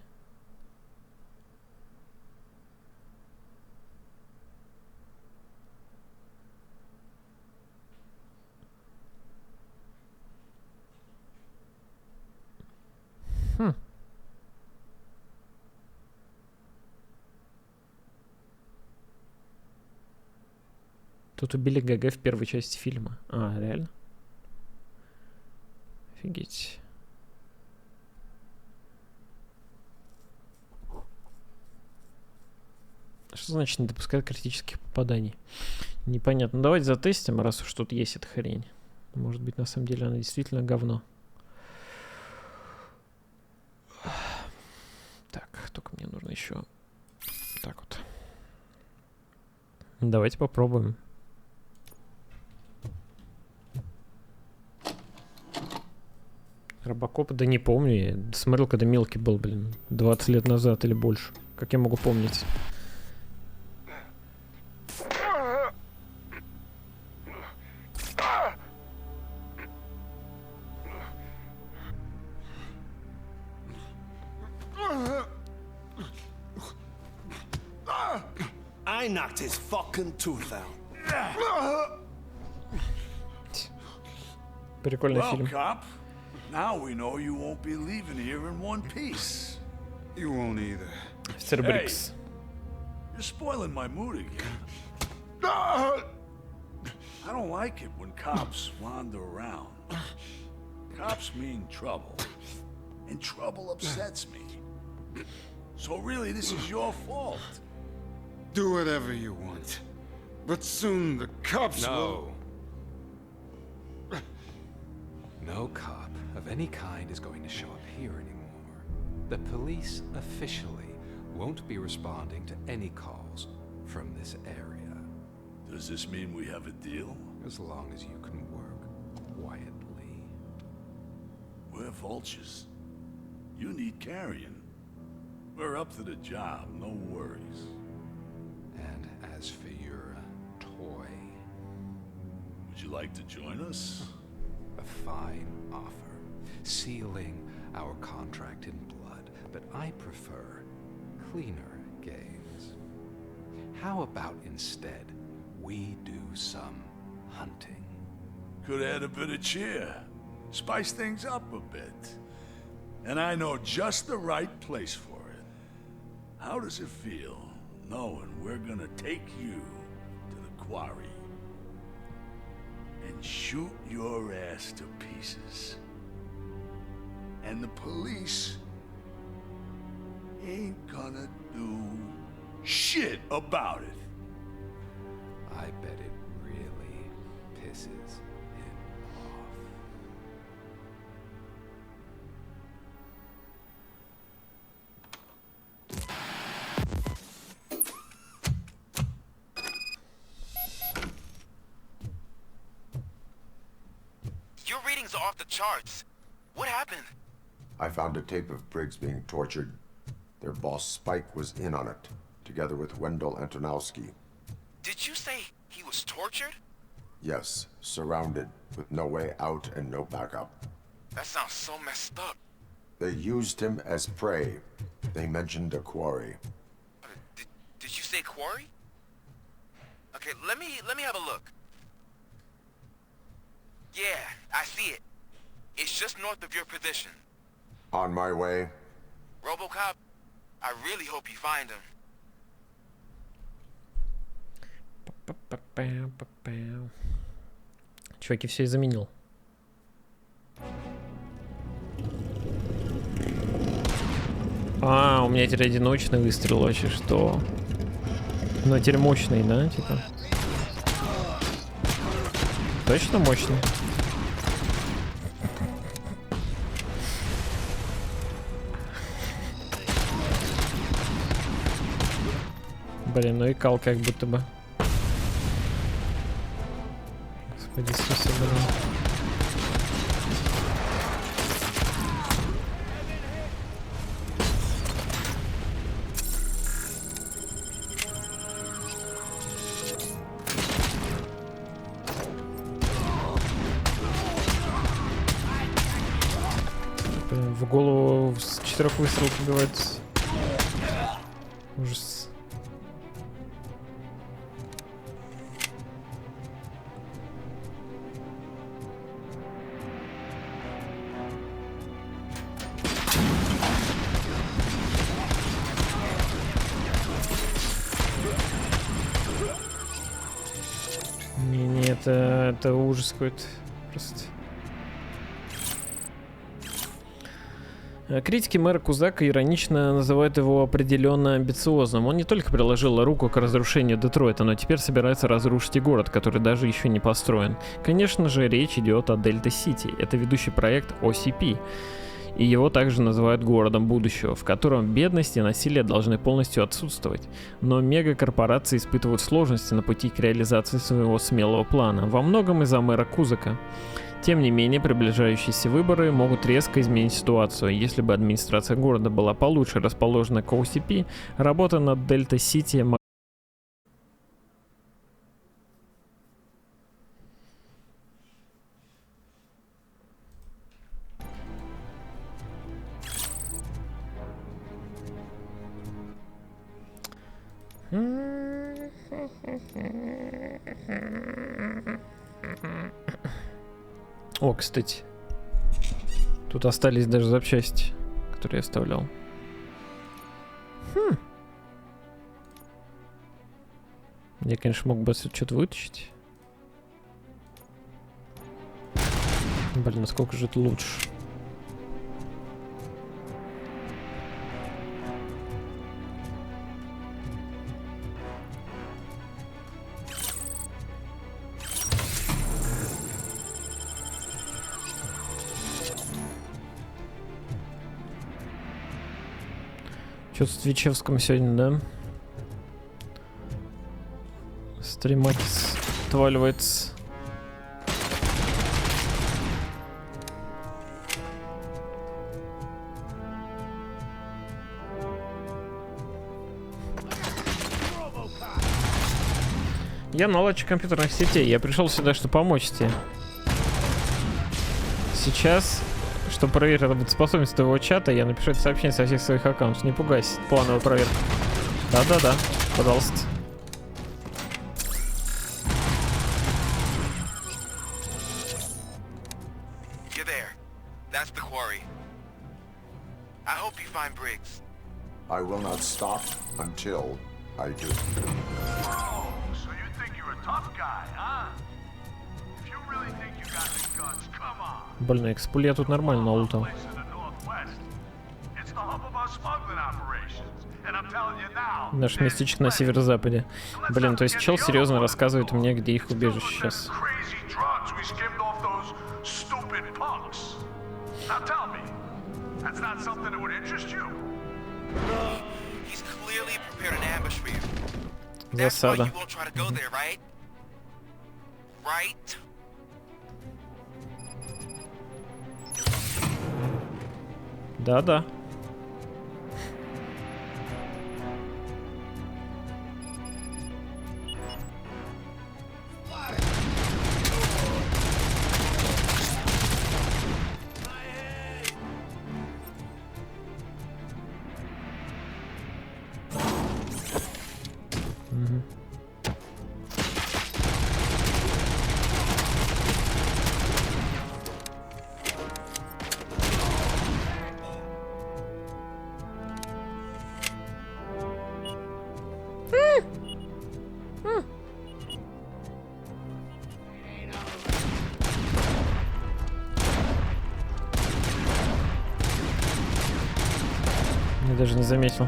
Тут убили ГГ в первой части фильма. А, реально? Офигеть. Что значит не допускает критических попаданий? Непонятно. Давайте затестим, раз уж тут есть эта хрень. Может быть, на самом деле она действительно говно. Так, только мне нужно еще так вот. Давайте попробуем. Робокоп, да не помню. Я смотрел, когда мелкий был, блин. 20 лет назад или больше. Как я могу помнить? I knocked his fucking tooth out. Прикольный Well, фильм. cop, now we know you won't be leaving here in one piece. You won't either. Офицер Брикс. You're spoiling my mood again. I don't like it when cops wander around. Cops mean trouble, and trouble upsets me. So really, this is your fault. Do whatever you want, but soon the cops will... No cop of any kind is going to show up here anymore. The police officially won't be responding to any calls from this area. Does this mean we have a deal? As long as you can work quietly. We're vultures. You need carrying. We're up to the job, no worries. And as for your toy... Would you like to join us? A fine offer, sealing our contract in blood, but I prefer cleaner games. How about instead we do some hunting? Could add a bit of cheer, spice things up a bit. And I know just the right place for it. How does it feel knowing we're gonna take you to the quarry and shoot your ass to pieces? And the police ain't gonna do shit about it. I bet it really pisses him off. Your readings are off the charts. What happened? I found a tape of Briggs being tortured. Their boss Spike was in on it, together with Wendell Antonowski. Did you say he was tortured? Yes, surrounded, with no way out and no backup. That sounds so messed up. They used him as prey. They mentioned a quarry. Did you say quarry? Okay, let me have a look. Yeah, I see it. It's just north of your position. On my way. Robocop, I really hope you find him. Чуваки, все изменил. А, у меня теперь одиночный выстрел вообще, что? Ну, теперь мощный, да, типа? Точно мощный? Блин, ну и кал как будто бы. Господи, смысл, блин. Блин, в голову с 4 выстрелов убивать. Ужас. Это ужас какой-то. Просто. Критики мэра Кузака иронично называют его определенно амбициозным. Он не только приложил руку к разрушению Детройта, но теперь собирается разрушить и город, который даже еще не построен. Конечно же, речь идет о Дельта-Сити. Это ведущий проект OCP. И его также называют городом будущего, в котором бедность и насилие должны полностью отсутствовать. Но мегакорпорации испытывают сложности на пути к реализации своего смелого плана, во многом из-за мэра Кузака. Тем не менее, приближающиеся выборы могут резко изменить ситуацию. Если бы администрация города была получше расположена к OCP, работа над Дельта-Сити О, кстати, тут остались даже запчасти, которые я вставлял. Я, конечно, мог бы отсюда что-то вытащить. Блин, насколько же это лучше. Что-то с Твичевском сегодня, да? Стримакис отваливается. Я наладчик компьютерных сетей. Я пришел сюда, чтобы помочь тебе. Сейчас, чтобы проверить работоспособность твоего чата, я напишу это сообщение со всех своих аккаунтов. Не пугайся, плановая проверка. Да-да-да, пожалуйста. You're there. That's the quarry. I hope you find Briggs. I will not stop until I do. Oh, so you think you're a tough guy, huh? If you really think you got the guts, come on. Блин, экспуль я тут нормально налутал. Наш местечко на северо-западе. Блин, то есть чел серьезно рассказывает мне, где их убежище сейчас. Засада. Да-да. Я даже не заметил.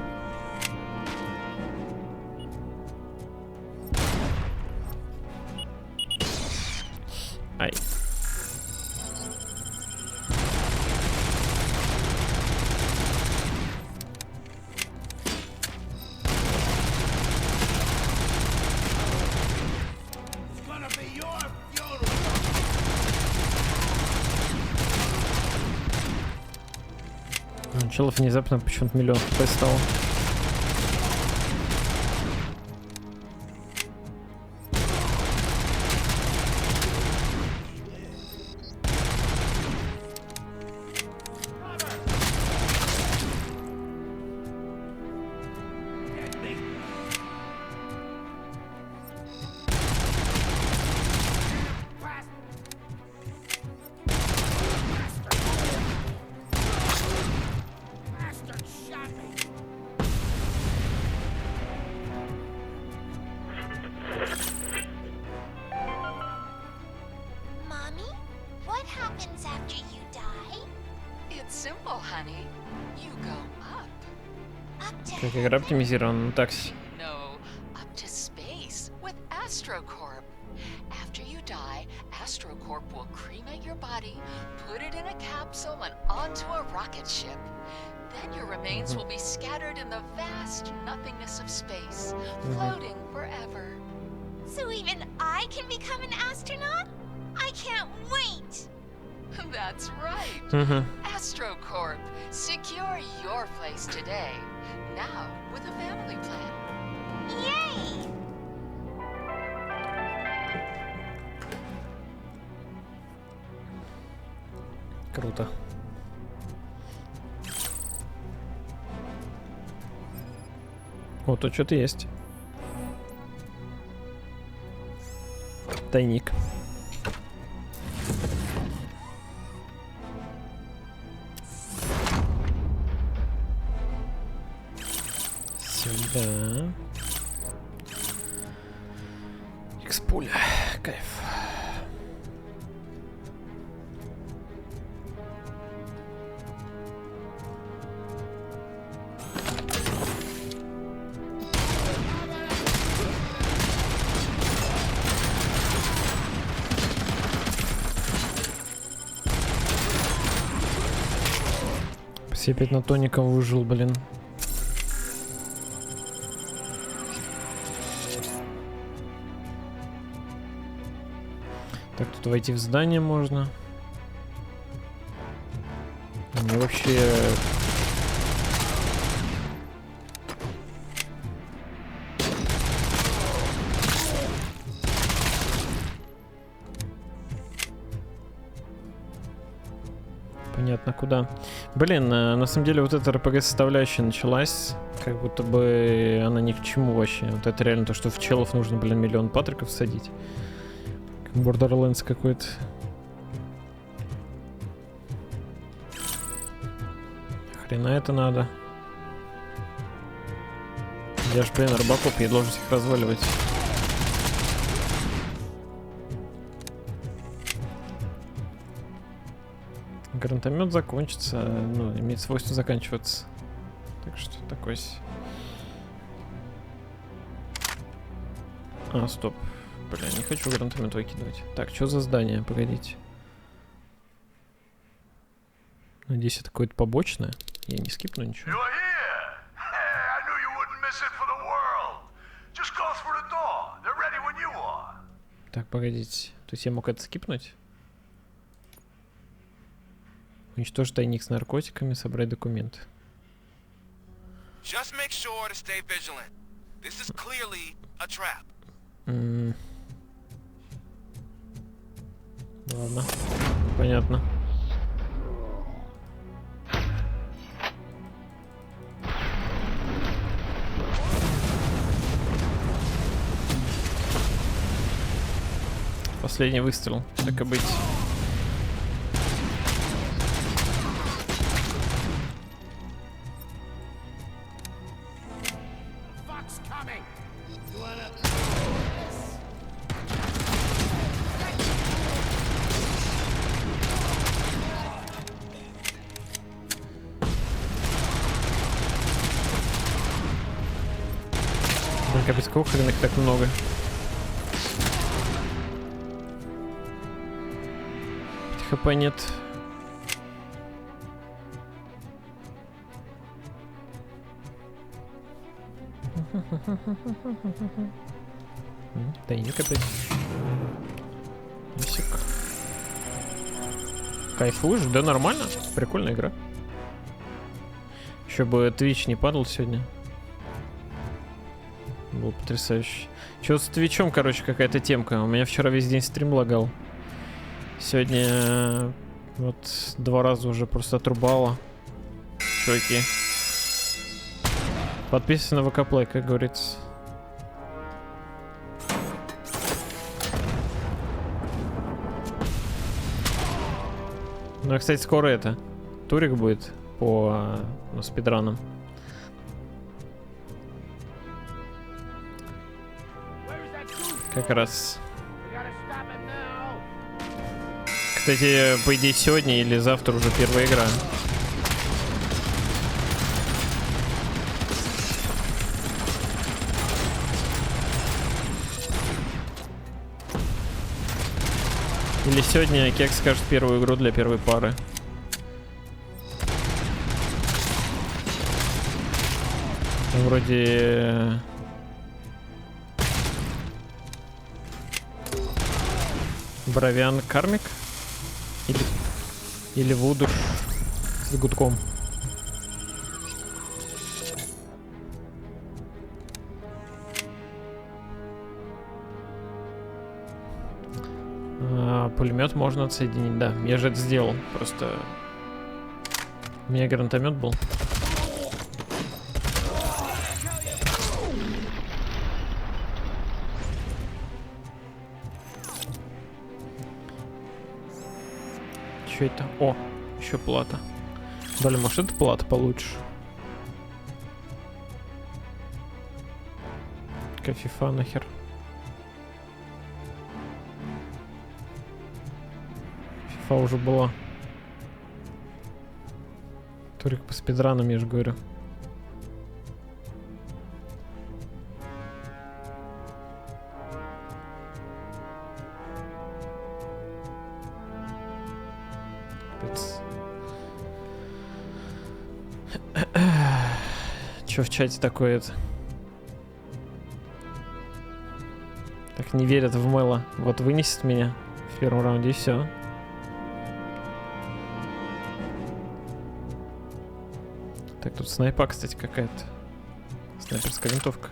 Ай. Челов внезапно почему-то миллион хп стало. Как игра оптимизирована на такси. No, up to space with AstroCorp. After you die, AstroCorp will cremate your body, put it in a capsule and onto a rocket ship. Then your remains will be scattered in the vast nothingness of space, floating forever. So even I can become an astronaut? I can't wait! That's right. AstroCorp. Secure your place today. Now with a family plan. Yay! Круто. О, тут что-то есть. Тайник. Сюда. Икс-пуля. Кайф. Я опять на тоником выжил, блин. Так, тут войти в здание можно. Мне вообще... Понятно, куда. Блин, на самом деле вот эта RPG-составляющая началась, как будто бы она ни к чему вообще. Вот это реально то, что в челов нужно, блин, миллион патриков садить. Как Borderlands какой-то. Хрена это надо. Я ж, блин, Robocop, я должен себе позволивать. Гранатомет закончится, ну, имеет свойство заканчиваться. Так что такой. А, стоп. Бля, не хочу гранатомет выкидывать. Так, что за здание? Погодите. Надеюсь, это какое-то побочное. Я не скипну ничего. Так, погодите. То есть я мог это скипнуть? Уничтожить тайник с наркотиками, собрать документы. Just make sure to stay vigilant. This is clearly a trap. Ладно, понятно. Последний выстрел, так и быть. Капец, какого хрена их так много? ХП нет. Тайник опять. Мисик. Кайфуешь? Да нормально. Прикольная игра. Еще бы Twitch не падал сегодня. Было потрясающе. Че с Твичом, короче, какая-то темка. У меня вчера весь день стрим лагал. Сегодня вот 2 раза уже просто отрубало. Чуваки. Подписывайся на ВК-плей, как говорится. Ну, а, кстати, скоро это. Турик будет по спидранам. Как раз. Кстати, по идее, сегодня или завтра уже первая игра. Или сегодня Кекс скажет первую игру для первой пары. Вроде... Бровян Кармик? Или Вудуш с гудком? Пулемет можно отсоединить, да. Я же это сделал. Просто у меня гранатомет был. Что это? О, еще плата. Блин, может это плата получше? Кофефа нахер. Фифа уже была. Турик по спидранам, я же говорю. Капец. Чё в чате такое это? Так не верят в Мэла. Вот вынесет меня в первом раунде и все. Так, тут снайпа, кстати, какая-то. Снайперская винтовка.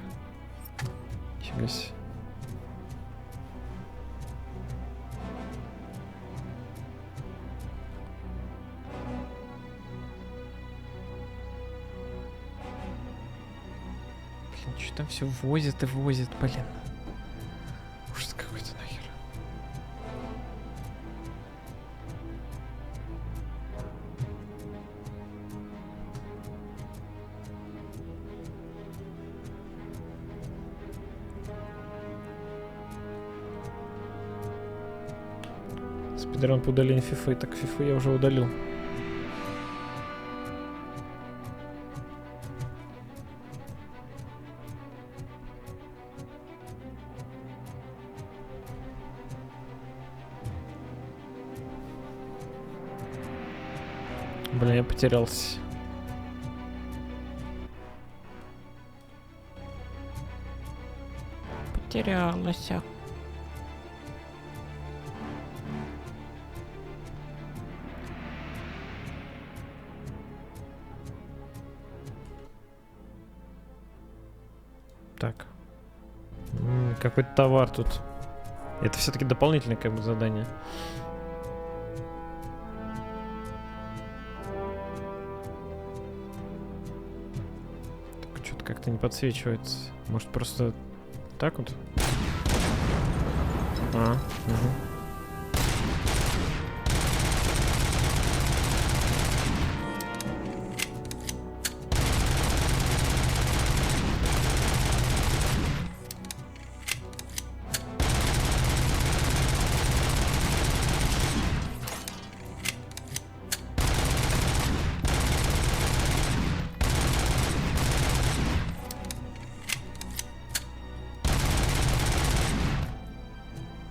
Нифига себе. Блин, что там все возит и возит, блин. Ужас какой-то нахер. Спидран по удалению фифы. Так, фифу я уже удалил. Блин, я потерялся. Потерялся. Так. Какой-то товар тут. Это все-таки дополнительное как бы задание. Так, что-то как-то не подсвечивается. Может просто так вот? Угу.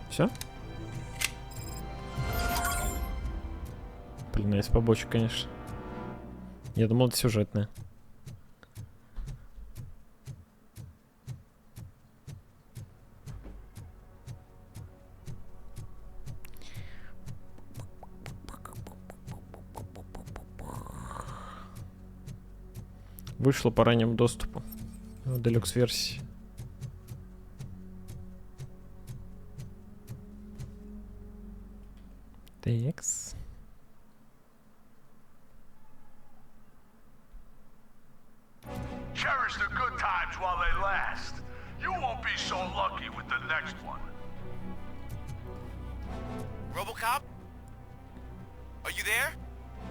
Все? Блин, есть побочек, конечно. Я думал, это сюжетное. Вышло по раннему доступу. Делюкс-версии. Текс. Cherish the good times while they last. You won't be so lucky with the next one. Robocop? Are you there?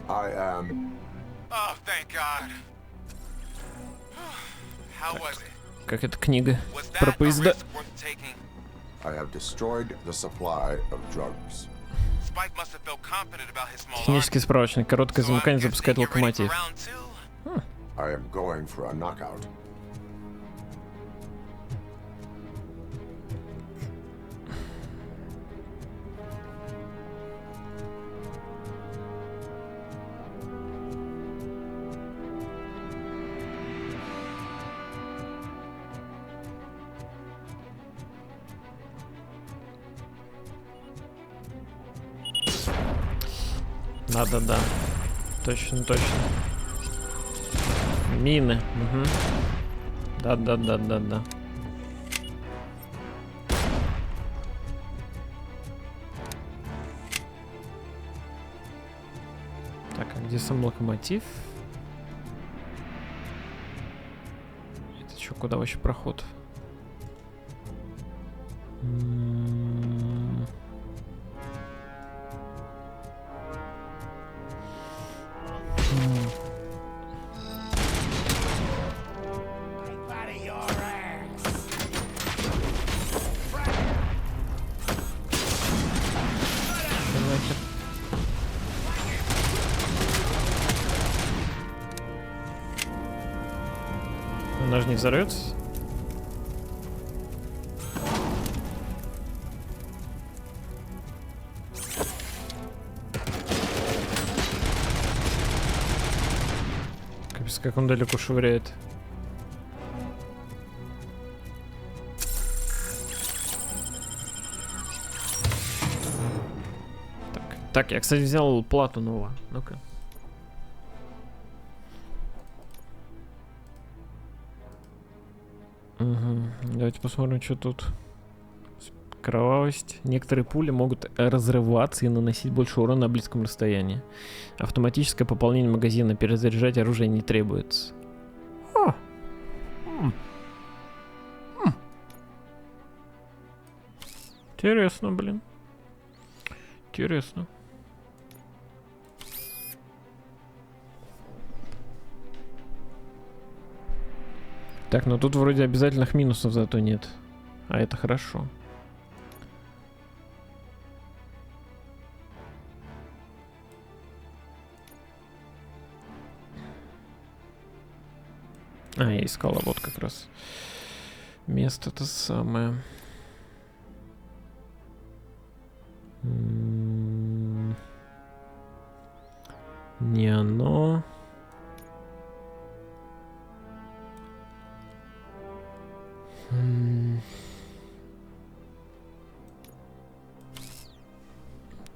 I am. Oh, thank God. How was it? Как эта книга про поезда. I have destroyed the supply of drugs. Технический справочник. Короткое замыкание запускает локомотив. I am going for a knockout. Да-да-да. Точно, точно. Мины. Угу. Да-да-да-да-да. Так, а где сам локомотив? Это что, куда вообще проход? Она же не взорвется? Капец, как он далеко швыряет. Так, я, кстати, взял плату новую. Ну-ка. Угу. Давайте посмотрим, что тут. Кровавость. Некоторые пули могут разрываться и наносить больше урона на близком расстоянии. Автоматическое пополнение магазина. Перезаряжать оружие не требуется. Интересно, блин. Интересно. Так, но тут вроде обязательных минусов зато нет. А это хорошо. А, я искала вот как раз. Место-то самое. Не оно.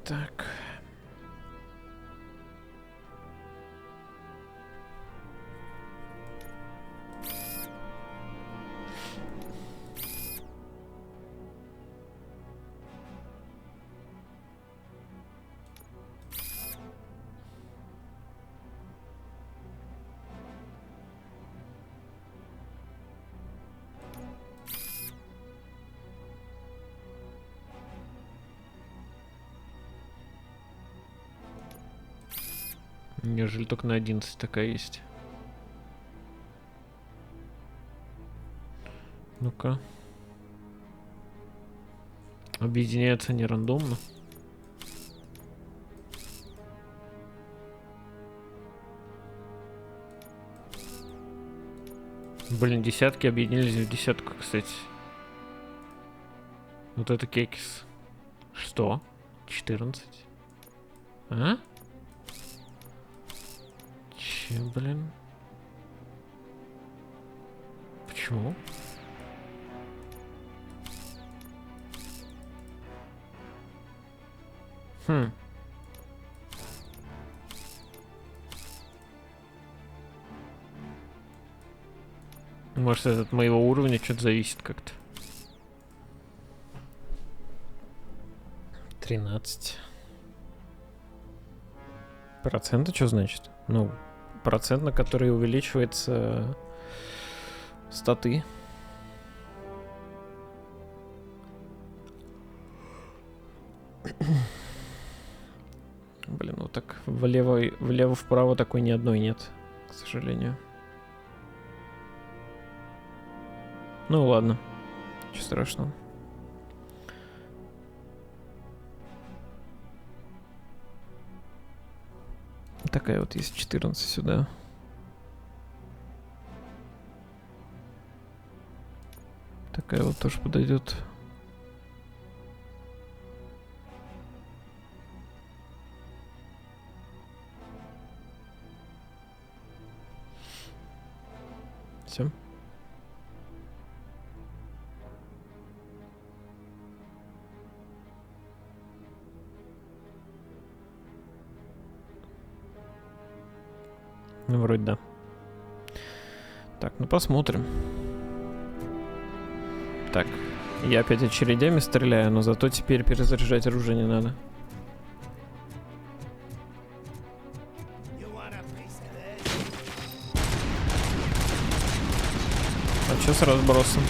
Так. Неужели только на 11 такая есть? Ну-ка. Объединяются не рандомно. Блин, десятки объединились в десятку, кстати. Вот это кекис. Что? 14? А? Че, блин? Почему? Хм. Может, это от моего уровня что-то зависит как-то. 13. Проценты что значит? Ну, процент, на который увеличивается статы. Блин, вот так влево-вправо такой ни одной нет, к сожалению. Ну ладно, ничего страшного. Такая вот есть 14 сюда. Такая вот тоже подойдет. Все. вроде да. Так, ну посмотрим. Так, я опять очередями стреляю, но зато теперь перезаряжать оружие не надо. А чё с разбросом?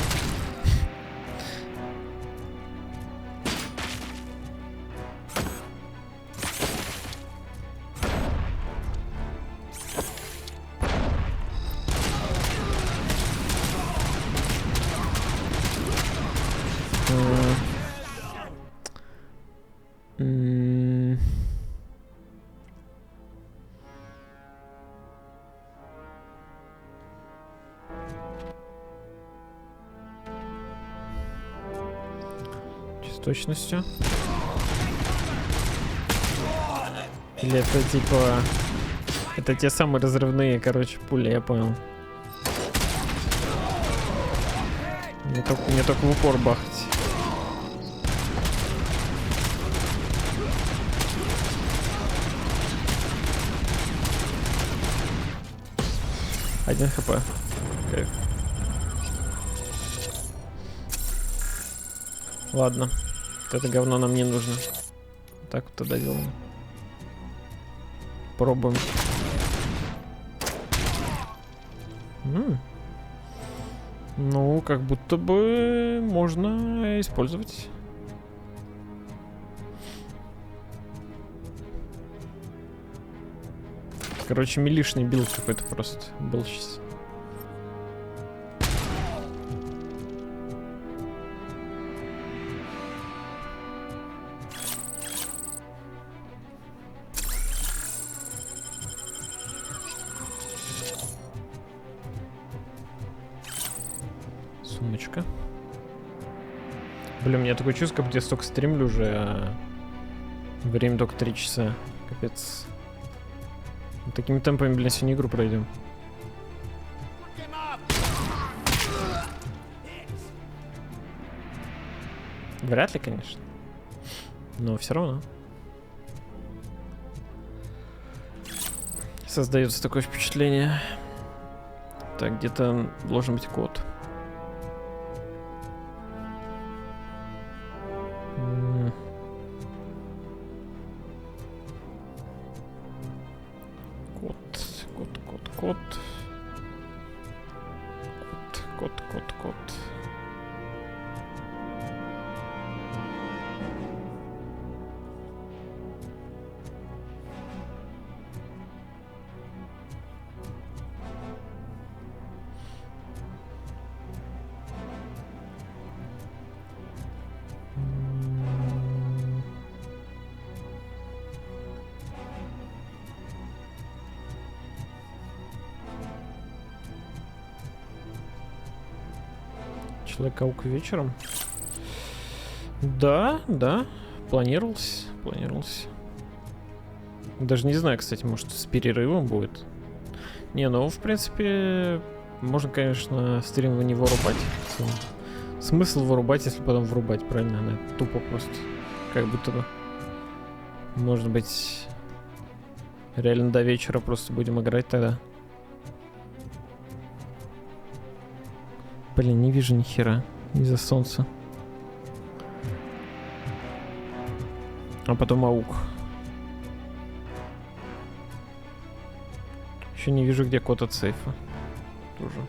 С точностью. Или это типа... Это те самые разрывные, короче, пули, я понял. Не только в упор бахать. Один хп. Кайф. Ладно. Вот это говно нам не нужно. Так вот тогда делаем. Пробуем. Ну, как будто бы можно использовать. Короче, милишный билд какой-то просто был сейчас. Сумочка. Блин, у меня такое чувство, как будто я столько стримлю уже, а время только 3 часа. Капец. Такими темпами, блин, сегодня игру пройдем. Вряд ли, конечно. Но все равно. Создается такое впечатление. Так, где-то должен быть код. Код. Человек-паук вечером. Да, планировался. Даже не знаю, кстати, может с перерывом будет. Не, ну в принципе можно, конечно, стрим не вырубать. Смысл вырубать, если потом врубать, правильно? Она тупо просто. Как будто бы. Может быть, реально до вечера просто будем играть тогда. Блин, не вижу ни хера из-за солнца. А потом аук. Еще не вижу, где код от сейфа. Тоже.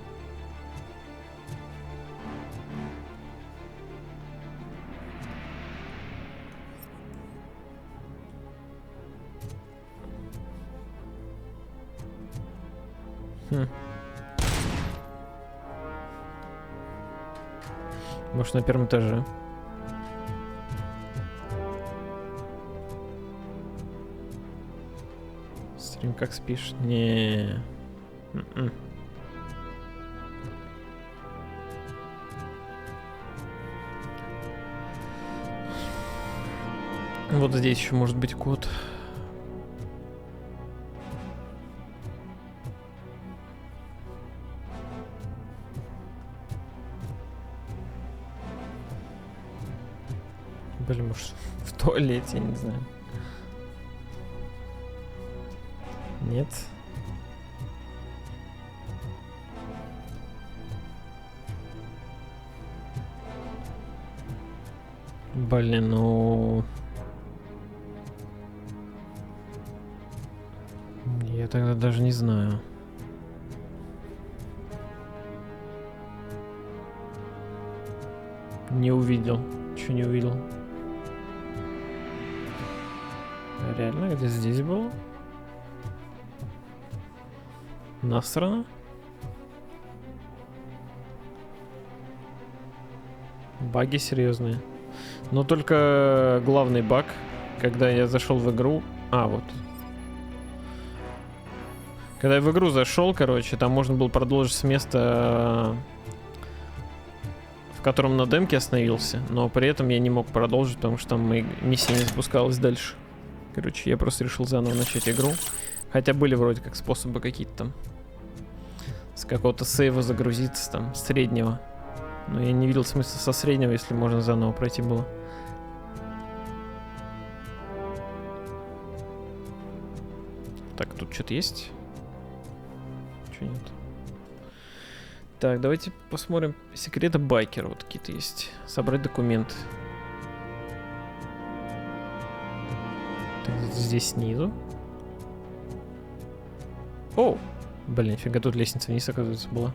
Может, на первом этаже. Стрим, как спишь? Не. Вот здесь еще может быть код. Блин, может, в туалете, я не знаю. Нет. Блин, ну... Я тогда даже не знаю. Не увидел. Чё не увидел? Реально? Где здесь было? Насрано? Баги серьезные. Но только главный баг, когда я зашел в игру... А, вот. Когда я в игру зашел, короче, там можно было продолжить с места, в котором на демке остановился, но при этом я не мог продолжить, потому что там миссия не запускалась дальше. Короче, я просто решил заново начать игру. Хотя были вроде как способы какие-то там. С какого-то сейва загрузиться, там, среднего. Но я не видел смысла со среднего, если можно заново пройти было. Так, тут что-то есть? Чё нет? Так, давайте посмотрим. Секреты байкера вот какие-то есть. Собрать документы. Так, здесь снизу. О! Блин, фига, тут лестница вниз, оказывается, была.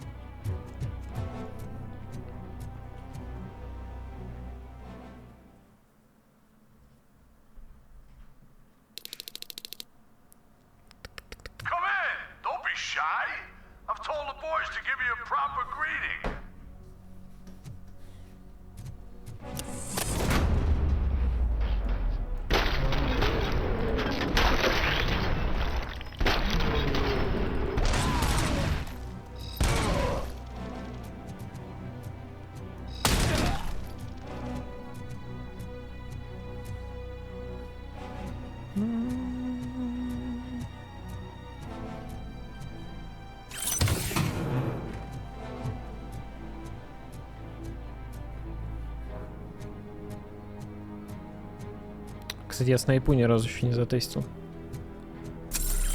Кстати, я снайпу ни разу еще не затестил.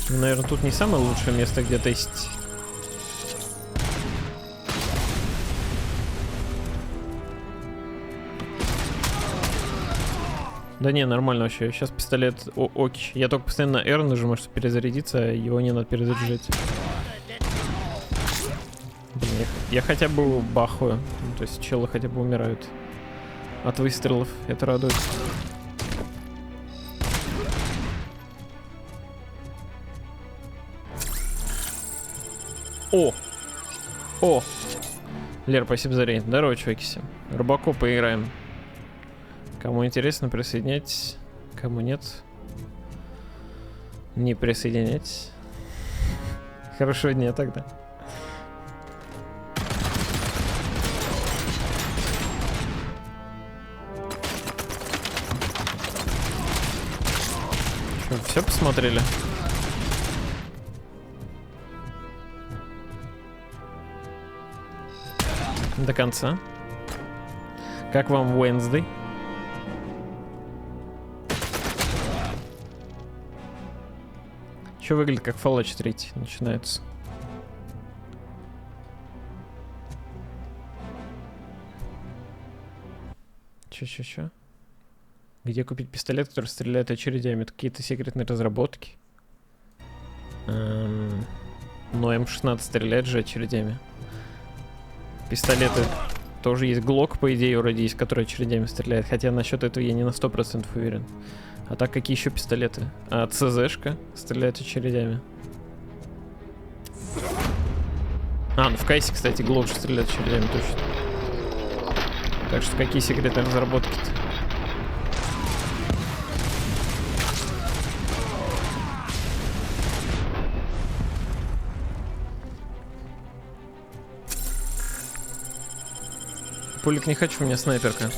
Наверное, тут не самое лучшее место, где тестить. Да не, нормально вообще. Сейчас пистолет окич. Я только постоянно R нажимаю, чтобы перезарядиться, а его не надо перезаряжать. Блин, я хотя бы бахаю. Ну, то есть челы хотя бы умирают от выстрелов. Это радует. О! О! Лер, спасибо за рейд. Здорово, чуваки всем. Robocop поиграем. Кому интересно, присоединяйтесь. Кому нет, не присоединяйтесь. Хорошего дня тогда. Что, все посмотрели? До конца. Как вам Wednesday? Что выглядит как Fallout 4 начинается? Чё? Где купить пистолет, который стреляет очередями? Это какие-то секретные разработки. Но М16 стреляет же очередями. Пистолеты тоже есть. Глок, по идее, вроде есть, который очередями стреляет. Хотя насчет этого я не на 100% уверен. А так, какие еще пистолеты? А, ЦЗшка стреляет очередями. А, ну в Кайсе, кстати, Глок стреляет очередями точно. Так что какие секретные разработки-то? Пулик не хочу, у меня снайперка.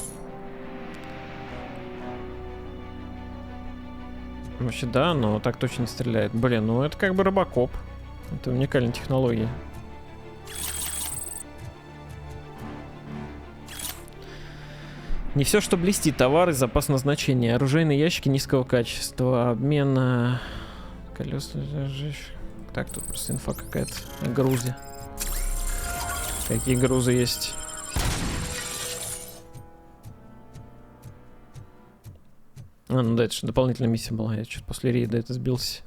Вообще да, но так точно не стреляет. Блин, ну это как бы Robocop. Это уникальная технология. Не все, что блестит. Товары, запас назначения. Оружейные ящики низкого качества. Обмен колес. Так, тут просто инфа какая-то. О грузе. Какие грузы есть? А, ну да, это же дополнительная миссия была. Я что-то после рейда это сбился.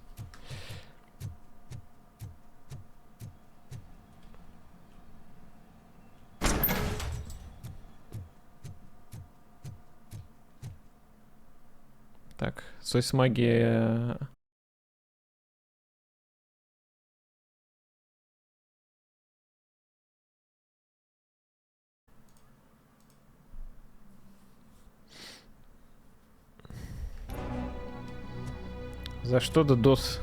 Так, сось магии. За что додос?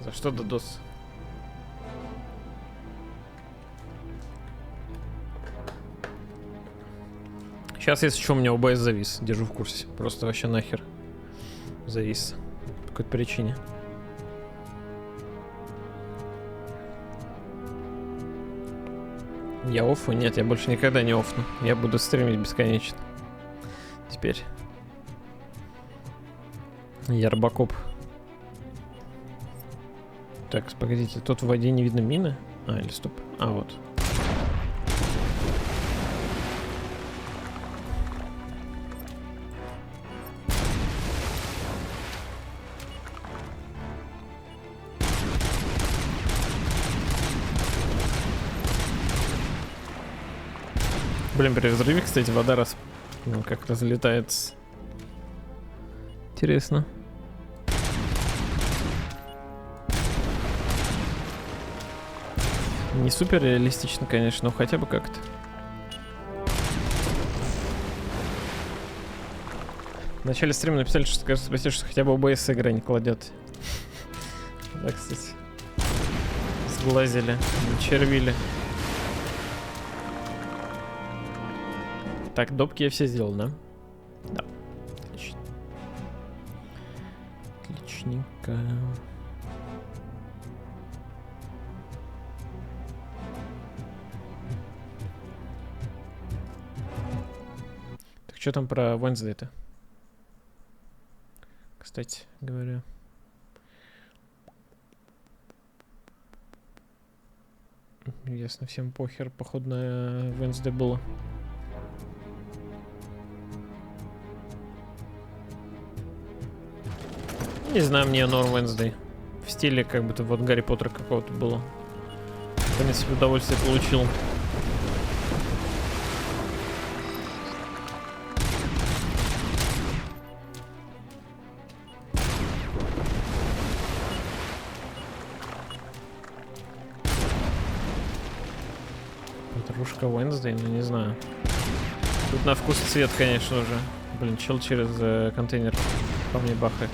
За что додос? Сейчас, если что, у меня ОБС завис. Держу в курсе. Просто вообще нахер завис. По какой-то причине. Я оффу? Нет, я больше никогда не оффну. Я буду стримить бесконечно. Теперь. Я Robocop. Так, погодите, тут в воде не видно мины? А, или стоп. А, вот. Блин, при взрыве, кстати, вода ну, как разлетается. Интересно. Не супер реалистично, конечно, но хотя бы как-то. В начале стрима написали, что скажут спасибо, что хотя бы ОБС игра не кладет. Да, кстати. Сглазили, червили. Так, допки я все сделал, да? Да. Отлично. Отличненько. Так, что там про Wednesday-то? Кстати говоря. Ясно, всем похер, походу, на Wednesday было. Не знаю, мне норм Wednesday. В стиле как будто вот Гарри Поттера какого-то было. В принципе, удовольствие получил. Подружка Wednesday, ну не знаю. Тут на вкус цвет, конечно же. Блин, чел через контейнер по мне бахает.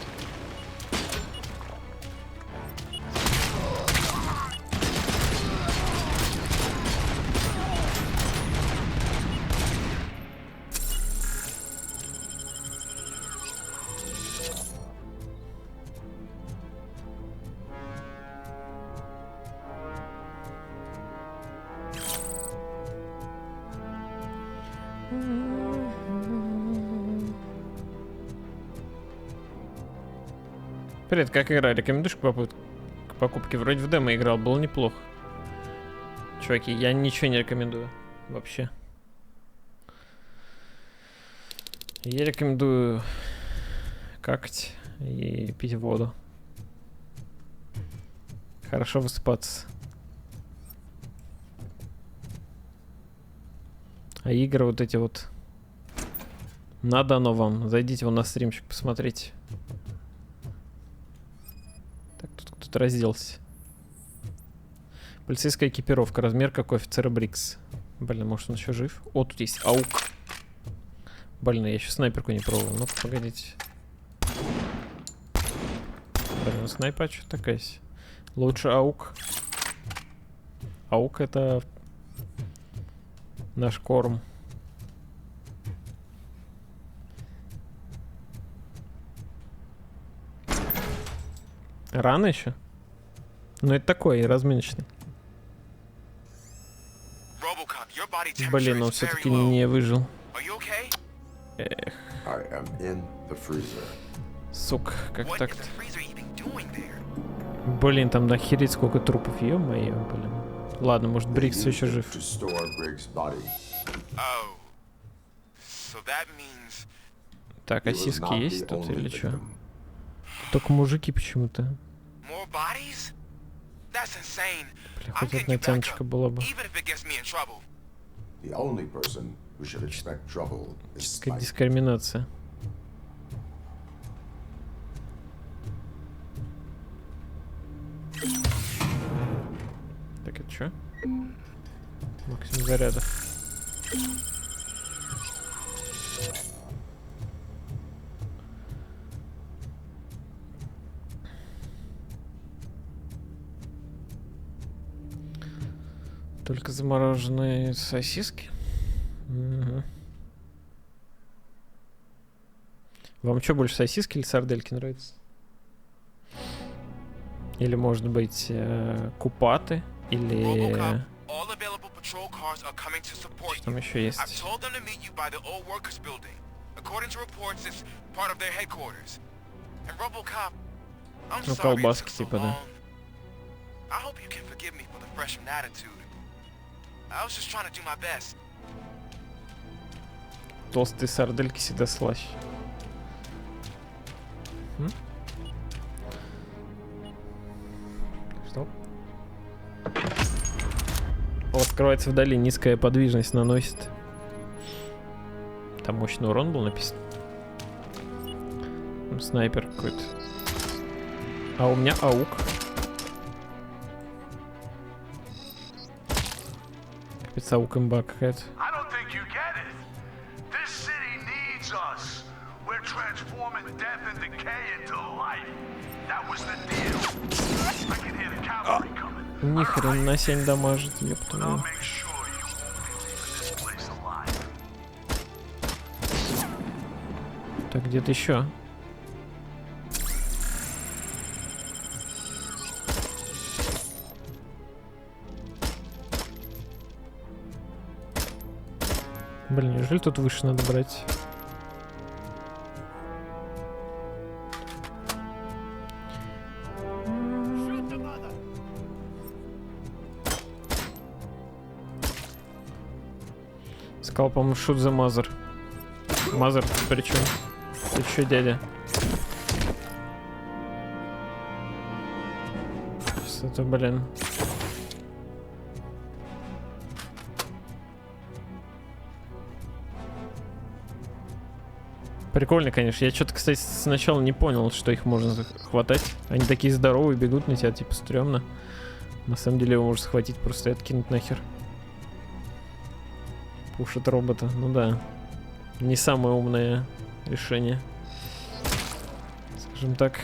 Привет, как игра? Рекомендуешь к покупке? Вроде в демо играл, было неплохо. Чуваки, я ничего не рекомендую. Вообще. Я рекомендую какать и пить воду. Хорошо высыпаться. А игры вот эти вот... Надо оно вам. Зайдите вон на стримчик, посмотрите. Так, тут кто-то разделся. Полицейская экипировка. Размер как у офицера Брикс. Блин, может он еще жив? О, тут есть аук. Блин, я еще снайперку не пробовал. Ну-ка, погодите. Блин, снайпа что такая? Лучше аук. Аук это наш корм. Рано еще? Ну это такой, разминочный. Блин, он все-таки не выжил. Эх. Сука, как так-то? Блин, там нахереть сколько трупов, ё-моё, блин. Ладно, может, They Брикс все used еще it жив. to store Briggs' body. Oh. So that means... Так, а He was сиски not есть the тут only или что? victim. Только мужики почему-то. More bodies? That's insane. Бля, I'm хоть getting одна you back тяночка up, была бы. even if it gets me in trouble. The only person who should expect trouble is Как Spike. дискриминация. Так, это что? Максимум зарядов. Только замороженные сосиски? Угу. Вам что больше, сосиски или сардельки нравятся? Или, может быть, купаты? Или... Robocop, all available patrol cars are coming to support Что там you. еще есть? I've told them to meet you by the old workers building. According to reports, it's part of their headquarters. And Robocop, I'm Ну, sorry it колбаски took so типа, да. long. I hope you can forgive me for the freshman attitude. I was just trying to do my best. Толстые сардельки всегда слаще. Что? О, открывается вдали, низкая подвижность наносит. Там мощный урон был написан. Там снайпер какой-то. А у меня аук. Капец, аук имба какая-то. I don't think you get it. This city needs us. We're transforming death and decay into life. That was the deal. I can hear the cavalry coming. Ни хрена себе не дамажит, ёпту. I'll make sure you won't be leaving this place alive. Так, где-то еще. Блин, неужели тут выше надо брать? Сказал, по-моему, shoot the mother. Мазер, причем? Ты чё, дядя? Что-то, блин. Прикольно, конечно. Я что-то, кстати, сначала не понял, что их можно хватать. Они такие здоровые, бегут на тебя, типа, стрёмно. На самом деле его можно схватить просто и откинуть нахер. Пушит робота. Ну да. Не самое умное решение. Скажем так.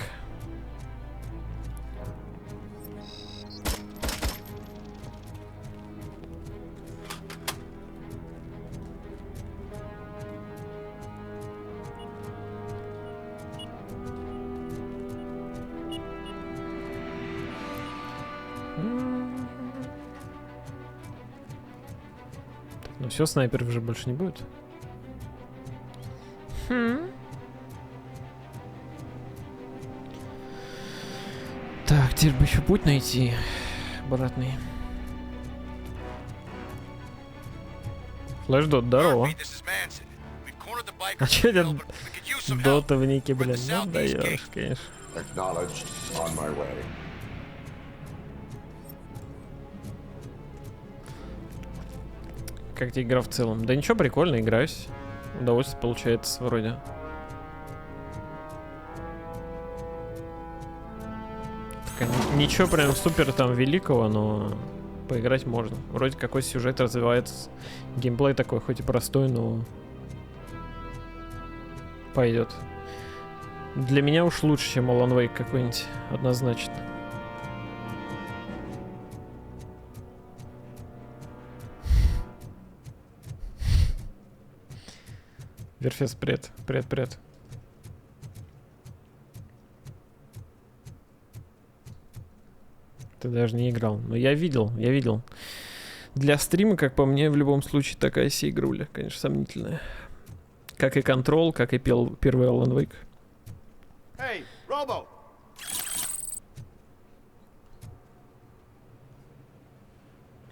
Ну все, снайперов уже больше не будет. Так, теперь бы еще путь найти обратный. Флэш-дот, здорово. А че это дота в нике, блин? Ну даешь, конечно. Acknowledged. On my way. Как тебе игра в целом? Да ничего, прикольно, играюсь. Удовольствие получается вроде. Так, ничего прям супер там великого, но поиграть можно. Вроде какой сюжет развивается. Геймплей такой, хоть и простой, но пойдет. Для меня уж лучше, чем Alan Wake какой-нибудь, однозначно. Верфес, привет. Привет. Ты даже не играл. Но я видел. Для стрима, как по мне, в любом случае такая себе игруля, конечно, сомнительная. Как и Control, как и первый Alan Wake. Hey, Robo!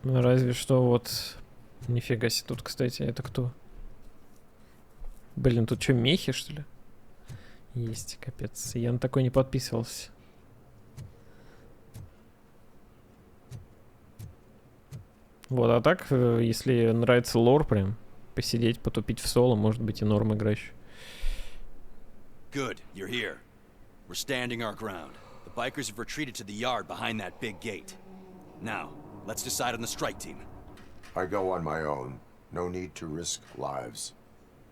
Ну, разве что вот... Нифига себе, тут, кстати, это кто? Блин, тут что, мехи, что ли? Есть, капец. Я на такой не подписывался. Вот, а так, если нравится лор прям, посидеть, потупить в соло, может быть и норм играющий. Good, you're here. We're standing our ground. The bikers have retreated to the yard behind that big gate. Now, let's decide on the strike team. I go on my own. No need to risk lives.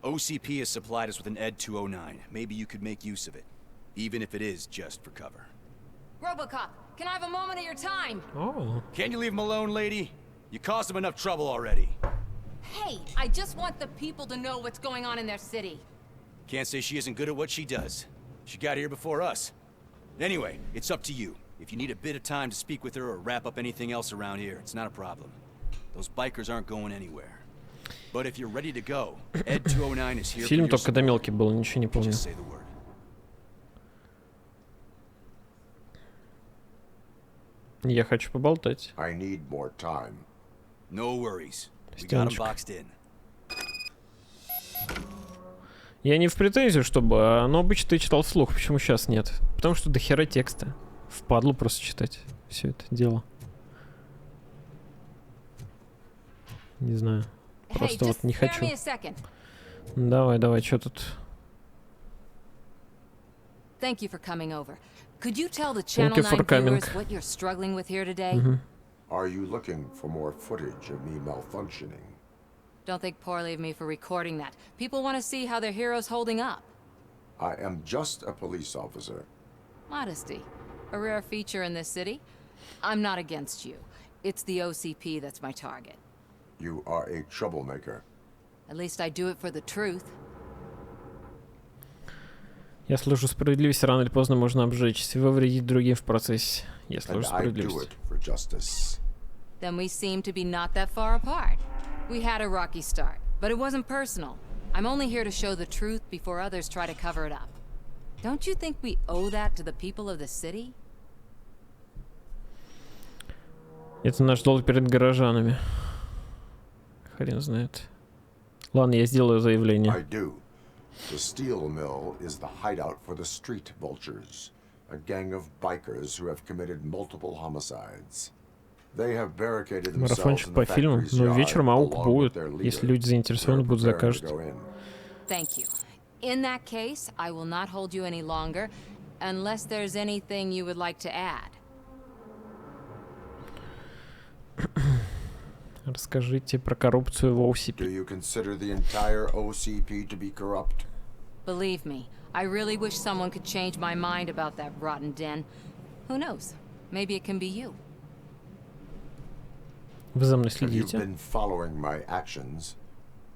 OCP has supplied us with an Ed 209. Maybe you could make use of it, even if it is just for cover. Robocop, can I have a moment of your time? Oh. Can't you leave him alone, lady? You caused him enough trouble already. Hey, I just want the people to know what's going on in their city. Can't say she isn't good at what she does. She got here before us. Anyway, it's up to you. If you need a bit of time to speak with her or wrap up anything else around here, it's not a problem. Those bikers aren't going anywhere. But if you're ready to go, Ed 209 is here. Фильм только когда мелкий был, ничего не помню. Я хочу поболтать. I need more time. No worries. We got him boxed in. Я не в претензию, чтобы... Но обычно ты читал вслух, почему сейчас нет? Потому что до хера текста. Впадлу просто читать все это дело. Не знаю. Просто вот не хочу. Давай, что тут? Thank you for coming over. Could you tell the Channel 9 viewers what you're struggling with here today? Are you looking for more footage of me malfunctioning? Don't think poorly of me for recording that. People want to see how their hero's holding up. I am just a police officer. Modesty. A rare feature in this city. I'm not against you. It's the OCP that's my target. You are a troublemaker. At least I do it for the truth. Я служу справедливости, рано или поздно можно обжечься и вывредить другим в процессе. Я служу справедливости. Then we seem to be not that far apart. We had a rocky start, but it wasn't personal. I'm only here to show the truth before others try to cover it up. Don't you think we owe that to the people of the city? Это наш долг перед горожанами. Хрен знает. Ладно, я сделаю заявление. I do. The steel mill is the hideout for the street vultures, a gang of bikers who have committed multiple homicides. They have barricaded themselves Марафончик in по the фильму. factory's Но yard вечером аук along with будет. their leader. Если люди заинтересованы, будут закажут. Thank you. In that case, I will not hold you any longer, unless there's anything you would like to add. Расскажите про коррупцию в OCP. Do you consider the entire OCP to be corrupt? Believe me, I really wish someone could change my mind about that rotten den. Who knows? Maybe it can be you. Вы за мной Have you следите? been following my actions?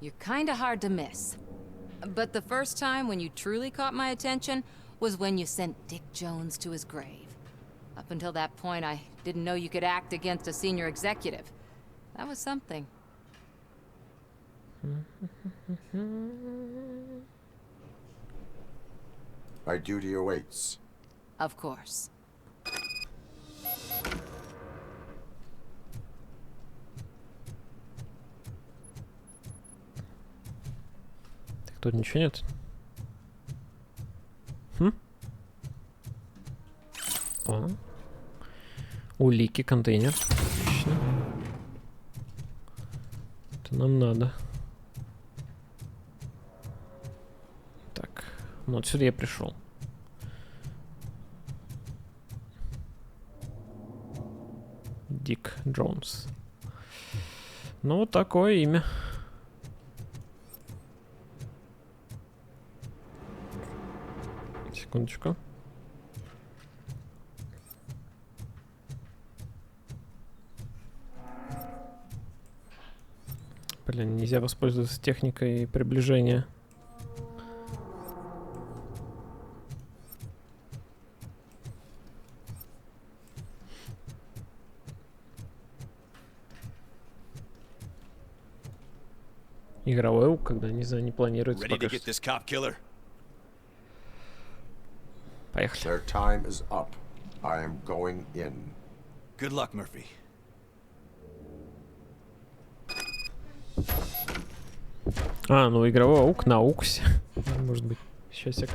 You're kinda hard to miss. But the first time when you truly caught my attention was when you sent Dick Jones to his grave. Up until that point, I didn't know you could act against a senior executive. That was something. My duty awaits. Of course. Так тут ничего нет? О. Улики, контейнер. Отлично. Это нам надо. Так, ну отсюда я пришел. Дик Джонс. Ну, вот такое имя. Секундочку. Блин, нельзя воспользоваться техникой приближения. Игровой УК, когда, не знаю, не планируется пока что. Поехали. Their time is up. I am going in. Good luck, Murphy. А, ну игровой аук на ауксе. Может быть. Сейчас я...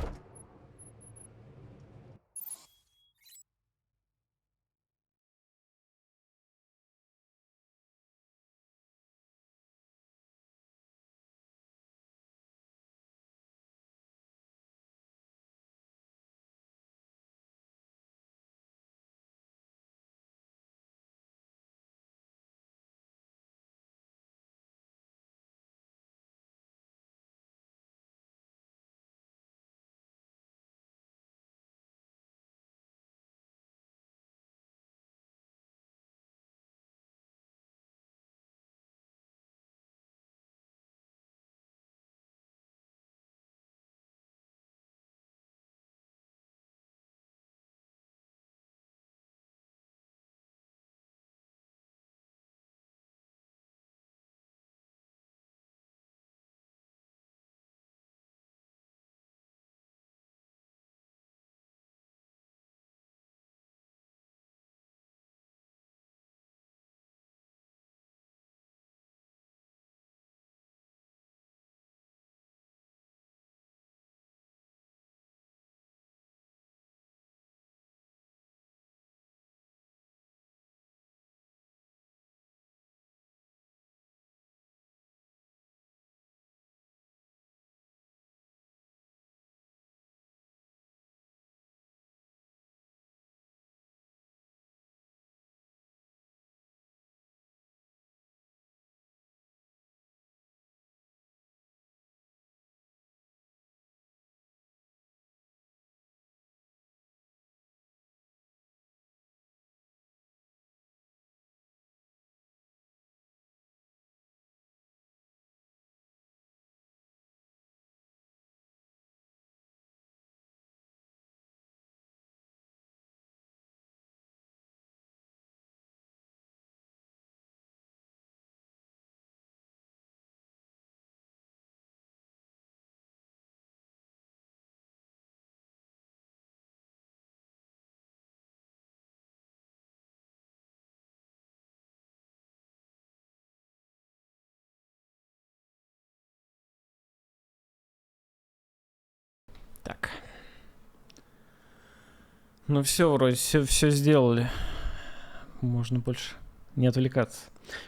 Так. Ну все, вроде все сделали. Можно больше не отвлекаться.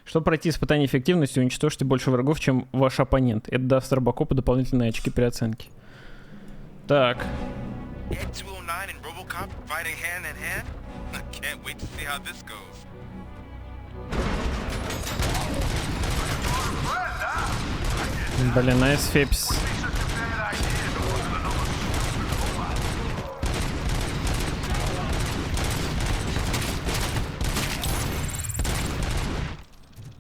Чтобы пройти испытание эффективности, уничтожьте больше врагов, чем ваш оппонент. Это даст Робокопу дополнительные очки переоценки. Так. Ed 209 and Robocop fighting hand in hand? I can't wait to see how this goes. Блин, nice Фепс.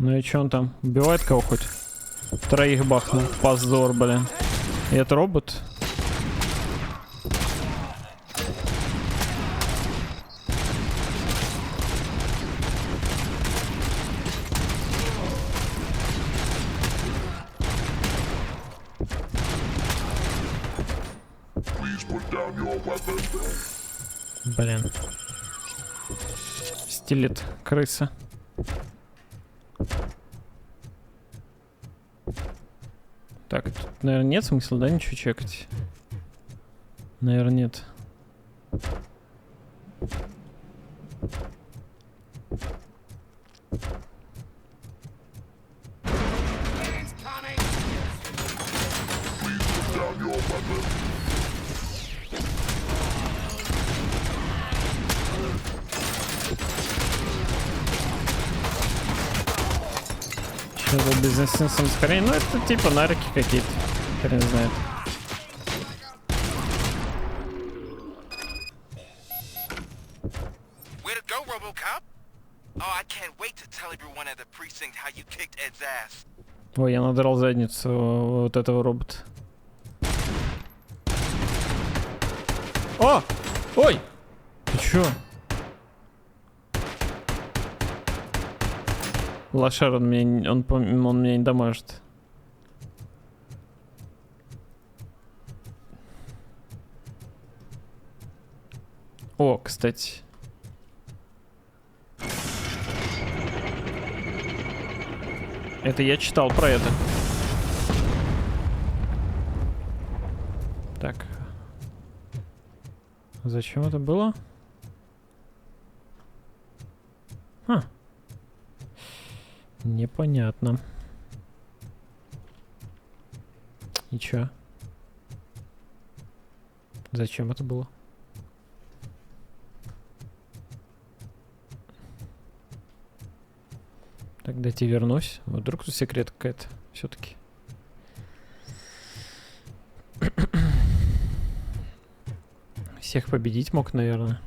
Ну и чё он там? Убивает кого хоть? Троих бахнул. Позор, блин. И это робот? Блин. Стилет крыса. Так, тут, наверное, нет смысла, да, ничего чекать? Наверное, нет. Что-то бизнес-сенсом скорее. Ну, это типа нарики какие-то. Хрен знает. Way to go, Robocop! Oh, I can't wait to tell everyone at the precinct how you kicked Ed's ass. Ой, я надрал задницу вот этого робота. О! Ой! Ты чё? Лошар, он меня не дамажит. О, кстати. Это я читал про это. Так. Зачем это было? Непонятно. И чё? Зачем это было? Так, дайте вернусь. Вдруг тут секрет какая-то все-таки. Всех победить мог, наверное.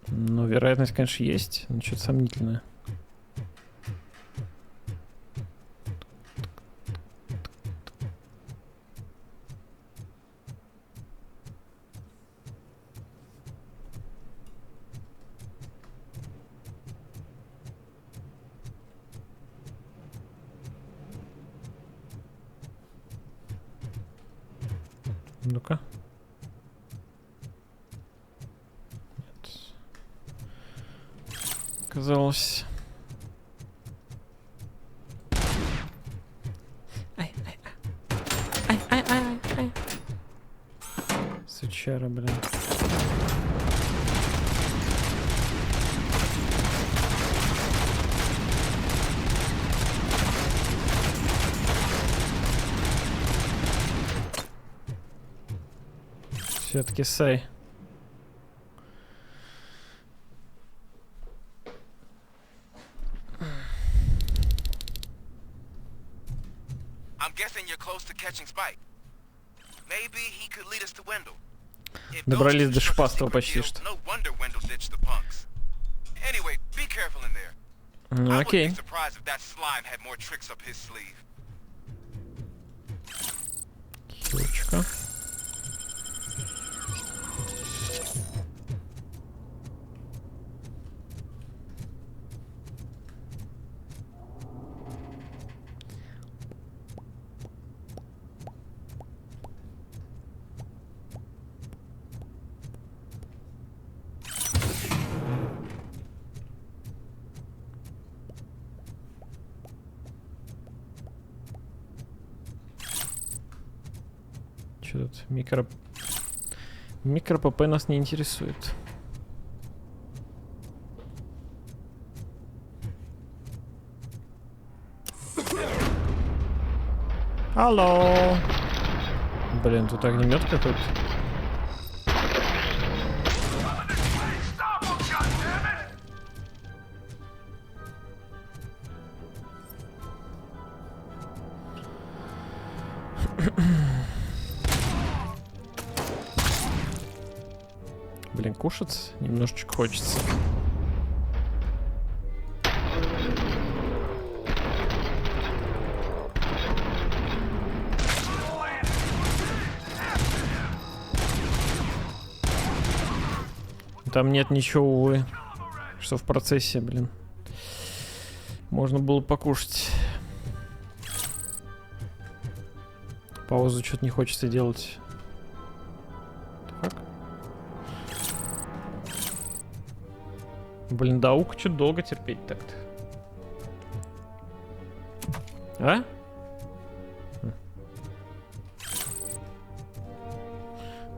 Но вероятность, конечно, есть, но что-то сомнительное. Ну-ка. Нет. Казалось. Ай. Сучара, блин. Все-таки сай. I'm guessing you're close to catching Spike. Maybe he could lead us to Wendell. Добрались до шпастого почти что. No wonder Wendell ditched the punks. Anyway, be careful in there. Ну, окей. I wouldn't be surprised if that slime had more tricks up his sleeve. Хилочка. Что тут? Микро-ПП нас не интересует. Алло! Блин, тут огнемет какой-то. Блин, кушать немножечко хочется. Там нет ничего, увы, что в процессе, блин. Можно было покушать. Паузу что-то не хочется делать. Так. Блин, да ука что-то долго терпеть так-то. А?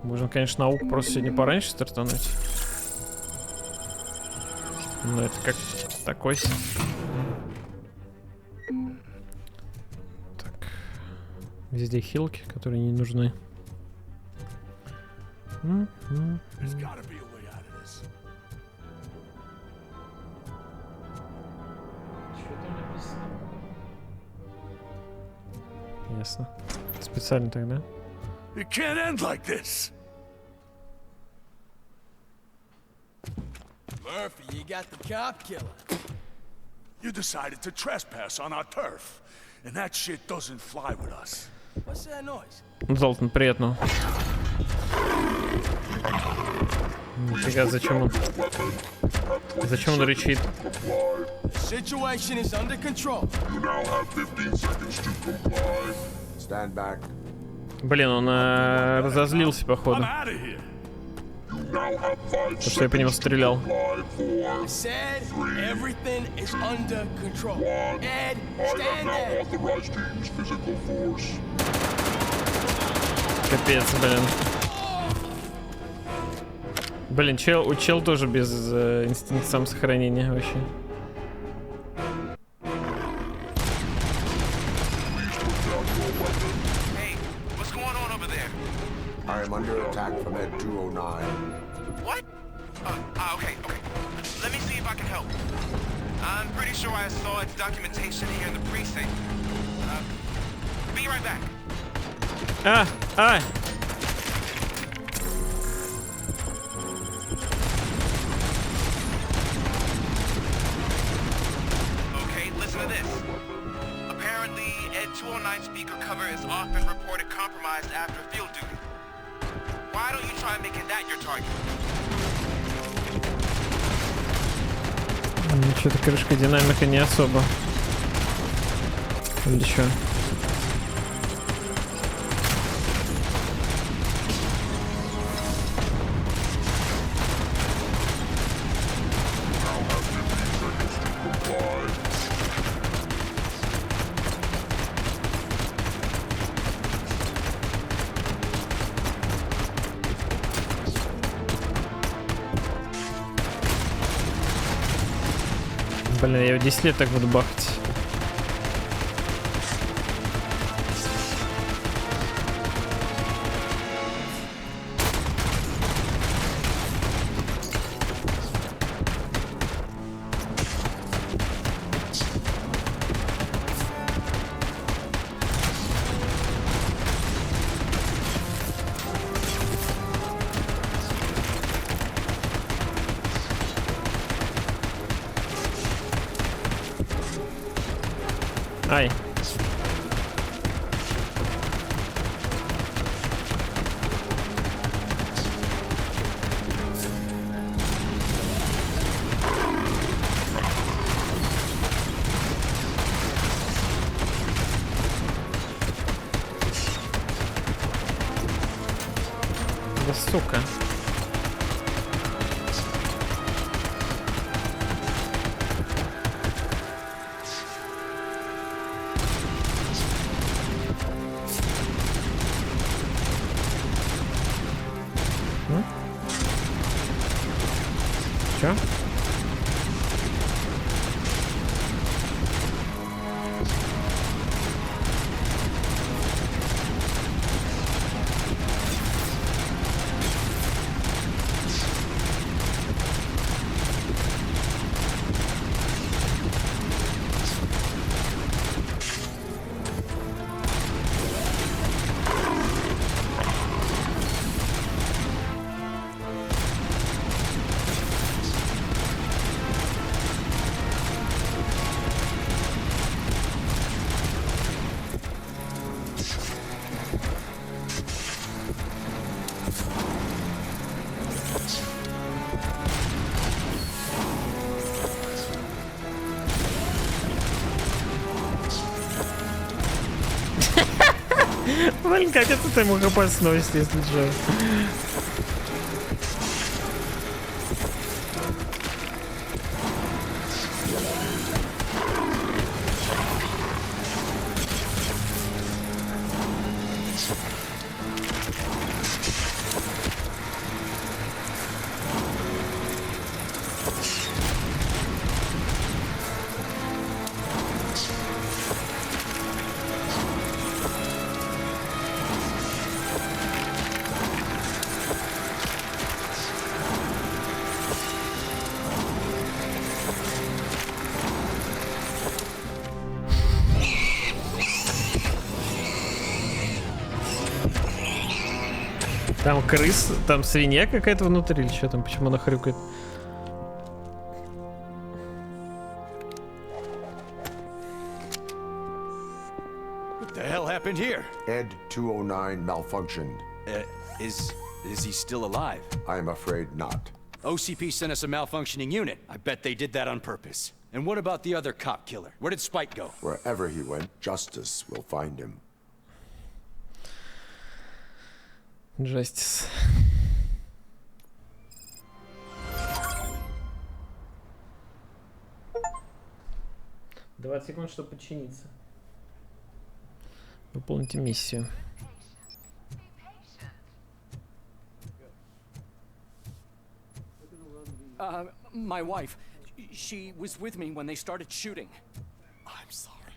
Можно, конечно, науку просто сегодня пораньше стартануть. Но это как такой. Так. Везде хилки, которые не нужны. Ясно. Специально тогда. It can't end like this. Murphy, you got the cop killer. You decided to trespass on our turf, and that shit doesn't fly with us. What's that noise? Золтан, приятно. Нифига, зачем он? Зачем он рычит? Situation is under control. You now have 15 seconds to comply. Stand back. Блин, он разозлился, походу. You То, что я по нему стрелял. I said everything is under control. Ed, stand there. Капец, блин. Блин, чел тоже без инстинкта самосохранения вообще. Hey, what's going on over there? I am under attack from Ed 209. What? Okay. Let me see if I can help. I'm pretty sure I saw its documentation here in the precinct. Be right back. Okay, listen to this. Apparently, Ed 209 speaker cover is often reported compromised after field duty. Why don't you try making that your target? Что-то крышка динамика не особо. Или что? Блин, я его 10 лет так буду бахать. Ай. Да сука. Чё? Блин, как это ему хп сносит, если что. Там крыс, там свинья какая-то внутри или что там, почему она хрюкает? What the hell happened here? Ed 209 malfunctioned. Is he still alive? I am afraid not. OCP sent us a malfunctioning unit. I bet they did that on purpose. And what about the other cop killer? Where did Spike go? Wherever he went, justice will find him. Justice. 20 секунд, чтобы подчиниться. Выполните миссию. My wife. She was with me when they started shooting. I'm sorry.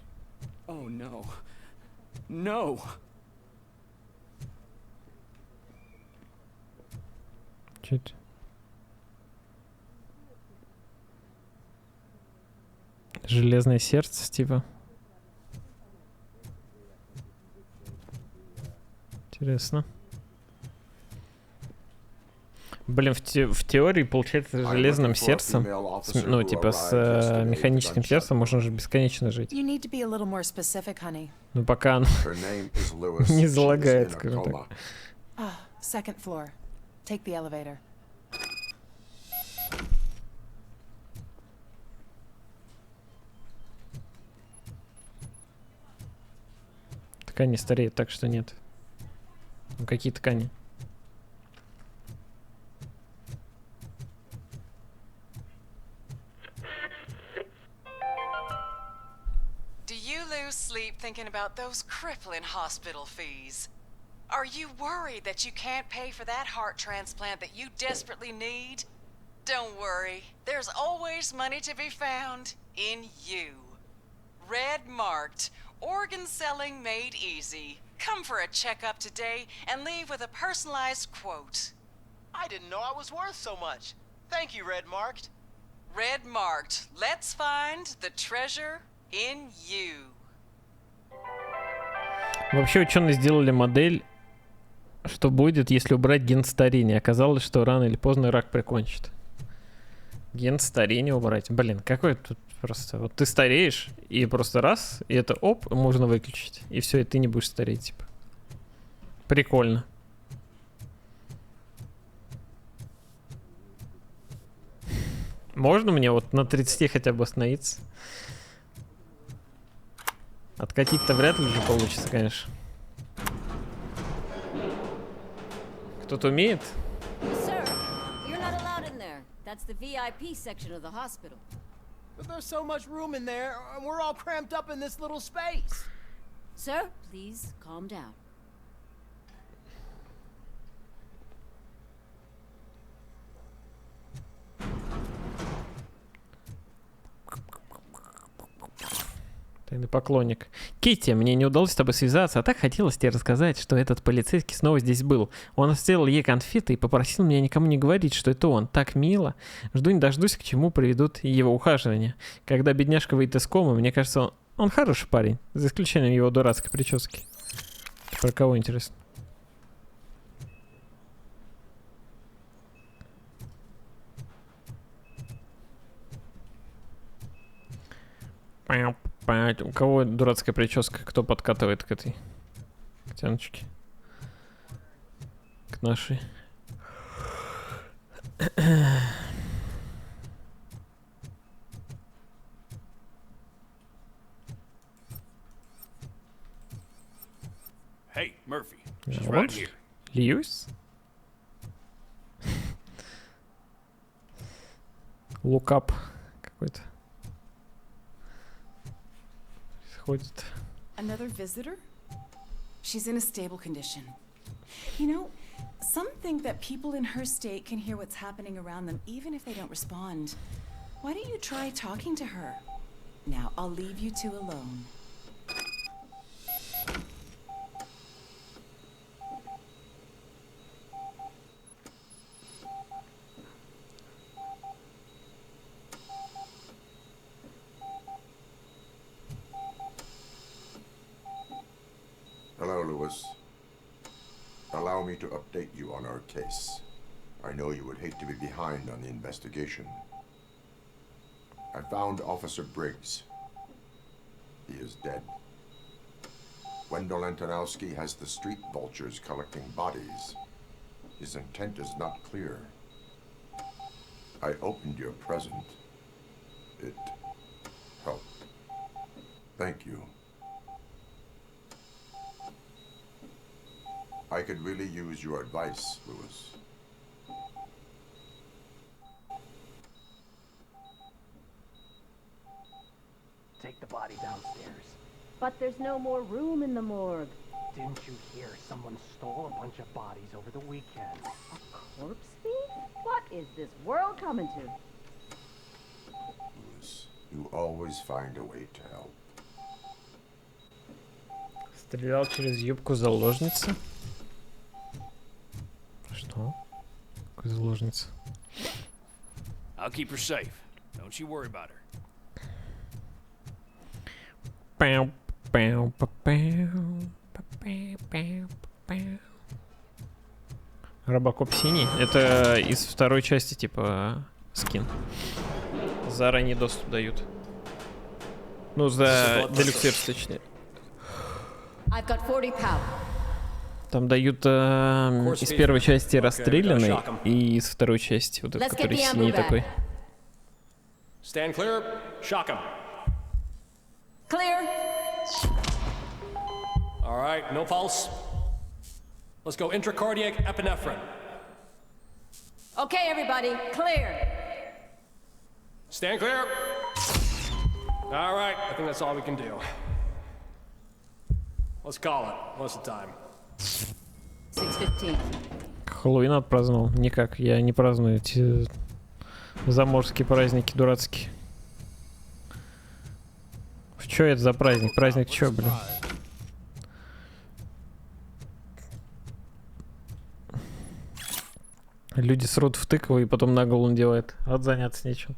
Oh no. No. Чуть. Железное сердце, типа. Интересно. Блин, в теории, получается, с железным сердцем, ну, типа, с механическим сердцем можно же бесконечно жить. Ну, пока оно не залагает, скажем так. Second floor. Take the elevator. Ткани стареют, так что нет. Ну, какие ткани? Do you lose sleep thinking about those crippling hospital fees? Are you worried that you can't pay for that heart transplant that you desperately need? Don't worry, there's always money to be found in you. Red marked, organ selling made easy. Come for a checkup today and leave with a personalized quote. I didn't know I was worth so much. Thank you, Red Marked. Red marked, let's find the treasure in you. Вообще ученые сделали модель, что будет, если убрать ген старения. Оказалось, что рано или поздно рак прикончит. Ген старения убрать. Блин, какой тут просто... Вот ты стареешь, и просто раз, и это оп, можно выключить. И все, и ты не будешь стареть, типа. Прикольно. Можно мне вот на 30 хотя бы остановиться? Откатить-то вряд ли же получится, конечно. Кто-то умеет? Sir, you're not allowed in there. That's the VIP section of the hospital. But there's so much room in there, and we're all cramped up in this little space. Sir, please calm down. Тайный поклонник. Китти, мне не удалось с тобой связаться, а так хотелось тебе рассказать, что этот полицейский снова здесь был. Он сделал ей конфеты и попросил меня никому не говорить, что это он. Так мило. Жду не дождусь, к чему приведут его ухаживания. Когда бедняжка выйдет из комы, мне кажется, он хороший парень, за исключением его дурацкой прически. Про кого интересно? У кого дурацкая прическа? Кто подкатывает к этой тяночке? К нашей. Hey, Murphy. She's right here. Льюис? Лукап какой-то. Ходит. Another visitor? She's in a stable condition. You know, some think that people in her state can hear what's happening around them even if they don't respond. Why don't you try talking to her? Now, I'll leave you two alone. Hello, Lewis. Allow me to update you on our case. I know you would hate to be behind on the investigation. I found Officer Briggs. He is dead. Wendell Antonowski has the street vultures collecting bodies. His intent is not clear. I opened your present. It helped. Thank you. I could really use your advice, Lewis. Take the body. downstairs. But there's no more room in the morgue. Didn't you hear someone stole a bunch of bodies over the weekend? A corpse thief? What is this world coming to? Lewis, you always find a way to help. Стрелял через юбку заложницы. Что? Какой заложница? I'll keep her safe. Don't you worry about her. Пау, пау, пау, пау, пау, пау. Робокоп синий. Это из второй части, типа, скин. За ранний доступ дают. Ну, за делюкс версию, точнее. I've got 40 power. Там дают из первой части расстрелянный и из второй части вот этот, который синий такой. Stand clear. Shock him. Clear. All right, no pulse. Let's go intracardiac epinephrine. Okay, everybody, clear. Stand clear. All right, I think that's all we can do. Let's call it. What's the time? 6:15. Хэллоуин отпраздновал. Никак, я не праздную эти заморские праздники дурацкие. Чё это за праздник? Праздник чё, блин? Люди срут в тыкву и потом на голову надевают. Вот заняться нечем.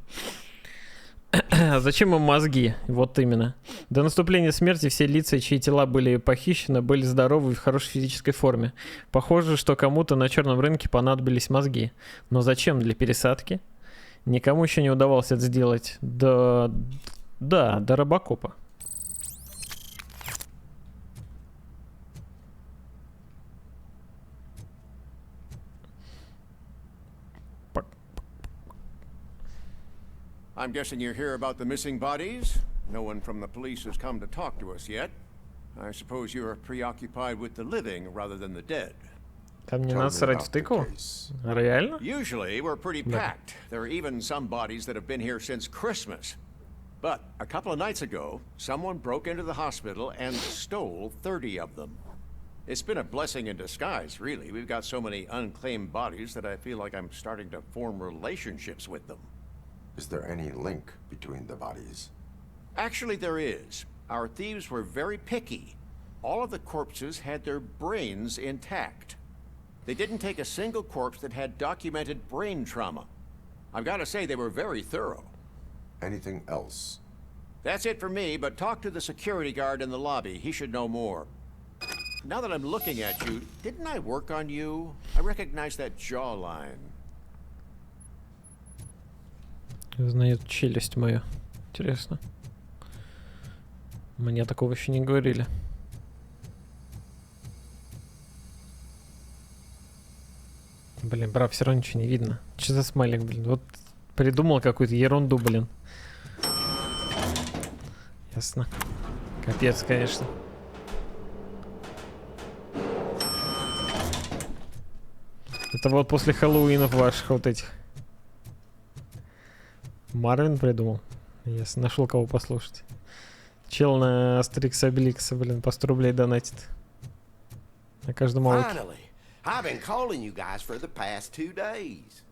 Зачем им мозги? Вот именно. До наступления смерти все лица, чьи тела были похищены, были здоровы и в хорошей физической форме. Похоже, что кому-то на черном рынке понадобились мозги. Но зачем? Для пересадки? Никому еще не удавалось это сделать. До Робокопа. I'm guessing you're here about the missing bodies? No one from the police has come to talk to us yet. I suppose you're preoccupied with the living rather than the dead. Там не надо срать в тыкву? Реально? Usually we're pretty packed. There are even some bodies that have been here since Christmas. But a couple of nights ago, someone broke into the hospital and stole 30 of them. It's been a blessing in disguise, really. We've got so many unclaimed bodies that I feel like I'm starting to form relationships with them. Is there any link between the bodies? Actually, there is. Our thieves were very picky. All of the corpses had their brains intact. They didn't take a single corpse that had documented brain trauma. I've got to say, they were very thorough. Anything else? That's it for me, but talk to the security guard in the lobby. He should know more. Now that I'm looking at you, didn't I work on you? I recognize that jawline. Знает челюсть мою. Интересно. Мне такого еще не говорили. Блин, брат, все равно ничего не видно. Что за смайлик, блин? Вот придумал какую-то ерунду, блин. Ясно. Капец, конечно. Это вот после Хэллоуинов ваших вот этих. Марвин придумал. Ясно, нашел кого послушать. Чел на Астерикса Обеликса, блин, по 100 рублей донатит. На каждом уроке. Finally, I've been calling you guys for the past 2 days.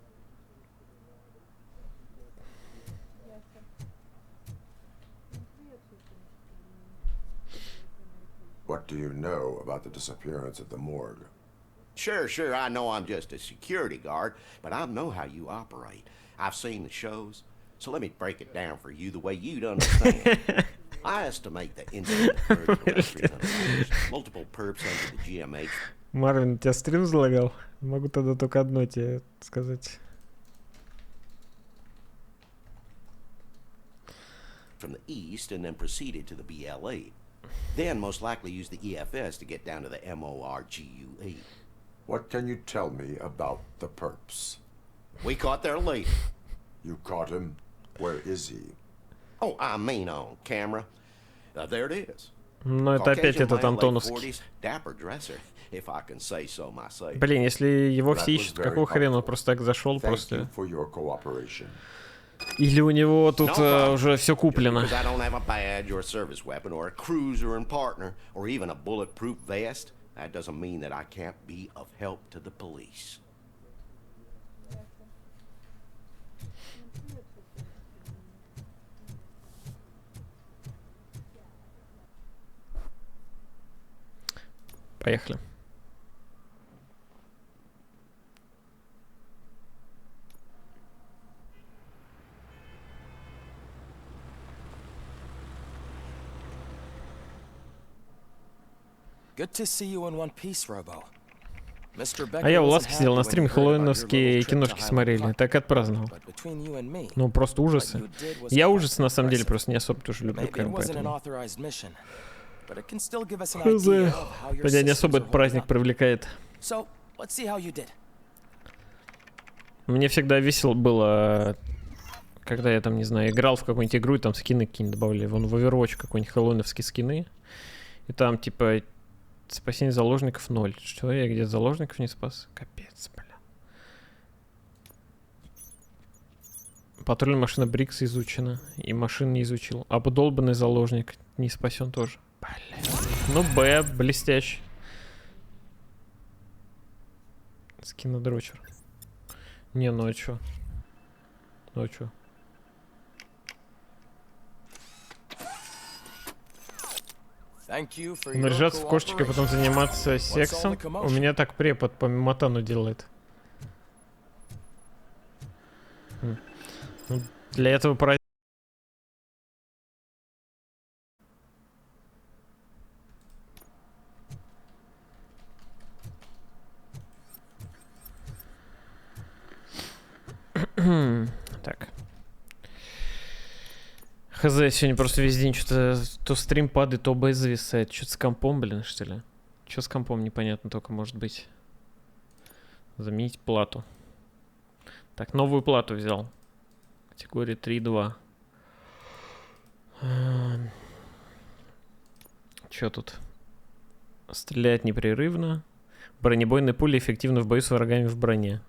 What do you know about the disappearance at the morgue? Sure, I know I'm just a security guard, but I know how you operate. I've seen the shows, so let me break it down for you the way you'd understand. I estimate the incident occurred around 300 hours. Multiple perps under the GMH. Марвин, тебя стрим залагал? Могу тогда только одно тебе сказать. From the east and then proceeded to the BLE. Then most likely used the EFS to get down to the MORGUE. What can you tell me about the perps? We caught their leader. You caught him? Where is he? Oh, I mean on camera. There it is. Ну, это опять этот Антоновский. Dapper dresser, if I can say so myself. Блин, если его все ищут, какого хрена он просто так зашел, просто... Или у него тут уже все куплено. Because I don't have a badge or a service weapon or a cruiser and partner or even a bulletproof vest, that doesn't mean that I can't be of help to the police. Поехали. Good to see you in one piece, Robo. Mr. А я у Becker wasn't Ласки сидел happy на when стриме, he heard about your хэллоуиновские little trip киношки to Highland смотрели. Park. Так отпраздновал. But between you and me, Ну, просто ужасы. what you did was Я quite ужасы на самом деле impressive. просто не особо тоже люблю, Maybe it wasn't an поэтому. authorized mission, but it can still give us an Хз. idea of how your Меня не systems особо are этот праздник holding up. привлекает. So, let's see how you did. Мне всегда весело было, когда я там, не знаю, играл в какую-нибудь игру, и там скины какие-нибудь добавили. Вон в Overwatch какой-нибудь хэллоуиновские скины. И там, типа, спасение заложников 0. Что, я где-то заложников не спас? Капец, бля. Патрульная машина Брикса изучена. И машин не изучил. А подолбанный заложник не спасен тоже. Бля. Ну, Б, блестящий. Скинодрочер. Не, ну а чё? Ну а чё? Наряжаться в кошечка, потом заниматься сексом. У меня так препод по Матану делает. Ну, для этого про... Так. Хз, сегодня просто весь день что-то то стрим падает, то ОБС зависает. Что-то с компом, блин, что ли? Что с компом, непонятно только может быть. Заменить плату. Так, новую плату взял. Категория 3.2. Что тут? Стреляет непрерывно. Бронебойные пули эффективны в бою с врагами в броне.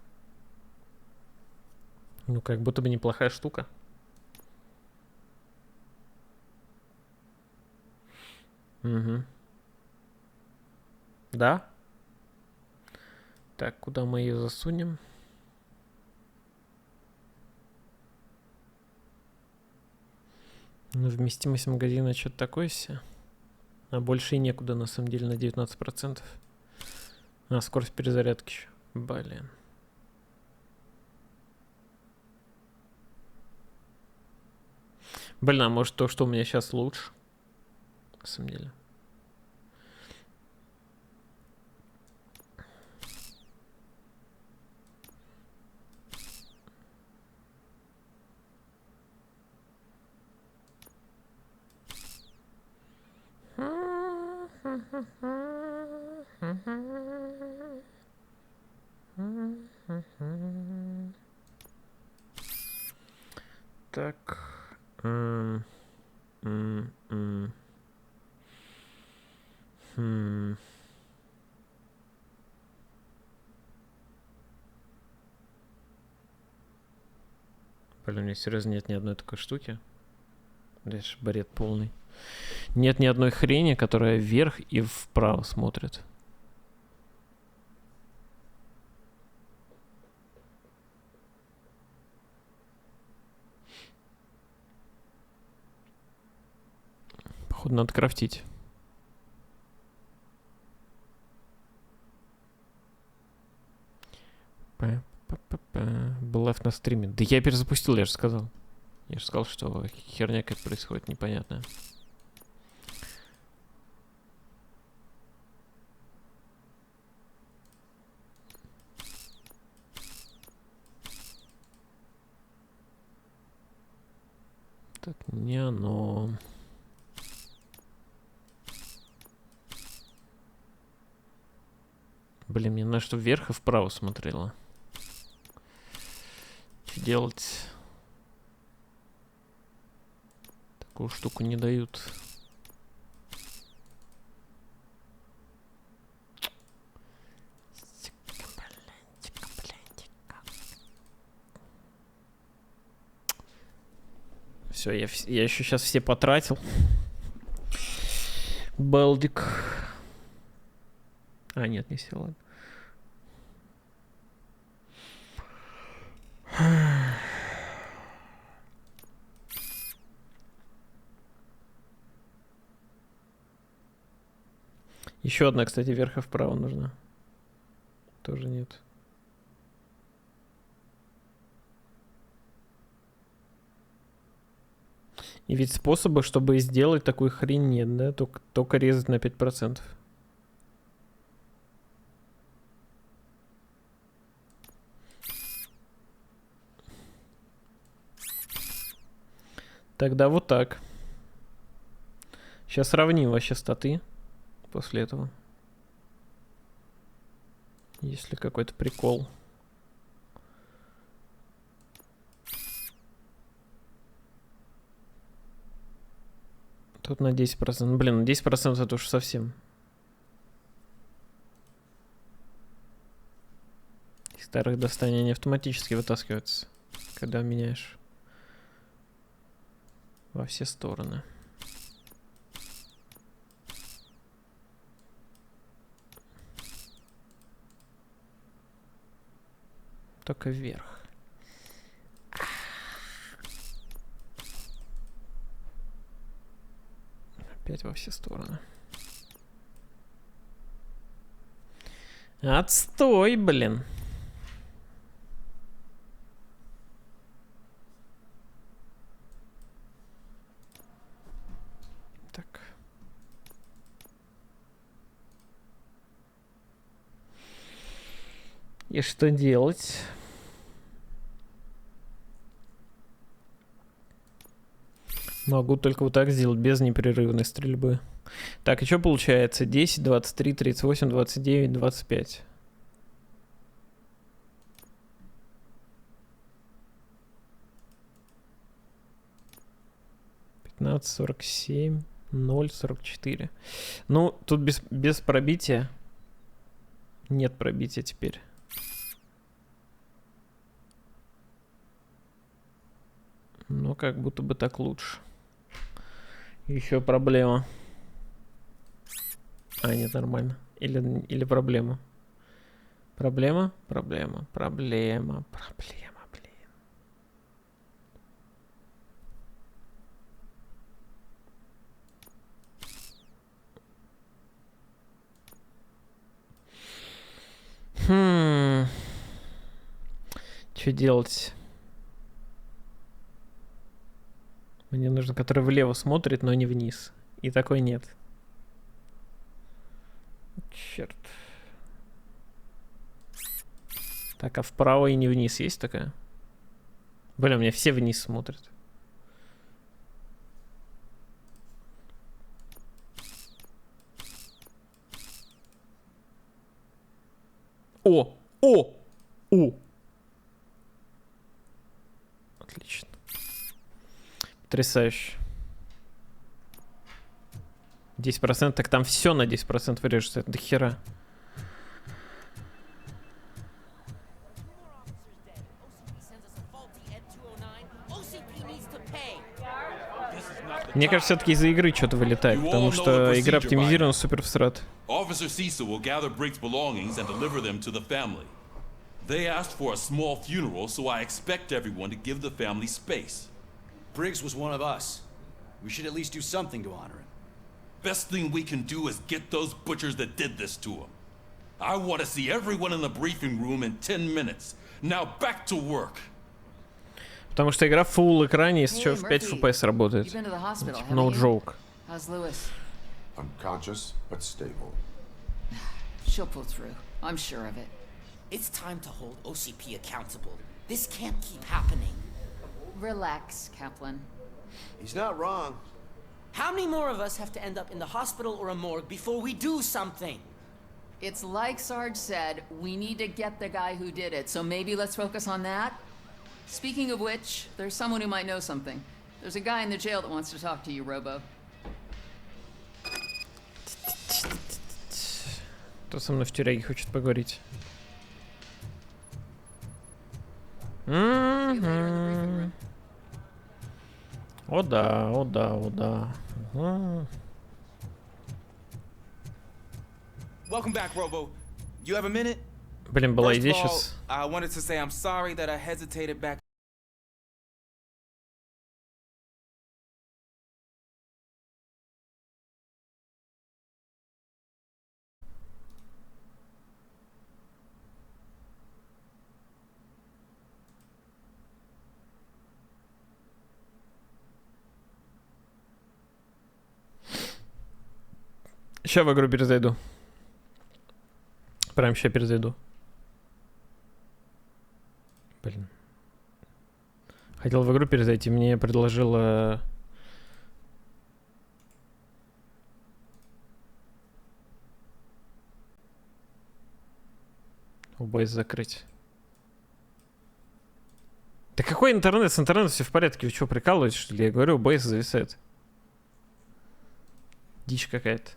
Ну, как будто бы неплохая штука. Угу. Да? Так, куда мы ее засунем? Ну, вместимость магазина что-то такое все. А больше и некуда, на самом деле, на 19%. А, скорость перезарядки еще. Блин. Блин, а может то, что у меня сейчас лучше? На самом деле. Так. Блин, у меня серьезно нет ни одной такой штуки. Дальше бред полный. Нет ни одной хрени, которая вверх и вправо смотрит. Походу надо крафтить. Был лайф на стриме. Да я перезапустил, я же сказал. Я же сказал, что херня какая-то происходит непонятная. Так, не оно. Блин, мне надо, чтобы вверх и вправо смотрело. Что делать? Такую штуку не дают. Все, я еще сейчас все потратил. Балдик. А, нет, не все, ладно. Еще одна, кстати, вверх и вправо нужна. Тоже нет. И ведь способа, чтобы сделать такую хрень, нет, да? Только резать на 5%. Тогда вот так. Сейчас сравним вообще статы после этого. Есть ли какой-то прикол? Тут на 10%. Блин, на 10% это уж совсем. Из старых достаний они автоматически вытаскиваются, когда меняешь во все стороны. Только вверх. Опять во все стороны. Отстой, блин. Так. И что делать? Могу только вот так сделать, без непрерывной стрельбы. Так, и что получается? 10, 23, 38, 29, 25. «15, 47, 0, 44». Ну, тут без пробития. Нет пробития теперь. Ну, как будто бы так лучше. Еще проблема. А, нет, нормально. Или проблема. Проблема, проблема, проблема, проблема, блин. Что делать? Мне нужно, который влево смотрит, но не вниз. И такой нет. Черт. Так, а вправо и не вниз есть такая? Блин, у меня все вниз смотрят. О! О! О! Отлично. Потрясающе. 10%, так там все на 10% вырежется. Это до хера. Мне кажется, все-таки из-за игры что-то вылетает, потому что игра оптимизирована супер всрат. Officer Cecil will gather Briggs' belongings and deliver them to the family. They asked for a small funeral, so I expect everyone to give the family space. Briggs was one of us. We should at least do something to honor him. Best thing we can do is get those butchers that did this to him. I want to see everyone in the briefing room in 10 minutes. Now back to work. Потому что игра в full экране, если что, в 5 FPS работает. No joke. How's Lewis? Unconscious, but stable. She'll pull through. I'm sure of it. It's time to hold OCP accountable. This can't keep happening. Relax, Kaplan. He's not wrong. How many more of us have to end up in the hospital or a morgue before we do something? It's like Sarge said, we need to get the guy who did it, so maybe let's focus on that? Speaking of which, there's someone who might know something. There's a guy in the jail that wants to talk to you, Robo. Кто со мной в тюряге хочет поговорить? О да, о да, о да. Ага. Welcome back, Robo. You have a minute? Блин, была First of идея all, сейчас. I wanted to say I'm sorry that I hesitated back. Сейчас в игру перезайду. Прям сейчас перезайду. Блин. Хотел в игру перезайти, мне предложила... OBS закрыть. Да какой интернет? С интернетом все в порядке. Вы что, прикалываетесь, что ли? Я говорю, OBS зависает. Дичь какая-то.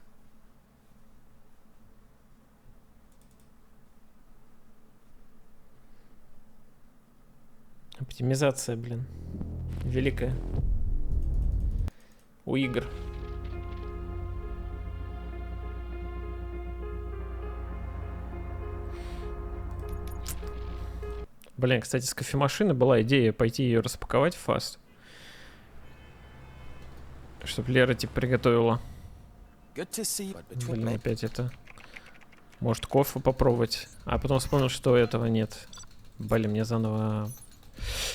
Оптимизация, блин. Великая. У игр. Блин, кстати, с кофемашины была идея пойти ее распаковать в фаст. Чтоб Лера типа приготовила. Блин, опять это. Может кофе попробовать. А потом вспомнил, что этого нет. Блин, мне заново...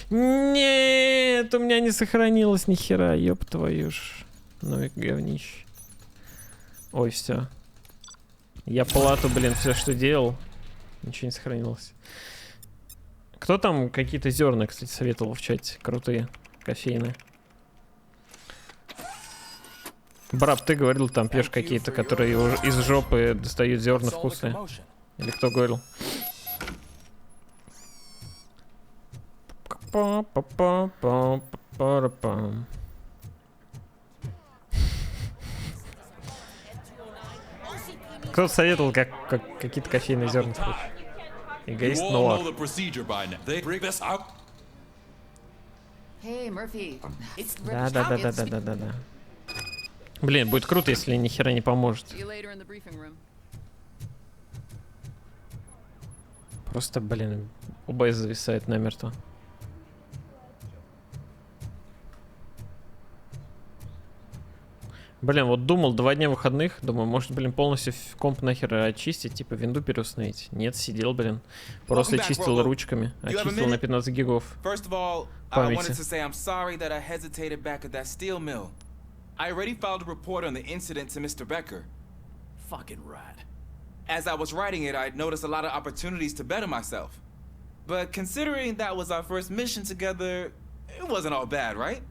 Нет, у меня не сохранилось ни хера, ёб твою ж. Ну и говнище. Ой, все. Я плату, блин, все, что делал. Ничего не сохранилось. Кто там какие-то зерна, кстати, советовал в чате? Крутые, кофейные. Брат, ты говорил, там пьешь какие-то, которые из жопы достают зерна вкусные. Или кто говорил? Кто-то советовал, как какие-то кофейные зерна вкусные. Эгоист Нуар. Hey, Murphy. It's Да. Блин, будет круто, если ни хера не поможет. Просто, блин, OBS зависает намертво. Блин, вот думал, 2 дня выходных, думаю, может, блин, полностью комп нахер очистить, типа винду переустановить. Нет, сидел, блин, просто чистил ручками, очистил на 15 гигов памяти. I already filed a report on the incident to Mr. Becker. Fucking rat. As I was writing it, I'd noticed a lot of opportunities to better myself. But considering that was our first mission together, it wasn't all bad, right?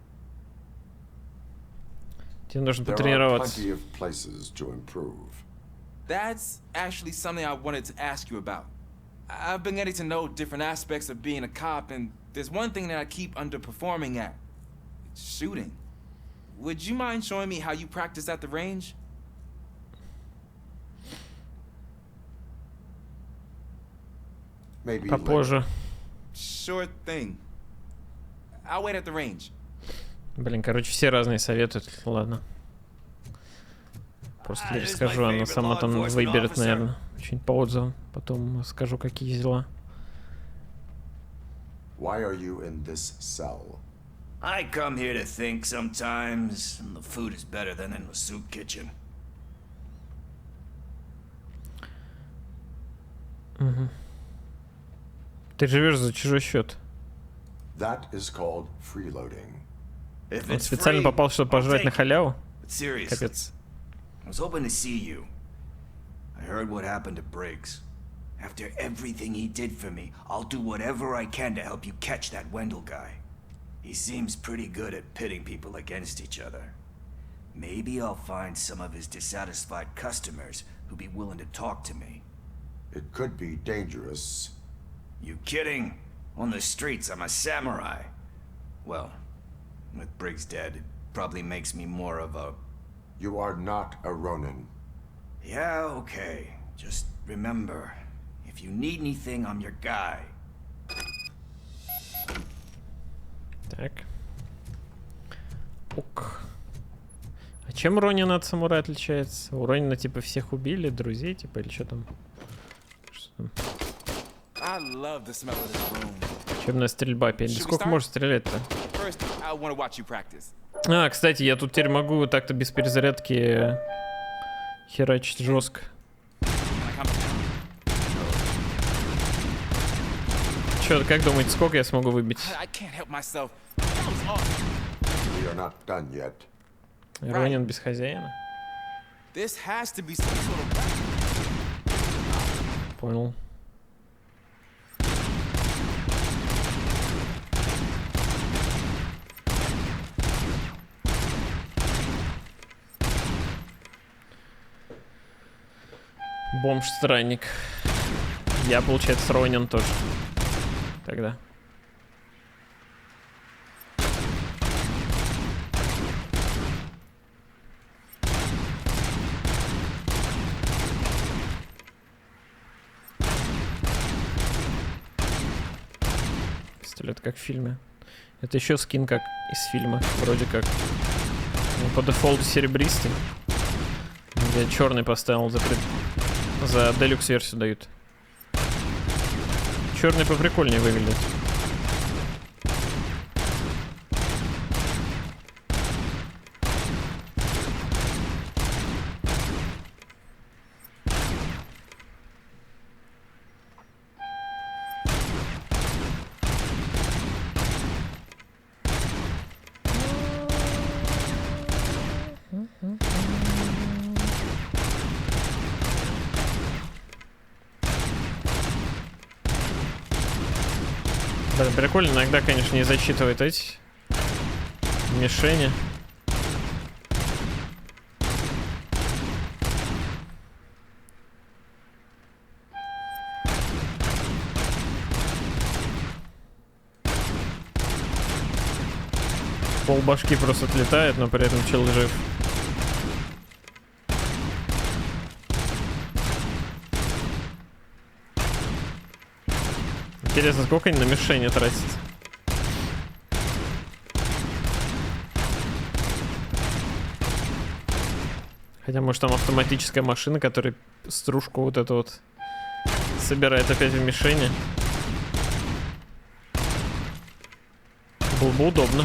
Тебе нужно There are потренироваться. plenty of places to improve. That's actually something I wanted to ask you about. I've been getting to know different aspects of being a cop, and there's one thing that I keep underperforming at. Shooting. Would you mind showing me how you practice at the range? Maybe Попозже. Sure thing. I'll wait at the range. Блин, короче, все разные советуют. Ладно. Просто Лере скажу, она сама там выберет, наверное. Что-нибудь по отзывам. Потом скажу, какие дела. Why are you in this cell? I come here to think sometimes, and the food is better than in the soup kitchen. Угу. Ты живешь за чужой счет. That is called freeloading. Он специально попал, чтобы пожрать на халяву? Капец. I was hoping to see you. I heard what happened to Briggs. After everything he did for me, I'll do whatever I can to help you catch that Wendell guy. He seems pretty good at pitting people against each other. Maybe I'll find some of his dissatisfied customers who'd be willing to talk to me. It could be dangerous. You kidding? On the streets, I'm a samurai. Well, with Briggs dead, it probably makes me more of a... You are not a Ronin. Yeah, okay. Just remember, if you need anything, I'm your guy. Так. Ок. А чем Ронин от самурая отличается? У Ронина типа всех убили, друзей типа, или что там? Что там? Учебная стрельба 5. Да сколько можно стрелять-то? А, кстати, я тут теперь могу так-то без перезарядки херачить жестко. Чё, как думаете, сколько я смогу выбить? Ронин без хозяина? Понял. Бомж-странник. Я, получается, Ронин тоже. Тогда. Пистолет как в фильме. Это еще скин как из фильма. Вроде как. Ну, по дефолту серебристый. Я черный поставил за делюкс версию дают. Черный поприкольнее выглядит. Блин, прикольно, иногда, конечно, не зачитывает эти мишени. Полбашки просто отлетает, но при этом чел жив. Интересно, сколько они на мишени тратят? Хотя, может, там автоматическая машина, которая стружку вот эту вот собирает опять в мишени. Было бы удобно.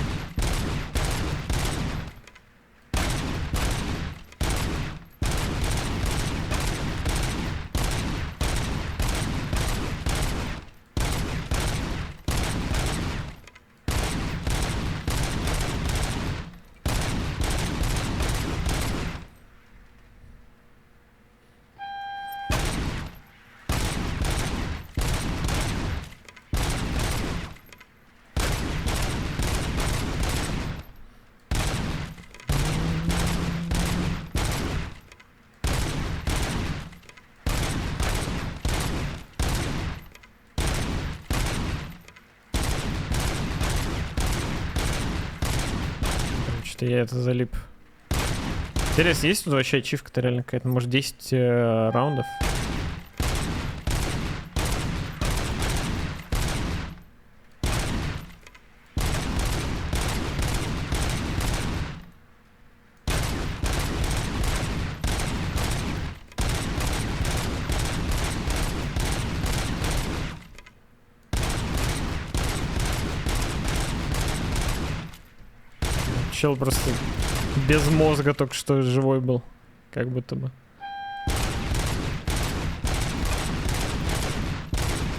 Что я это залип. Интересно, есть тут вообще ачивка-то реально какая-то? Может 10 раундов? Чел просто без мозга только что живой был. Как будто бы.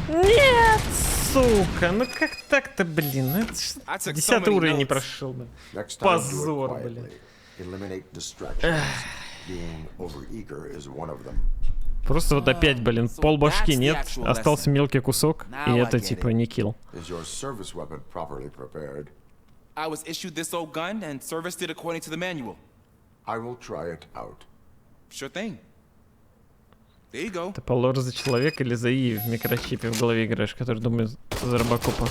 Нет, сука, ну как так-то, блин? Это 10-й уровень не прошел, блин. Позор, блин. Просто вот опять, блин, полбашки нет, остался мелкий кусок, и это типа не килл. I was issued this old gun and serviced it according to the manual. I will try it out. Sure thing. There you go. Ты по лор за человека или за И в микрочипе в голове играешь, который думает за Робокопа?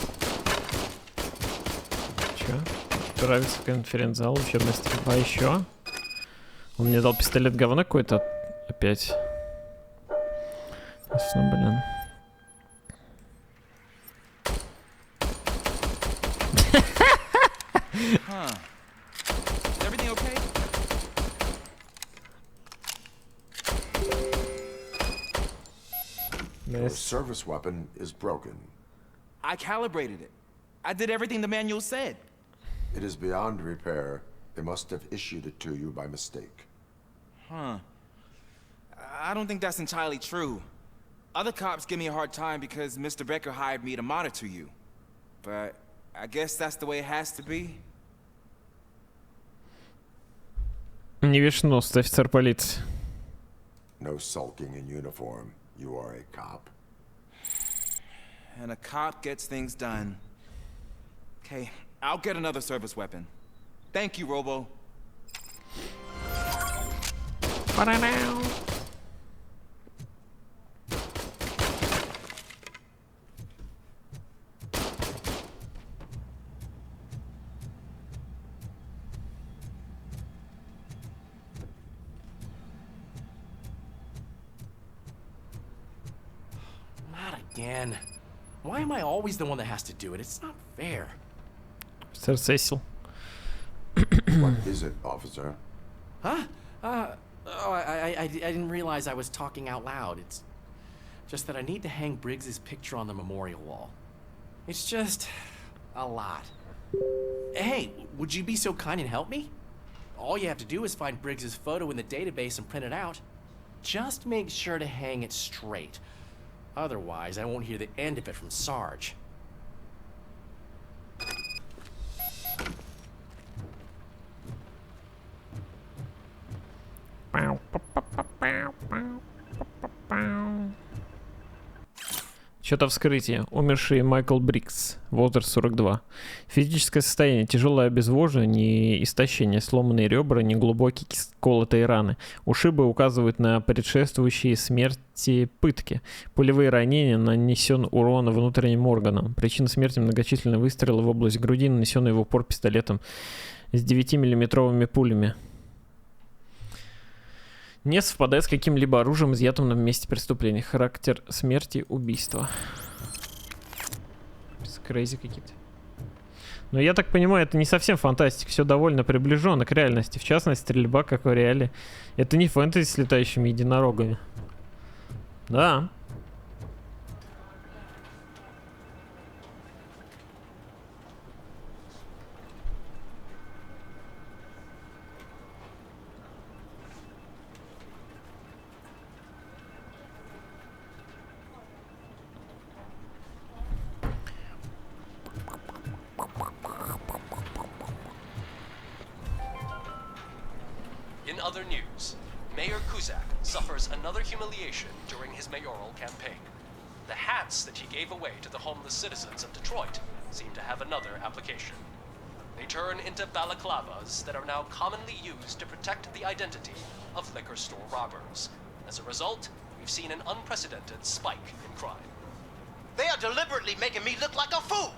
Чё? Отправиться в конференц-зал, учебная стрельба еще? Он мне дал пистолет говна какой-то опять. Блин. Your service weapon is broken. I calibrated it. I did everything the manual said. It is beyond repair. They must have issued it to you by mistake. Huh. I don't think that's entirely true. Other cops give me a hard time because Mr. Becker hired me to monitor you. But I guess that's the way it has to be. Не вишнос, офицер полиции. No sulking in uniform. You are a cop. And a cop gets things done. Okay, I'll get another service weapon. Thank you, Robo. Not again. Why am I always the one that has to do it? It's not fair. Офицер Сесил. What is it, officer? Huh? I didn't realize I was talking out loud. It's just that I need to hang Briggs's picture on the memorial wall. It's just a lot. Hey, would you be so kind and help me? All you have to do is find Briggs's photo in the database and print it out. Just make sure to hang it straight. Otherwise, I won't hear the end of it from Sarge. Счета вскрытия. Умерший Майкл Брикс, возраст 42. Физическое состояние: тяжелое обезвоживание и истощение, сломанные ребра, неглубокие колотые раны. Ушибы указывают на предшествующие смерти пытки. Пулевые ранения, нанесен урон внутренним органам. Причина смерти: многочисленные выстрелы в область груди, нанесенные в упор пистолетом с 9-миллиметровыми пулями. Не совпадает с каким-либо оружием, изъятым на месте преступления. Характер смерти: убийство. Крейзи какие-то. Но я так понимаю, это не совсем фантастика. Все довольно приближенно к реальности. В частности, стрельба, как в реале. Это не фэнтези с летающими единорогами. Да. In other news, Mayor Kuzak suffers another humiliation during his mayoral campaign. The hats that he gave away to the homeless citizens of Detroit seem to have another application. They turn into balaclavas that are now commonly used to protect the identity of liquor store robbers. As a result, we've seen an unprecedented spike in crime. They are deliberately making me look like a fool.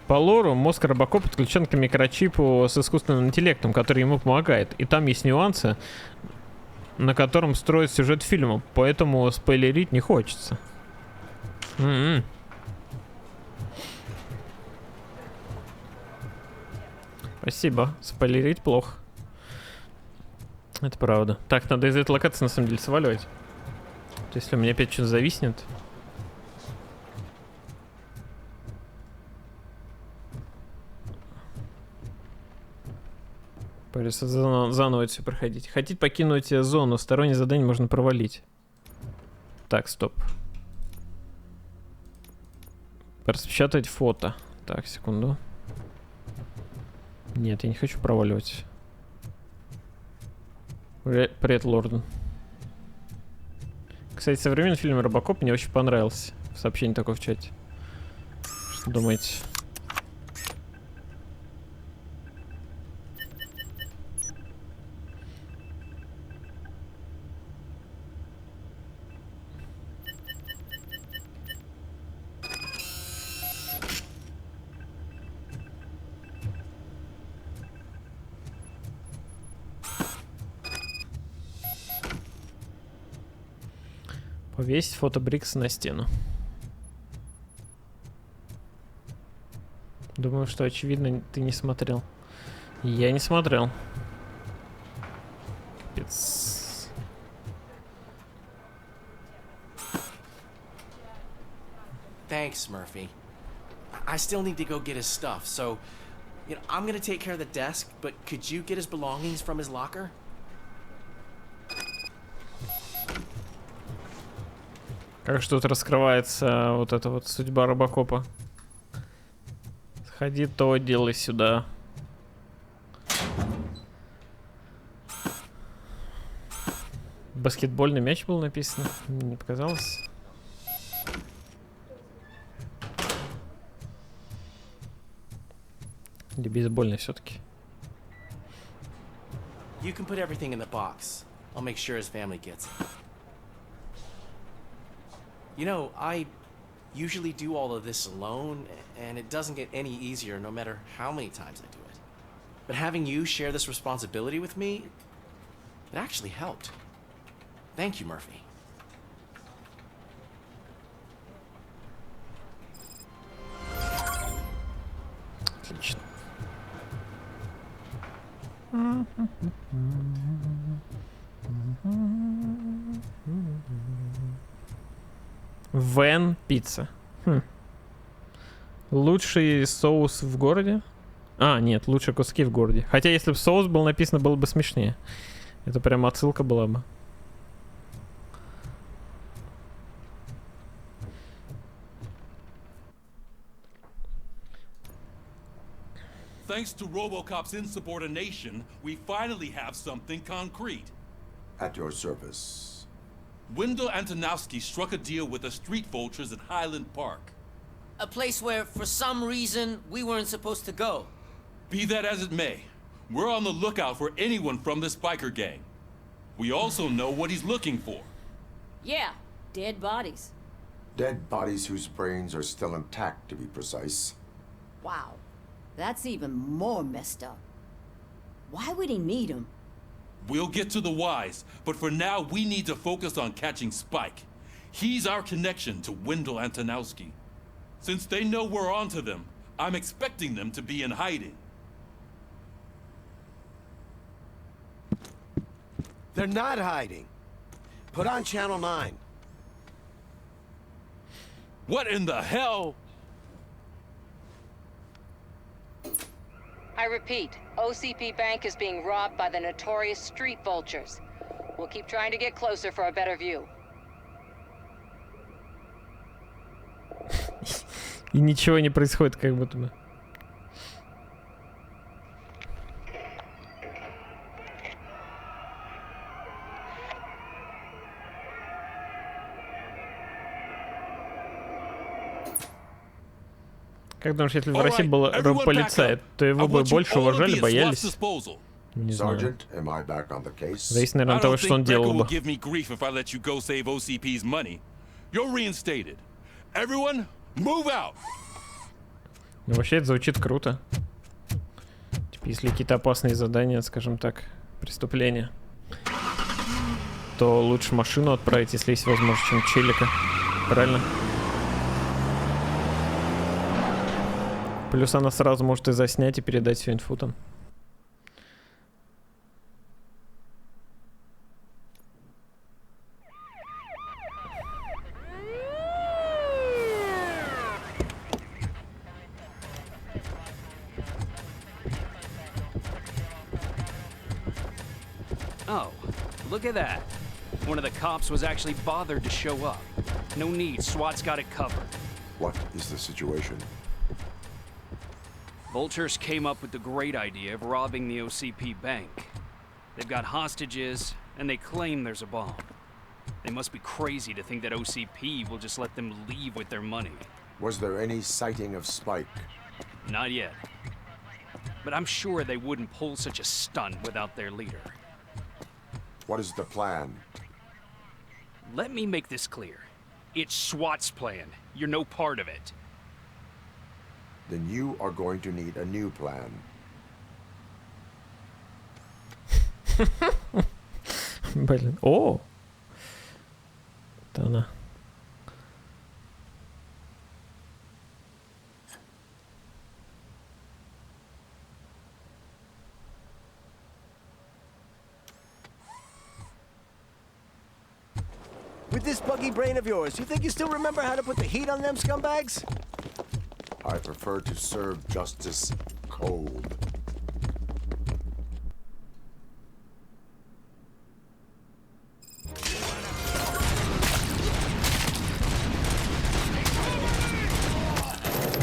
По лору, мозг Робокопа подключен к микрочипу с искусственным интеллектом, который ему помогает. И там есть нюансы, на котором строит сюжет фильма, поэтому спойлерить не хочется. Спасибо. Спойлерить плохо. Это правда. Так, надо из этой локации на самом деле сваливать. То есть, если у меня опять что-то зависнет... Придется заново это все проходить. Хотите покинуть зону? Стороннее задание можно провалить. Так, стоп. Распечатать фото. Так, секунду. Нет, я не хочу проваливать. Привет, Лорден. Кстати, современный фильм «Робокоп» мне очень понравился. Сообщение такое в чате. Что думаете? Повесить фото Брикса на стену. Думаю, что очевидно ты не смотрел. Я не смотрел. Капец. Thanks, Murphy. I still need to go get his stuff, so I'm gonna take care of the desk, but could you get his belongings from his locker? Как же тут раскрывается вот эта вот судьба Робокопа. Сходи то, делай сюда. Баскетбольный мяч был написано. Мне не показалось. Или бейсбольный все-таки. You can put everything in the box. I'll make sure his family gets it. I usually do all of this alone, and it doesn't get any easier no matter how many times I do it. But having you share this responsibility with me, it actually helped. Thank you, Murphy. Отлично. Вен пицца. Лучший соус в городе? А, нет, лучшие куски в городе. Хотя, если бы соус был написано, было бы смешнее. Это прям отсылка была бы. Thanks to Robocop's insubordination, we finally have something concrete. At your service. Wendell Antonowski struck a deal with the street vultures at Highland Park. A place where, for some reason, we weren't supposed to go. Be that as it may, we're on the lookout for anyone from this biker gang. We also know what he's looking for. Yeah, dead bodies. Dead bodies whose brains are still intact, to be precise. Wow, that's even more messed up. Why would he need them? We'll get to the whys, but for now we need to focus on catching Spike. He's our connection to Wendell Antonowski. Since they know we're onto them, I'm expecting them to be in hiding. They're not hiding. Put on Channel 9. What in the hell? I repeat, OCP Bank is being robbed by the notorious street vultures. We'll keep trying to get closer for a better view. И ничего не происходит, как будто бы. Как думаешь, если в России был рэп-полицай, то его бы больше уважали, боялись? Не знаю. Зависит, наверное, от того, что он делал бы. Ну, вообще, это звучит круто. Типа, если какие-то опасные задания, скажем так, преступления, то лучше машину отправить, если есть возможность, чем челика. Правильно? Плюс она сразу может и заснять, и передать всю инфу там. Oh, look at that. One of the cops was actually bothered to show up. No need, SWAT's got it covered. What is the situation? Vultures came up with the great idea of robbing the OCP bank. They've got hostages, and they claim there's a bomb. They must be crazy to think that OCP will just let them leave with their money. Was there any sighting of Spike? Not yet. But I'm sure they wouldn't pull such a stunt without their leader. What is the plan? Let me make this clear. It's SWAT's plan. You're no part of it. Then you are going to need a new plan. Блин, о! Это она. With this buggy brain of yours, you think you still remember how to put the heat on them scumbags? I prefer to serve justice cold.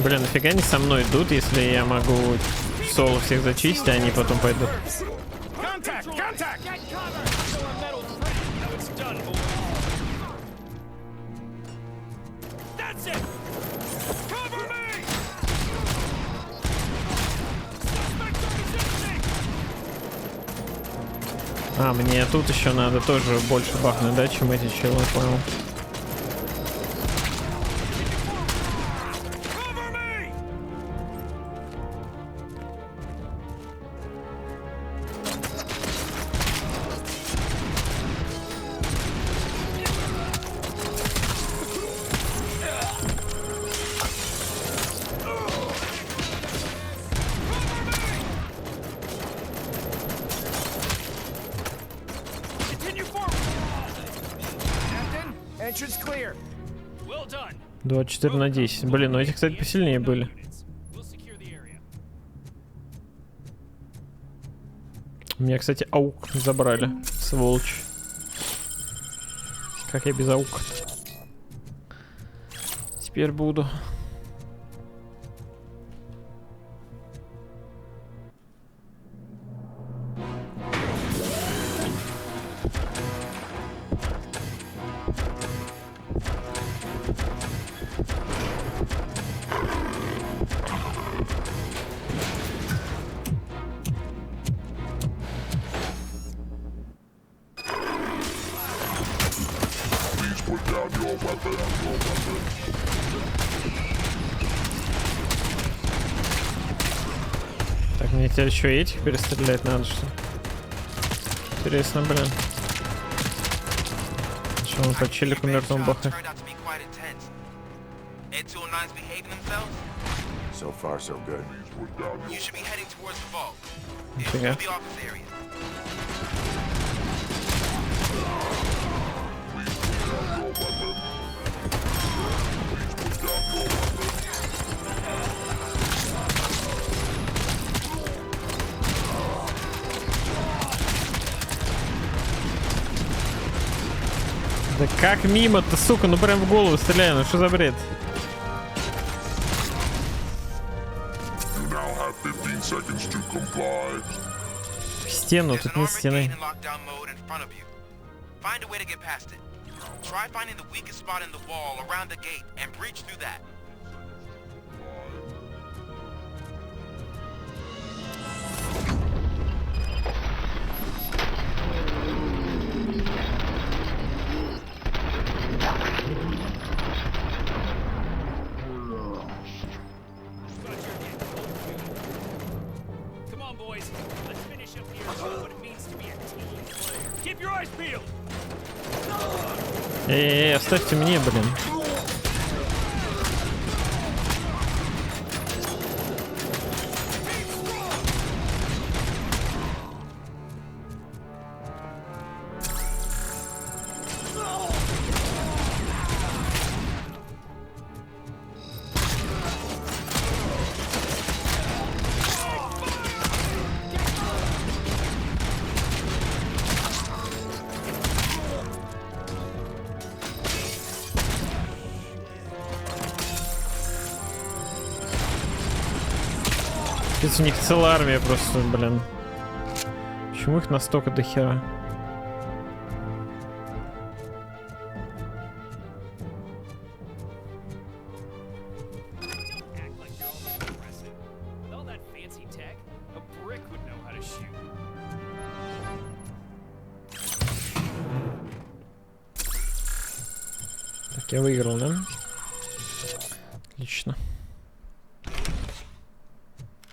Блин, нафига они со мной идут, если я могу соло всех зачистить, а они потом пойдут. Contact! Contact! Get cover! So a metal now it's done, boy. That's it! Cover me! А, мне тут еще надо тоже больше бахнуть, да, чем эти челы, понял. Entrance clear. Well done. 24 на 10. Блин, ну эти, кстати, посильнее были. Меня, кстати, аук забрали. Сволочь. Как я без аука? Теперь буду. Так, мне теперь еще этих перестрелять надо, что ли? Интересно, блин. Что он по челику мертвому бахает? So far, so good. You should be heading towards the vault. Нифига. The office area. Да как мимо-то, сука, ну прям в голову стреляю, ну что за бред? В стену, тут нет стены. Find a way to get past it. Try finding the weakest spot in the wall around the gate and breach through that. Come on, boys. Let's finish up here and show what it means to be a team player. Keep your eyes peeled. Оставьте мне, блин. У них целая армия просто, блин. Почему их настолько до хера? Так, я выиграл, да? Отлично.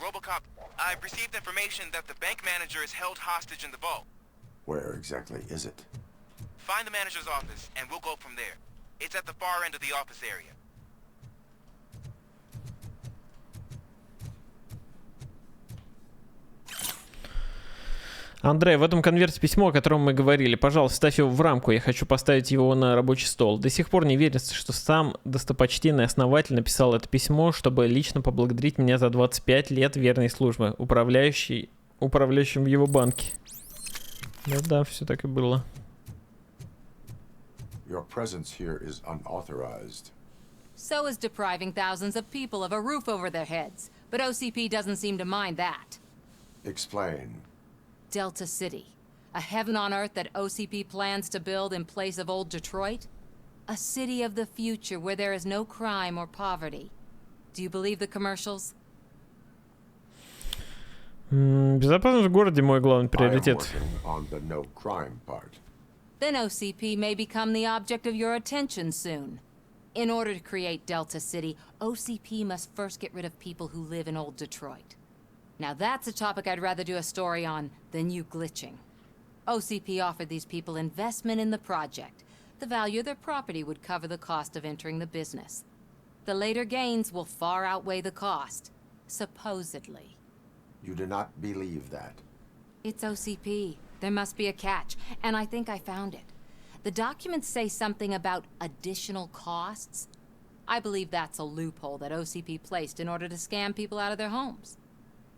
Robocop, I've received information that the bank manager is held hostage in the vault. Where exactly is it? Find the manager's office, and we'll go from there. It's at the far end of the office area. Андрей, в этом конверте письмо, о котором мы говорили. Пожалуйста, ставь его в рамку. Я хочу поставить его на рабочий стол. До сих пор не верится, что сам достопочтенный основатель написал это письмо, чтобы лично поблагодарить меня за 25 лет верной службы, управляющим в его банке. Да, все так и было. Your presence here is unauthorized. So is depriving thousands of people of a roof over their heads. But OCP doesn't seem to mind that. Explain. Delta City. A heaven on earth that OCP plans to build in place of old Detroit? A city of the future where there is no crime or poverty. Do you believe the commercials? Безопасность в городе мой главный приоритет. On the no crime part. Then OCP may become the object of your attention soon. In order to create Delta City, OCP must first get rid of people who live in old Detroit. Now that's a topic I'd rather do a story on than you glitching. OCP offered these people investment in the project. The value of their property would cover the cost of entering the business. The later gains will far outweigh the cost, supposedly. You do not believe that. It's OCP. There must be a catch, and I think I found it. The documents say something about additional costs. I believe that's a loophole that OCP placed in order to scam people out of their homes.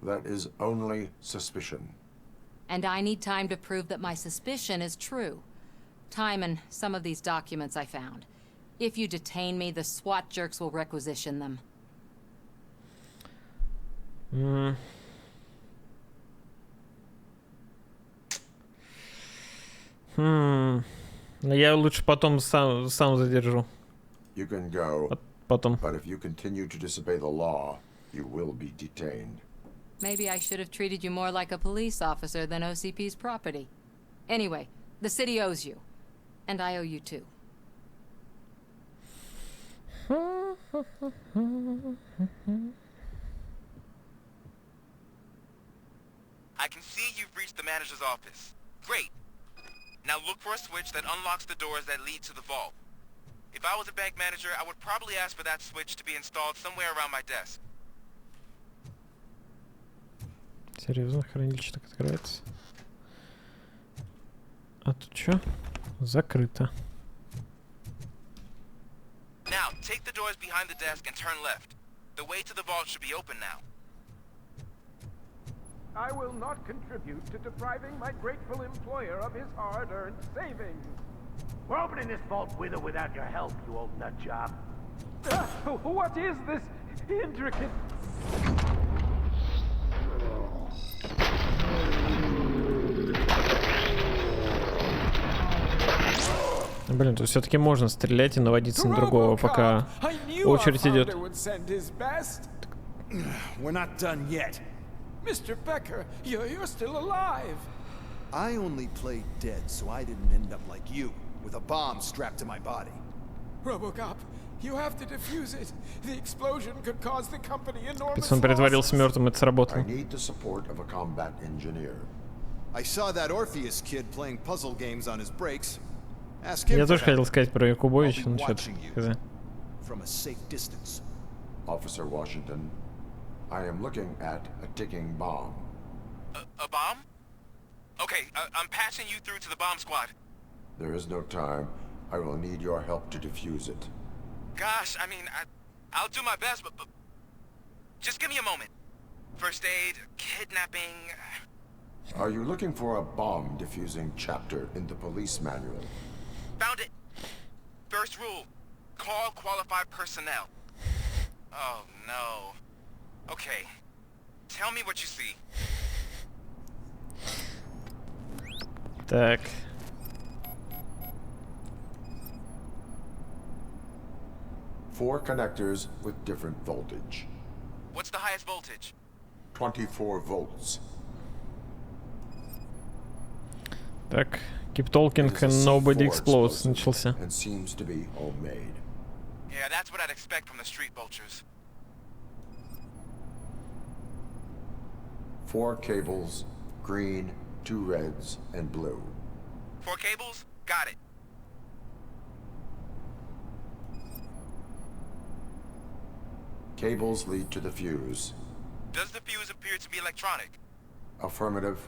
That is only suspicion. And I need time to prove that my suspicion is true. Time and some of these documents I found. If you detain me, the SWAT jerks will requisition them. Я лучше потом сам задержу. You can go. Потом. But if you continue to disobey the law, you will be detained. Maybe I should have treated you more like a police officer than OCP's property. Anyway, the city owes you. And I owe you too. I can see you've reached the manager's office. Great. Now look for a switch that unlocks the doors that lead to the vault. If I was a bank manager, I would probably ask for that switch to be installed somewhere around my desk. Серьезно, хранилище так открывается. А тут что? Закрыто. Now, take the doors behind the desk and turn left. The way to the vault should be open now. I will not contribute to depriving my grateful employer of his hard-earned savings. We're opening this vault with or without your help, you old nut job. What is this intricate... Блин, тут все-таки можно стрелять и наводиться на другого, пока очередь идет. We're not done yet. Mr. Becker, you're still alive. I only played dead so I didn't end up like you, with a bomb strapped to my body. Robocop, you have to defuse it. The explosion could cause the company enormous Он притворился мертвым, это сработало. I need the support of a combat engineer. I saw that Orpheus kid playing puzzle games on his breaks. Я тоже хотел сказать про Якубовича, но что-то хз. From a safe distance. Officer Washington, I am looking at a ticking bomb. A bomb? Okay, I'm passing you through to the bomb squad. There is no time. I will need your help to defuse it. Gosh, I mean, I'll do my best, but just give me a moment. First aid, kidnapping... Are you looking for a bomb defusing chapter in the police manual? Found it. First rule, call qualified personnel. Oh, no. Okay, tell me what you see. Так. Four connectors with different voltage. What's the highest voltage? 24 volts. Так, keep talking and nobody explodes начался. And seems to be homemade. Yeah, that's what I'd expect from the street vultures. 4 cables, green, 2 reds, and blue. 4 cables? Got it. Cables lead to the fuse. Does the fuse appear to be electronic? Affirmative.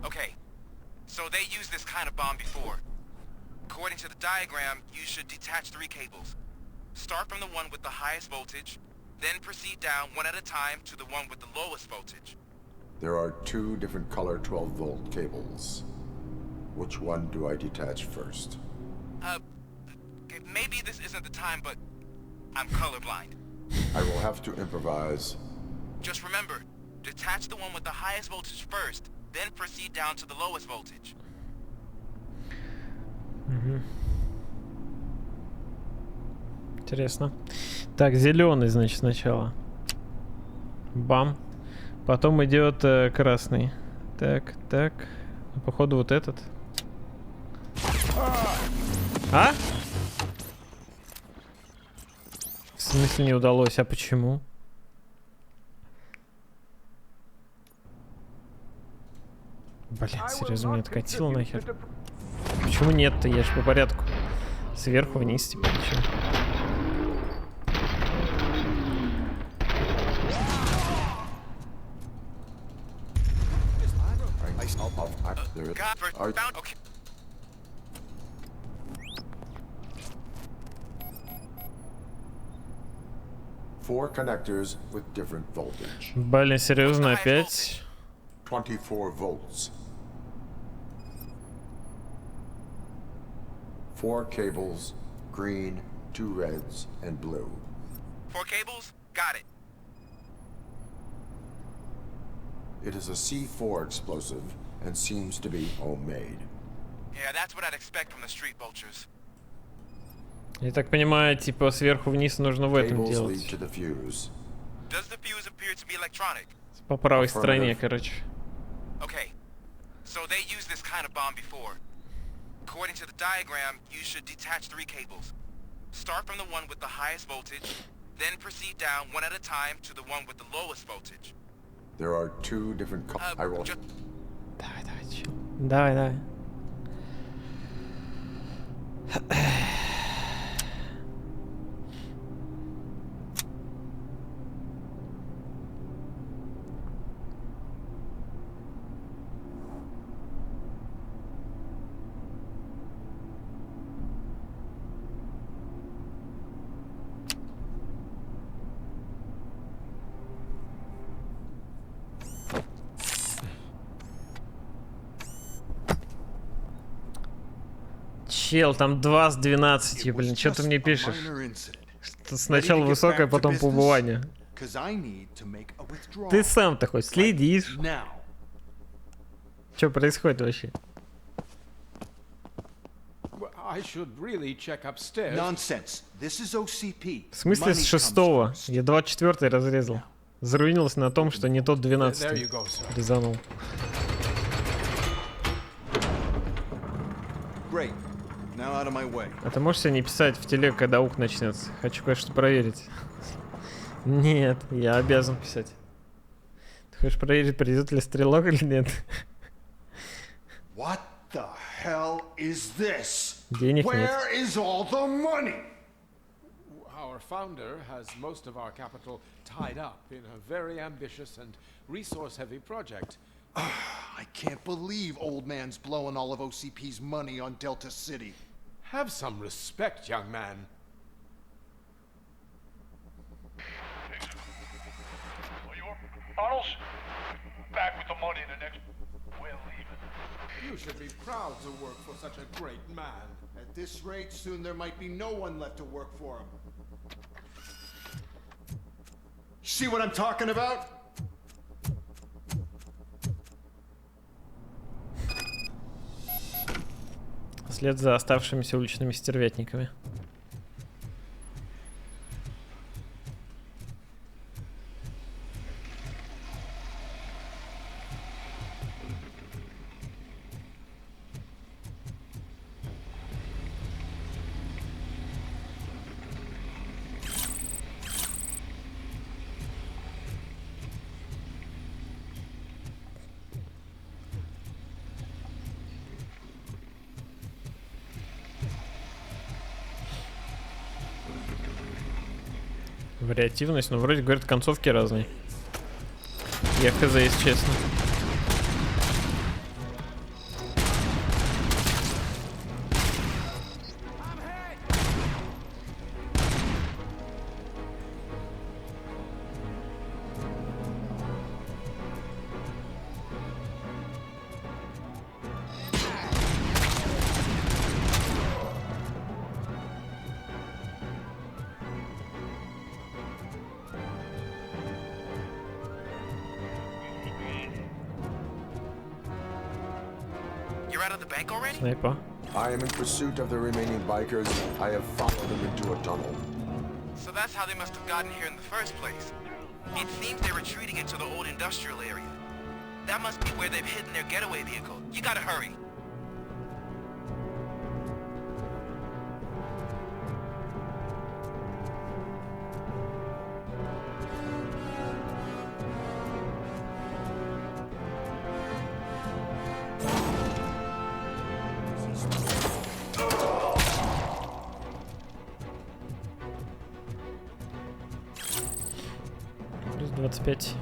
Okay, so they used this kind of bomb before. According to the diagram, you should detach 3 cables. Start from the one with the highest voltage, then proceed down one at a time to the one with the lowest voltage. There are 2 different color 12-volt cables. Which one do I detach first? Okay, maybe this isn't the time, but I'm colorblind. I will have to improvise. Just remember, detach the one with the highest voltage first, then proceed down to the lowest voltage. Угу. Интересно. Так, зеленый, значит, сначала. Бам. Потом идет красный. Так, так. Походу вот этот. А? В смысле не удалось? А почему? Блин, серьезно, меня откатило нахер. Почему нет-то? Я ж по порядку. Сверху вниз, типа, ничего. Four connectors with different voltage. Блин, серьезно, опять? 24 volts. 4 cables, green, 2 reds, and blue. 4 cables? Got it. It is a C4 explosive and seems to be homemade. Yeah, that's what I'd expect from the street vultures. Я так понимаю, типа сверху вниз нужно в этом Cables делать. lead to the fuse. Does the fuse appear to be electronic? По правой стороне, короче. Okay, so they used this kind of bomb before. According to the diagram, you should detach 3 cables. Start from the one with the highest voltage, then proceed down one at a time to the one with the lowest voltage. There are 2 different I will... Давай, давай, чел. Давай, давай. Чел, там 2 с 12, блин, что ты мне пишешь? Что сначала высокое, потом по убыванию. Ты сам-то хоть следишь? Что происходит вообще? В смысле с 6-го? Я 24-й разрезал. Заруинился на том, что не тот 12-й резанул. А ты можешь себе не писать в телег, когда ук начнется? Хочу кое-что проверить. Нет, я обязан писать. Ты хочешь проверить, придет ли стрелок или нет? What the hell is this? Денег нет. Where is all the money? Our founder has most of our capital tied up in a very ambitious and resource-heavy project. I can't believe old man's blowing all of OCP's money on Delta City. Have some respect, young man. Arnold's back with the money in the next... We're leaving. You should be proud to work for such a great man. At this rate, soon there might be no one left to work for him. See what I'm talking about? Вслед за оставшимися уличными стервятниками. Вариативность, но вроде говорят, концовки разные. Я хз, если честно. You're out of the bank already? Снайпа. I am in pursuit of the remaining bikers. I have followed them into a tunnel. So that's how they must have gotten here in the first place. It seems they're retreating into the old industrial area. That must be where they've hidden their getaway vehicle. You gotta hurry. Плюс 25.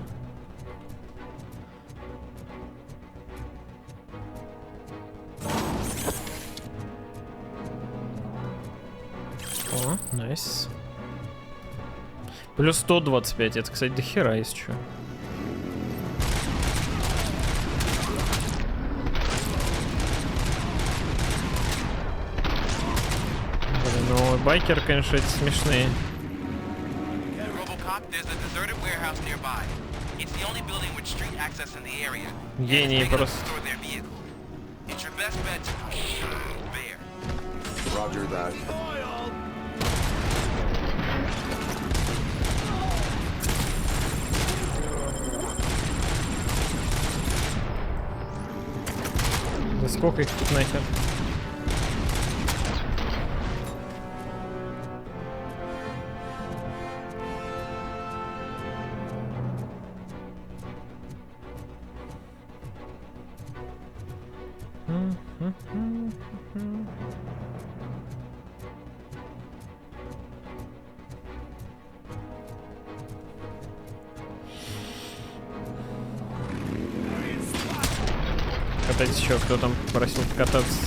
О, найс. Плюс 125. Это, кстати, до хера есть что. Блин, ну байкеры, конечно, эти смешные. Robocop, there's a deserted warehouse nearby. It's the only building with street access in the area. Гении просто. Store their vehicle. It's your best bet to there. Roger that. Да сколько их тут нахер? Катайтесь еще, кто там просил покататься.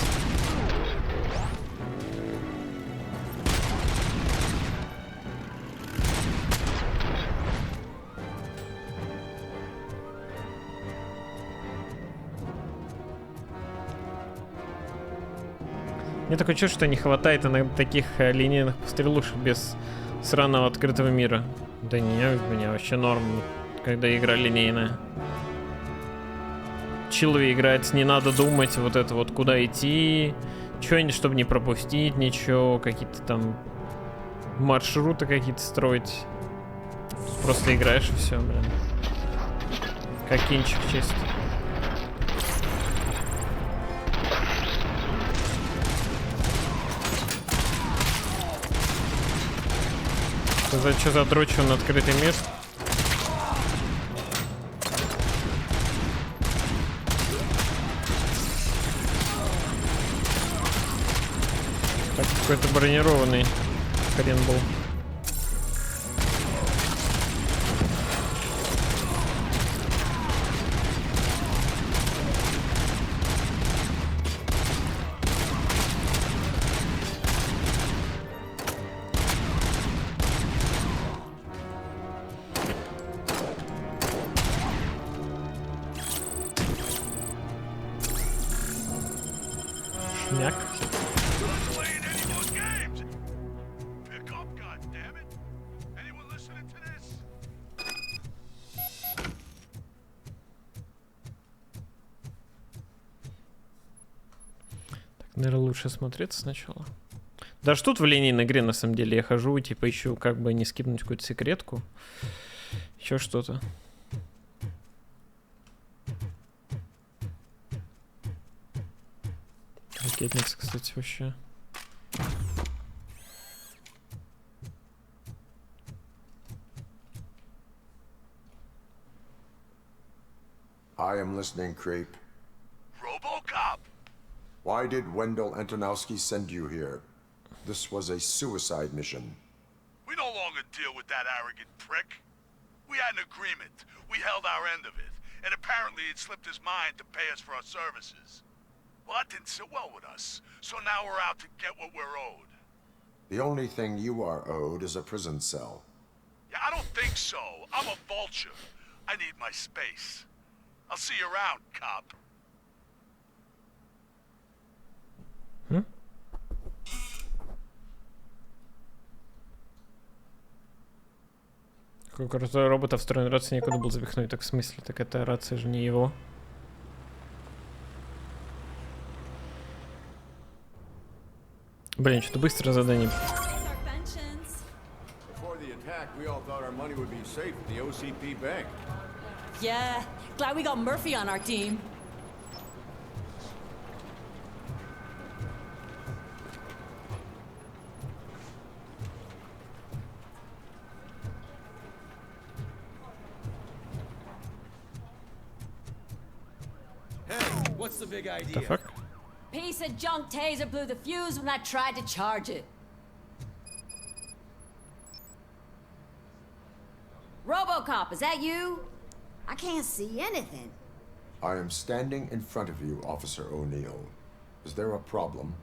Мне такое чувство, что не хватает иногда таких линейных пострелушек без сраного открытого мира. Да не, у меня вообще норм, когда игра линейная. Чилови играется, не надо думать вот это вот, куда идти, что-нибудь, чтобы не пропустить ничего, какие-то там маршруты какие-то строить. Просто играешь и все, блин. Как кинчик чисто. Что за дрочун открытый мир? Так, какой-то бронированный хрен был. Шняк. Наверное, лучше смотреться сначала. Да что тут в линейной игре, на самом деле, я хожу и типа ищу, как бы не скипнуть какую-то секретку. Еще что-то. Ракетница, кстати, вообще. I am listening, creep. Robocop! Why did Wendell Antonowski send you here? This was a suicide mission. We no longer deal with that arrogant prick. We had an agreement. We held our end of it. And apparently it slipped his mind to pay us for our services. Well, that didn't sit well with us. So now we're out to get what we're owed. The only thing you are owed is a prison cell. Yeah, I don't think so. I'm a vulture. I need my space. I'll see you around, cop. Какой крутой робот, а встроенный рацию некуда было запихнуть. Так в смысле? Так это рация же не его. Блин, что-то быстро задание. Before the attack, we all thought our money would be safe at the OCP bank. Yeah, glad we got Murphy on our team. Hey, what's the big The idea? fuck? Piece of junk taser blew the fuse when I tried to charge it. Robocop, is that you? I can't see anything. I am standing in front of you, Officer O'Neill. Is there a problem?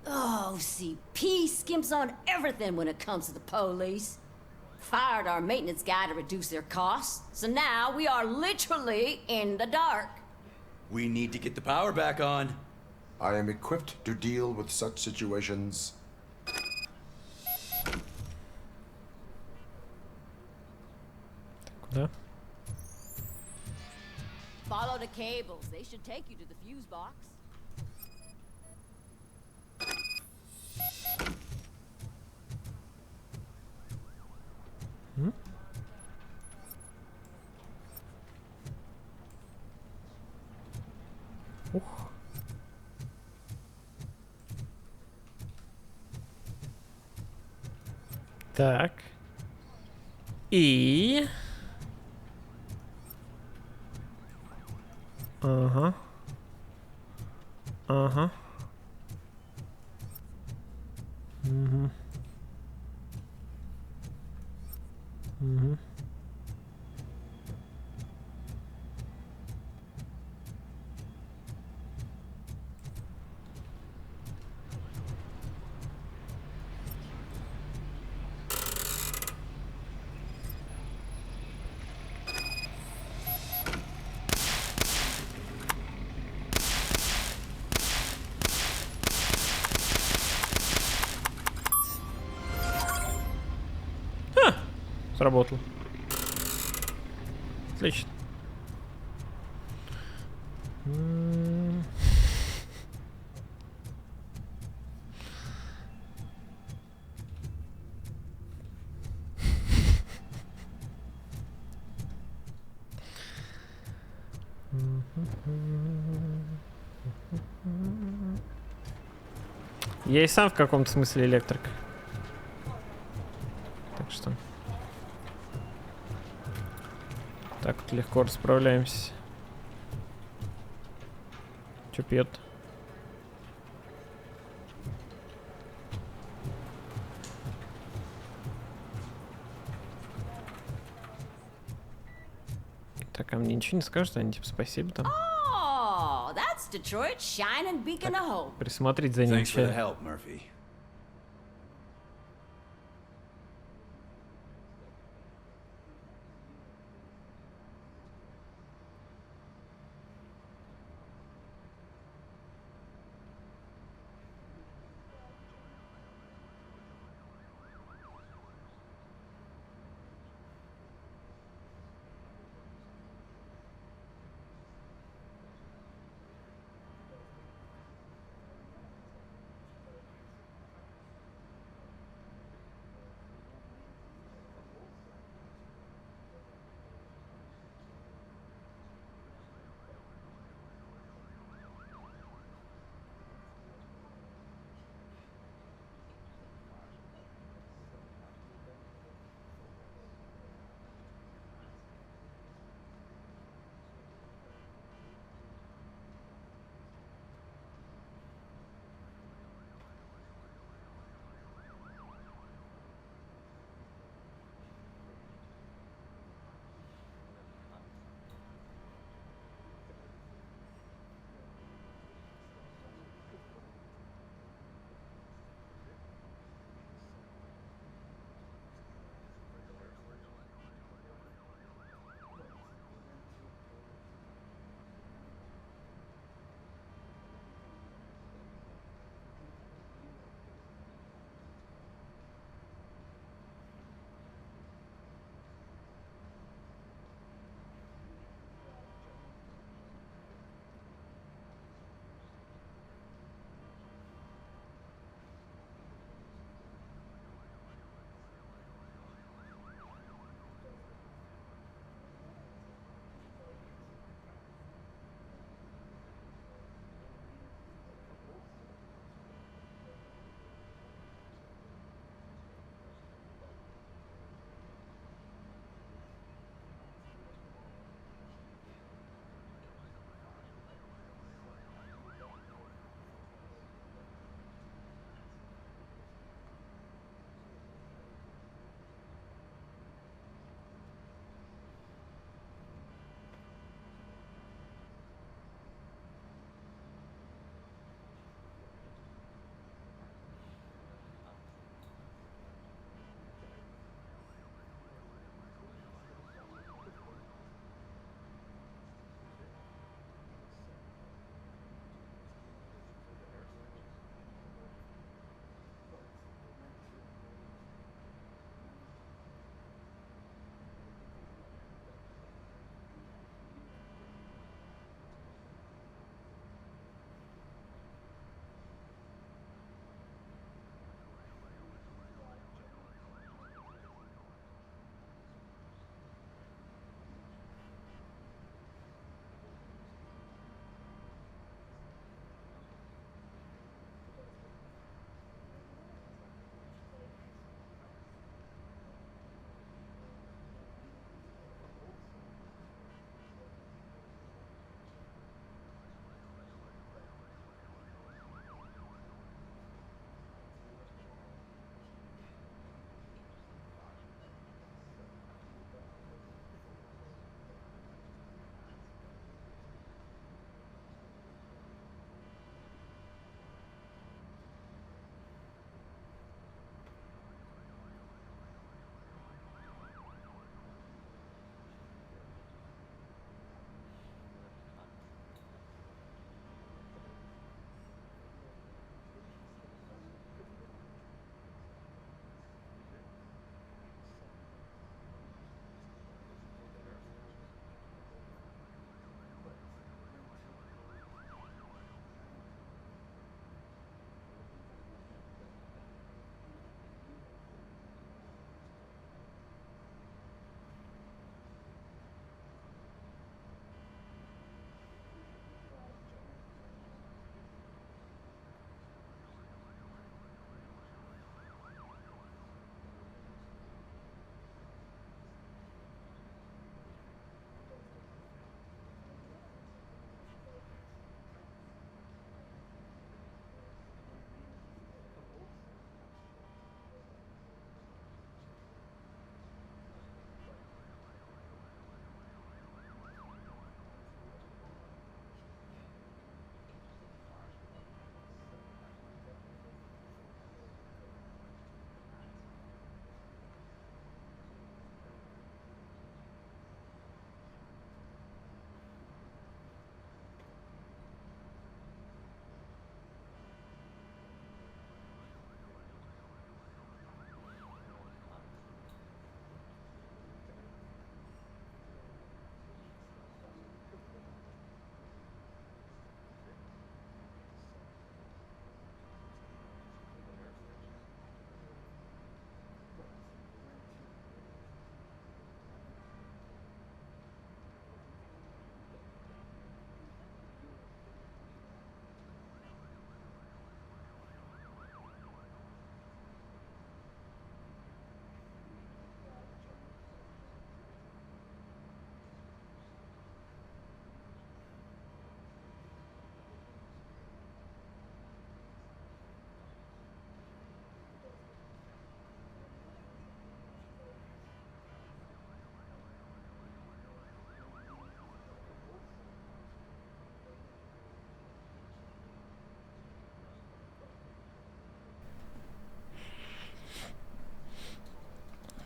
Oh, OCP skimps on everything when it comes to the police. Fired our maintenance guy to reduce their costs, so now we are literally in the dark. We need to get the power back on. I am equipped to deal with such situations. Куда? Follow the cables. They should take you to the fuse box. М? Ух. Так. И... Ага. Ага. Угу. Угу. Сработало. Отлично. Я и сам в каком-то смысле электрик. Так что... Так вот легко расправляемся. Чё пьет? Так, а мне ничего не скажут? Они типа спасибо там. Oh, that's Detroit's shining beacon of hope. Присмотреть за ним. Thanks for the help, Murphy.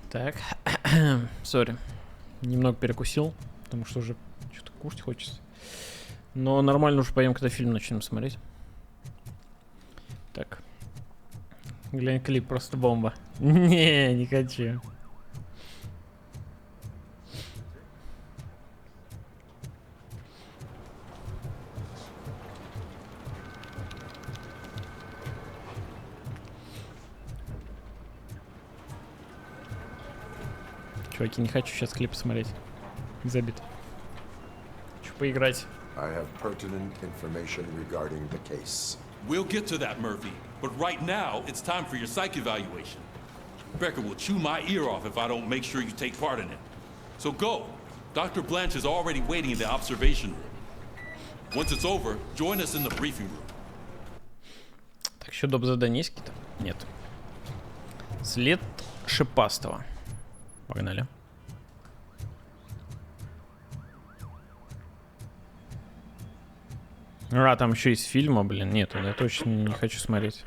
Так, сори. Немного перекусил, потому что уже что-то кушать хочется. Но нормально уже пойдем, когда фильм начнем смотреть. Так. Глянь, клип просто бомба. Не хочу. Чуваки, не хочу сейчас клип смотреть. Забит. Хочу поиграть. I have pertinent information regarding the case. We'll get to that, Murphy. But right now, it's time for your psych evaluation. Becker will chew my ear off if I don't make sure you take part in it. So go. Dr. Blanche is already waiting in the observation room. Once it's over, join us in the briefing room. Так, еще доп. Задания есть какие-то? Нет. След шипастого. Погнали. А, там еще из фильма, блин. Нет, я точно не хочу смотреть.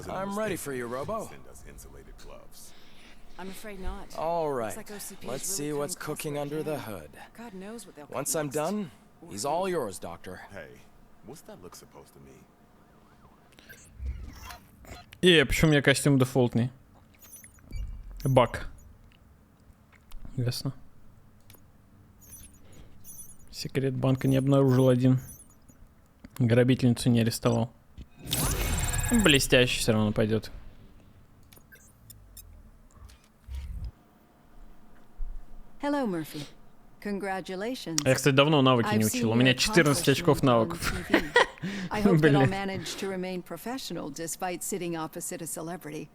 I'm ready for you, Robo. I'm afraid not. All right. Looks like OCP Let's is see really what's cutting cooking costs under they the can. hood. God knows what they'll cut Once I'm next. done, he's all yours, Doctor. Hey, what's that look supposed to mean? Почему у меня костюм дефолтный? Баг. Ясно. Секрет банка не обнаружил один. Грабительницу не арестовал. Блестяще все равно пойдет. Hello, Murphy. Congratulations. Я, кстати, давно навыки не учил. У меня 14 очков навыков. I hope that I'll manage to remain professional despite sitting opposite a celebrity.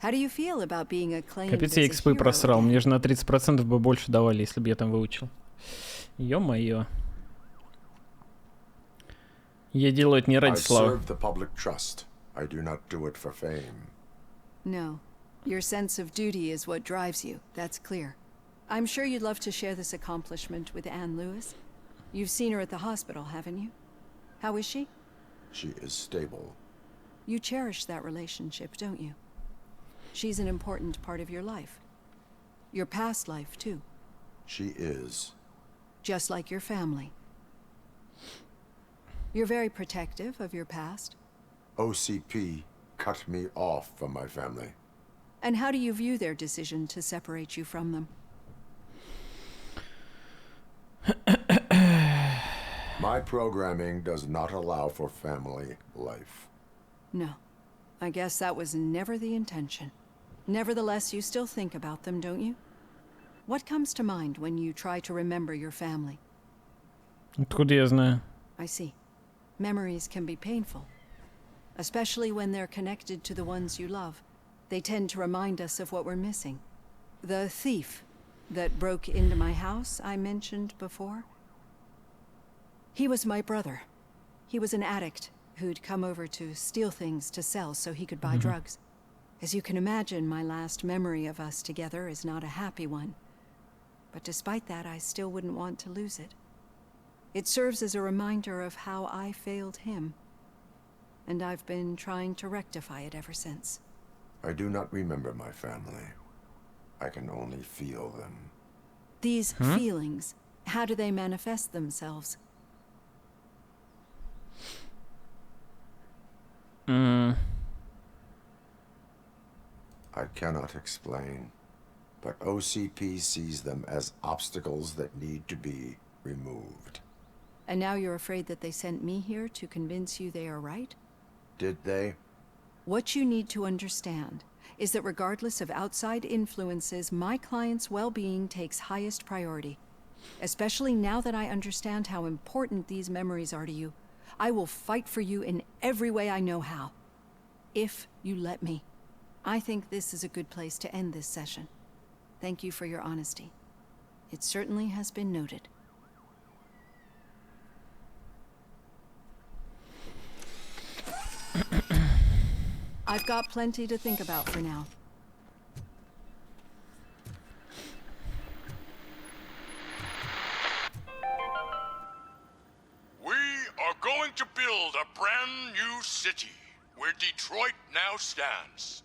How do you feel about being acclaimed Капец, as я a экспы hero просрал. again? Мне же на 30% бы больше давали, если бы я там выучил. Ё-моё. Я делаю это не ради I славы. serve the public trust. I do not do it for fame. No. Your sense of duty is what drives you. That's clear. I'm sure you'd love to share this accomplishment with Anne Lewis. You've seen her at the hospital, haven't you? How is she? She is stable. You cherish that relationship, don't you? She's an important part of your life. Your past life, too. She is. Just like your family. You're very protective of your past. OCP cut me off from my family. And how do you view their decision to separate you from them? My programming does not allow for family life. No. I guess that was never the intention. Nevertheless, you still think about them, don't you? What comes to mind when you try to remember your family? Откуда я знаю? I see. Memories can be painful, especially when they're connected to the ones you love. They tend to remind us of what we're missing. The thief that broke into my house I mentioned before? He was my brother. He was an addict who'd come over to steal things to sell so he could buy drugs. As you can imagine, my last memory of us together is not a happy one. But despite that, I still wouldn't want to lose it. It serves as a reminder of how I failed him. And I've been trying to rectify it ever since. I do not remember my family. I can only feel them. These feelings, how do they manifest themselves? I cannot explain, but OCP sees them as obstacles that need to be removed. And now you're afraid that they sent me here to convince you they are right? Did they? What you need to understand is that regardless of outside influences, my client's well-being takes highest priority. Especially now that I understand how important these memories are to you. I will fight for you in every way I know how. If you let me. I think this is a good place to end this session. Thank you for your honesty. It certainly has been noted. I've got plenty to think about for now. to build a brand new city where Detroit now stands.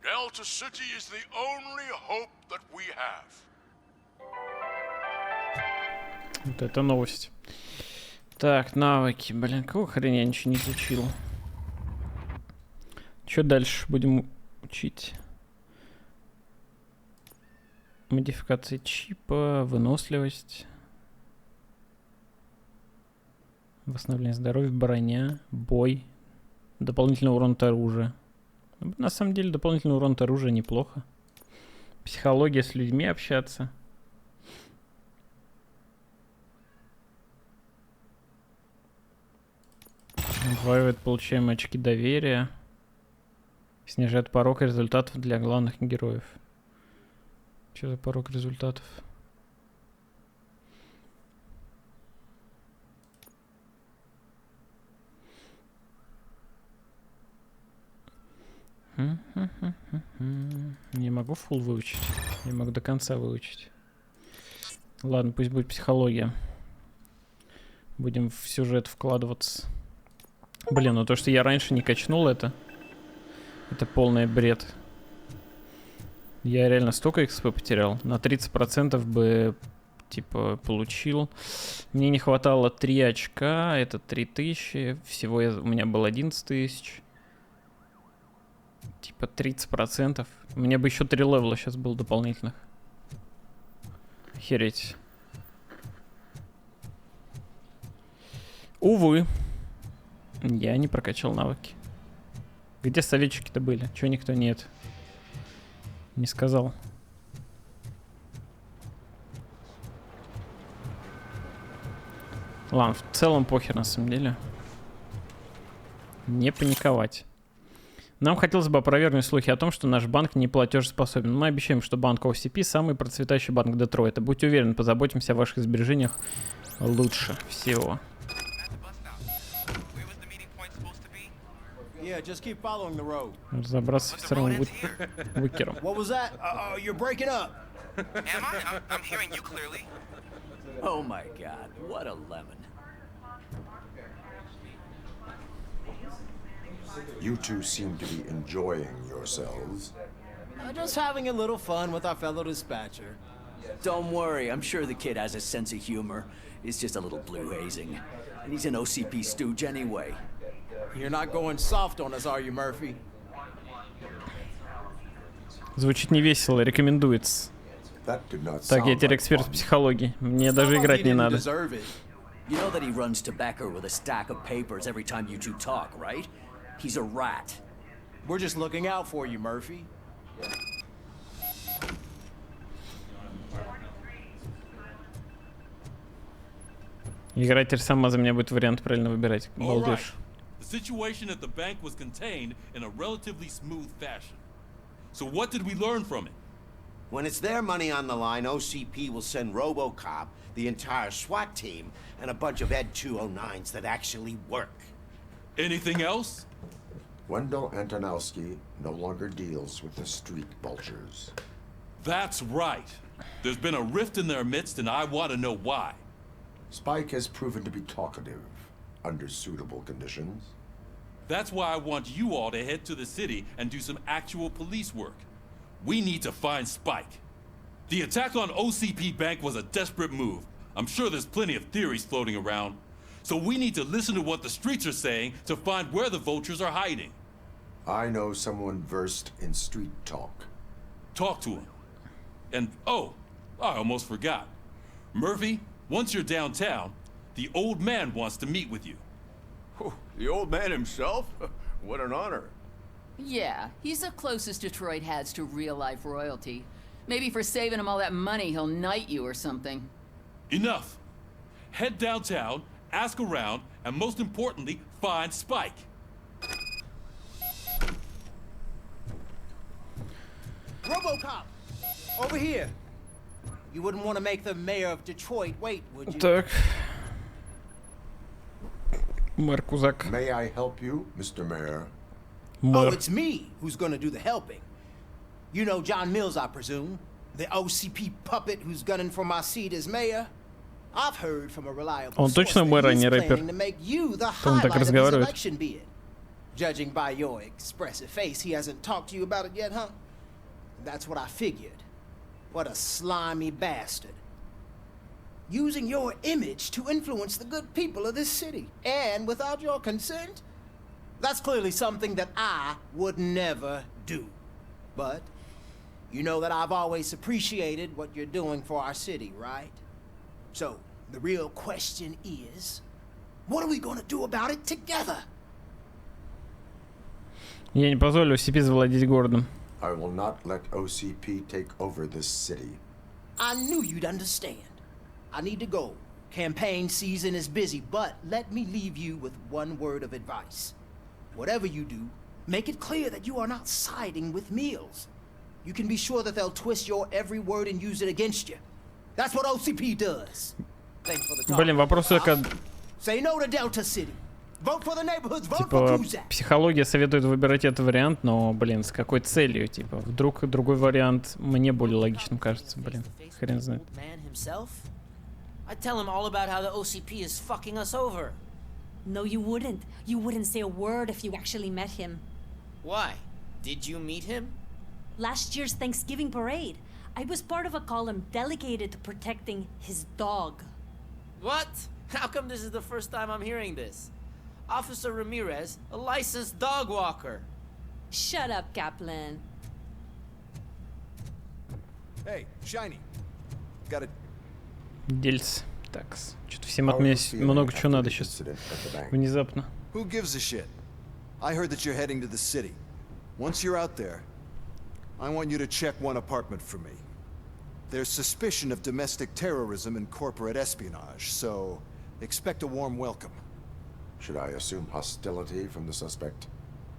Delta City is the only hope that we have. Вот это новость. Так, навыки. Блин, какого хрена я ничего не изучил? Что дальше будем учить? Модификация чипа, выносливость. Восстановление здоровья, броня, бой. Дополнительный урон от оружия. На самом деле, дополнительный урон от оружия неплохо. Психология, с людьми общаться. Удваивает получаемые очки доверия. Снижает порог результатов для главных героев. Что за порог результатов? Не могу фулл выучить. Не могу до конца выучить. Ладно, пусть будет психология. Будем в сюжет вкладываться. Блин, ну то, что я раньше не качнул это полный бред. Я реально столько XP потерял. На 30% бы, типа, получил. Мне не хватало 3 очка. Это 3000. Всего у меня было 11 тысяч. Типа 30%. У меня бы еще 3 левела сейчас было дополнительных. Охереть. Увы. Я не прокачал навыки. Где советчики-то были? Чего никто нет? Не сказал. Ладно, в целом похер на самом деле. Не паниковать. Нам хотелось бы опровергнуть слухи о том, что наш банк не платежеспособен. Мы обещаем, что банк OCP самый процветающий банк Детройта. Будьте уверены, позаботимся о ваших сбережениях лучше всего. Yeah, just keep following the road. Разобраться с офицером Уикером. What was that? You're breaking up. Am I? I'm hearing you clearly. Oh my God, what a lemon. You two seem to be enjoying yourselves. Just having a little fun with our fellow dispatcher. Don't worry, I'm sure the kid has a sense of humor. It's just a little blue hazing. And he's an OCP stooge anyway. You're not going soft on us, are you, Murphy? Звучит невесело, рекомендуется. Так, я теперь эксперт в психологии. Мне даже играть не надо. You know that he runs tobacco with a stack of papers every time you two talk, right? He's a rat. We're just looking out for you, Murphy. Играть теперь сама за меня будет вариант правильно выбирать. Балдеж. The situation at the bank was contained in a relatively smooth fashion. So what did we learn from it? When it's their money on the line, OCP will send Robocop, the entire SWAT team, and a bunch of Ed 209s that actually work. Anything else? Wendell Antonowski no longer deals with the street vultures. That's right. There's been a rift in their midst, and I want to know why. Spike has proven to be talkative under suitable conditions. That's why I want you all to head to the city and do some actual police work. We need to find Spike. The attack on OCP Bank was a desperate move. I'm sure there's plenty of theories floating around. So we need to listen to what the streets are saying to find where the vultures are hiding. I know someone versed in street talk. Talk to him. And, oh, I almost forgot. Murphy, once you're downtown, the old man wants to meet with you. The old man himself? What an honor. Yeah, he's the closest Detroit has to real-life royalty. Maybe for saving him all that money, he'll knight you or something. Enough. Head downtown, ask around, and most importantly, find Spike. Robocop! Over here! You wouldn't want to make the mayor of Detroit wait, would you? Так. Мэр Кузак. May I help you, Mr. Mayor? Oh, it's me who's gonna do the helping. You know John Mills, I presume? The OCP puppet who's gunning for my seat as mayor? I've heard from a reliable Он source точно that мэр, а he's не рэпер? planning to make you the Он так highlight of his разговаривает. election bid. Judging by your expressive face, he hasn't talked to you about it yet, huh? That's what I figured. What a slimy bastard. Using your image to influence the good people of this city. And without your consent? That's clearly something that I would never do. But you know that I've always appreciated what you're doing for our city, right? So, the real question is, what are we gonna do about it together? Я не позволю OCP завладеть городом. I will not let OCP take over this city. I knew you'd understand. I need to go. Campaign season is busy, but let me leave you with one word of advice. Whatever you do, make it clear that you are not siding with Meals. You can be sure that they'll twist your every word and use it against you. That's what OCP does. Thanks for the talk. Блин, вопрос только... Say no to Delta City. Vote for the neighborhoods. Vote for Типа, Kuzak. психология советует выбирать этот вариант, но, блин, с какой целью? Типа, вдруг другой вариант мне более логичным кажется, блин. Хрен знает. Man himself? I'd tell him all about how the OCP is fucking us over. No, you wouldn't. You wouldn't say a word if you actually met him. Why? Did you meet him? Last year's Thanksgiving parade, I was part of a column delegated to protecting his dog. What? How come this is the first time I'm hearing this? Officer Ramirez, a licensed dog walker. Shut up, Kaplan. Hey, Shiny. Got it. Дельц. Так, что-то всем от меня много чего надо сейчас. Внезапно. Who gives a shit? I heard that you're heading to the city. Once you're out there, I want you to check one apartment for me. There's suspicion of domestic terrorism and corporate espionage, so expect a warm welcome. Should I assume hostility from the suspect?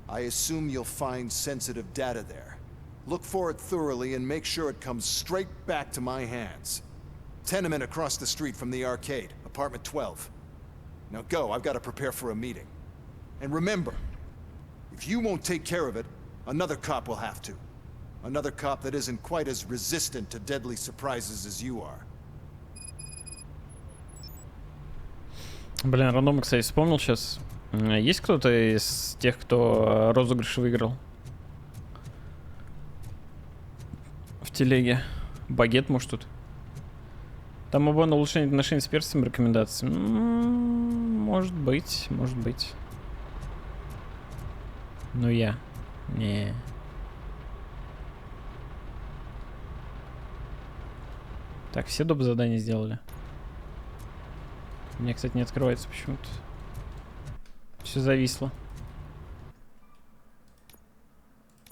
I assume you'll find sensitive data there. Look for it thoroughly and make sure it comes straight back to my hands. Tenement across the street from the arcade, apartment 12. Now go, I've got to prepare for a meeting. And remember, if you won't take care of it, another cop will have to. Another cop that isn't quite as resistant to deadly surprises as you are. Блин, рандом, кстати, вспомнил сейчас. Есть кто-то из тех, кто розыгрыш выиграл? В телеге. Багет, может, тут? Там оба на улучшение отношений с персом рекомендации. Может быть, может быть. Ну я. Не. Так, все доп. Задания сделали. У меня, кстати, не открывается почему-то. Все зависло.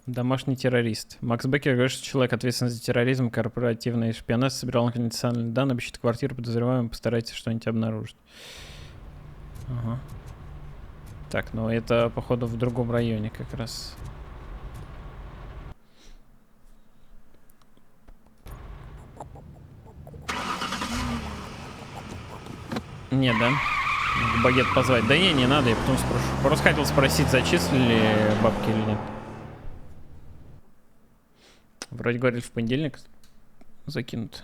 Домашний террорист. Макс Беккер говорит, что человек, ответственный за терроризм, корпоративный шпионаж, собирал конфиденциальные данные, обыщет квартиру подозреваемого, постарайтесь что-нибудь обнаружить. Ага. Так, ну это, походу, в другом районе как раз. Не, да? Багет позвать. Да не надо, я потом спрошу. Просто хотел спросить, зачислили бабки или нет. Вроде говорили в понедельник закинут.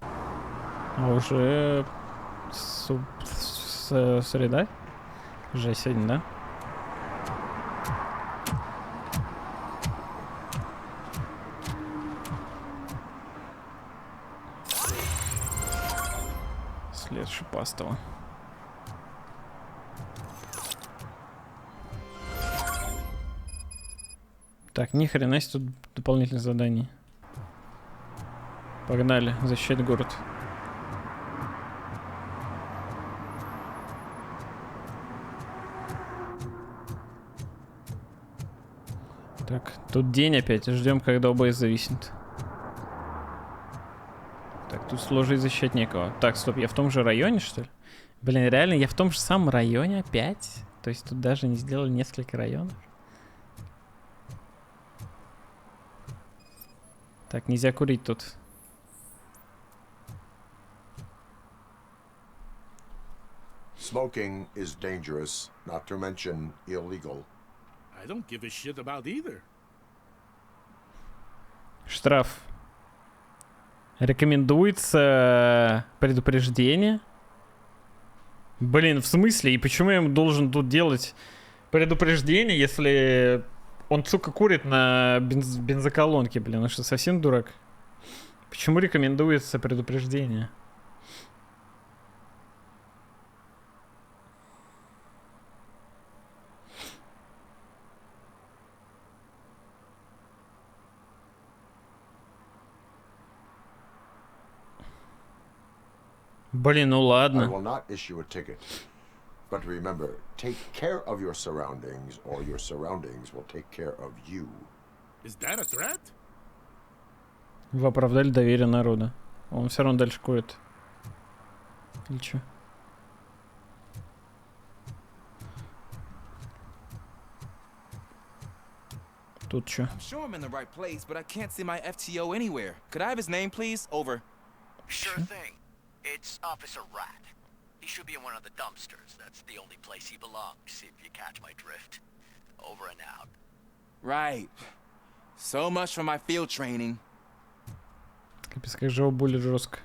А уже среда? Уже сегодня, да? След шипастого. Так, ни хрена себе тут дополнительных заданий. Погнали, защищать город. Так, тут день опять, ждем, когда ОБС зависнет. Так, тут сложно защищать некого. Так, стоп, я в том же районе, что ли? Блин, реально, я в том же самом районе опять? То есть тут даже не сделали несколько районов? Так, нельзя курить тут. Smoking is dangerous, not to mention illegal. I don't give a shit about either. Штраф. Рекомендуется предупреждение. Блин, в смысле? И почему я ему должен тут делать предупреждение, если он, сука, курит на бензоколонке, блин? Он что, совсем дурак? Почему рекомендуется предупреждение? Блин, ну I ладно. will not issue a ticket. But remember, take care of your surroundings, or your surroundings will take care of you. Is that a threat? Вы оправдали доверие народа. Он все равно дальше курит. Или чё? Тут чё? I'm sure I'm in the right place, but I can't see my FTO anywhere. Could I have his name, please? Over. Sure thing. It's Officer Rat. He should be in one of the dumpsters. That's the only place he belongs, if you catch my drift. Over and out. Right. So much for my field training. Капец, как же его более жестко.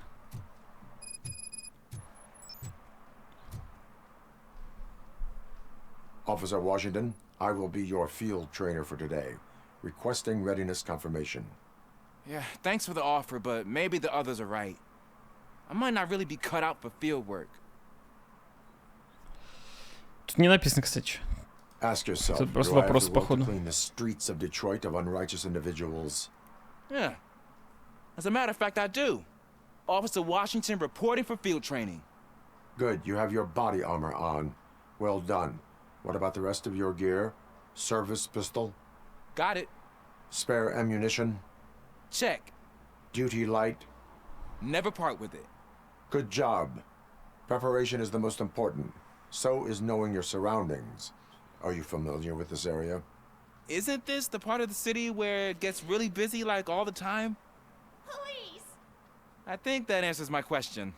Officer Washington, I will be your field trainer for today. Requesting readiness confirmation. Yeah, thanks for the offer, but maybe the others are right. I might not really be cut out for field work. Тут не написано, кстати. Ask yourself, Тут просто do I have вопрос, the will to походу. clean the streets of Detroit of unrighteous individuals? Yeah. As a matter of fact, I do. Officer Washington reporting for field training. Good, you have your body armor on. Well done. What about the rest of your gear? Service pistol? Got it. Spare ammunition? Check. Duty light? Never part with it. Good job. Preparation is the most important. So is knowing your surroundings. Are you familiar with this area? Isn't this the part of the city where it gets really busy like all the time? Police! I think that answers my question.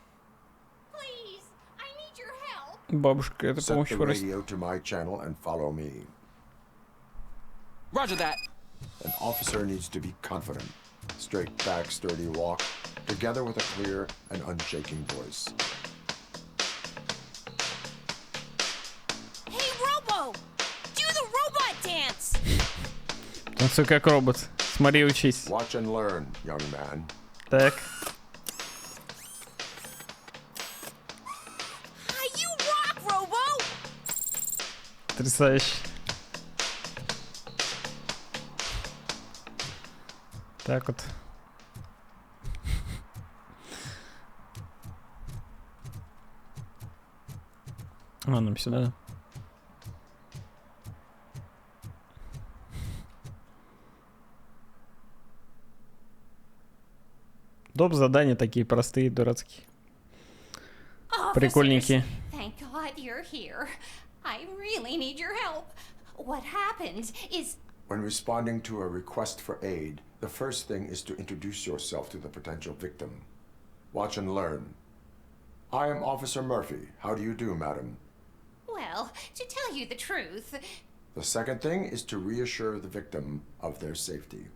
Please! I need your help! Бабушка, это Set помощь the вырос. radio to my channel and follow me. Roger that. An officer needs to be confident. Straight back, sturdy walk, together with a clear and unshaking voice. Hey, Robo! Do the robot dance! Танцуй как робот. Смотри, учись. Watch and learn, young man. Так. You rock, Robo! Потрясающе. Так вот. А, нам сюда. Доп. Задания такие простые, дурацкие. Прикольненькие. Thank God you're here. I really need your help. What happened is... When responding to a request for aid, the first thing is to introduce yourself to the potential victim. Watch and learn. I am Officer Murphy. How do you do, madam? Well, to tell you the truth... The second thing is to reassure the victim of their safety.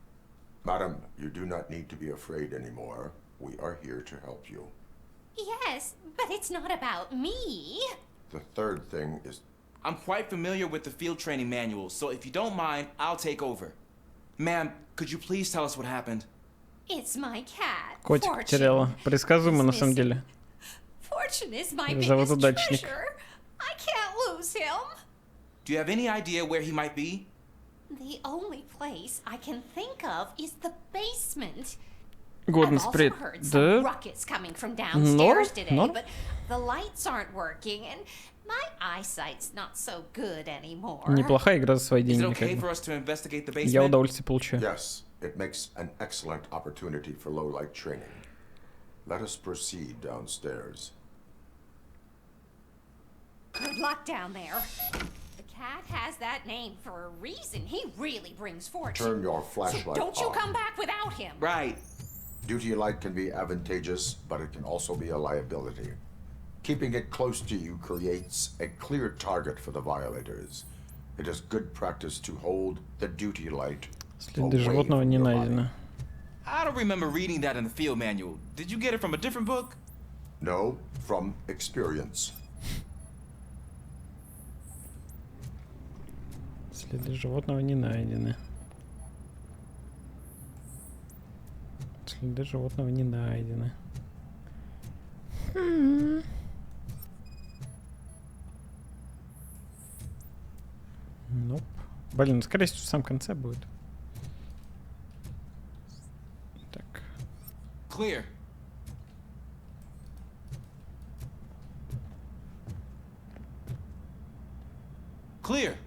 Madam, you do not need to be afraid anymore. We are here to help you. Yes, but it's not about me. The third thing is... I'm quite familiar with the field training manual, so if you don't mind, I'll take over. Ma'am, could you please tell us what happened? It's my cat. Котик Fortune. потеряла. Предсказуемо на самом деле. Fortune is my Зовут biggest удачник. treasure. I can't lose him. Do you have any idea where he might be? The only place I can think of is the basement. Годный I've also сприт. heard some Да? ruckus coming from downstairs today, Норм? but the lights aren't working and my eyesight's not so good anymore. Неплохая игра за свои Is it деньги. okay как for бы. us to investigate the Я basement? удовольствие получаю. Yes, it makes an excellent opportunity for low-light training. Let us proceed downstairs. Good luck down there. The cat has that name for a reason. He really brings fortune. Turn your So flashlight don't you on. come back without him. Right. Duty light can be advantageous, but it can also be a liability. Keeping it close to you creates a clear target for the violators. It is good practice to hold the duty light Следы away животного from не your найдено. body. I don't remember reading that in the field manual. Did you get it from a different book? No, from experience. Следы животного не найдены. Следы животного не найдены. Nope. Блин, скорее всего, в самом конце будет. Так. Clear. Clear.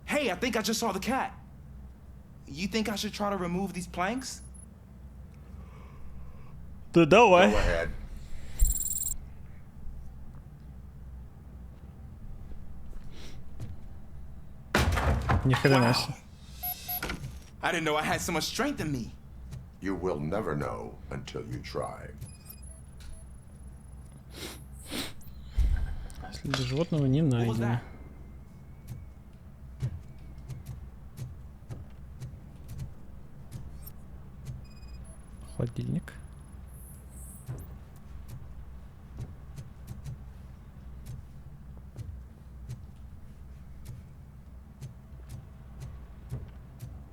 Hey, I think I just saw the cat. You think I should try to remove these planks? Да давай. Go ahead. Ни хрена себе. I didn't know I had so much strength in me. You will never know until you try. Следы животного не найдены. Холодильник.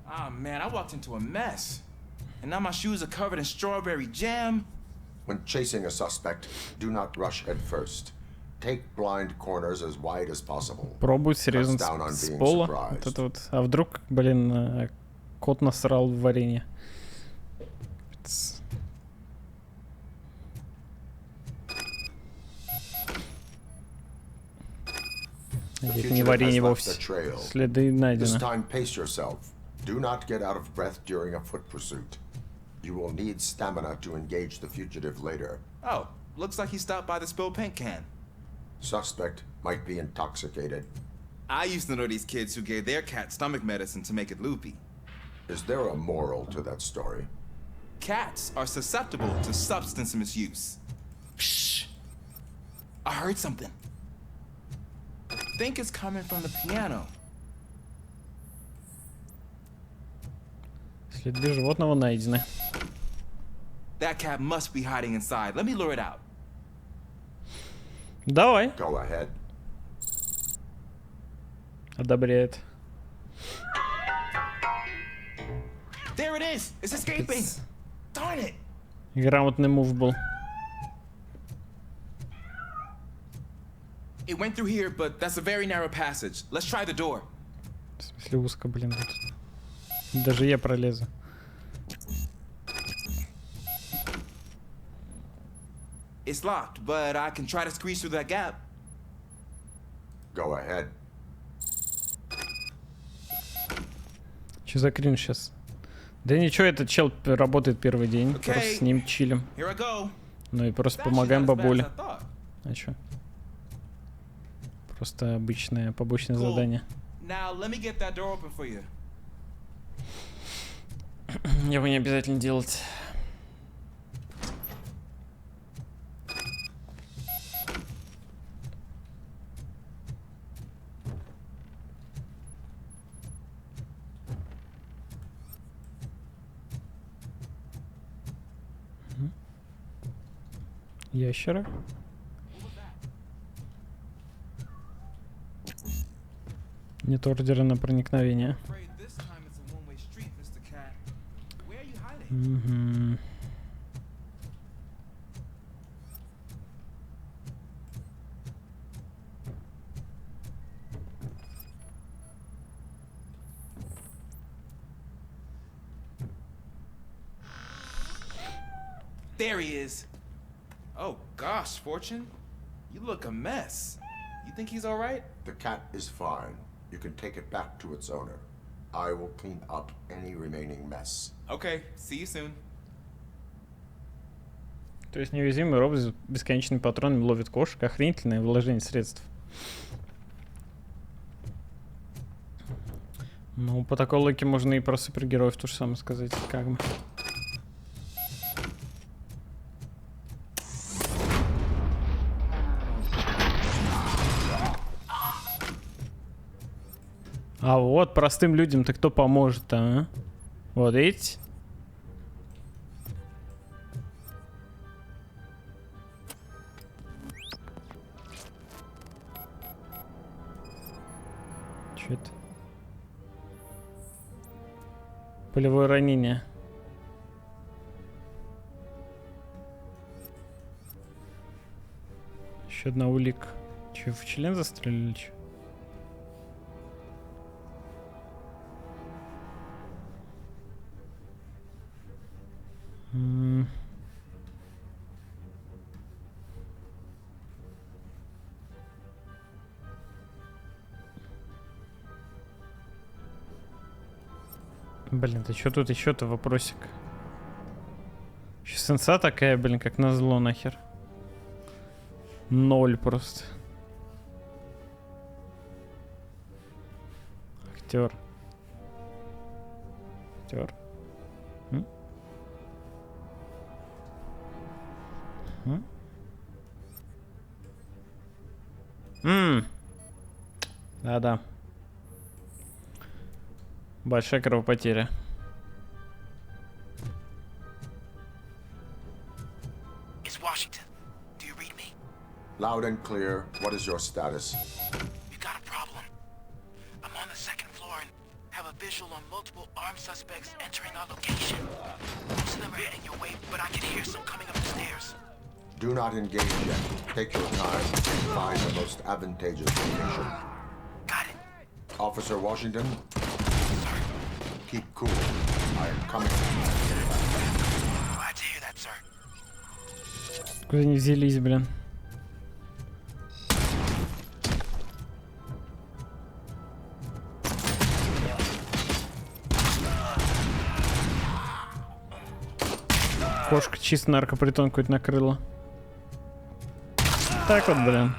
Ah, man, I walked into a mess. And now my shoes are covered in strawberry jam. When chasing a suspect, do not rush head first. Take blind corners as wide as possible. Пробует Cuts срезать down on с being пола. surprised. Вот это вот. А вдруг, блин, кот насрал в варенье. Ведь не варенье вовсе. Следы This найдены. time pace yourself. Do not get out of breath during a foot pursuit. You will need stamina to engage the fugitive later. Oh, looks like he stopped by the spilled paint can. Suspect might be intoxicated. I used to know these kids who gave their cat stomach medicine to make it loopy. Is there a moral to that story? Cats are susceptible to substance misuse. Shh! I heard something. I think it's coming from the piano. Следы животного найдены. That cat must be hiding inside. Let me lure it out. Давай. Go ahead. Одобряет. There it is! It's escaping! Darn it! Грамотный мув был. It went through here, but that's a very narrow passage. Let's try the door. В смысле узко, блин. Даже я пролезу. It's locked, but I can try to squeeze through that gap. Go ahead. Че за кринж сейчас? Да ничего, этот чел работает первый день. Просто с ним чилим. Here I go. Ну и просто помогаем бабуле. А чё? Просто обычное побочное задание. Now let me get that door open for you. Его не обязательно делать. Ящера. Нет ордера на проникновение. Угу. There he is. Oh gosh, Fortune. You look a mess. You think he's all right? The cat is fine. You can take it back to its owner. I will clean up any remaining mess. Okay, see you soon. То есть неуязвимый робот с бесконечными патронами ловит кошек. Охренительное вложение средств. Ну, по такой логике можно и про супергероев то же самое сказать, как бы. А вот простым людям-то кто поможет-то, а? Вот видите? Чё это? Полевое ранение. Еще одна улика. Че, в член застрелили, че? Блин, ты что тут еще-то вопросик? Сейчас инса такая, блин, как назло нахер. 0 просто. Актер. Актер. Да-да. Большая кровопотеря. It's Washington. Do you read me? Loud and clear. What is your status? You got a problem. I'm on the second floor and have a visual on multiple armed suspects entering our location. Most of them are heading your way, but I can hear some coming up the stairs. Do not engage yet. Take your time and find the most advantageous location. Got it. Officer Washington? Keep cool. I am coming. Glad to hear that, sir. Куда они взялись, блин? Кошка чисто наркопритон какой-то накрыла. Так вот, блин.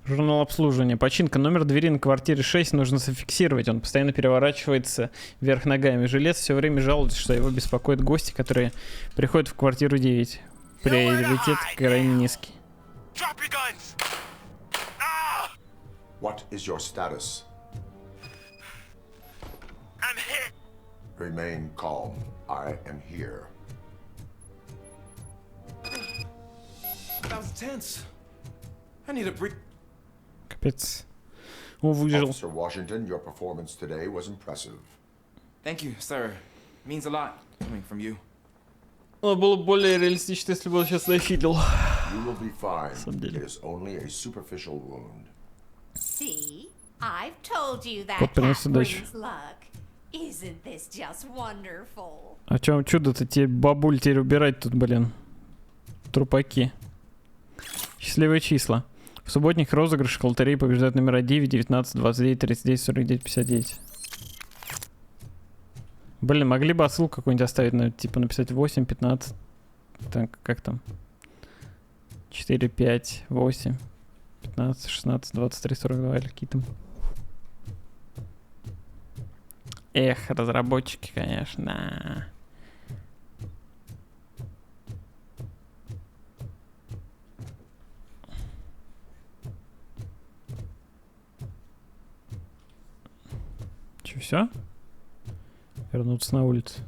Журнал обслуживания. Починка. Номер двери на квартире 6 нужно зафиксировать. Он постоянно переворачивается вверх ногами. Жилец все время жалуется, что его беспокоят гости, которые приходят в квартиру 9. Приоритет крайне низкий. What is your status? I'm hit. Remain calm. I am here. That was tense. I need a break. Капец. Он выжил. Officer Washington, your performance today was impressive. Thank you, sir. Means a lot coming from you. Он было более реалистично, если бы он сейчас зафилил. You will be fine. It is only a superficial wound. See? I've told you that Кот принес cat удачу. brings luck. Isn't this just wonderful? А чем чудо-то тебе, бабуль, теперь убирать тут, блин? Трупаки. Счастливые числа. В субботних розыгрышах лотереи побеждают номера 9, 19, 29, 39, 49, 59. Блин, могли бы отсылку какую-нибудь оставить, ну, типа написать 8, 15. Так, как там? 4, 5, 8, 15, 16, 23, 42 или какие там. Эх, разработчики, конечно. Че, все? Вернуться на улицу.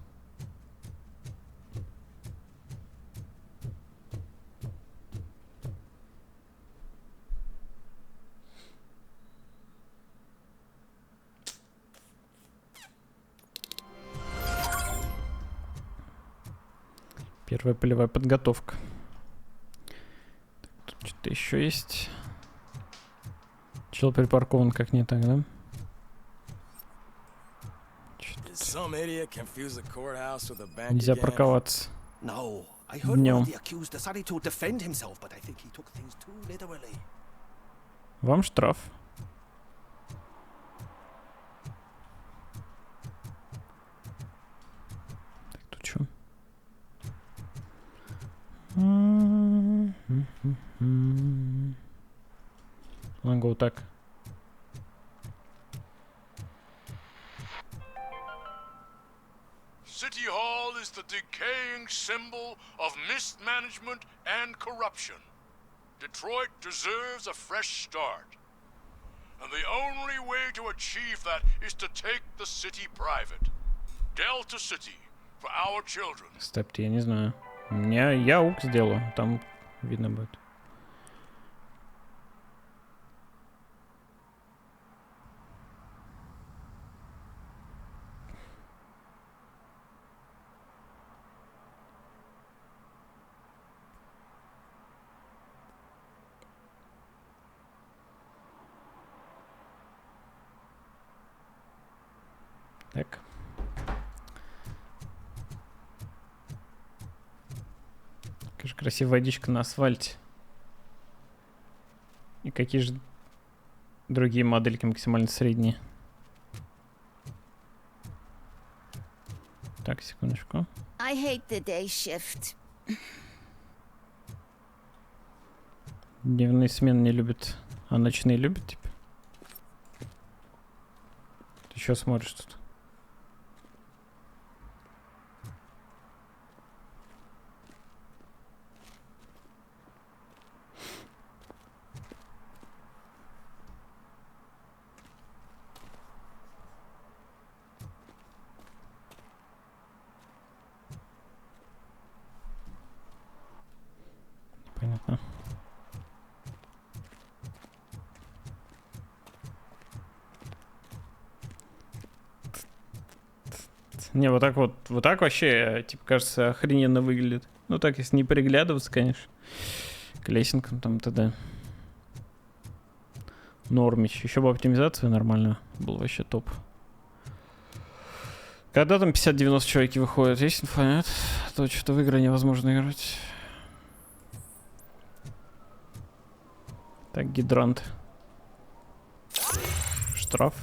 Первая полевая подготовка. Тут что-то еще есть. Чел припаркован как не так, да? Нельзя парковаться. No, I heard one of the accused decided to defend himself, but I think he took things too literally. Вам штраф. Так, тут что? Ладно, вот так. City Hall is decaying symbol of mismanagement and corruption. Detroit deserves a fresh start. And the only way to achieve that is to take the city private. Delta City, for our children. Стопте, я не знаю. Я УК сделаю, там видно будет. Так. Какая же красивая водичка на асфальте. И какие же другие модельки максимально средние. Так, секундочку. I hate the day shift. Дневные смены не любят, а ночные любят, типа. Ты что смотришь тут? Понятно. Не, вот так вообще, типа, кажется, охрененно выглядит. Ну так, если не приглядываться, конечно. К лесенкам там т.д. Нормич. Еще бы оптимизация нормальная. Был вообще топ. Когда там 50-90 человек выходят? Есть инфа, нет? А то что-то в игры невозможно играть. Так, гидрант. Штраф.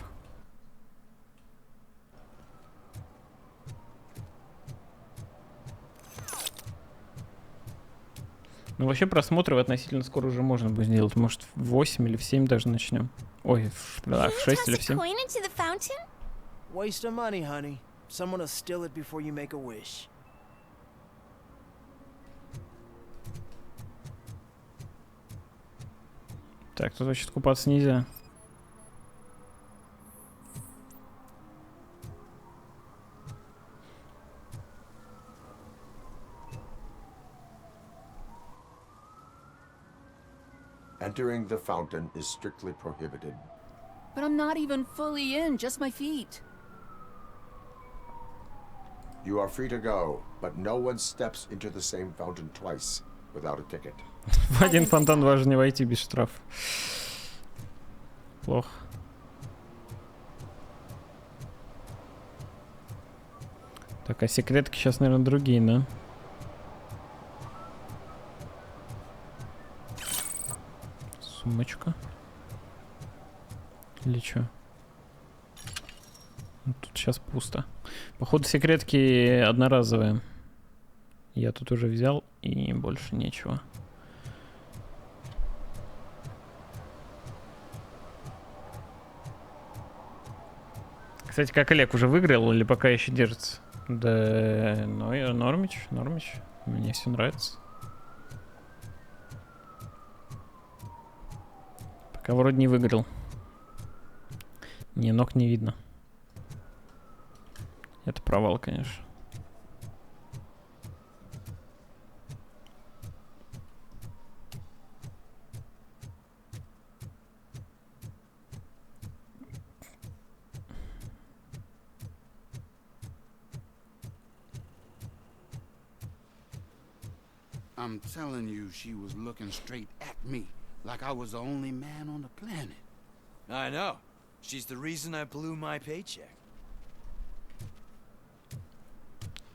Ну, вообще просмотры относительно скоро уже можно будет сделать. Может, в 8 или в 7 даже начнем. Ой, в 6 или в 7. Waste of money, honey. Someone will steal it before you make a wish. Так, тут вообще купаться нельзя. Entering the fountain is strictly prohibited. But I'm not even fully in, just my feet. You are free to go, but no one steps into the same fountain twice without a ticket. В один фонтан важно не войти без штрафа. Плохо. Так, а секретки сейчас, наверное, другие, да? Сумочка. Или чё? Тут сейчас пусто. Походу, секретки одноразовые. Я тут уже взял, и больше нечего. Кстати, как Олег уже выиграл или пока еще держится? Да, ну, нормич. Мне все нравится. Пока вроде не выиграл. Не, ног не видно. Это провал, конечно. I'm telling you, she was looking straight at me, like I was the only man on the planet. I know. She's the reason I blew my paycheck.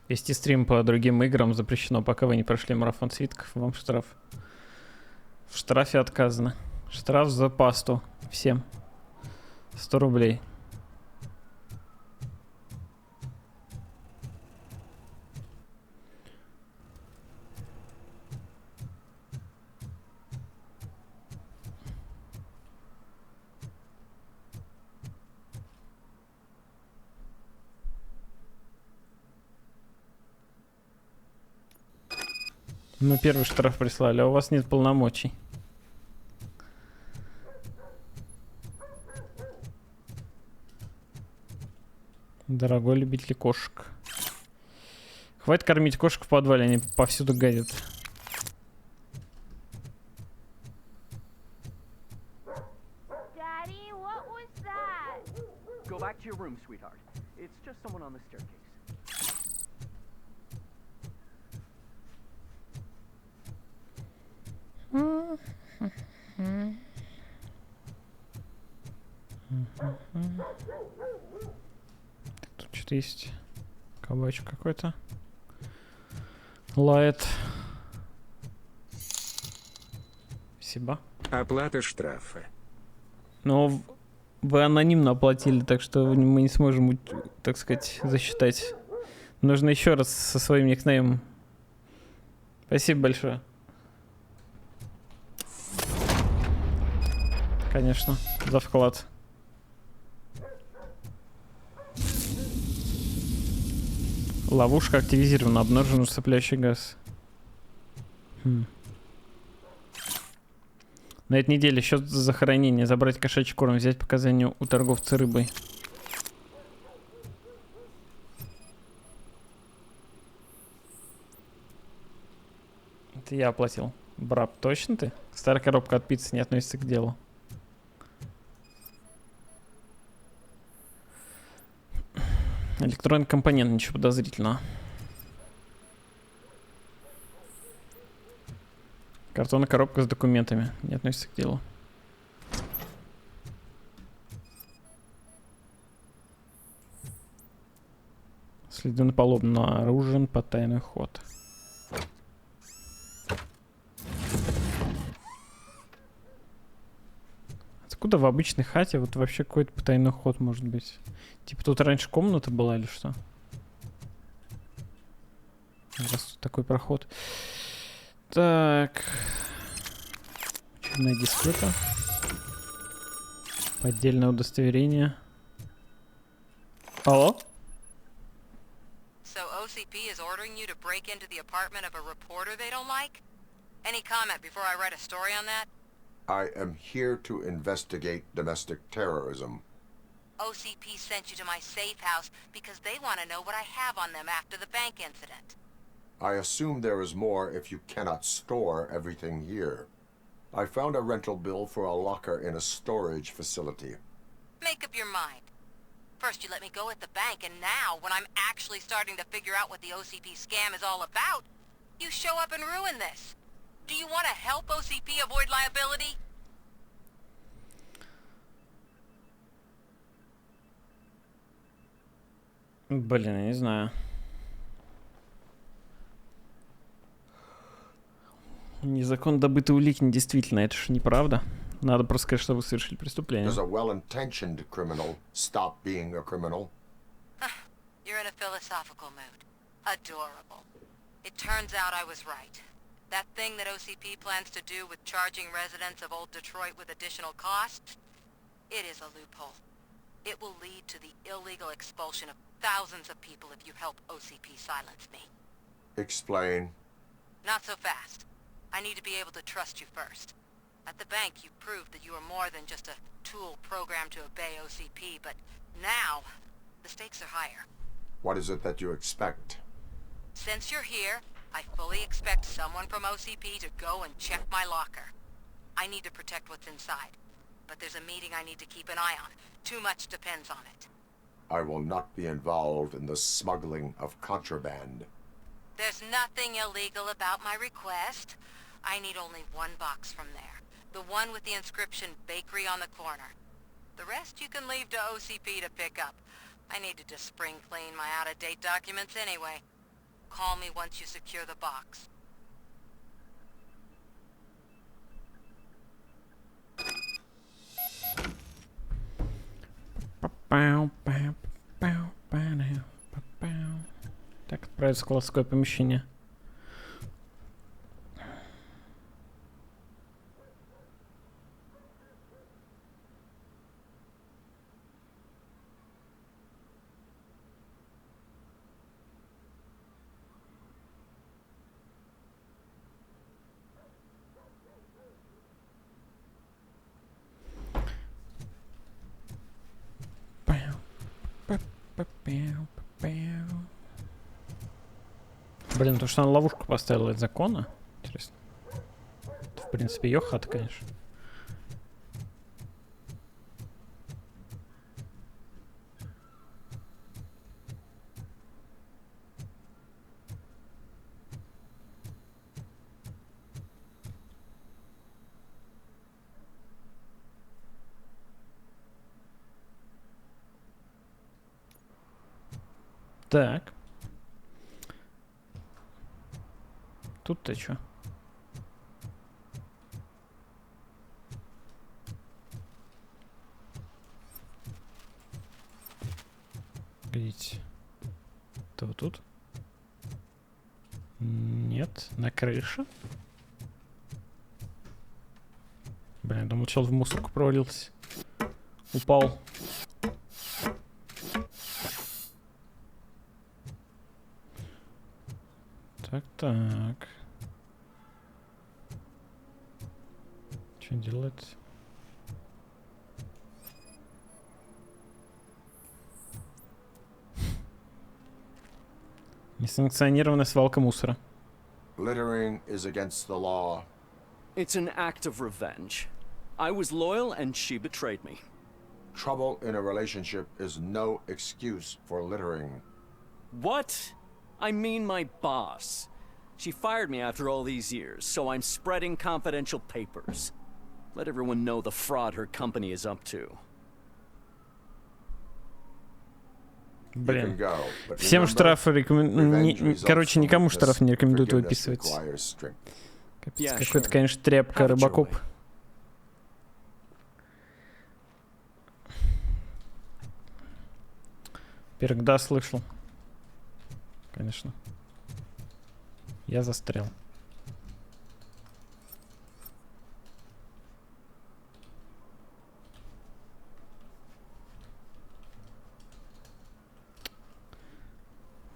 Вести стрим по другим играм запрещено, пока вы не прошли марафон свитков, вам штраф. В штрафе отказано. Штраф за пасту. Всем. 100 рублей. Мы первый штраф прислали, а у вас нет полномочий. Дорогой любитель кошек. Хватит кормить кошек в подвале, они повсюду гадят. Daddy, what was that? Go back to your room, sweetheart. It's just someone on the staircase. Тут что-то есть. Кабачок какой-то. Лает. Спасибо. Оплата штрафа. Но вы анонимно оплатили, так что мы не сможем, так сказать, засчитать. Нужно еще раз со своим никнеймом. Спасибо большое. Конечно, за вклад. Ловушка активизирована. Обнаружен усыпляющий газ. На этой неделе счет за захоронение. Забрать кошачий корм. Взять показания у торговца рыбой. Это я оплатил. Браб, точно ты? Старая коробка от пиццы не относится к делу. Электронный компонент, ничего подозрительного. Картонная коробка с документами, не относится к делу. Следы на полу обнаружен потайный ход. Откуда в обычной хате вот вообще какой-то потайной ход может быть? Типа тут раньше комната была или что? Раз тут такой проход. Так. Учебная дискета. Поддельное удостоверение. Алло? So OCP is ordering you to break into the apartment of a reporter they don't like? Any comment before I write a story on that? I am here to investigate domestic terrorism. OCP sent you to my safe house because they want to know what I have on them after the bank incident. I assume there is more if you cannot store everything here. I found a rental bill for a locker in a storage facility. Make up your mind. First you let me go at the bank, and now, when I'm actually starting to figure out what the OCP scam is all about, you show up and ruin this. Do you want to help OCP avoid liability? Блин, я не знаю. Незаконно добытые улики действительно, это ж неправда. Надо просто сказать, что вы совершили преступление. Does a well-intentioned criminal stop being a criminal? You're in a philosophical mood. Adorable. It turns out I was right. That thing that OCP plans to do with charging residents of Old Detroit with additional costs, it is a loophole. It will lead to the illegal expulsion of thousands of people if you help OCP silence me. Explain. Not so fast. I need to be able to trust you first. At the bank, you proved that you are more than just a tool programmed to obey OCP, but now, the stakes are higher. What is it that you expect? Since you're here, I fully expect someone from OCP to go and check my locker. I need to protect what's inside, but there's a meeting I need to keep an eye on. Too much depends on it. I will not be involved in the smuggling of contraband. There's nothing illegal about my request. I need only one box from there. The one with the inscription Bakery on the corner. The rest you can leave to OCP to pick up. I needed to spring clean my out-of-date documents anyway. Call me once you secure the box. Так, отправиться в складское помещение. Блин, то, что она ловушку поставила, это законно? Интересно. Это, в принципе, ее хата, конечно. Так. Тут-то чё? Видите? Это вот тут? Нет, на крыше. Блин, я думал, человек в мусорку провалился. Упал. Так. Что делать? Несанкционированная свалка мусора. Littering is against the law. It's an act of revenge. I was loyal and she betrayed me. Trouble in a relationship is no excuse for littering. What? I mean my boss. She fired me after all these years, so I'm spreading confidential papers. Let everyone know the fraud her company is up to. Блин. Всем штрафы рекомендую... Короче, никому штраф не рекомендуют выписывать. Капец, какой-то, конечно, тряпка Robocop. Во-первых, да, слышал. Конечно. Я застрял.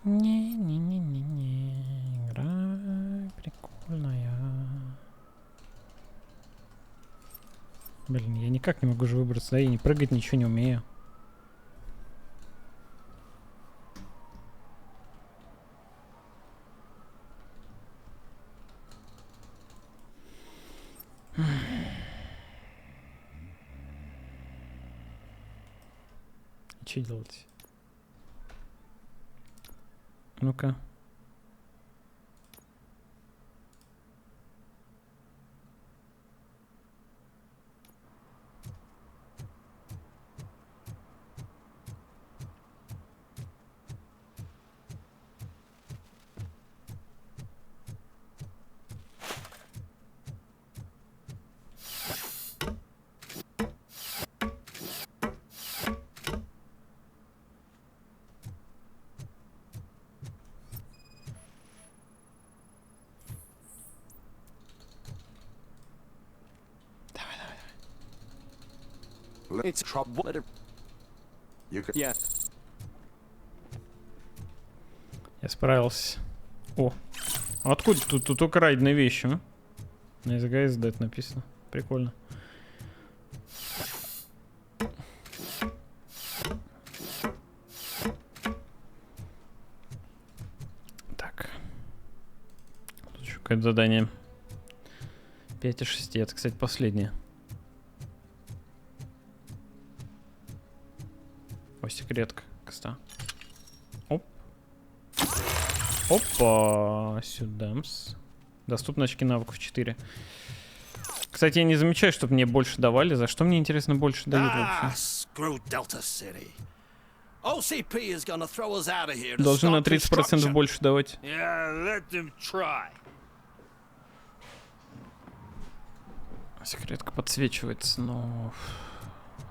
Не-не-не-не-не. Игра прикольная. Блин, я никак не могу же выбраться, да? Я не прыгать, ничего не умею. Что делать? Ну-ка. It's trouble. Yeah. Я справился. О, откуда тут только райдные вещи, а? На языке is dead написано. Прикольно. Так. Тут еще какое-то задание. 5 из 6. Это, кстати, последнее. О, секретка. Кста. Оп. Опа. Сюда-мс. Доступны очки навыков 4. Кстати, я не замечаю, чтобы мне больше давали. За что мне, интересно, больше дают вообще? Должны на 30% больше давать. Секретка подсвечивается, но...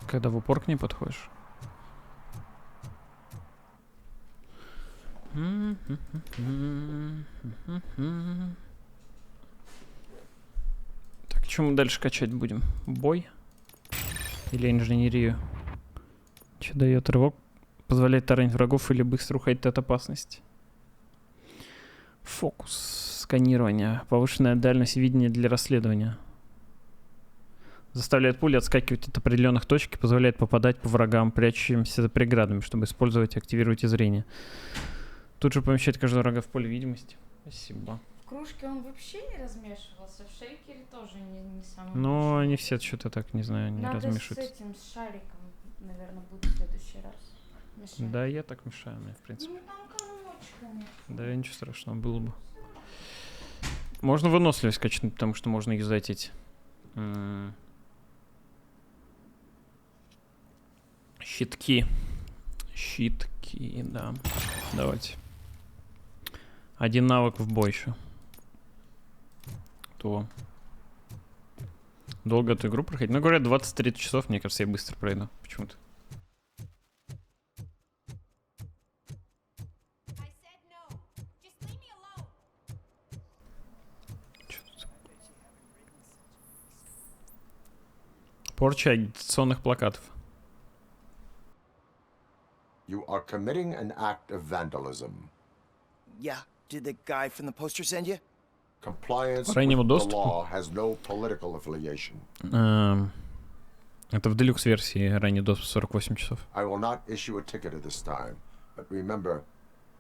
Когда в упор к ней подходишь. Так, что мы дальше качать будем? Бой? Или инженерию? Что дает рывок? Позволяет таранить врагов или быстро уходить от опасности. Фокус. Сканирование. Повышенная дальность видения для расследования. Заставляет пули отскакивать от определенных точек и позволяет попадать по врагам, прячущимся за преградами, чтобы использовать и активировать зрение. Тут же помещать каждого врага в поле видимости. Спасибо. В кружке он вообще не размешивался, в шейкере тоже не самый Но лучший. они все что-то так, не знаю, не Надо размешиваются. с этим, с шариком, наверное, будет в следующий раз. Мешать. Да, я так мешаю, мне, в принципе. Ну, там комочками. Да, ничего страшного, было бы. Можно выносливость качнуть, потому что можно юзать эти... щитки. Щитки, да. Давайте. Один навык в бой еще. То. Долго эту игру проходить? Ну, говорят, 20-30 часов, мне кажется, я быстро пройду. Почему-то. Порча агитационных плакатов. You are committing an act of vandalism. Yeah, did the guy from the poster send you? Compliance with раннему the доступу. law has no political affiliation. Это в делюкс-версии ранний доступ 48 часов. I will not issue a ticket at this time, but remember,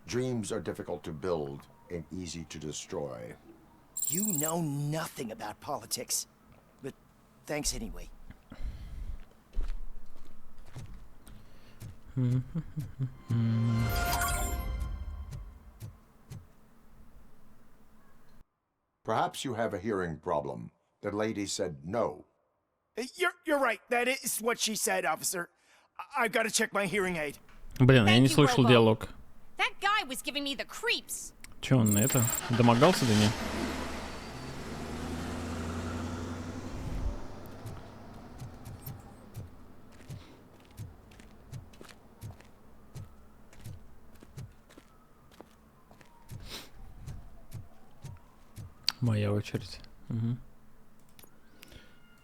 dreams are difficult to build and easy to destroy. You know nothing about politics. But thanks anyway. Perhaps you have a hearing problem. The lady said no. You're right. That is what she said, officer. I've got to check my hearing aid. Блин, я не слышал диалог. That guy was giving me the creeps. Че он это? Домогался до меня? Моя очередь. Угу.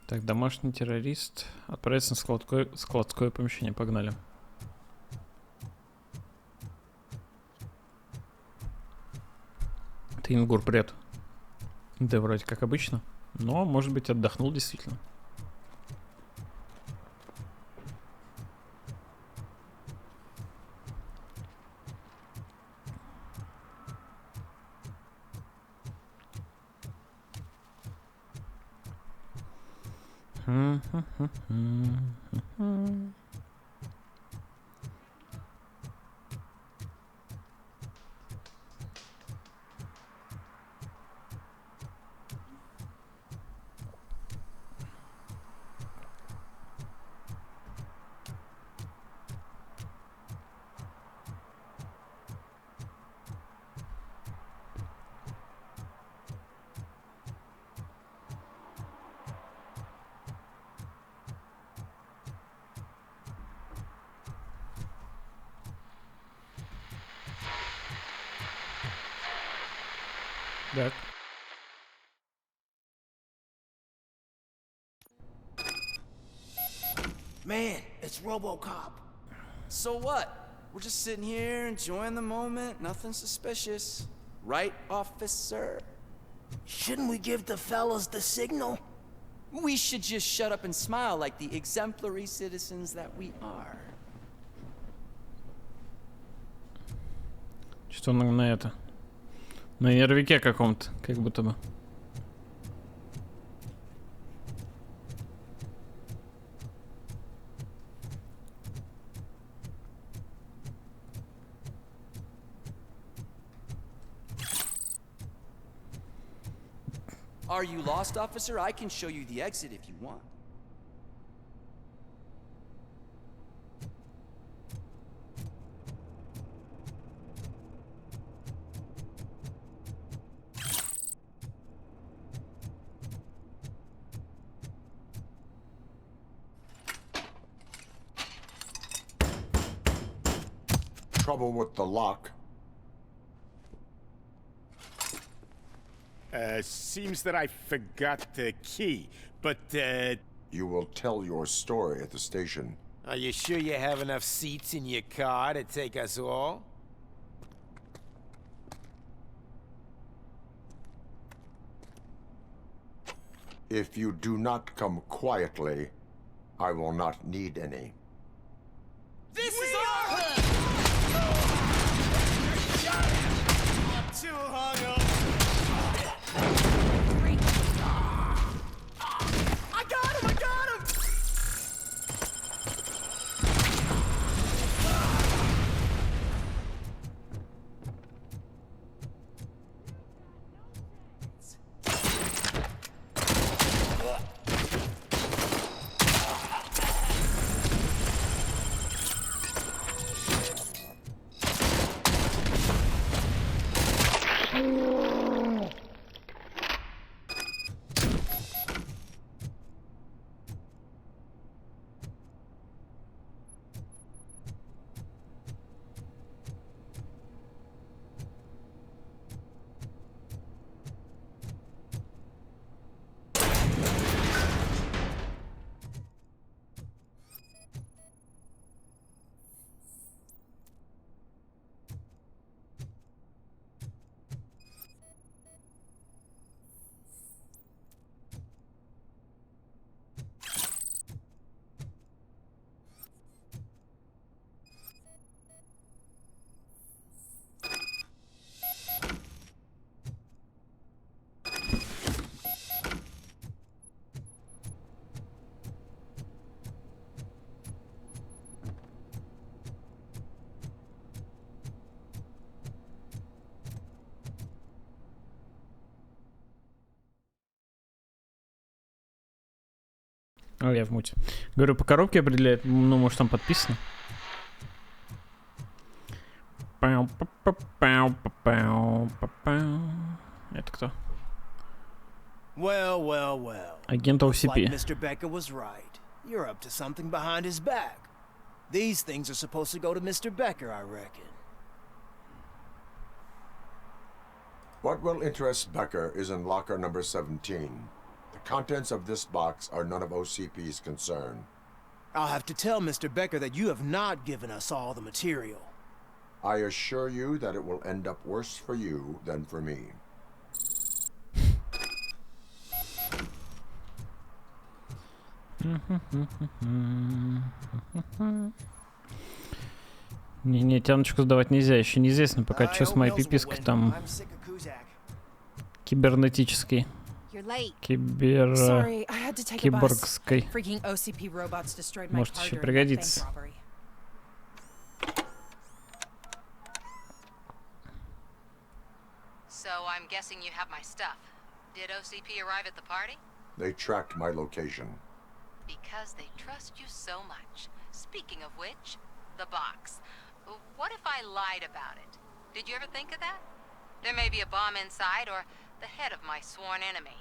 Так, домашний террорист. Отправиться на складское помещение. Погнали. Тингур, привет. Да, вроде как обычно. Но, может быть, отдохнул действительно. Так. Man, it's Robocop. So what? We're just sitting here enjoying the moment, nothing suspicious. Right, officer? Shouldn't we give the fellas the signal? We should just shut up and smile like the exemplary citizens that we are. Что на это? На нервике каком-то, как будто бы. Are you lost, officer? I can show you the exit if you want. Trouble with the lock. Seems that I forgot the key, but, You will tell your story at the station. Are you sure you have enough seats in your car to take us all? If you do not come quietly, I will not need any. This is our hood! I'm too hungover. I got him! I got him! О, я в муте. Говорю, по коробке определяет, ну, может, там подписано. Это кто? Well, well, well. Агент Looks OCP. like Mr. Becker was right. You're up to something behind his back. These things are supposed to go to Mr. Becker, I reckon. What will interest Becker is in locker number 17. The contents of this box are none of OCP's concern. I'll have to tell Mr. Becker that you have not given us all the material. I assure you that it will end up worse for you than for me. Не, тяночку сдавать нельзя. Еще неизвестно пока, что с моей пипиской там кибернетической. Киборгской. Может еще пригодится. So I'm guessing you have my stuff. Did OCP arrive at the party? They tracked my location. Because they trust you so much. Speaking of which, the box. What if I lied about it? Did you ever think of that? There may be a bomb inside or the head of my sworn enemy.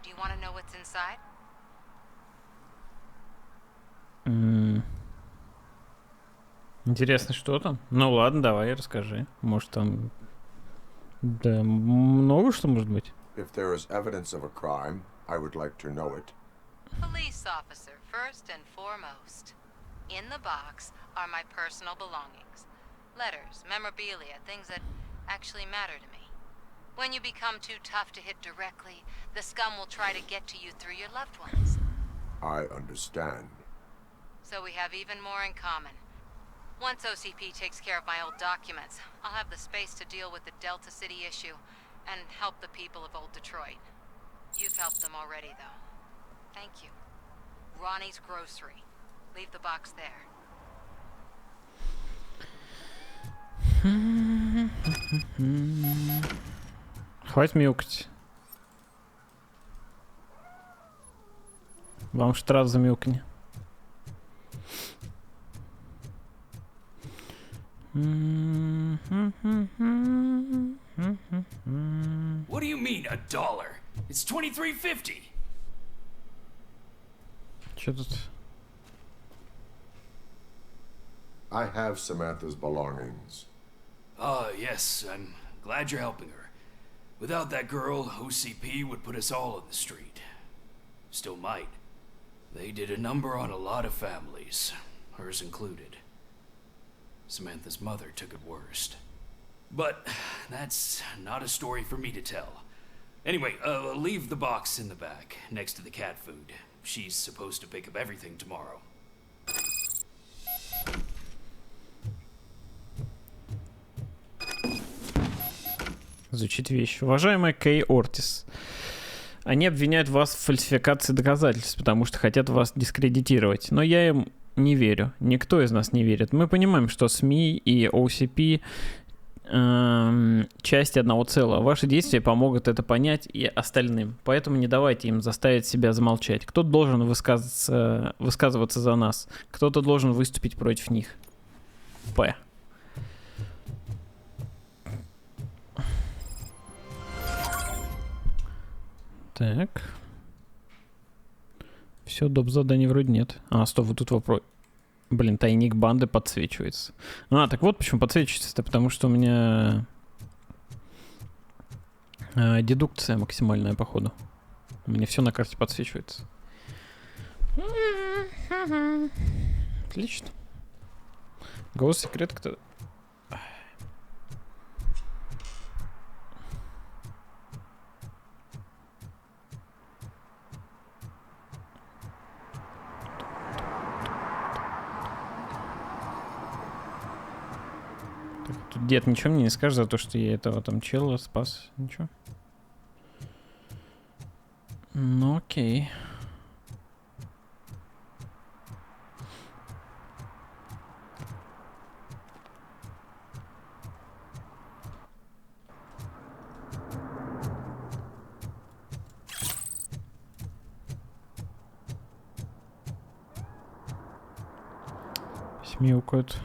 Do you want to know what's inside? Интересно, что там? Ну ладно, давай, расскажи. Может там... Да, много что может быть. If there is evidence of a crime, I would like to know it. Police officer, first and foremost. In the box are my personal belongings. Letters, memorabilia, things that actually matter to me. When you become too tough to hit directly, the scum will try to get to you through your loved ones. I understand. So we have even more in common. Once OCP takes care of my old documents, I'll have the space to deal with the Delta City issue and help the people of Old Detroit. You've helped them already, though. Thank you. Ronnie's Grocery. Leave the box there. Хватит мяукать. Вам штраф за мяуканье. What do you mean, $1? It's $23.50. Что тут? I have Samantha's belongings. Yes, I'm glad you're helping her. Without that girl, OCP would put us all in the street. Still might. They did a number on a lot of families, hers included. Samantha's mother took it worst. But that's not a story for me to tell. Anyway, leave the box in the back, next to the cat food. She's supposed to pick up everything tomorrow. Звучит вещь. Уважаемая Кей Ортис, они обвиняют вас в фальсификации доказательств, потому что хотят вас дискредитировать. Но я им не верю. Никто из нас не верит. Мы понимаем, что СМИ и OCP части одного целого. Ваши действия помогут это понять и остальным. Поэтому не давайте им заставить себя замолчать. Кто-то должен высказываться за нас. Кто-то должен выступить против них. П. Так. Все, доп. Заданий вроде нет. А, стоп, вот тут вопрос. Блин, тайник банды подсвечивается. А, так вот почему подсвечивается-то, потому что у меня дедукция максимальная, походу. У меня все на карте подсвечивается. Отлично. Голос секрет кто... Тут дед ничего мне не скажет за то, что я этого там чела спас. Ничего. Ну окей. Смеюкают.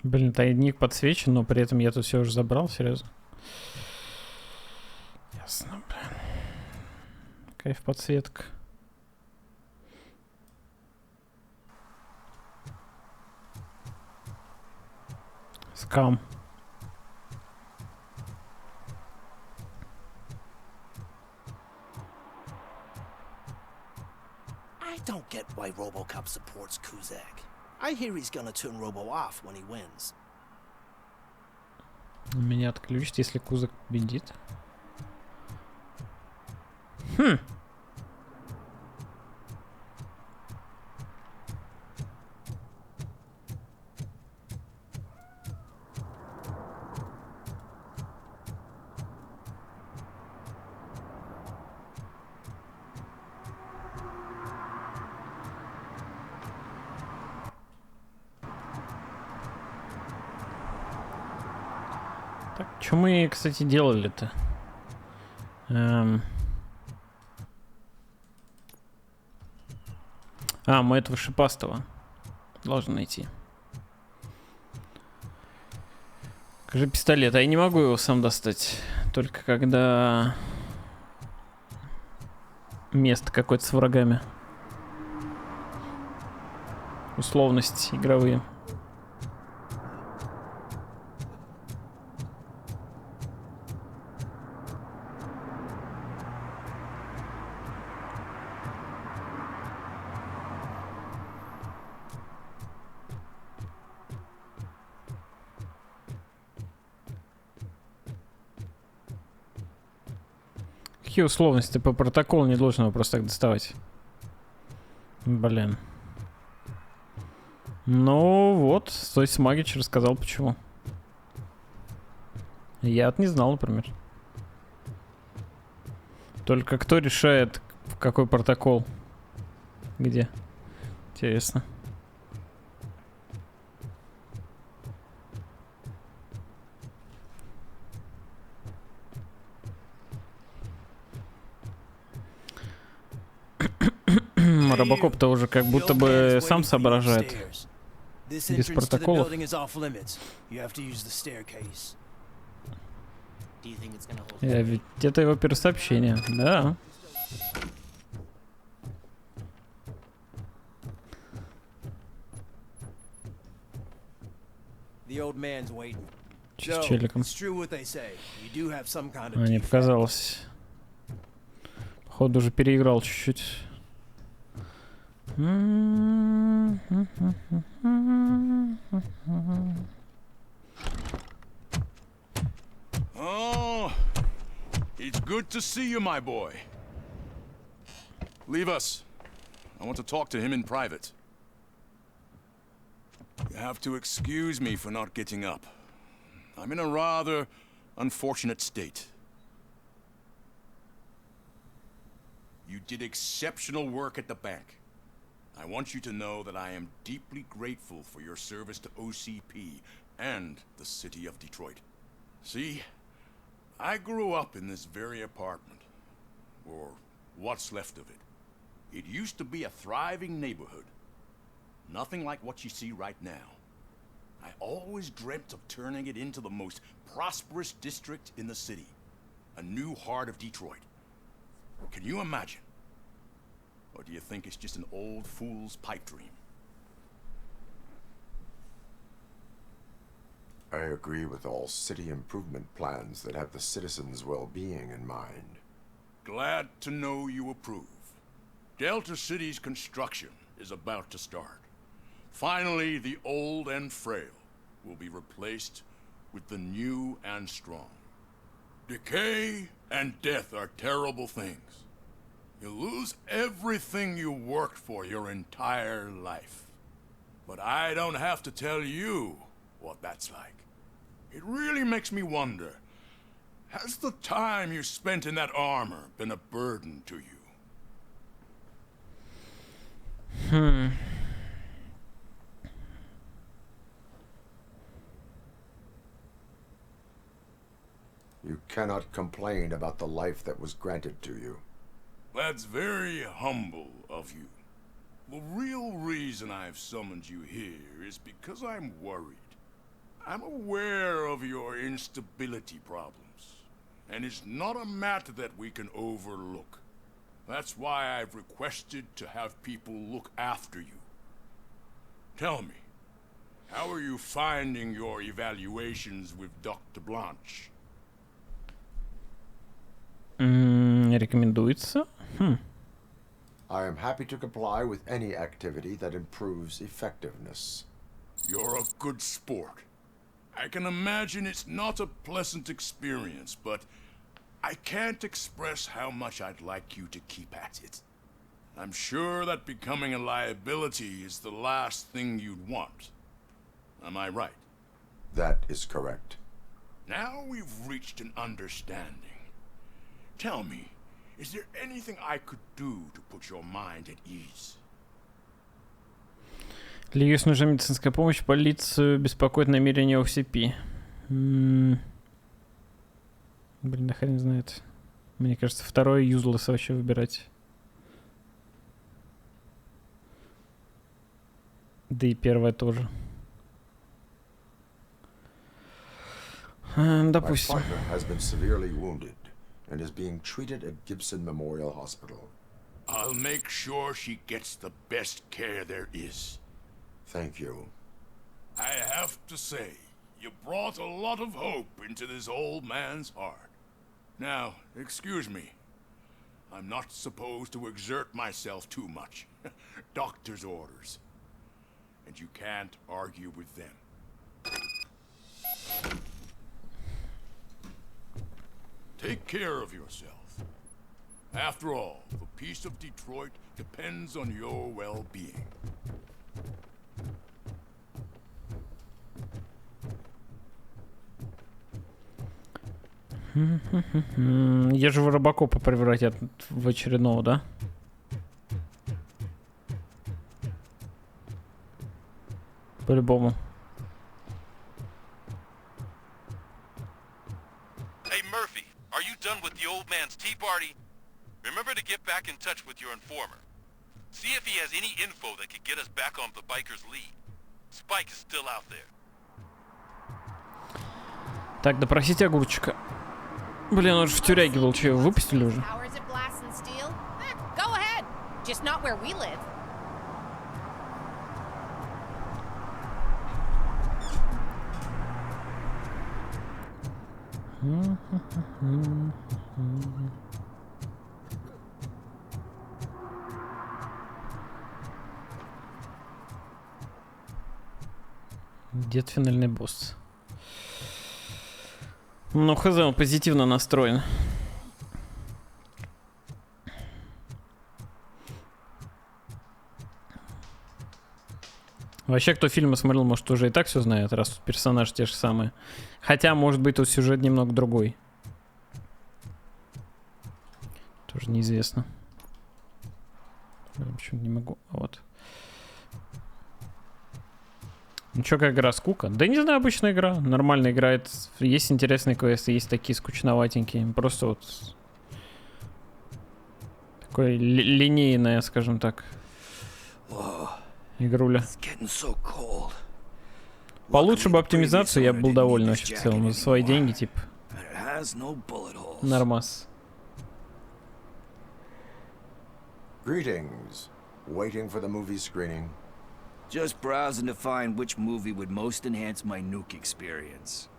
Блин, тайник подсвечен, но при этом я тут все уже забрал, серьезно. Ясно, блин. Кайф подсветка. Скам. I don't get why Robocop supports Kuzak. I hear he's gonna turn Robo off when he wins. Меня отключат, если Кузак победит. Хм. Так, что мы, кстати, делали-то? Мы этого шипастого должны найти. Скажи, пистолет. А я не могу его сам достать. Только когда место какое-то с врагами. Условности игровые. Какие условности? По протоколу не должен его просто так доставать. Блин. Ну вот, Стойс Магич рассказал почему. Я не знал, например. Только кто решает, в какой протокол? Где? Интересно. Робокоп-то уже как будто бы сам соображает. Без протоколов. Ведь это его пересообщение, да. с челиком. It's true what they say. You do have some kind А, of не defect. показалось. Походу уже переиграл чуть-чуть. Oh, it's good to see you, my boy. Leave us. I want to talk to him in private. You have to excuse me for not getting up. I'm in a rather unfortunate state. You did exceptional work at the bank. I want you to know that I am deeply grateful for your service to OCP and the city of Detroit. See, I grew up in this very apartment, or what's left of it. It used to be a thriving neighborhood. Nothing like what you see right now. I always dreamt of turning it into the most prosperous district in the city. A new heart of Detroit. Can you imagine? Or do you think it's just an old fool's pipe dream? I agree with all city improvement plans that have the citizens' well-being in mind. Glad to know you approve. Delta City's construction is about to start. Finally, the old and frail will be replaced with the new and strong. Decay and death are terrible things. You lose everything you worked for your entire life. But I don't have to tell you what that's like. It really makes me wonder, has the time you spent in that armor been a burden to you? You cannot complain about the life that was granted to you. That's very humble of you. The real reason I've summoned you here is because I'm worried. I'm aware of your instability problems, and it's not a matter that we can overlook. That's why I've requested to have people look after you. Tell me, how are you finding your evaluations with Dr. Blanche? Рекомендуется. I am happy to comply with any activity that improves effectiveness. You're a good sport. I can imagine it's not a pleasant experience, but I can't express how much I'd like you to keep at it. I'm sure that becoming a liability is the last thing you'd want. Am I right? That is correct. Now we've reached an understanding. Tell me, is there anything I could do to put your mind at ease? Льюис, нужна медицинская помощь. Полицию беспокоит намерение OCP. Блин, да хрен знает. Мне кажется, второе useless вообще выбирать. Да и первое тоже. Допустим. My partner has been severely wounded and is being treated at Gibson Memorial Hospital. I'll make sure she gets the best care there is. Thank you. I have to say, you brought a lot of hope into this old man's heart. Now, excuse me. I'm not supposed to exert myself too much. Doctor's orders. And you can't argue with them. Take care of yourself. After all, the peace of Detroit depends on your well-being. Я же в Робокопа превратят в очередного, да? По-любому. Hey Murphy, are you done with the old man's tea party? Remember to get back in touch with your informer. See if he has any info that could get us back on the biker's lead. Spike is still out there. Так, допросите огурчика. Блин, он же в тюряге был, что его выпустили уже? Powers of glass and steel? Go ahead. Just not where we live. Где-то финальный босс. Ну, хз, он позитивно настроен. Вообще, кто фильмы смотрел, может, уже и так все знает, раз персонажи те же самые. Хотя, может быть, тут сюжет немного другой. Тоже неизвестно. Почему не могу? Вот. Ну чё, как игра, скука? Да не знаю, обычная игра. Нормально играет. Есть интересные квесты, есть такие скучноватенькие. Просто вот... Такое линейное, скажем так. Игруля. Получше бы оптимизацию, я был доволен вообще в целом. За свои деньги, типа. Нормас. Greetings. Waiting for the movie screening. Just browsing to find which movie would most enhance my nuke experience.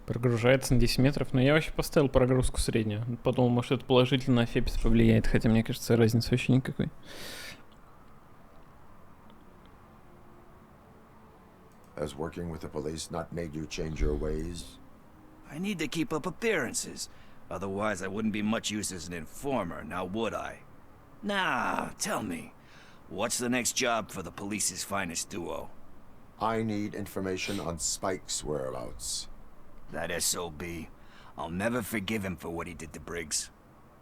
Прогружается на 10 метров. Но я вообще поставил прогрузку среднюю. Подумал, может, это положительно на Фепис повлияет. Хотя, мне кажется, разницы вообще никакой. Has working with the police not made you change your ways? I need to keep up appearances. Otherwise, I wouldn't be much use as an informer, now would I? Nah, tell me. What's the next job for the police's finest duo? I need information on Spike's whereabouts. That SOB. I'll never forgive him for what he did to Briggs.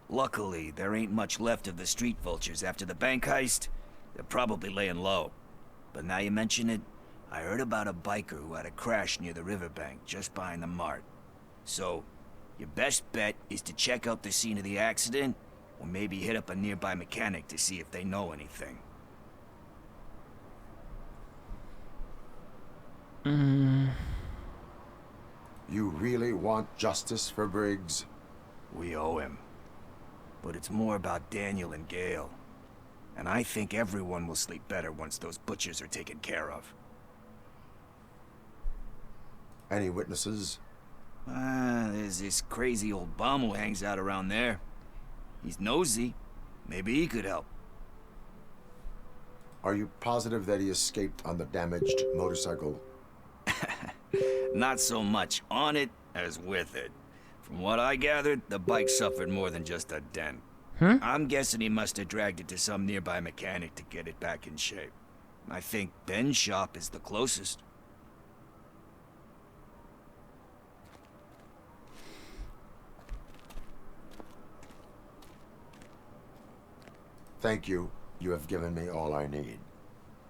Luckily, there ain't much left of the street vultures after the bank heist. They're probably laying low. But now you mention it, I heard about a biker who had a crash near the riverbank just behind the mart. So, your best bet is to check out the scene of the accident, or maybe hit up a nearby mechanic to see if they know anything. You really want justice for Briggs? We owe him. But it's more about Daniel and Gale. And I think everyone will sleep better once those butchers are taken care of. Any witnesses? There's this crazy old bum who hangs out around there. He's nosy. Maybe he could help. Are you positive that he escaped on the damaged motorcycle? Not so much on it as with it. From what I gathered, the bike suffered more than just a dent. I'm guessing he must have dragged it to some nearby mechanic to get it back in shape. I think Ben's shop is the closest. Thank you. You have given me all I need.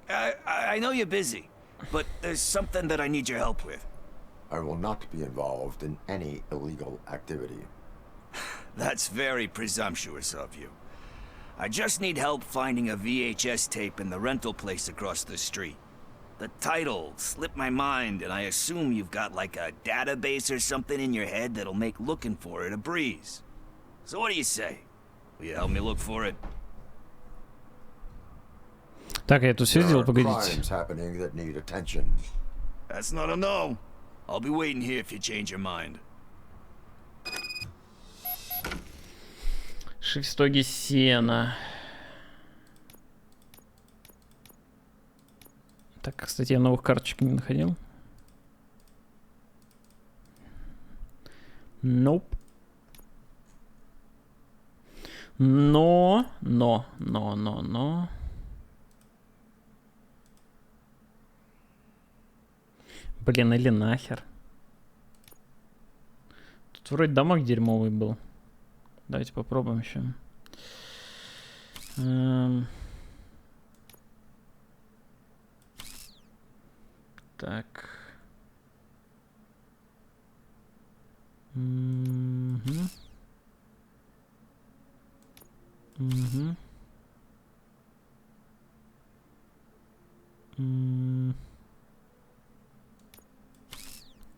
I know you're busy, but there's something that I need your help with. I will not be involved in any illegal activity. That's very presumptuous of you. I just need help finding a VHS tape in the rental place across the street. The title slipped my mind, and I assume you've got like a database or something in your head that'll make looking for it a breeze. So what do you say? Will you help me look for it? Так, я тут все сделал, погодите. Crimes happening that need attention. That's not a no. I'll be waiting here if you change your mind. Шестоги сена. Так, кстати, я новых карточек не находил. Nope. Но. Блин, или нахер. Тут вроде дамаг дерьмовый был. Давайте попробуем еще. Так.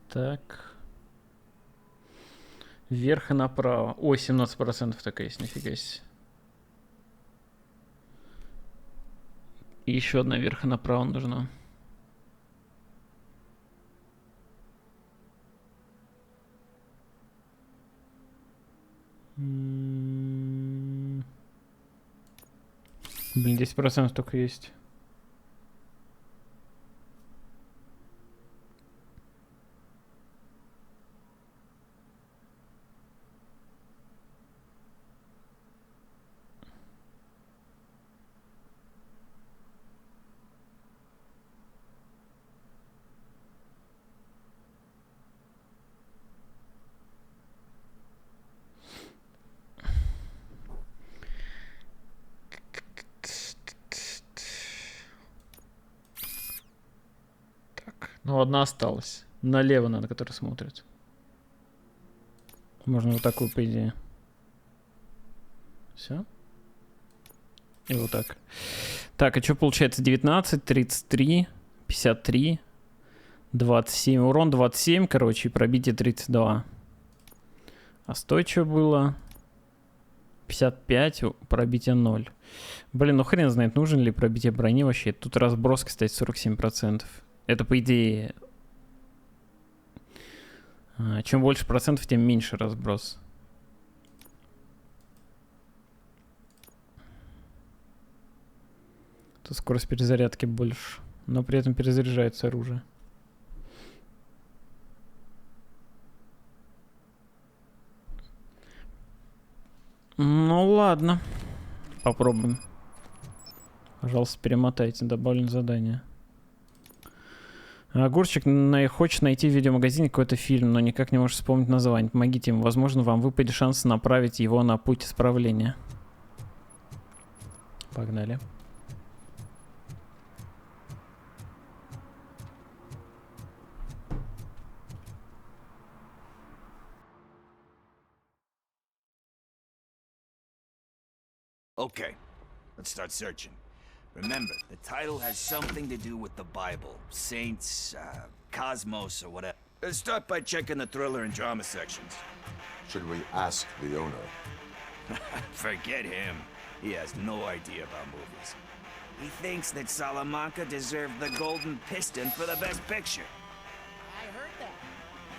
Так. Вверх и направо. О, 17% такая есть, нифига себе. И еще одна вверх и направо нужна. Блин, 10% только есть. Ну, одна осталась. Налево надо, которая смотрит. Можно вот такую, по идее. Все. И вот так. Так, а что получается? 19, 33, 53, 27. Урон 27, короче, и пробитие 32. А стой, что было? 55, пробитие 0. Блин, ну хрен знает, нужен ли пробитие брони вообще. Тут разброс, кстати, 47%. Это, по идее, чем больше процентов, тем меньше разброс. Тут скорость перезарядки больше, но при этом перезаряжается оружие. Ну ладно, попробуем. Пожалуйста, перемотайте, добавлено задание. Огурчик хочет найти в видеомагазине какой-то фильм, но никак не может вспомнить название. Помогите ему. Возможно, вам выпадет шанс направить его на путь исправления. Погнали. Okay, let's start searching. Remember, the title has something to do with the Bible, saints, cosmos, or whatever. Let's start by checking the thriller and drama sections. Should we ask the owner? Forget him. He has no idea about movies. He thinks that Salamanca deserved the Golden Piston for the Best Picture. I heard that,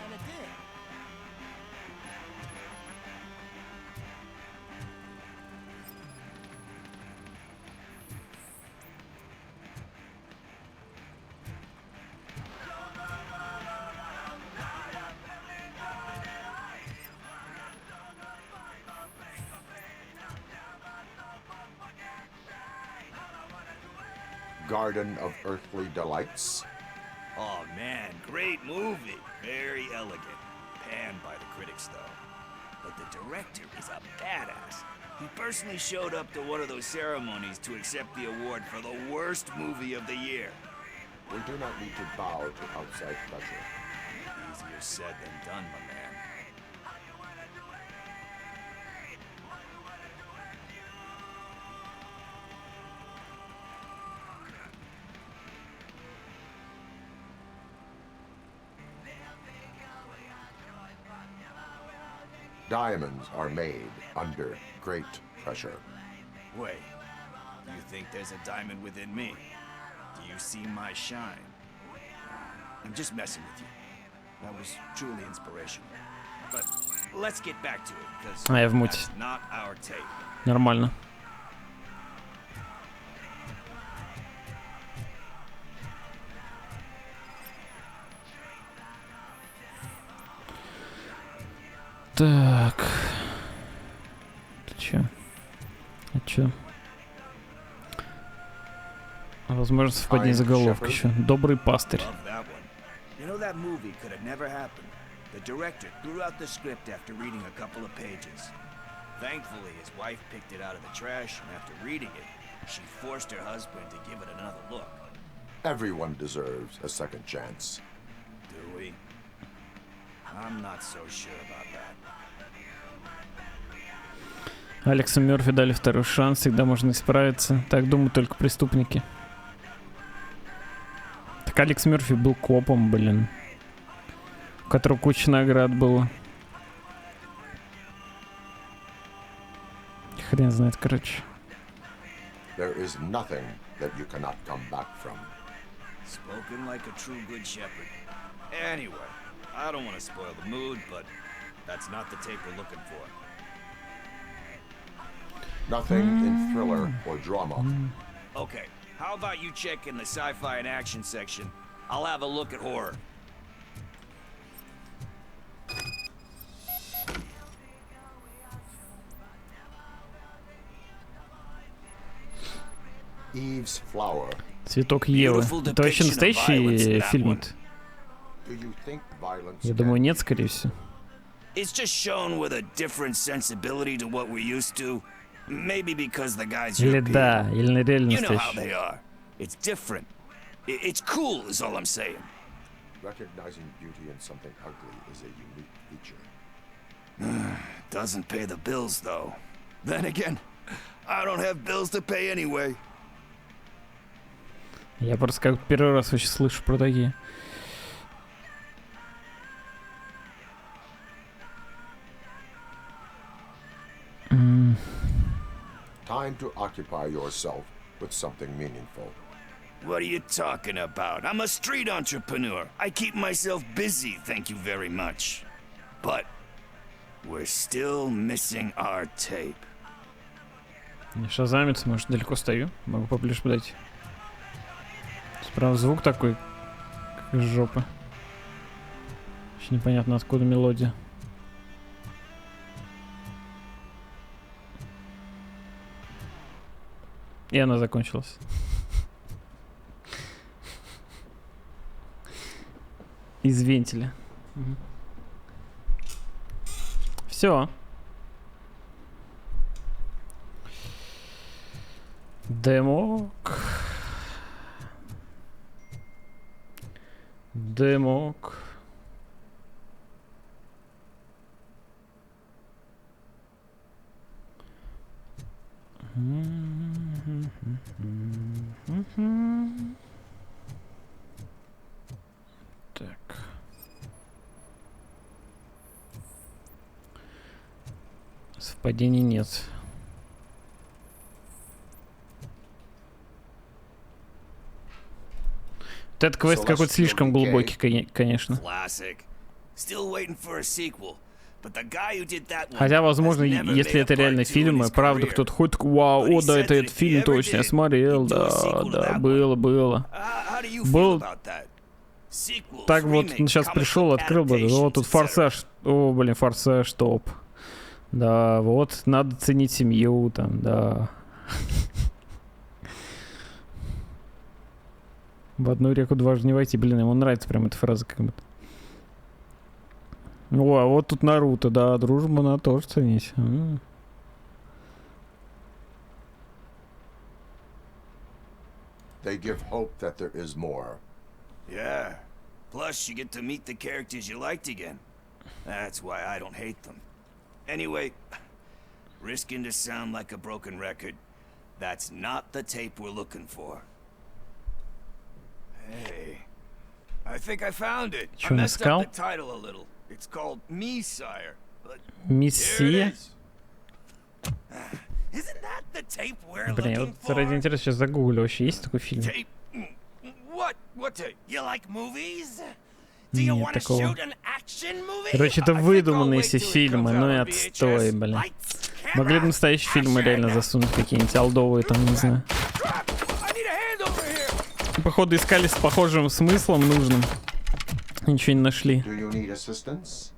and it did. Garden of Earthly Delights? Oh man, great movie. Very elegant. Panned by the critics though. But the director is a badass. He personally showed up to one of those ceremonies to accept the award for the worst movie of the year. We do not need to bow to outside pressure. Easier said than done, my man. Diamonds are made under great pressure. Wait, do you think there's a diamond within me? Do you see my shine? I'm just messing with you. That was truly inspirational. But let's get back to it, because that's not our tape. Нормально. Так. Чё? А чё? Возможно, совпадение заголовка еще. Добрый пастырь. You know that movie could have never happened. The director threw out the script after reading a couple of pages. Thankfully, his wife picked it out of the trash, and after reading it, she forced her husband to give it another look. Everyone deserves a second chance. Do we? I'm not so sure about that. Алексу Мёрфи дали второй шанс, всегда можно исправиться. Так думают только преступники. Так Алекс Мёрфи был копом, блин. У которого куча наград было. Хрен знает, короче. There is nothing that you cannot come back from. Spoken like a true good shepherd. Anyway, I don't want to spoil the mood, but that's not the tape we're looking for. Nothing in thriller or drama. Okay, how about you check in the sci-fi and action section? I'll have a look at horror. Eve's flower. Цветок Евы. Это вообще настоящий фильм? Я думаю, нет, скорее всего. It's just shown with a different sensibility to what we're used to. Maybe because the guys Или да, или реально You know how настоящий. they are. It's different. It's cool is all I'm saying. Recognizing beauty in something ugly is a unique feature. Doesn't pay the bills though. Then again, I don't have bills to pay anyway. Я просто как первый раз вообще слышу про такие. Time to occupy yourself with something meaningful. What are you talking about? I'm a street entrepreneur. I keep myself busy, thank you very much. But we're still missing our tape. Не шазамится, может, далеко стою. Могу поближе подойти. Справа звук такой, как из жопы. Еще непонятно, откуда мелодия. И она закончилась. Из вентиля. Все. Демок. Демок. Так. Совпадений нет. Вот этот квест какой-то слишком глубокий, конечно. Хотя, возможно, если это реально фильм, и правда кто-то ходит, такой, вау, о, да, это этот фильм точно, я смотрел, да, было. Был... Так вот, сейчас пришел, открыл бы, вот тут Форсаж, о, блин, Форсаж, топ. Да, вот, надо ценить семью, там, да. В одну реку дважды не войти. Блин, ему нравится прям эта фраза как будто. О, а вот тут Наруто, да, дружбу надо тоже ценить. They give hope that there is more. Yeah. Plus, you get to meet the characters you liked again. That's why I don't hate them. Anyway, risking to sound like a broken record, that's not the tape we're looking for. Hey, I think I found it. I messed up the title a little. It's called Me, Sire. But Миссия? Isn't that the tape we're Блин, я looking вот ради for? интереса сейчас загуглю, вообще есть такой фильм? Tape? What tape? You like movies? Do you Нет want to такого. shoot an action movie? Короче, это выдуманные все фильмы, ну и отстой, блин. Могли бы настоящие фильмы реально засунуть какие-нибудь олдовые, там, не знаю. Походу искали с похожим смыслом нужным. Ничего не нашли. Do you need assistance?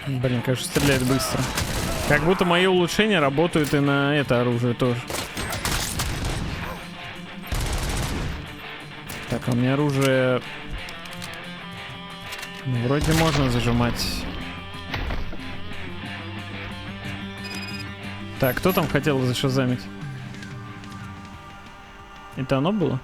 Блин, конечно, стреляет быстро. Как будто мои улучшения работают и на это оружие тоже. Так, а у меня оружие... Ну, вроде можно зажимать. Так, кто там хотел зашазамить? Это оно было?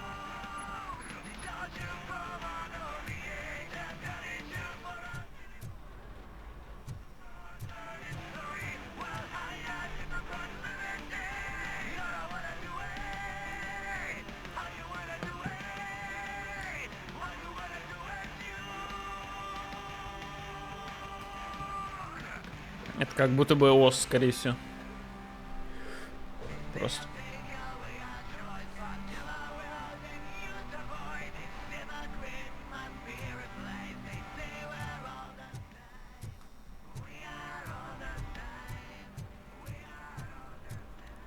Это как будто бы ос, скорее всего. Просто.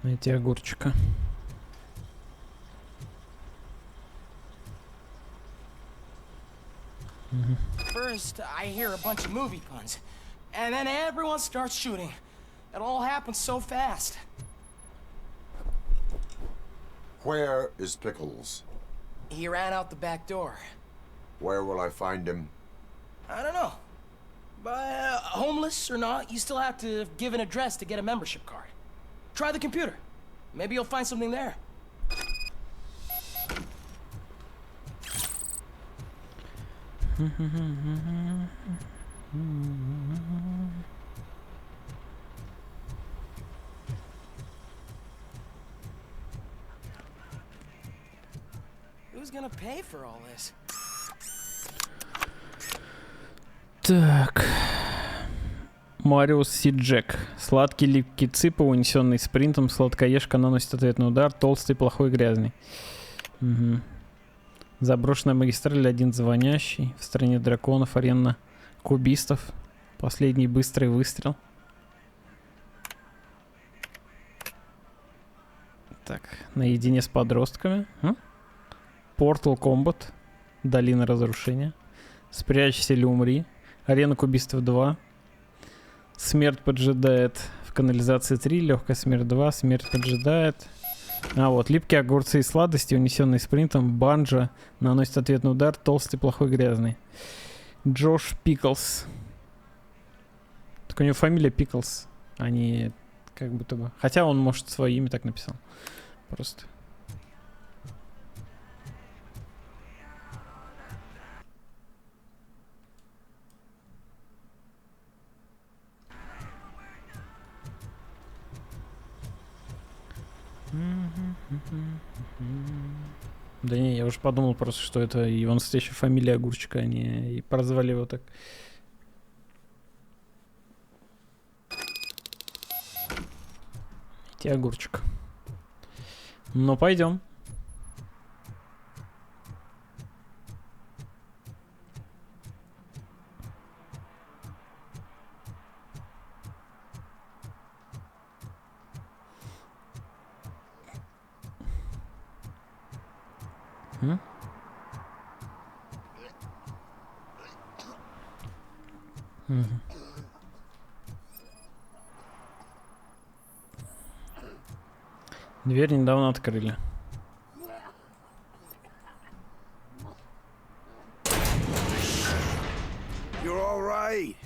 Найти огурчика. First, I hear a bunch of movie puns, and then everyone starts shooting. It all happens so fast. Where is Pickles? He ran out the back door. Where will I find him? I don't know. But homeless or not, you still have to give an address to get a membership card. Try the computer. Maybe you'll find something there. Who's gonna pay for all this? Так. Мариус Си Джек. Сладкий липкий цыпа, унесенный спринтом, сладкоежка наносит ответный удар, толстый, плохой, грязный. Угу. Заброшенная магистраль, один звонящий. В стране драконов, арена кубистов. Последний быстрый выстрел. Так, наедине с подростками. Portal Combat. Долина разрушения. Спрячься или умри. Арена кубистов 2. Смерть поджидает в канализации 3. Легкая смерть 2. Смерть поджидает. А вот, липкие огурцы и сладости, унесенные спринтом. Банджо наносит ответный удар. Толстый, плохой, грязный. Джош Пиклс. Так у него фамилия Пиклс. А не как будто бы. Хотя он, может, свое имя так написал. Просто. Да не, я уже подумал просто, что это его настоящая фамилия Огурчика, они и прозвали его так. Идти Огурчик. Ну, пойдем. Дверь недавно открыли. You're all right.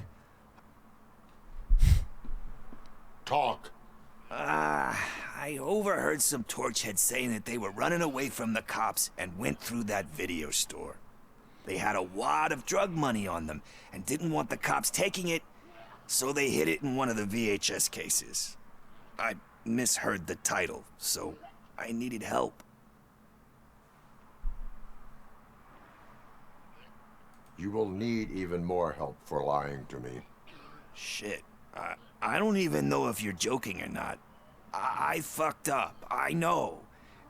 Talk. I overheard some torchheads saying that they were running away from the cops and went through that video store. They had a wad of drug money on them and didn't want the cops taking it, so they hid it in one of the VHS cases. I misheard the title, so I needed help. You will need even more help for lying to me. Shit. I don't even know if you're joking or not. I fucked up. I know.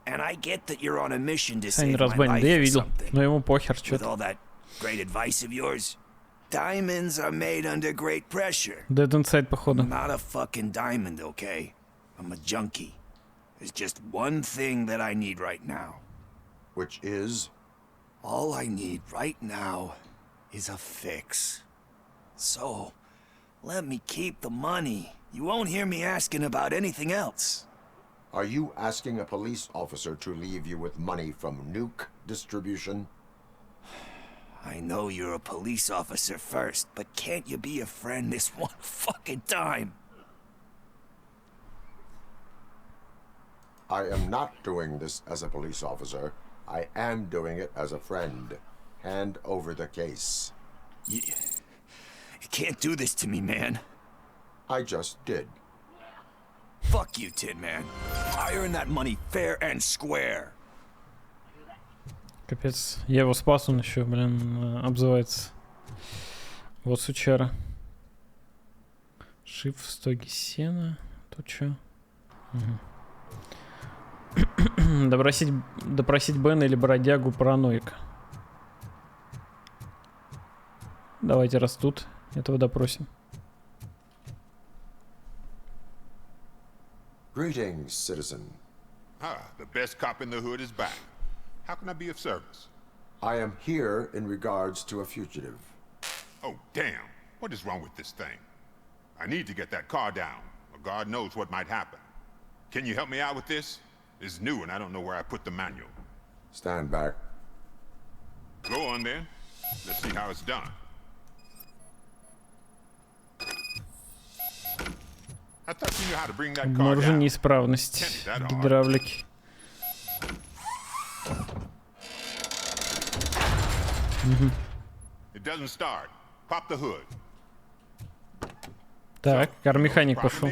And I get that you're on a mission to save my life or something. Но ему похер, With all that great advice of yours, diamonds are made under great pressure. Dead Inside, походу. I'm not a fucking diamond, okay? I'm a junkie. There's just one thing that I need right now. Which is? All I need right now is a fix. So, let me keep the money. You won't hear me asking about anything else. Are you asking a police officer to leave you with money from nuke distribution? I know you're a police officer first, but can't you be a friend this one fucking time? I am not doing this as a police officer. I am doing it as a friend. Hand over the case. You can't do this to me, man. I just did. Fuck you, Tin Man. I earned that money fair and square. Капец. Я его спас, он еще, блин, обзывается. Вот сучара. Шип в стоге сена. Тут что? Допросить Бена или бродягу параноика. Давайте, раз тут, этого допросим. Greetings, citizen. The best cop in the hood is back. How can I be of service? I am here in regards to a fugitive. Oh, damn. What is wrong with this thing? I need to get that car down, or God knows what might happen. Can you help me out with this? It's new and I don't know where I put the manual. Stand back. Go on then. Let's see how it's done. I thought you knew how to bring that car Обнаружена down. неисправность гидравлики. It doesn't start. Pop the hood. Так, кармеханик пошел.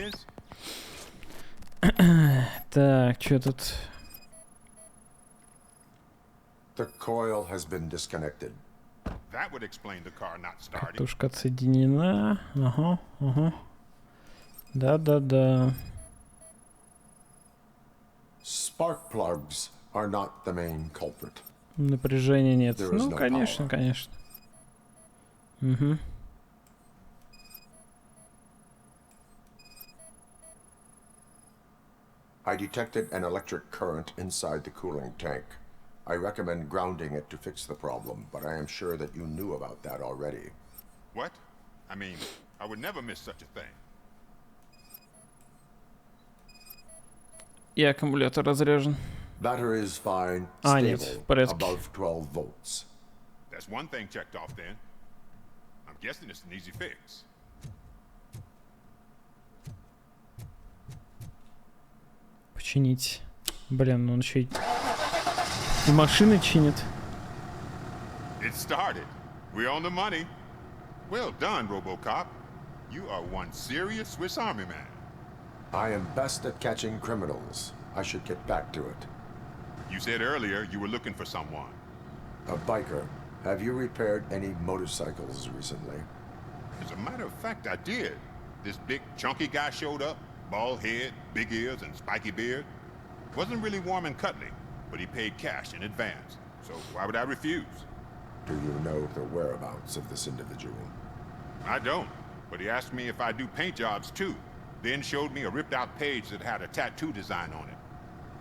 Так, что тут? The coil has been disconnected. That would explain the car not starting. Катушка отсоединена. Ага, ага. Да. Spark plugs are not the main culprit. Напряжения нет. There is Ну, no конечно, power. конечно. Угу. I detected an electric current inside the cooling tank. I recommend grounding it to fix the problem, but I am sure that you knew about that already. What? I mean, I would never miss such a thing. И аккумулятор разряжен. Battery is fine, Нет, stable, в порядке. above 12 volts. That's one thing checked off then. I'm guessing it's an easy fix. Починить. Блин, ну он еще и машины чинит. It started. We're on the money. Well done, Robocop. You are one serious Swiss Army man. I am best at catching criminals. I should get back to it. You said earlier you were looking for someone. A biker. Have you repaired any motorcycles recently? As a matter of fact, I did. This big, chunky guy showed up. Bald head, big ears, and spiky beard. Wasn't really warm and cuddly, but he paid cash in advance. So why would I refuse? Do you know the whereabouts of this individual? I don't, but he asked me if I do paint jobs too. Then showed me a ripped out page that had a tattoo design on it.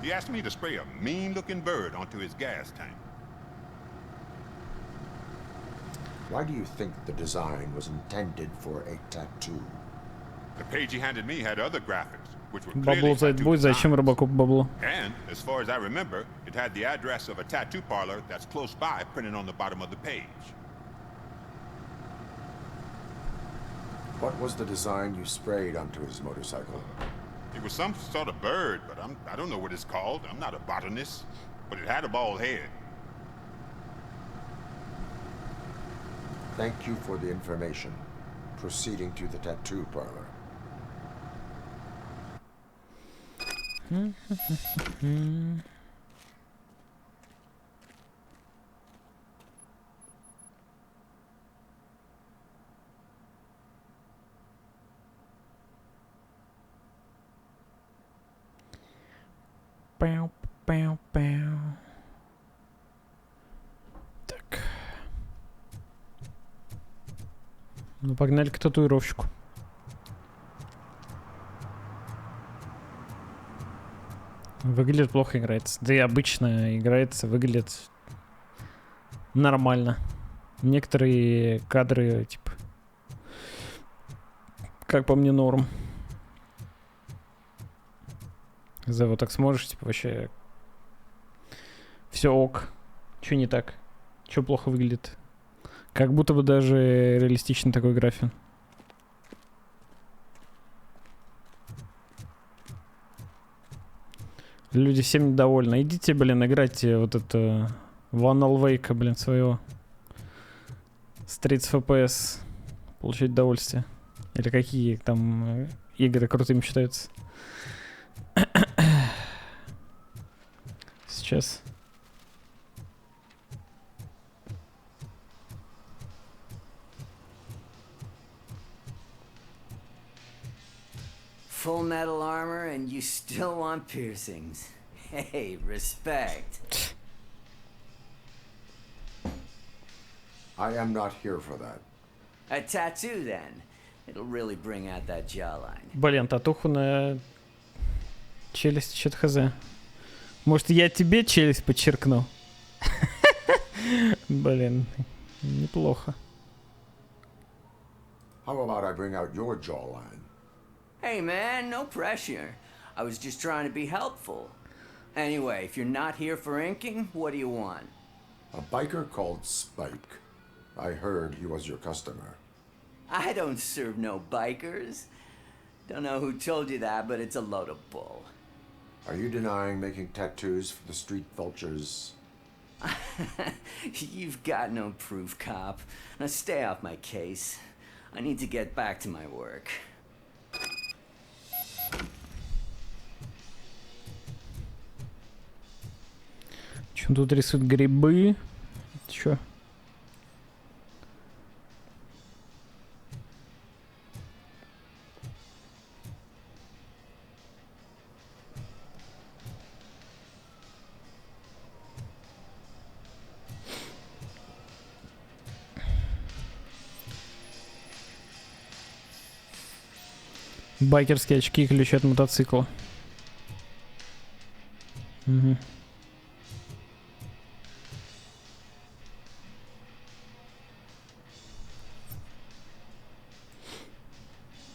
He asked me to spray a mean-looking bird onto his gas tank. Why do you think the design was intended for a tattoo? The page he handed me had other graphics, which were Бабло clearly будет, зачем Робокоп бабло? And, as far as I remember, it had the address of a tattoo parlor that's close by printed on the bottom of the page. What was the design you sprayed onto his motorcycle? It was some sort of bird, but I don't know what it's called. I'm not a botanist. But it had a bald head. Thank you for the information. Proceeding to the tattoo parlor. Пяу, пяу, пяу. Так. Ну, погнали к татуировщику. Выглядит плохо, играется. Да и обычно играется, выглядит нормально. Некоторые кадры, типа, как по мне, норм. За вот так смотришь, типа, вообще все ок. Че не так? Че плохо выглядит? Как будто бы даже реалистичный такой графин. Люди всем недовольны. Идите, блин, играйте вот это One Wake, блин, своего. С 30 FPS. Получать удовольствие. Или какие там игры крутыми считаются. Сейчас. Full metal armor and you still want piercings. Hey, respect. I am not here for that. A tattoo then. It'll really bring out that jawline. Блин, татуху на челюсть, что-то хз. Может, я тебе челюсть подчеркну? Блин, неплохо. How about I bring out your jawline? Hey man, no pressure. I was just trying to be helpful. Anyway, if you're not here for inking, what do you want? A biker called Spike. I heard he was your customer. I don't serve no bikers. Don't know who told you that, but it's a load of bull. Are you denying making tattoos for the street vultures? You've got no proof, cop. Now stay off my case. I need to get back to my work. Чё тут рисуют грибы? Чё? Байкерские очки и ключи от мотоцикла. Угу.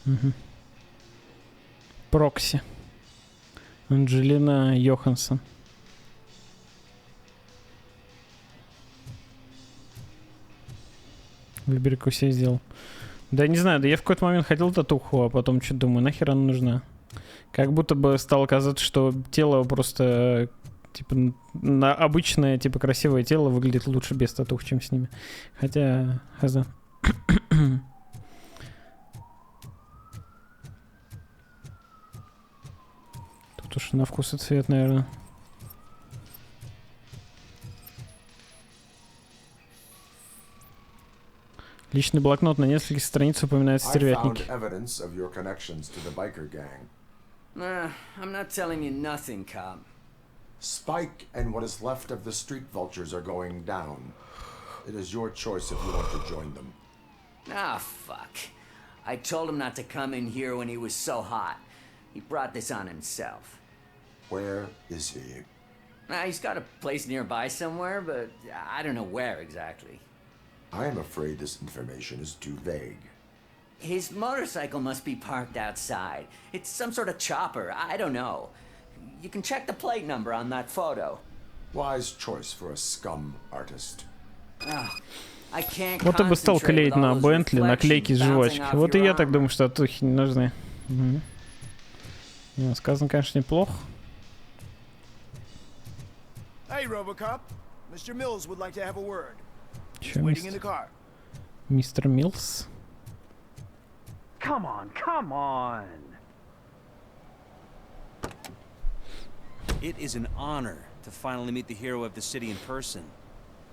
Угу. Прокси. Анджелина Йоханссон. Выбери, какой себе сделал. Да не знаю, да я в какой-то момент хотел татуху, а потом что-то думаю, нахер она нужна. Как будто бы стало казаться, что тело просто, типа, на обычное, типа, красивое тело выглядит лучше без татух, чем с ними. Хотя, хз. Тут уж на вкус и цвет, наверное. Личный блокнот на нескольких страницах упоминает стервятники. I'm not telling you nothing, cop. Spike and what is left of the street vultures are going down. It is your choice if you want to join them. Ah, fuck. I told him not to come in here when he was so hot. He brought this on himself. Where is he? He's got a place nearby somewhere, but I don't know where exactly. I am afraid this information is too vague. His motorcycle must be parked outside. It's some sort of chopper. I don't know. You can check the plate number on that photo. Wise choice for a scum artist. I can't Вот я бы стал клеить на Бентли наклейки с жвачки. Вот и я так думаю, что татухи не нужны. Угу. Сказано, конечно, неплохо. Hey, Robocop. Mr. Mills would like to have a word. He's Чё, waiting in the car. Мистер Милс? Come on, come on. It is an honor to finally meet the hero of the city in person.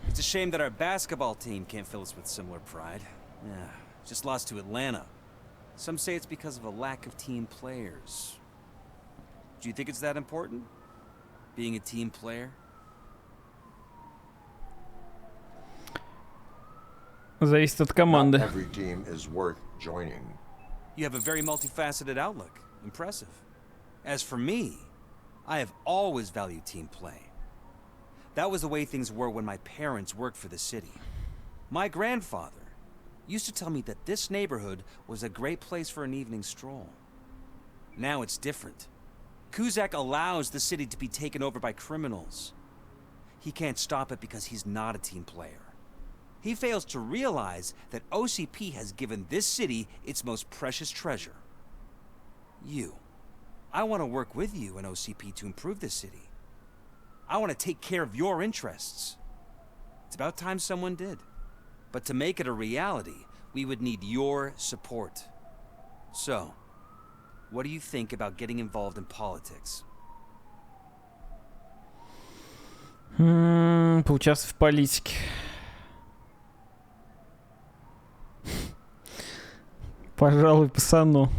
It's a shame that our basketball team can't fill us with similar pride. Yeah, just lost to Atlanta. Some say it's because of a lack of team players. Do you think it's that important? Being a team player? Зависит от команды. Not every team is worth joining. You have a very multifaceted outlook. Impressive. As for me, I have always valued team play. That was the way things were when my parents worked for the city. My grandfather used to tell me that this neighborhood was a great place for an evening stroll. Now it's different. Cusack allows the city to be taken over by criminals. He can't stop it because he's not a team player. He fails to realize that OCP has given this city its most precious treasure. You. I want to work with you and OCP to improve this city. I want to take care of your interests. It's about time someone did. But to make it a reality, we would need your support. So, what do you think about getting involved in politics? Поучаствовать в политике. Пожалуй, пацану.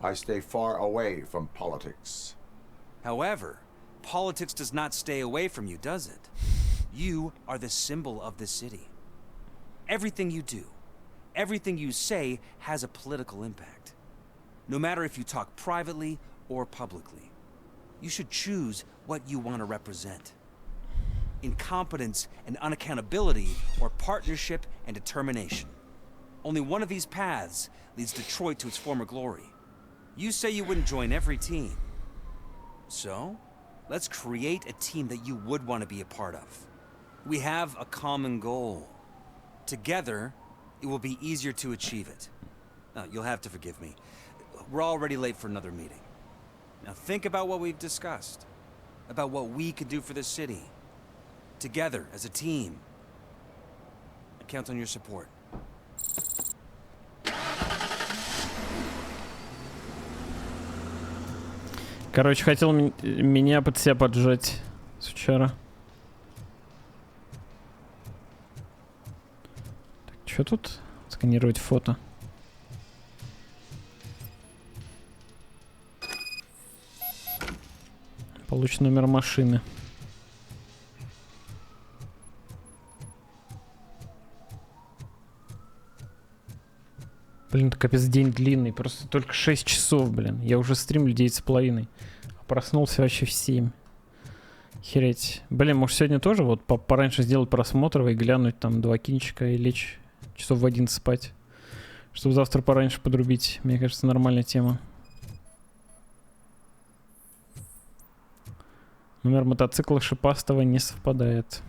I stay far away from politics. However, politics does not stay away from you, does it? You are the symbol of the city. Everything you do, everything you say has a political impact. No matter if you talk privately or publicly. you should choose what you want to represent. Incompetence and unaccountability, or partnership and determination. Only one of these paths leads Detroit to its former glory. You say you wouldn't join every team. So, let's create a team that you would want to be a part of. We have a common goal. Together, it will be easier to achieve it. Now, you'll have to forgive me. We're already late for another meeting. Now think about what we've discussed. About what we could do for the city. Together, as a team. I count on your support. Короче, хотел меня под себя поджать вчера. Так, что тут? Сканировать фото. Получен номер машины. Блин, капец, день длинный. Просто только 6 часов, блин. Я уже стримлю 9,5. А проснулся вообще в 7. Хереть. Блин, может сегодня тоже вот пораньше сделать просмотр и глянуть там 2 кинчика и лечь часов в 11 спать. Чтобы завтра пораньше подрубить. Мне кажется, нормальная тема. Номер мотоцикла шипастого не совпадает.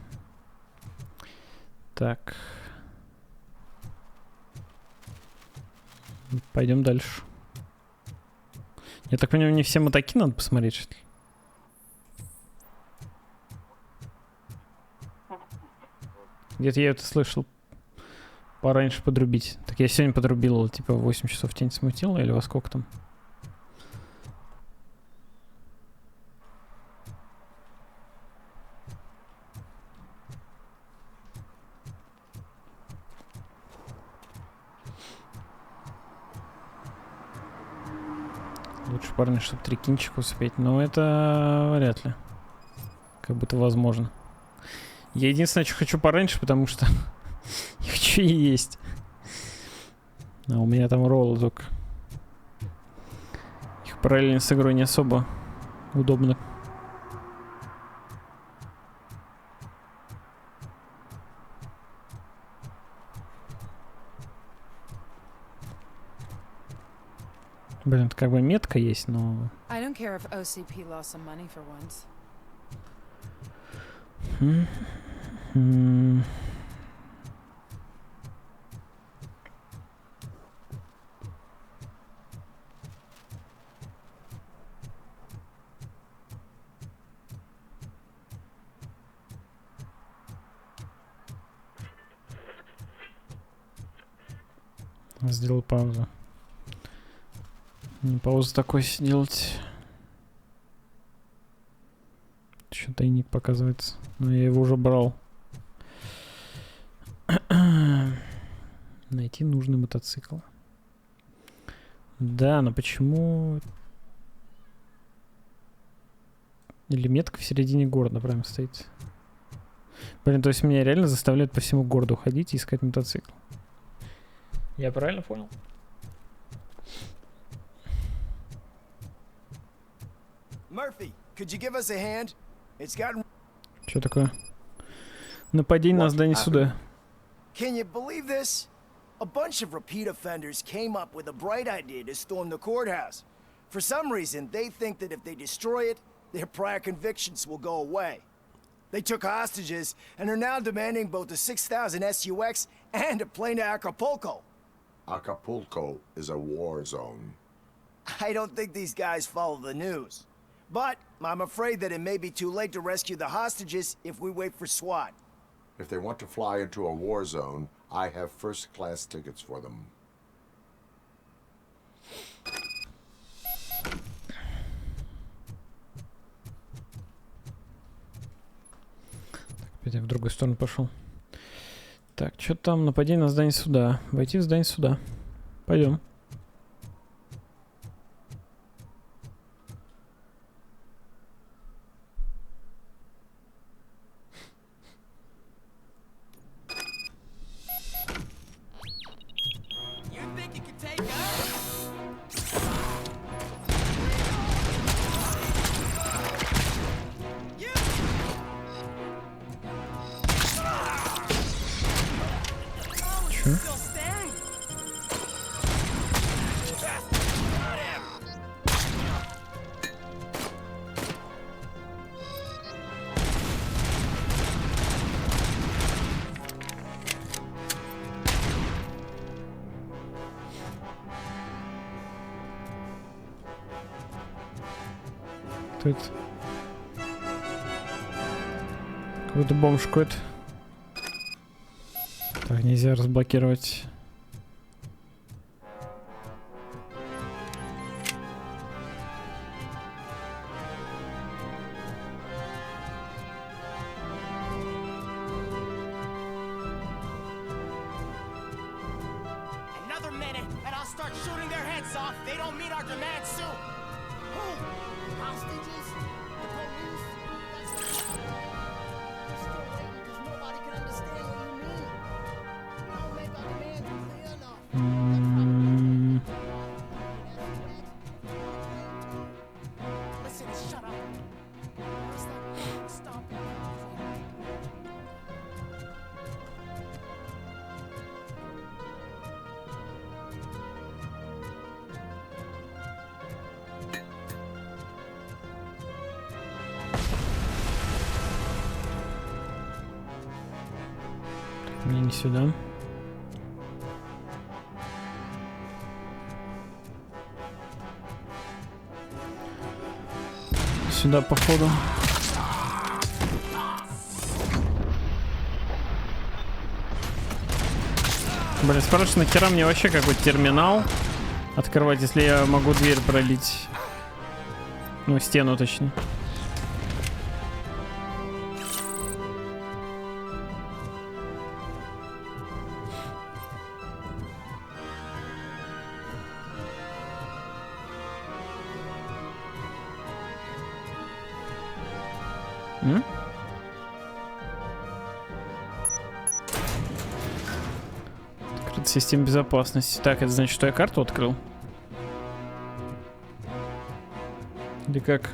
Так. Пойдем дальше. Я так понимаю, мне все мотоки надо посмотреть, что ли? Где-то я это слышал. Пораньше подрубить. Так я сегодня подрубил, типа, 8 часов тень смутила, или во сколько там? Лучше, парни, чтобы 3 кинчика успеть. Но это вряд ли. Как будто возможно. Я единственное, что хочу пораньше, потому что я хочу и есть. А у меня там роллы только. Их параллельно с игрой не особо удобно. Блин, это как бы метка есть, но... I don't care if OCP lost some money for once. Сделал паузу. Не паузу такой сделать. Еще тайник показывается. Но я его уже брал. Найти нужный мотоцикл. Да, но почему... Или метка в середине города прям стоит. Блин, то есть меня реально заставляют по всему городу ходить и искать мотоцикл. Я правильно понял? Murphy, could you give us a hand? It's gotten... Что такое? Нападение на здание суда. Can you believe this? A bunch of repeat offenders came up with a bright idea to storm the courthouse. For some reason, they think that if they destroy it, their prior convictions will go away. They took hostages and are now demanding both a 6,000 SUX and a plane to Acapulco. Acapulco is a war zone. I don't think these guys follow the news. But I'm afraid that it may be too late to rescue the hostages if we wait for SWAT. If they want to fly into a war zone, I have first-class tickets for them. Опять я в другую сторону пошел. Так, что там? Нападение на здание суда. Войти в здание суда. Пойдем. Кто это? Какой-то бомж какой-то. Так, нельзя разблокировать. Another minute, and I'll start shooting their heads off if they don't meet our demands soon. Who? Hostages? The police? That's We're still waiting because nobody can understand what you mean. We don't make our demands clear enough. Listen, shut up. Where's that stop? Мне не сюда. Сюда, походу. Блин, спрашиваю, нахера мне вообще какой-то терминал открывать, если я могу дверь пролить? Ну, стену точнее. Открыта система безопасности. Так, это значит, что я карту открыл? Или как?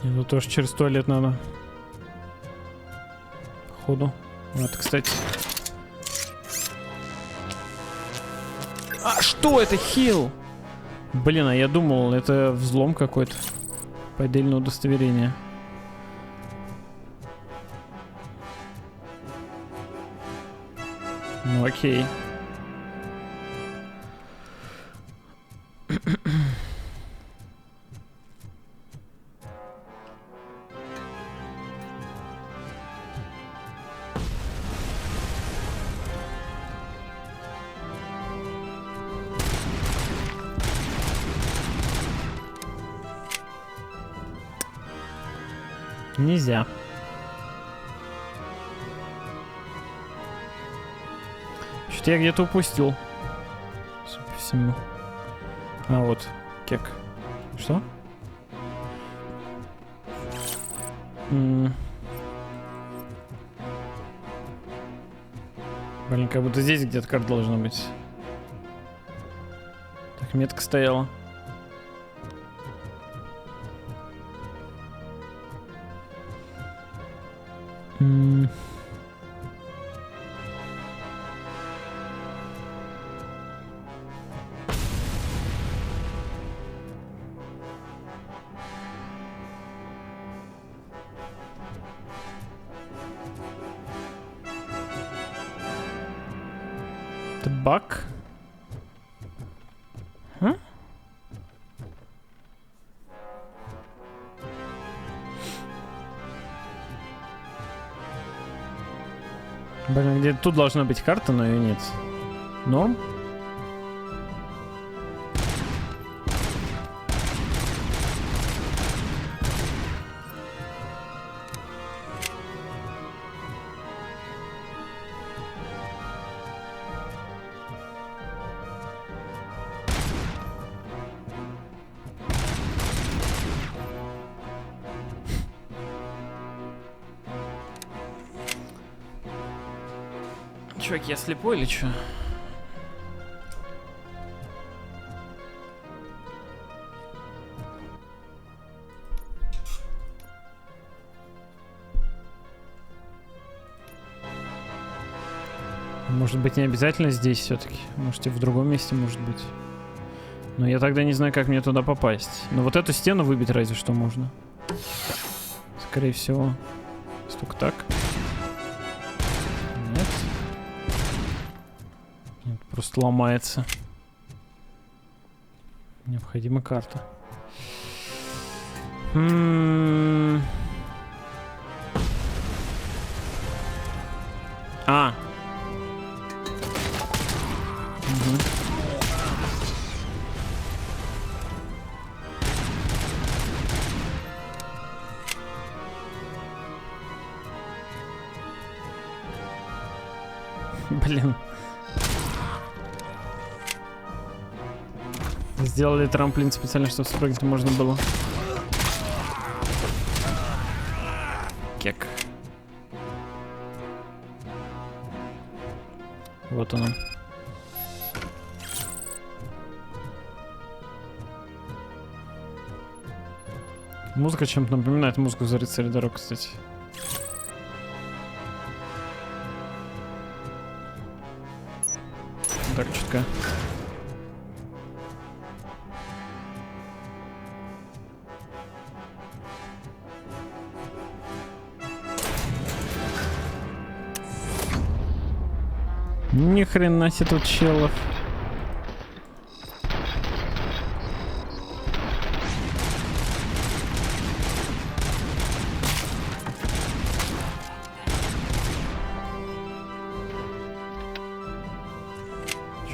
Нет, ну тоже через туалет надо. Походу. Вот, кстати. А что это, хил? Блин, а я думал, это взлом какой-то. Поддельное удостоверение. Ну окей. Нельзя. Что-то я где-то упустил. Судя по всему. А вот, кек. Что? Блин, как будто здесь где-то карта должна быть. Так, метка стояла. Табак? А? Блин, где-то тут должна быть карта, но ее нет. Норм? Чувак, я слепой или что? Может быть, не обязательно здесь все-таки. Может, и в другом месте может быть. Но я тогда не знаю, как мне туда попасть. Но вот эту стену выбить разве что можно. Скорее всего. Столько так. Нет. Просто ломается. Необходима карта. А. Угу. Блин. Сделали трамплин специально, чтобы спрыгнуть можно было. Кек. Вот оно. Музыка чем-то напоминает музыку за рыцаря дорог, кстати. Так, чутка. Ни хрена себе тут челов.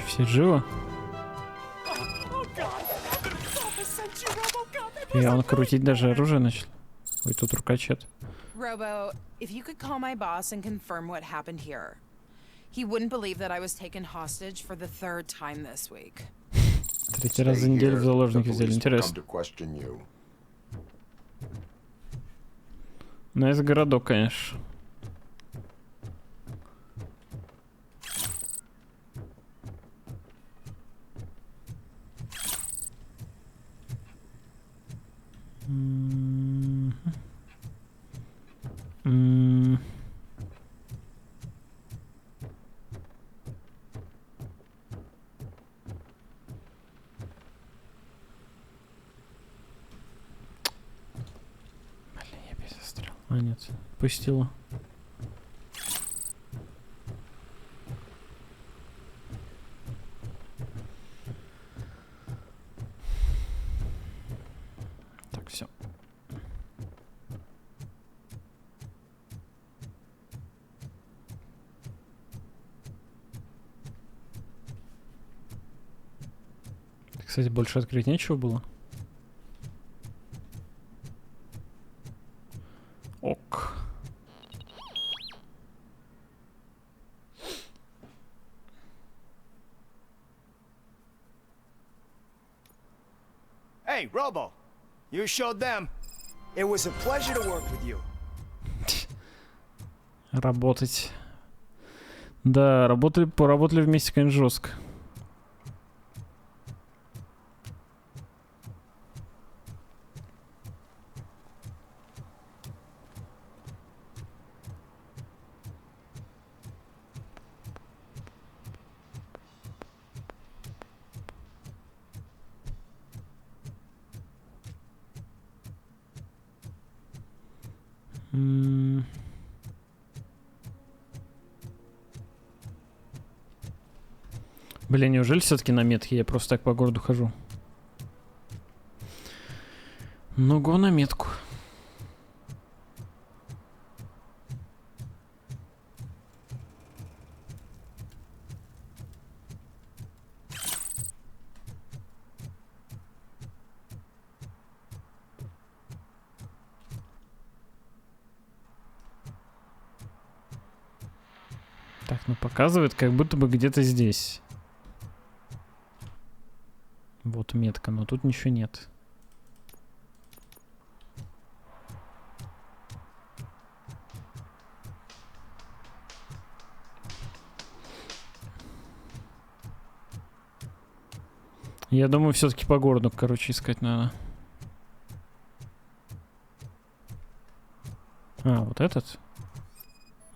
Все живо? И он крутить даже оружие начал. Ой, тут рукочет. Robo, if you could call my boss and confirm what happened here. He wouldn't believe that I was taken hostage for the 3rd time this week. Третий раз за неделю в заложники взяли. Интересно. Ну, из городок, конечно. А, нет, пустила. Так, все. Кстати, больше открыть нечего было. Ок. Hey, Robo, you showed them. It was a pleasure to work with you. Работать. Да, поработали вместе, конечно, жестко. Блин, неужели все-таки на метке я просто так по городу хожу? Ну, го на метку. Так, ну показывает, как будто бы где-то здесь. Вот метка, но тут ничего нет. Я думаю, все-таки по городу, короче, искать надо. А, вот этот?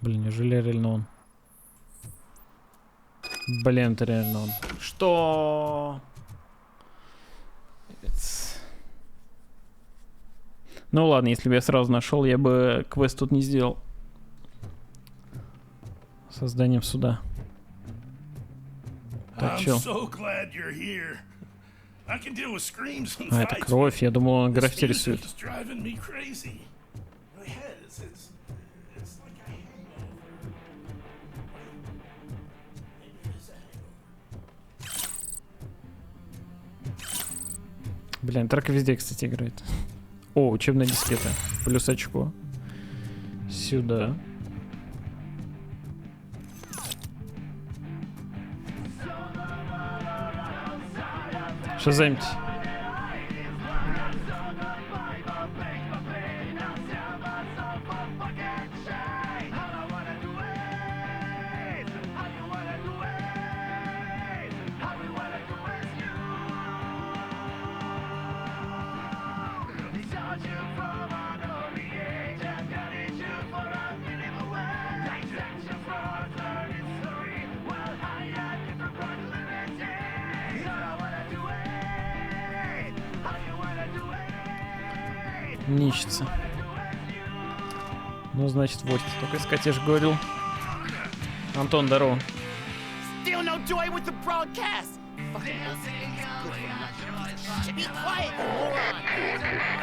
Блин, неужели реально он? Блин, это реально он. Что? Ну ладно, если бы я сразу нашел, я бы квест тут не сделал. Созданием суда. Так, I'm чел. so glad you're here. I can deal with screams and А, это fights. кровь. Я думал, он This граффити рисует. music's driving me crazy. My head is it's like a hangover. Maybe it is a hangover. Блин, трек везде, кстати, играет. О, учебная дискета. Плюс очко. Сюда. Шазамьте. Нищится. Ну, значит, вот. Только искать, я же говорил. Антон, здорово. Still no joy with the broadcast. Fucking be quiet, moron.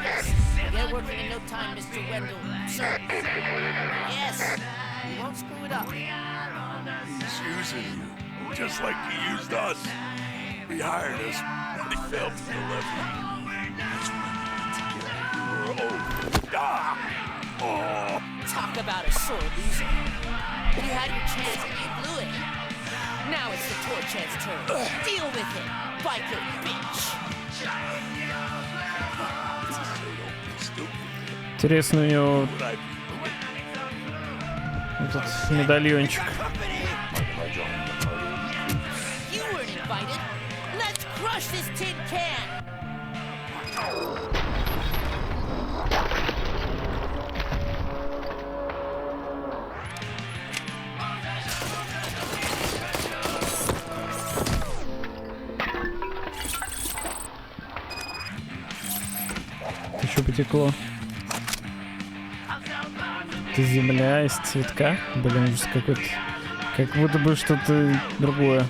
Yes, get working in no time, Mr. Wendell. Sir. Yes, you won't screw it up. He's using you, just like he used us. He hired us, but he failed to deliver. That's why we were old. Oh. Talk about a sore loser. You had your chance and you blew it. Now it's the Torchhead's turn. Deal with it, biker bitch. Интересно, у него этот медальончик. You weren't invited. Let's crush this tin can. Еще потекло. Это земля из цветка. Блин, ужас какой-то. Как будто бы что-то другое.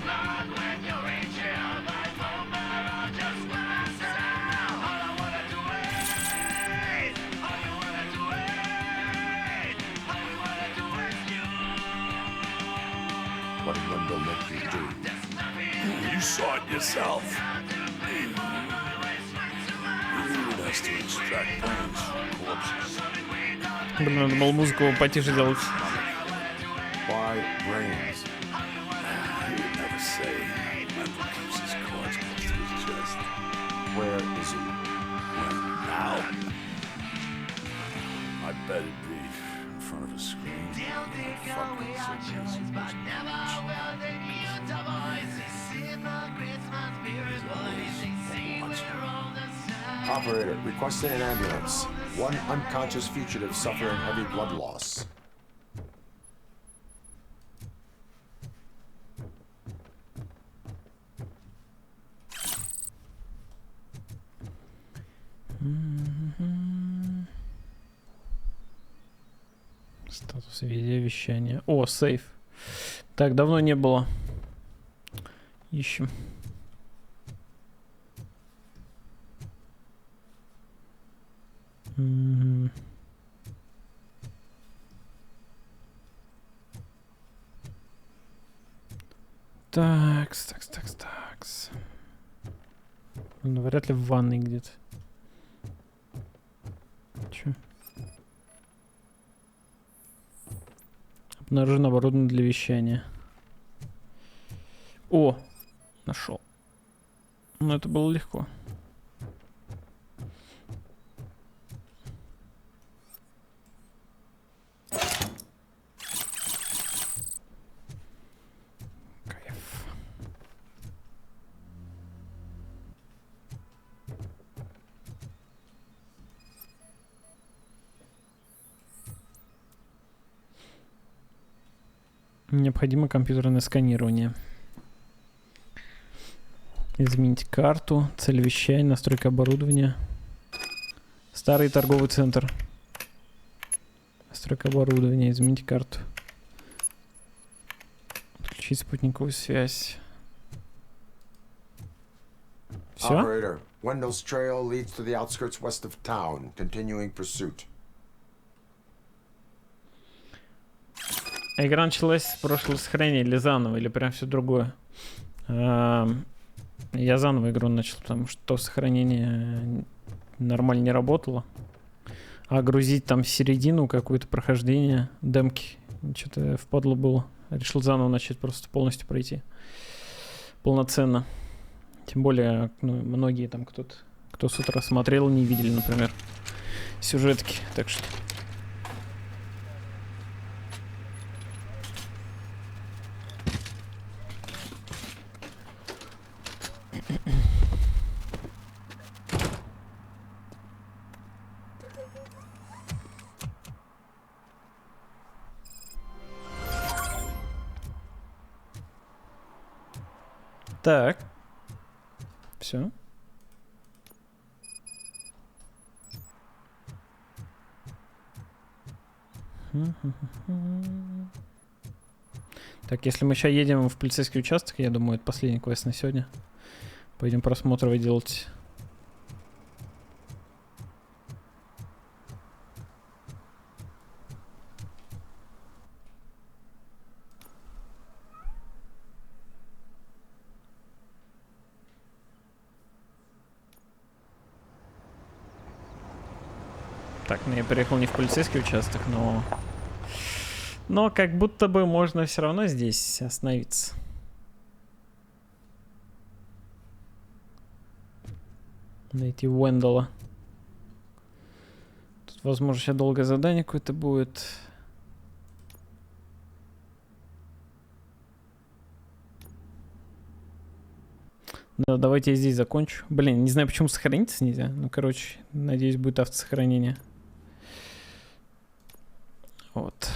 What did Wendell make you do? You saw it yourself. You needed us to extract brains from corpses. Блин, надо было музыку потише делать. Why brains? He would never say. Wendell keeps his cards close to his chest. Where is he? When? Now? I bet it'd be in front of a screen. Fucking Operator, requesting an ambulance. One unconscious fugitive suffering heavy blood loss. Статус видеовещания. О, сейф. Так, давно не было. Ищем. Такс. Ну, вряд ли в ванной где-то. Чё? Обнаружено оборудование для вещания. О! Нашел. Ну, это было легко. Кайф. Необходимо компьютерное сканирование. Изменить карту, цель вещания, настройка оборудования. Старый торговый центр. Настройка оборудования, изменить карту. Отключить спутниковую связь. Всё? Operator, Wendell's trail leads to the outskirts west of town. Continuing pursuit. Игра началась с прошлого сохранения или заново, или прям все другое? Я заново игру начал, потому что то сохранение нормально не работало. А грузить там середину какое-то прохождение демки что-то впадло было. Решил заново начать, просто полностью пройти. Полноценно. Тем более, ну, многие там кто с утра смотрел, не видели, например, сюжетки. Так что... Так. Все. Так, если мы сейчас едем в полицейский участок, я думаю, это последний квест на сегодня. Пойдем просмотровый делать. Так, ну я переехал не в полицейский участок, но как будто бы можно все равно здесь остановиться. Найти Уэндала. Тут, возможно, сейчас долгое задание какое-то будет. Да, давайте я здесь закончу. Блин, не знаю, почему сохраниться нельзя. Ну, короче, надеюсь, будет автосохранение. Вот.